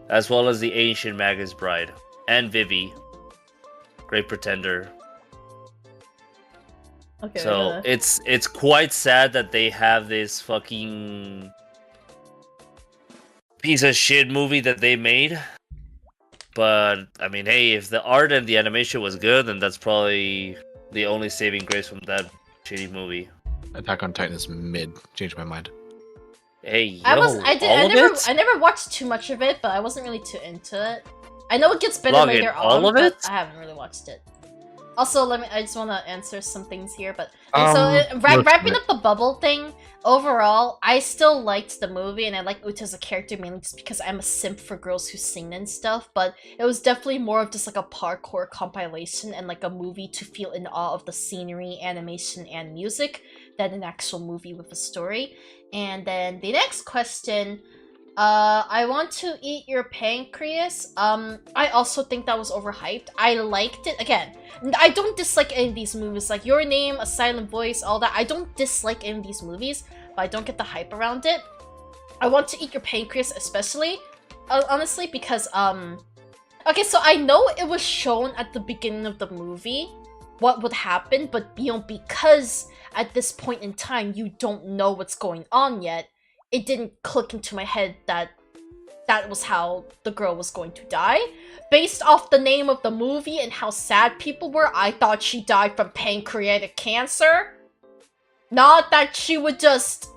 as well as The Ancient Magus Bride and Vivi, Great Pretender. Okay. So it's quite sad that they have this fucking piece of shit movie that they made. But I mean, hey, if the art and the animation was good, then that's probably the only saving grace from that shitty movie. Attack on Titan is mid. Changed my mind. Hey, yo, I never watched too much of it, but I wasn't really too into it. I know it gets better later on, all of it? but I haven't really watched it. Also, I just want to answer some things here, but wrapping up the Bubble thing. Overall, I still liked the movie, and I like Uta as a character mainly just because I'm a simp for girls who sing and stuff. But it was definitely more of just like a parkour compilation and like a movie to feel in awe of the scenery, animation, and music than an actual movie with a story. And then the next question. I want to eat your pancreas. I also think that was overhyped. I liked it. Again, I don't dislike any of these movies. Like Your Name, A Silent Voice, all that. I don't dislike any of these movies, but I don't get the hype around it. I want to eat your pancreas especially, honestly, because, okay, so I know it was shown at the beginning of the movie what would happen, but, you know, because at this point in time, you don't know what's going on yet, it didn't click into my head that that was how the girl was going to die. Based off the name of the movie and how sad people were, I thought she died from pancreatic cancer. Not that she would just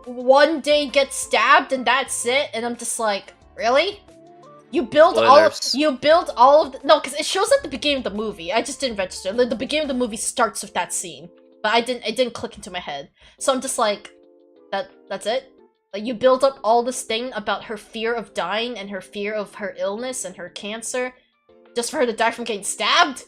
one day get stabbed and that's it. And I'm just like, really? You build all of no, because it shows at the beginning of the movie. I just didn't register. The beginning of the movie starts with that scene, but it didn't click into my head. So I'm just like, that's it. Like, you build up all this thing about her fear of dying and her fear of her illness and her cancer, just for her to die from getting stabbed,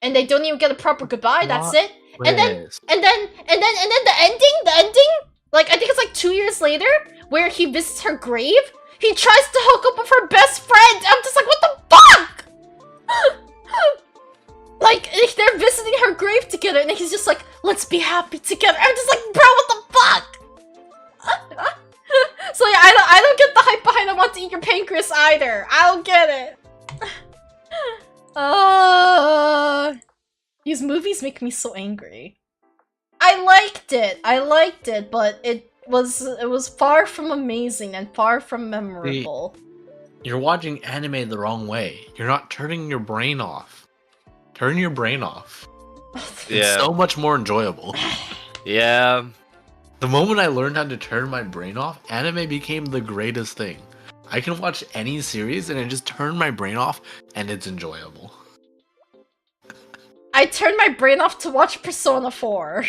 and they don't even get a proper goodbye. That's it. And then the ending. Like, I think it's like 2 years later, where he visits her grave. He tries to hook up with her best friend. I'm just like, what the fuck? Like, they're visiting her grave together, and he's just like, let's be happy together. I'm just like, bro, what the fuck? So yeah, I don't get the hype behind I want to eat your pancreas either. I don't get it. These movies make me so angry. I liked it, but it was far from amazing and far from memorable. You're watching anime the wrong way. You're not turning your brain off. Turn your brain off. It's so much more enjoyable. Yeah. The moment I learned how to turn my brain off, anime became the greatest thing. I can watch any series and I just turn my brain off and it's enjoyable. I turned my brain off to watch Persona 4.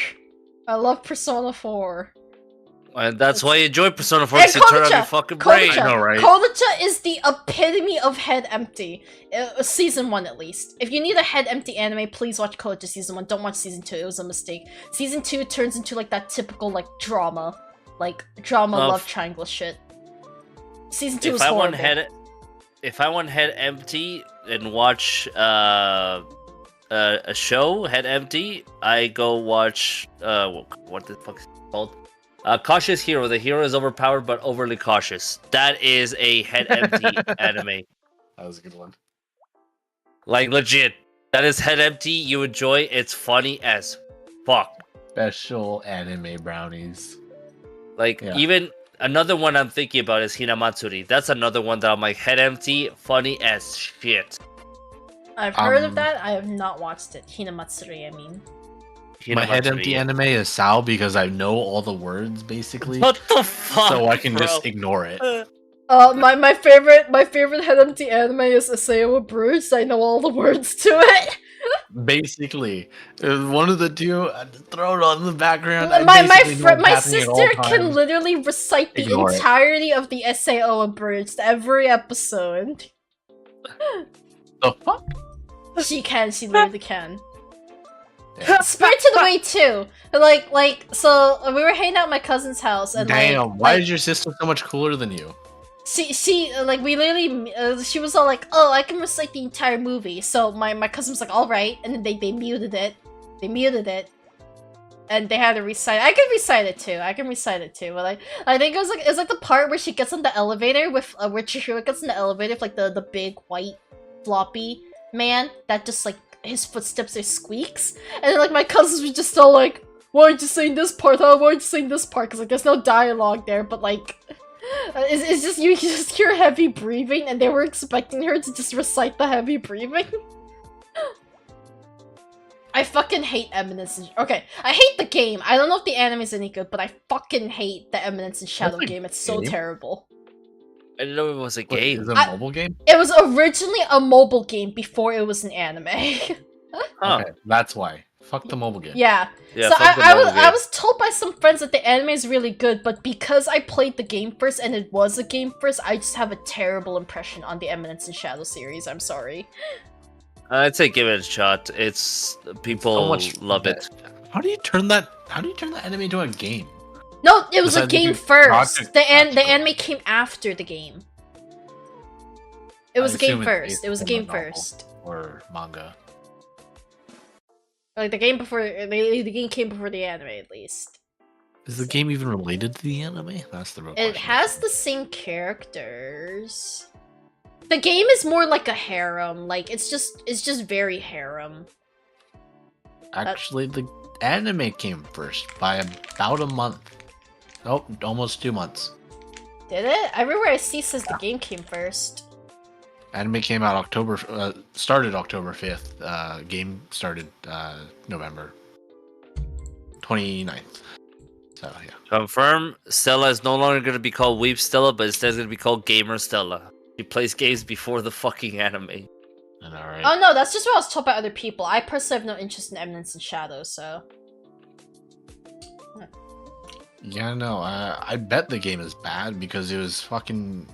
I love Persona 4. And that's why you enjoy Persona 4, because you turn on your fucking brain. I know, right? Kodacha is the epitome of head empty. Season 1, at least. If you need a head empty anime, please watch Kodacha Season 1. Don't watch Season 2, it was a mistake. Season 2 turns into, like, that typical, like, drama. Like, love triangle shit. Season 2 is horrible. If I want head empty and watch, a show, head empty, I go watch, what the fuck is it called? Cautious Hero. The hero is overpowered but overly cautious. That is a head empty anime. That was a good one. Like, legit. That is head empty. You enjoy. It's funny as fuck. Special anime brownies. Like, even another one I'm thinking about is Hinamatsuri. That's another one that I'm like, head empty, funny as shit. I've heard of that. I have not watched it. Hinamatsuri, I mean. My head empty anime is Sao because I know all the words basically. What the fuck? So I can just ignore it. My favorite head empty anime is Aseo Bruce. I know all the words to it. Basically, one of the two. Throw it on the background. My sister can literally recite the entirety of the Sao Abridged every episode. The fuck? She can. She literally can. Yeah. Spirited Away too. So we were hanging out at my cousin's house, and why is your sister so much cooler than you? She we literally she was all like, oh, I can recite the entire movie. So my cousin was like, all right, and then they muted it. And they had to recite. I can recite it too. But I think it was like the part where she gets on the elevator with where Chihiro gets in the elevator with like the big white floppy man that just like his footsteps are squeaks, and then like my cousins were just all like, why aren't you saying this part, huh? Why aren't you saying this part? Because like there's no dialogue there, but like it's just you just hear heavy breathing, and they were expecting her to just recite the heavy breathing. I fucking hate Eminence. Okay, I hate the game. I don't know if the anime is any good, but I fucking hate the Eminence and Shadow game. It's so terrible. I didn't know it was a game. Is it a mobile game? It was originally a mobile game before it was an anime. Okay, that's why. Fuck the mobile game. Yeah. So I was told by some friends that the anime is really good, but because I played the game first and it was a game first, I just have a terrible impression on the Eminence and Shadow series. I'm sorry. I'd say give it a shot. It's people love it. How do you turn that anime into a game? No, it was a game first. The anime came after the game. It was a game first. It was a game first. Or manga. Like the game came before the anime, at least. Is the game even related to the anime? That's the real question. It has the same characters. The game is more like a harem. Like it's just very harem. Actually, the anime came first by about a month. Nope, almost 2 months. Did it? Everywhere I see says the game came first. Anime came out started October 5th. Game started November 29th. So yeah. Confirm, Stella is no longer going to be called Weep Stella, but instead it's going to be called Gamer Stella. She plays games before the fucking anime. And all right. Oh no, that's just what I was told by other people. I personally have no interest in Eminence and Shadow, so... Yeah, no, I bet the game is bad because it was fucking...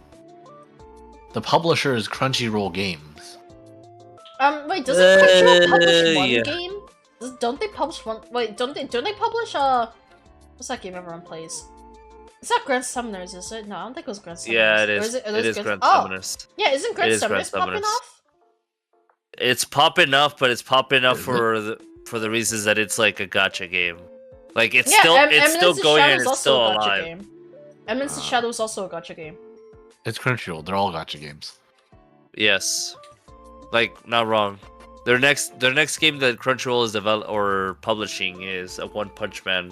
The publisher is Crunchyroll Games. Wait, doesn't Crunchyroll publish one yeah. game? Don't they publish one? Wait, don't they publish what's that game everyone plays? It's not Grand Summoners, is it? No, I don't think it was Grand Summoners. Yeah, it Or is. it It is Grand Oh, Summoners. yeah, isn't Grand It is Grand Summoners popping Summoners. off? It's popping up, but it's popping up Is for the reasons that it's like a gacha game. Like it's Yeah, still Eminence still and going Shadow and is it's also still a gacha alive. game. Eminence and Shadow is also a gacha game. It's Crunchyroll. They're all gacha games. Yes, like not wrong. Their next game that Crunchyroll is or publishing is a One Punch Man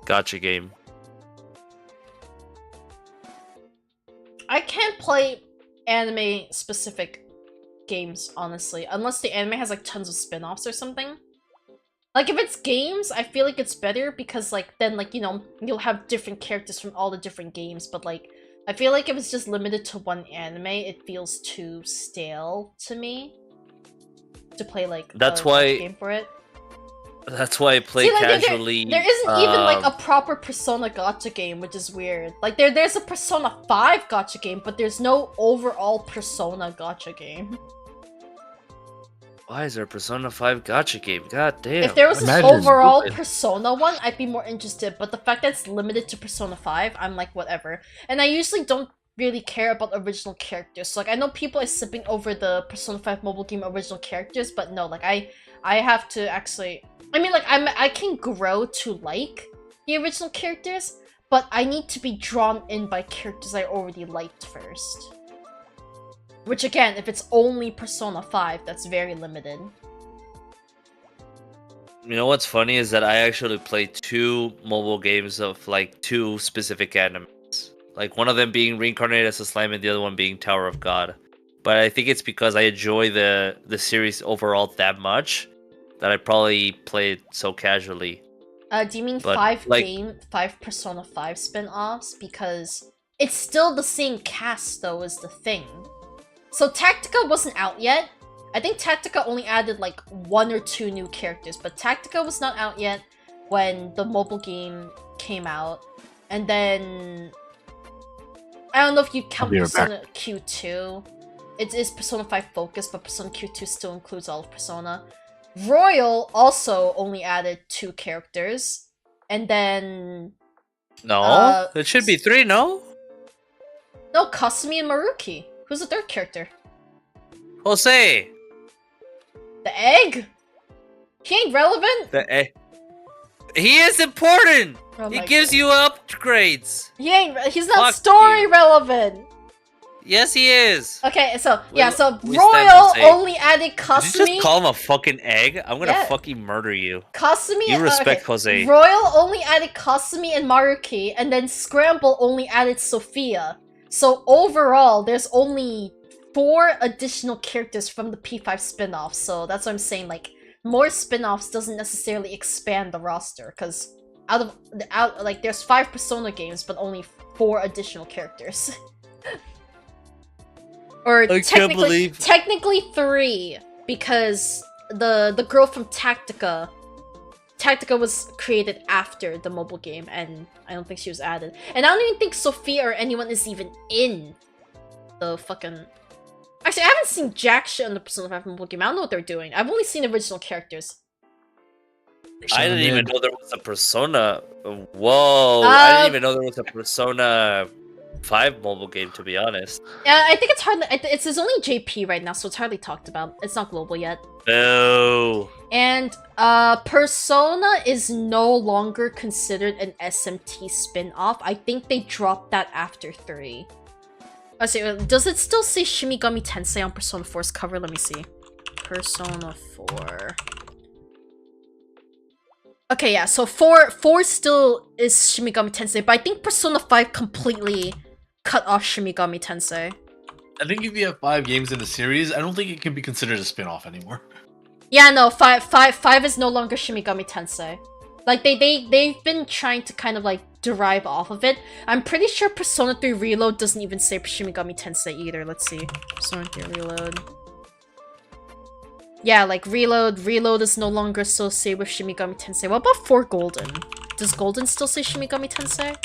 gacha game. I can't play anime specific games, honestly, unless the anime has like tons of spin-offs or something. Like if it's games, I feel like it's better because like then like, you know, you'll have different characters from all the different games, but like I feel like if it's just limited to one anime, it feels too stale to me to play like That's a why- game for it. That's why I play See, like, casually. There isn't even like a proper Persona gacha game, which is weird. Like there's a Persona 5 gacha game, but there's no overall Persona gacha game. Why is there a Persona 5 gacha game? God damn. If there was this Imagine. overall Stupid. Persona one, I'd be more interested, but the fact that it's limited to Persona 5, I'm like, whatever. And I usually don't really care about original characters. So, like, I know people are sipping over the Persona 5 mobile game original characters, but no, like, I have to actually... I mean, like, I can grow to like the original characters, but I need to be drawn in by characters I already liked first. Which, again, if it's only Persona 5, that's very limited. You know what's funny is that I actually played 2 mobile games of like 2 specific animes. Like one of them being Reincarnated as a Slime and the other one being Tower of God. But I think it's because I enjoy the series overall that much that I probably play it so casually. Do you mean But, 5 Persona 5 spin-offs? Because it's still the same cast though is the thing. So Tactica wasn't out yet. I think Tactica only added like 1 or 2 new characters, but Tactica was not out yet when the mobile game came out. And then I don't know if you count I'll be right Persona Q2. It is Persona 5 focused, but Persona Q2 still includes all of Persona. Royal also only added 2 characters. And then... No? It should be 3, no? No, Kasumi and Maruki. Who's the 3rd character? Jose! The egg? He ain't relevant? He is important! Oh He my gives God. you upgrades! He's not Fuck story you. relevant! Yes, he is! Okay, so, yeah, so we stand Royal to say- only added Did you just Kasumi. call him a fucking egg? I'm gonna Yeah. fucking murder you. Kasumi You respect okay. Jose. Royal only added Kasumi and Maruki, and then Scramble only added Sophia. So overall, there's only 4 additional characters from the P5 spin-off, so that's what I'm saying, like, more spin-offs doesn't necessarily expand the roster, because like, there's 5 Persona games, but only 4 additional characters. Or I can't believe- technically 3, because the girl from Tactica was created after the mobile game, and I don't think she was added. And I don't even think Sophia or anyone is even in the fucking... Actually, I haven't seen jack shit on the Persona 5 mobile game. I don't know what they're doing. I've only seen original characters. I didn't even know there was a Persona. Whoa! I didn't even know there was a Persona 5 mobile game, to be honest. Yeah, I think it's hardly... It's only JP right now, so it's hardly talked about. It's not global yet. Boo! And Persona is no longer considered an SMT spin-off. I think they dropped that after 3. Let's see, does it still say Shimigami Tensei on Persona 4's cover? Let me see. Persona 4. Okay, yeah, so 4 still is Shin Megami Tensei, but I think Persona 5 completely cut off Shin Megami Tensei. I think if you have 5 games in the series, I don't think it can be considered a spin-off anymore. Yeah, no, 5 is no longer Shin Megami Tensei. Like, they've been trying to kind of, like, derive off of it. I'm pretty sure Persona 3 Reload doesn't even say Shin Megami Tensei either. Let's see. Persona 3 Reload. Yeah, like, Reload is no longer associated with Shin Megami Tensei. What about 4 Golden? Does Golden still say Shin Megami Tensei?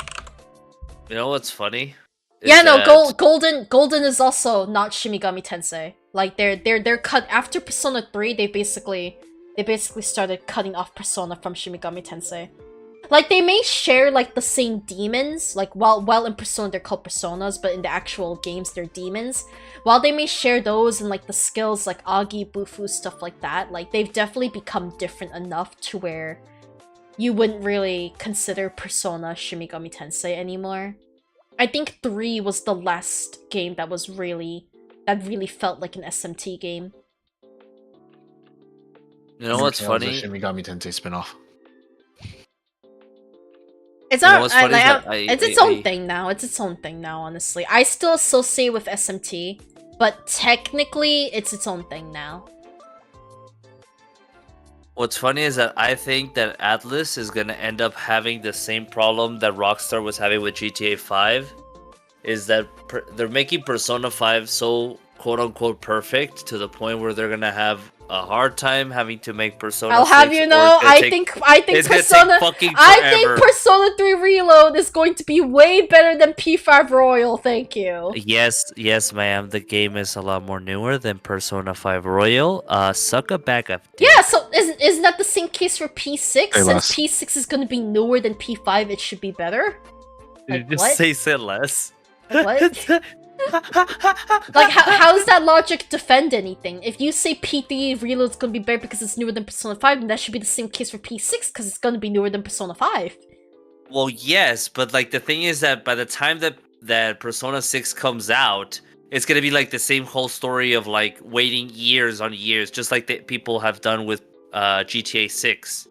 You know what's funny? Yeah, no, Golden is also not Shin Megami Tensei. Like, they're cut after Persona 3. They basically started cutting off Persona from Shin Megami Tensei. Like, they may share like the same demons. Like, while in Persona they're called personas, but in the actual games they're demons. While they may share those and like the skills like Agi, Bufu, stuff like that, like they've definitely become different enough to where you wouldn't really consider Persona Shin Megami Tensei anymore. I think 3 was the last game that really felt like an SMT game. You know what's funny? Shin Megami Tensei spin-off. It's You know not. what's funny is that It's its own thing now. It's its own thing now. Honestly, I still associate with SMT, but technically, it's its own thing now. What's funny is that I think that Atlas is gonna end up having the same problem that Rockstar was having with GTA 5. Is that they're making Persona 5 so quote-unquote perfect to the point where they're gonna have a hard time having to make Persona. I'll have you know, I think Persona 3 Reload is going to be way better than P5 Royal. Thank you. Yes, ma'am. The game is a lot more newer than Persona 5 Royal. Suck a bag of dick. Yeah, so isn't that the same case for P6? Say Since less. P6 is going to be newer than P5, it should be better. Did you Like, just say less? What? Like, how does that logic defend anything? If you say P3 Reload is going to be better because it's newer than Persona 5, then that should be the same case for P6 because it's going to be newer than Persona 5. Well, yes, but like the thing is that by the time that Persona 6 comes out, it's gonna be like the same whole story of like waiting years on years, just like the people have done with GTA 6.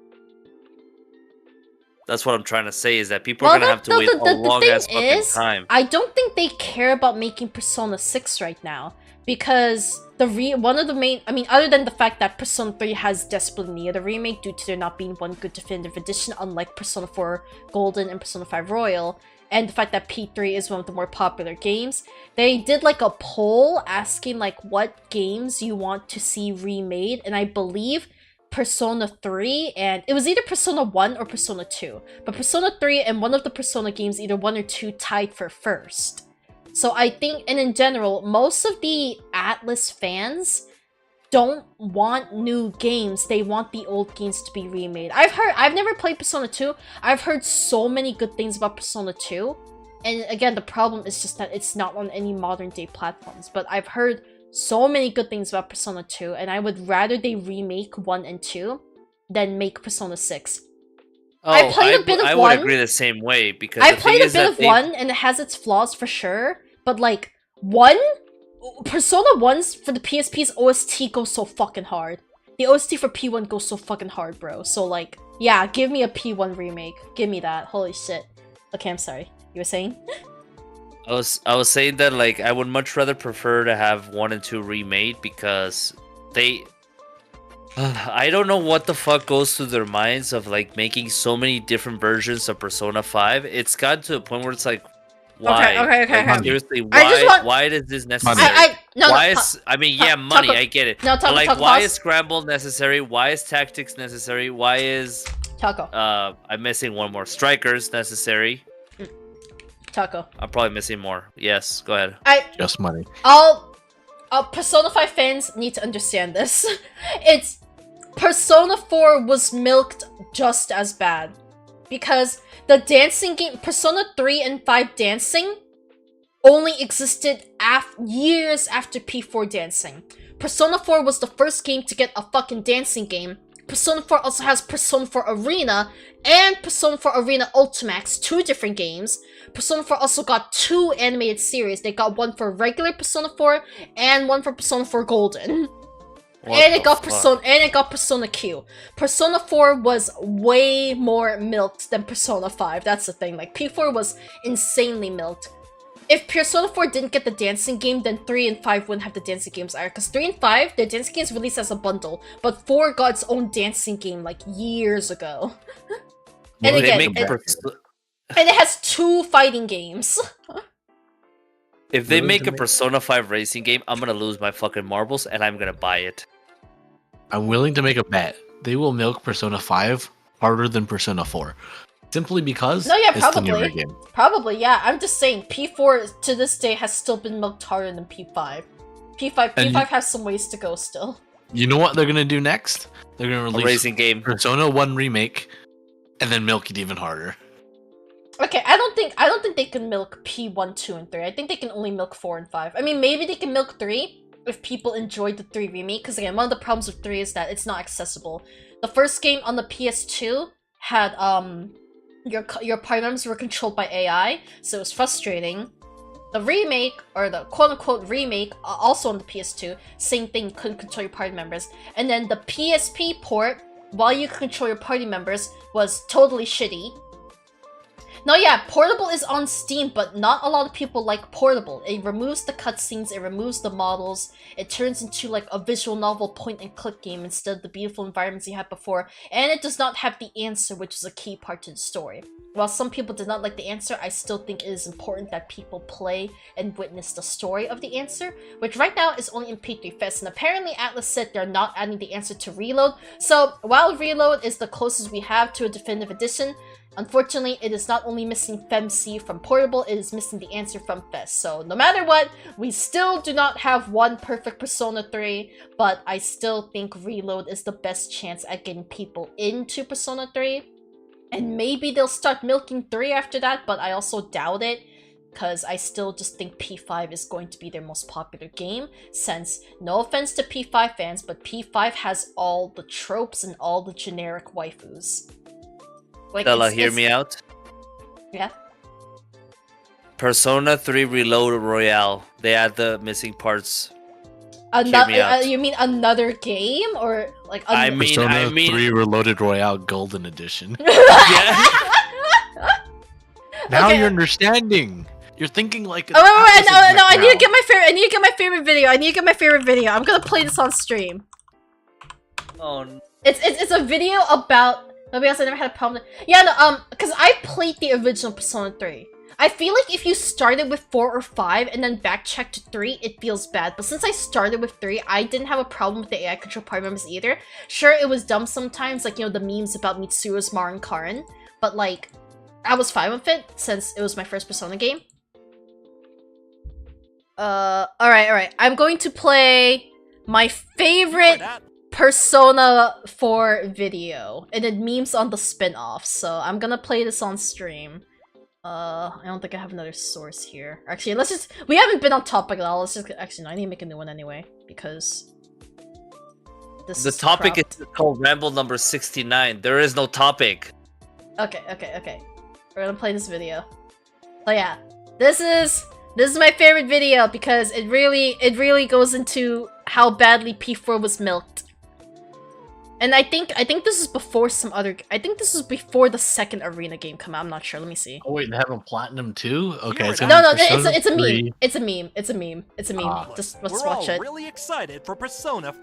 That's what I'm trying to say, is that people are gonna have to wait a long ass fucking time. I don't think they care about making Persona 6 right now because one of the main, I mean, other than the fact that Persona 3 has desperately needed a remake due to there not being one good definitive edition, unlike Persona 4 Golden and Persona 5 Royal, and the fact that P3 is one of the more popular games, they did like a poll asking like what games you want to see remade, and I believe Persona 3, and it was either Persona 1 or Persona 2. But Persona 3 and one of the Persona games, either 1 or 2, tied for first. So I think, and in general, most of the Atlas fans don't want new games. They want the old games to be remade. I've never played Persona 2. I've heard so many good things about Persona 2. And again, the problem is just that it's not on any modern day platforms. But I've heard so many good things about Persona 2, and I would rather they remake 1 and 2 than make Persona 6. I played a bit of 1. I would agree the same way, because I played a bit of 1, and it has its flaws for sure, but like, Persona 1's for the PSP's OST goes so fucking hard. The OST for P1 goes so fucking hard, bro. So like, yeah, give me a P1 remake. Give me that. Holy shit. Okay, I'm sorry. You were saying? I was saying that like I would much rather prefer to have 1 and 2 remade, because they I don't know what the fuck goes through their minds of like making so many different versions of Persona 5. It's gotten to a point where it's like, why? Okay. Like, seriously, why is this necessary? Money, Taco. I get it. No, Taco, but like, Taco, why pause. is Scramble necessary? Why is Tactics necessary? Why is Taco. I'm missing one more. Strikers necessary. Taco. I'm probably missing more. Yes, go ahead. Just money. Persona 5 fans need to understand this. It's Persona 4 was milked just as bad. Because the dancing game, Persona 3 and 5 dancing, only existed years after P4 dancing. Persona 4 was the first game to get a fucking dancing game. Persona 4 also has Persona 4 Arena and Persona 4 Arena Ultimax, 2 different games. Persona 4 also got 2 animated series. They got one for regular Persona 4 and one for Persona 4 Golden. And it got Persona Q. Persona 4 was way more milked than Persona 5. That's the thing. Like P4 was insanely milked. If Persona 4 didn't get the dancing game, then 3 and 5 wouldn't have the dancing games either. Because 3 and 5, their dancing games released as a bundle, but 4 got its own dancing game like years ago. And again, and it has 2 fighting games. If they make a Persona 5 racing game, I'm gonna lose my fucking marbles and I'm gonna buy it. I'm willing to make a bet. They will milk Persona 5 harder than Persona 4. Simply because it's the newer game. Probably, yeah. I'm just saying, P4 to this day has still been milked harder than P5. P5 has some ways to go still. You know what they're gonna do next? They're gonna release a racing game, Persona 1 remake, and then milk it even harder. Okay, I don't think they can milk P1, 2, and 3. I think they can only milk 4 and 5. I mean, maybe they can milk 3 if people enjoyed the 3 remake, because again, one of the problems with 3 is that it's not accessible. The first game on the PS2 had your party members were controlled by AI, so it was frustrating. The remake, or the quote-unquote remake, also on the PS2, same thing, couldn't control your party members. And then the PSP port, while you could control your party members, was totally shitty. No, yeah, Portable is on Steam, but not a lot of people like Portable. It removes the cutscenes, it removes the models, it turns into like a visual novel point-and-click game instead of the beautiful environments you had before, and it does not have the answer, which is a key part to the story. While some people did not like the answer, I still think it is important that people play and witness the story of the answer, which right now is only in P3 Fest, and apparently Atlas said they're not adding the answer to Reload, so while Reload is the closest we have to a definitive edition, unfortunately, it is not only missing FemC from Portable, it is missing the answer from Fest. So no matter what, we still do not have one perfect Persona 3, but I still think Reload is the best chance at getting people into Persona 3. And maybe they'll start milking 3 after that, but I also doubt it, because I still just think P5 is going to be their most popular game, since, no offense to P5 fans, but P5 has all the tropes and all the generic waifus. Like, Stella, hear me out? Yeah? Persona 3 Reload Royale. They add the missing parts. You mean another game? Or, like, Persona 3 Reloaded Royale Golden Edition. Yeah. Now Okay. you're understanding. You're thinking like. Oh, wait, no, I need to get my favorite. I need to get my favorite video. I'm gonna play this on stream. Oh, no. It's a video about. Maybe else I never had a problem. Yeah, no, because I played the original Persona 3. I feel like if you started with 4 or 5 and then backtracked to 3, it feels bad. But since I started with 3, I didn't have a problem with the AI control party members either. Sure, it was dumb sometimes, like, you know, the memes about Mitsuru's Marin Karin. But, like, I was fine with it since it was my first Persona game. Alright. I'm going to play my favorite Persona 4 video, and it memes on the spin-off, so I'm gonna play this on stream. I don't think I have another source here. Actually, we haven't been on topic at all, actually, no, I need to make a new one anyway, because the topic is called Ramble number 69. There is no topic. Okay. We're gonna play this video. So yeah, this is my favorite video, because it really goes into how badly P4 was milked. And I think this is before some other. I think this is before the second arena game come out. I'm not sure. Let me see. Oh wait, they have a platinum too? Okay. No, it's a meme. It's a meme. Just let's watch it. We're all really excited for Persona 5.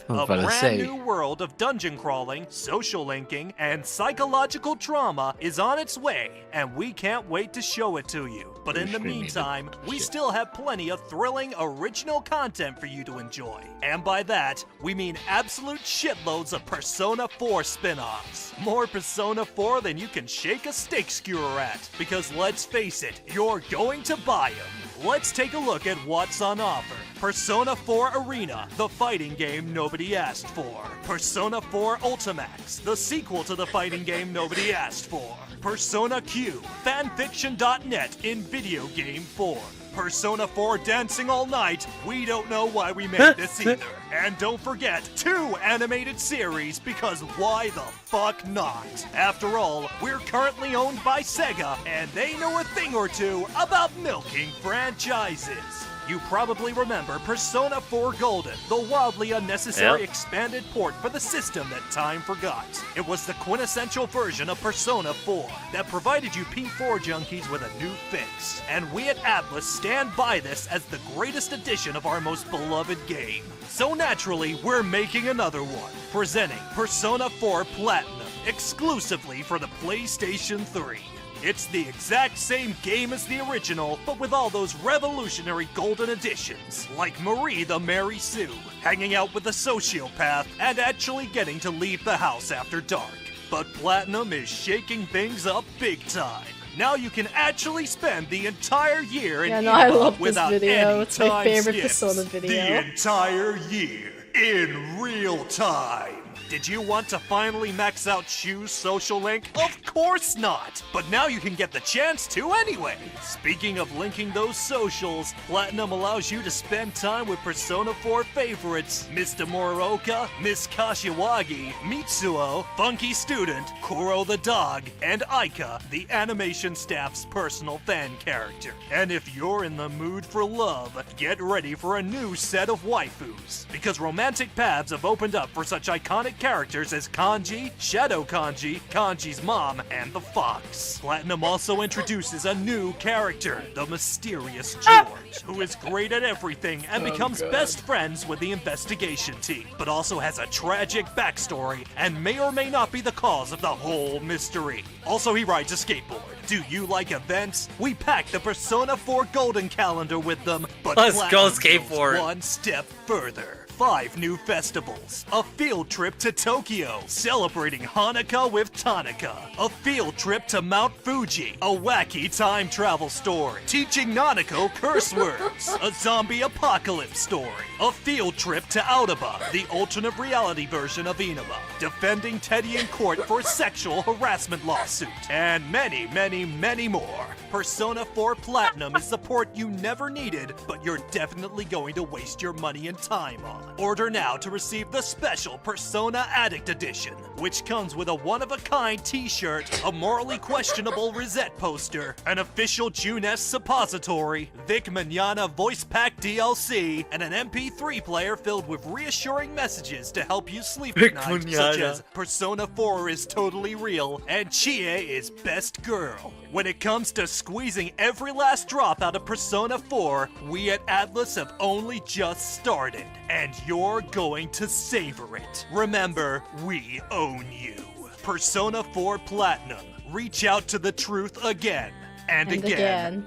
I was A about to say. brand new world of dungeon crawling, social linking, and psychological trauma is on its way, and we can't wait to show it to you. But in the meantime, we still have plenty of thrilling original content for you to enjoy. And by that, we mean absolute shitloads of Persona 4 spin-offs. More Persona 4 than you can shake a steak skewer at. Because let's face it, you're going to buy them. Let's take a look at what's on offer. Persona 4 Arena, the fighting game nobody asked for. Persona 4 Ultimax, the sequel to the fighting game nobody asked for. Persona Q, fanfiction.net in video game form. Persona 4 Dancing All Night, we don't know why we made this either. And don't forget, 2 animated series, because why the fuck not? After all, we're currently owned by Sega, and they know a thing or two about milking franchises. You probably remember Persona 4 Golden, the wildly unnecessary Yep. expanded port for the system that time forgot. It was the quintessential version of Persona 4 that provided you P4 junkies with a new fix. And we at Atlas stand by this as the greatest edition of our most beloved game. So naturally, we're making another one, presenting Persona 4 Platinum, exclusively for the PlayStation 3. It's the exact same game as the original, but with all those revolutionary golden additions, like Marie the Mary Sue, hanging out with a sociopath, and actually getting to leave the house after dark. But Platinum is shaking things up big time. Now you can actually spend the entire year in Yeah, no, I Eva love this without video. any It's my time favorite skips. Persona video. The entire year in real time. Did you want to finally max out Shu's social link? Of course not! But now you can get the chance to anyway! Speaking of linking those socials, Platinum allows you to spend time with Persona 4 favorites Mr. Moroka, Miss Kashiwagi, Mitsuo, Funky Student, Kuro the dog, and Aika, the animation staff's personal fan character. And if you're in the mood for love, get ready for a new set of waifus, because romantic paths have opened up for such iconic characters as Kanji, Shadow Kanji, Kanji's mom, and the Fox. Platinum also introduces a new character, the mysterious George, who is great at everything and becomes best friends with the investigation team, but also has a tragic backstory and may or may not be the cause of the whole mystery. Also, he rides a skateboard. Do you like events? We packed the Persona 4 Golden Calendar with them, but Let's go Platinum skateboard. goes one step further. 5 new festivals, a field trip to Tokyo, celebrating Hanukkah with Tanaka, a field trip to Mount Fuji, a wacky time travel story, teaching Nanako curse words, a zombie apocalypse story, a field trip to Aoba, the alternate reality version of Inaba, defending Teddy in court for sexual harassment lawsuit, and many, many, many more. Persona 4 Platinum is support you never needed, but you're definitely going to waste your money and time on. Order now to receive the special Persona Addict Edition, which comes with a one-of-a-kind t-shirt, a morally questionable Rosette poster, an official Juness suppository, Vic Manana voice pack DLC, and an MP3 player filled with reassuring messages to help you sleep Vic at night, Manana. such as Persona 4 is totally real, and Chie is best girl. When it comes to squeezing every last drop out of Persona 4, we at Atlas have only just started, and you're going to savor it. Remember, we own you. Persona 4 Platinum. Reach out to the truth again. And again.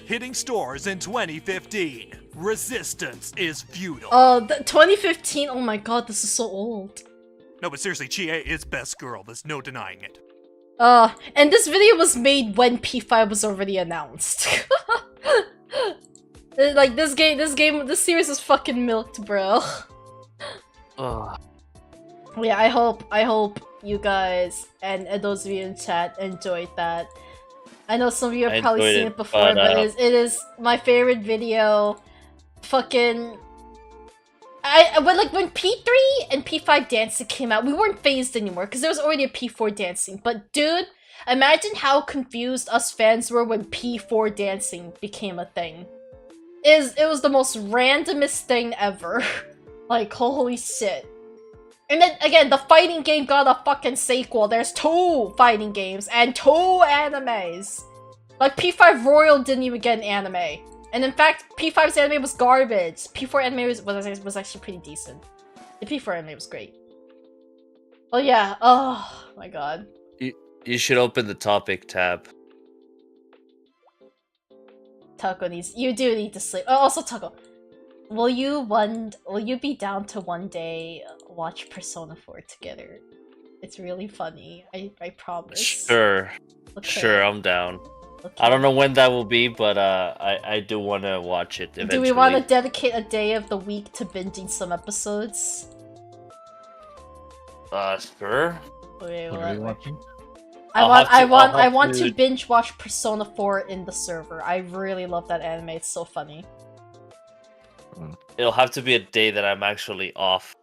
Hitting stores in 2015. Resistance is futile. Oh, 2015. Oh my god, this is so old. No, but seriously, Chie is best girl. There's no denying it. And this video was made when P5 was already announced. Like, this series is fucking milked, bro. Ugh. Yeah, I hope you guys and those of you in chat enjoyed that. I know some of you have I probably enjoyed seen it, it before, but, but it is my favorite video. Fucking... when P3 and P5 dancing came out, we weren't phased anymore because there was already a P4 dancing. But dude, imagine how confused us fans were when P4 dancing became a thing. It was the most randomest thing ever. Like, holy shit. And then again, the fighting game got a fucking sequel. There's 2 fighting games and 2 animes. Like, P5 Royal didn't even get an anime. And in fact, P5's anime was garbage. P4 anime was actually pretty decent. The P4 anime was great. Oh yeah, oh my god. You should open the topic tab. Taco you do need to sleep. Oh, also Taco, will you be down to one day watch Persona 4 together? It's really funny. I promise. Sure. Okay. Sure, I'm down. Okay. I don't know when that will be, but I do want to watch it eventually. Do we want to dedicate a day of the week to binging some episodes? Sure. Okay, What are you watching? I want to- to binge watch Persona 4 in the server. I really love that anime. It's so funny. It'll have to be a day that I'm actually off.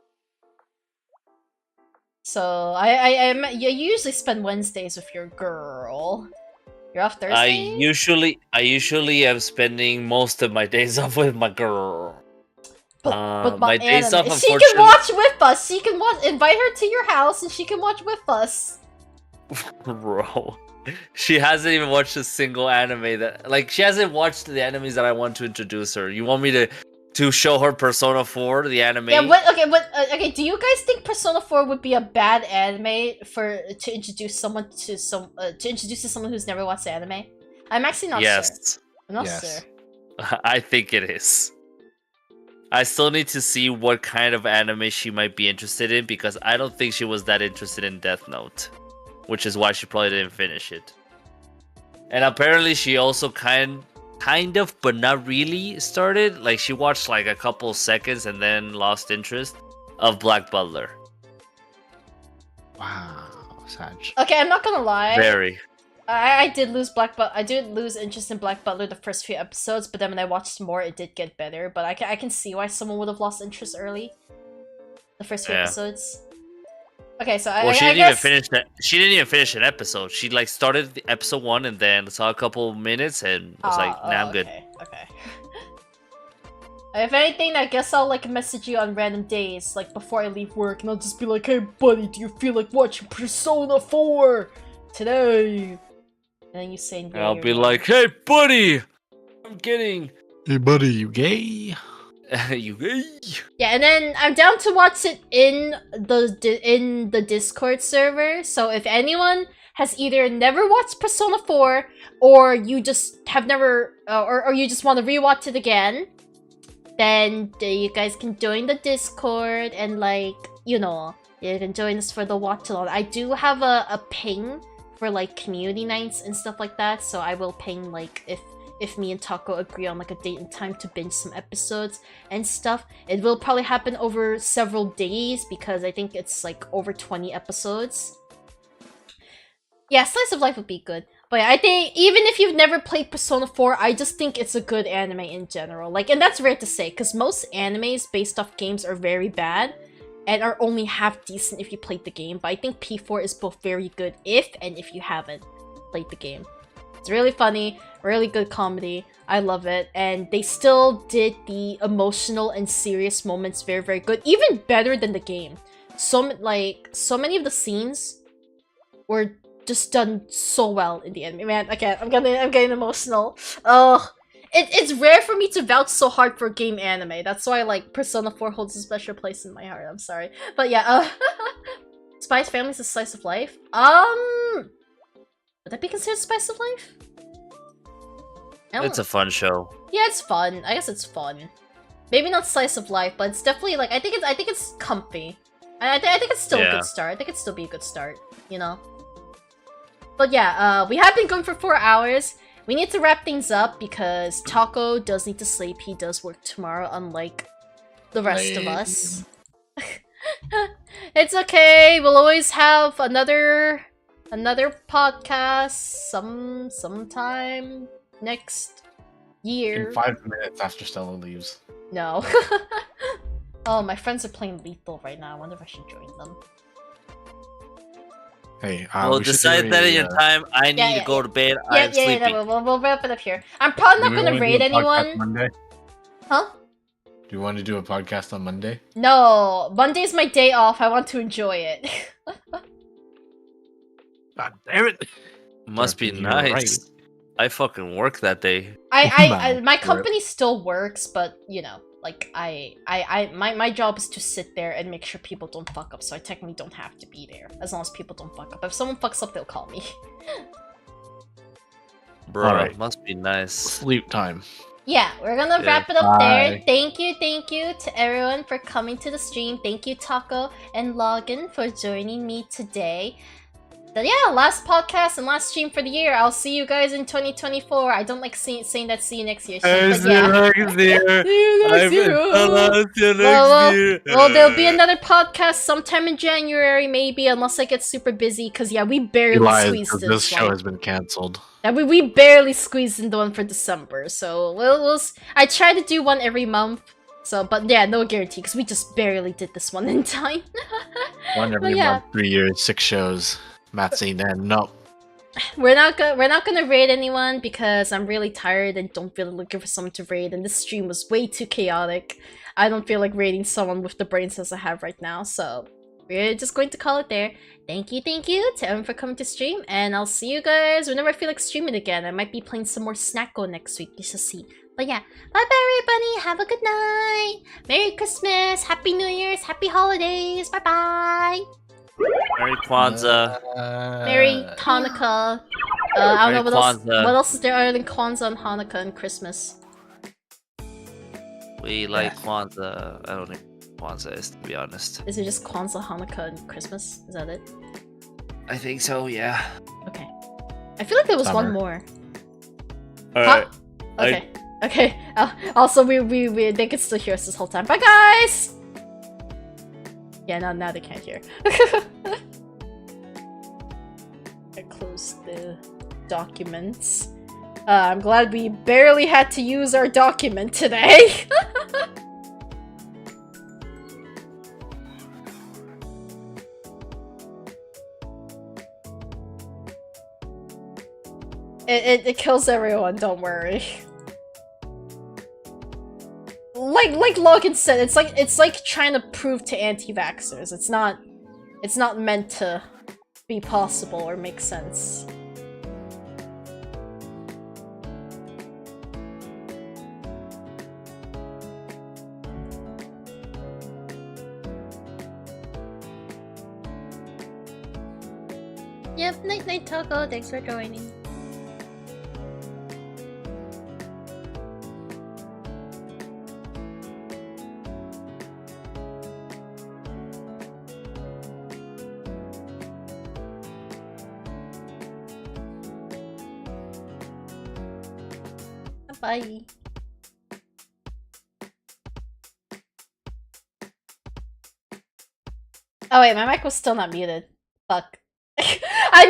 So you usually spend Wednesdays with your girl. You're off Thursday? I usually am spending most of my days off with my girl. But my days off, she can watch with us. She can watch. Invite her to your house, and she can watch with us. Bro, she hasn't even watched a single anime that she hasn't watched the animes that I want to introduce her. You want me to show her Persona 4, the anime? Yeah. Okay. Do you guys think Persona 4 would be a bad anime to introduce someone to someone who's never watched anime? I'm actually not sure. I'm not sure. I think it is. I still need to see what kind of anime she might be interested in, because I don't think she was that interested in Death Note, which is why she probably didn't finish it. And apparently she also kind of, but not really, started. Like, she watched like a couple seconds and then lost interest of Black Butler. Wow, Sag. Okay, I'm not gonna lie. Very. I did lose interest in Black Butler the first few episodes, but then when I watched more, it did get better. But I can see why someone would have lost interest early. The first few episodes. Okay, so she didn't even finish that. She didn't even finish an episode. She started the episode 1 and then saw a couple minutes and was like, "Nah, I'm good." Okay. If anything, I guess I'll message you on random days, before I leave work, and I'll just be like, "Hey, buddy, do you feel like watching Persona 4 today?" And then you say, and I'll be like, "Hey, buddy, I'm kidding." Hey, buddy, you gay? You gay? Yeah, and then I'm down to watch it in the Discord server. So if anyone has either never watched Persona 4, or you just have never, or you just want to rewatch it again, then you guys can join the Discord and you can join us for the watch along. I do have a ping for community nights and stuff like that, so I will ping if me and Taco agree on a date and time to binge some episodes and stuff. It will probably happen over several days because I think it's over 20 episodes. Yeah, Slice of Life would be good. But yeah, I think even if you've never played Persona 4, I just think it's a good anime in general. And that's rare to say, because most animes based off games are very bad and are only half decent if you played the game. But I think P4 is both very good if you haven't played the game. It's really funny, really good comedy. I love it. And they still did the emotional and serious moments very, very good. Even better than the game. So many of the scenes were just done so well in the anime. Man, I'm getting emotional. Oh, it's rare for me to vouch so hard for game anime. That's why Persona 4 holds a special place in my heart. I'm sorry, but yeah. Spy Family's a slice of life. Would that be considered Spice of Life? It's a fun show. Yeah, it's fun. I guess it's fun. Maybe not Slice of Life, but it's definitely I think it's comfy. I think it's still a good start. I think it'd still be a good start, But yeah, we have been going for 4 hours. We need to wrap things up because Taco does need to sleep. He does work tomorrow, unlike the rest of us. It's okay. We'll always have another podcast sometime next year. In 5 minutes after Stella leaves. No. Oh, my friends are playing Lethal right now. I wonder if I should join them. Hey, we'll decide that at your time. I need to go to bed. I'm sleepy. We'll wrap it up here. I'm probably not gonna raid anyone. Monday? Huh? Do you want to do a podcast on Monday? No, Monday's my day off. I want to enjoy it. God damn it! Must be nice. Right. I fucking work that day. My company still works, but my job is to sit there and make sure people don't fuck up, so I technically don't have to be there, as long as people don't fuck up. If someone fucks up, they'll call me. Bro, right. Must be nice. Sleep time. Yeah, we're gonna wrap it up there. Thank you to everyone for coming to the stream. Thank you, Taco and Logan, for joining me today. But yeah, last podcast and last stream for the year. I'll see you guys in 2024. I don't like saying that see you next year. Shit, but yeah. Well, there'll be another podcast sometime in January, maybe, unless I get super busy. Because yeah, we barely squeezed in. This show has been cancelled. Yeah, we barely squeezed into one for December. So I try to do one every month. So, but yeah, no guarantee because we just barely did this one in time. One every month, 3 years, 6 shows. Matt's saying that no. we're not gonna raid anyone because I'm really tired and don't feel looking for someone to raid, and this stream was way too chaotic. I don't feel like raiding someone with the brain cells I have right now, so we're just going to call it there. Thank you to everyone for coming to stream, and I'll see you guys whenever I feel like streaming again. I might be playing some more Snacko next week, you shall see. But yeah, bye-bye everybody, have a good night! Merry Christmas, Happy New Year's, Happy Holidays, bye-bye! Merry Kwanzaa. Merry Hanukkah. I don't know Kwanzaa. what else is there other than Kwanzaa and Hanukkah and Christmas. We like Kwanzaa. I don't know what Kwanzaa is, to be honest. Is it just Kwanzaa, Hanukkah, and Christmas? Is that it? I think so, yeah. Okay. I feel like there was Summer. one more. Alright. Okay. Okay. Also, they can still hear us this whole time. Bye, guys! Yeah, now they can't hear. I closed the documents. I'm glad we barely had to use our document today. It kills everyone, don't worry. Like Logan said, it's like trying to prove to anti-vaxxers. It's not meant to be possible or make sense. Yep, night Taco, thanks for joining. Bye. Oh wait, my mic was still not muted. Fuck. I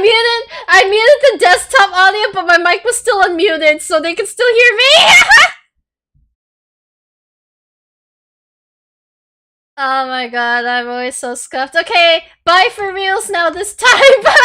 muted the desktop audio, but my mic was still unmuted, so they can still hear me. Oh my god, I'm always so scuffed. Okay, bye for reals now this time. Bye.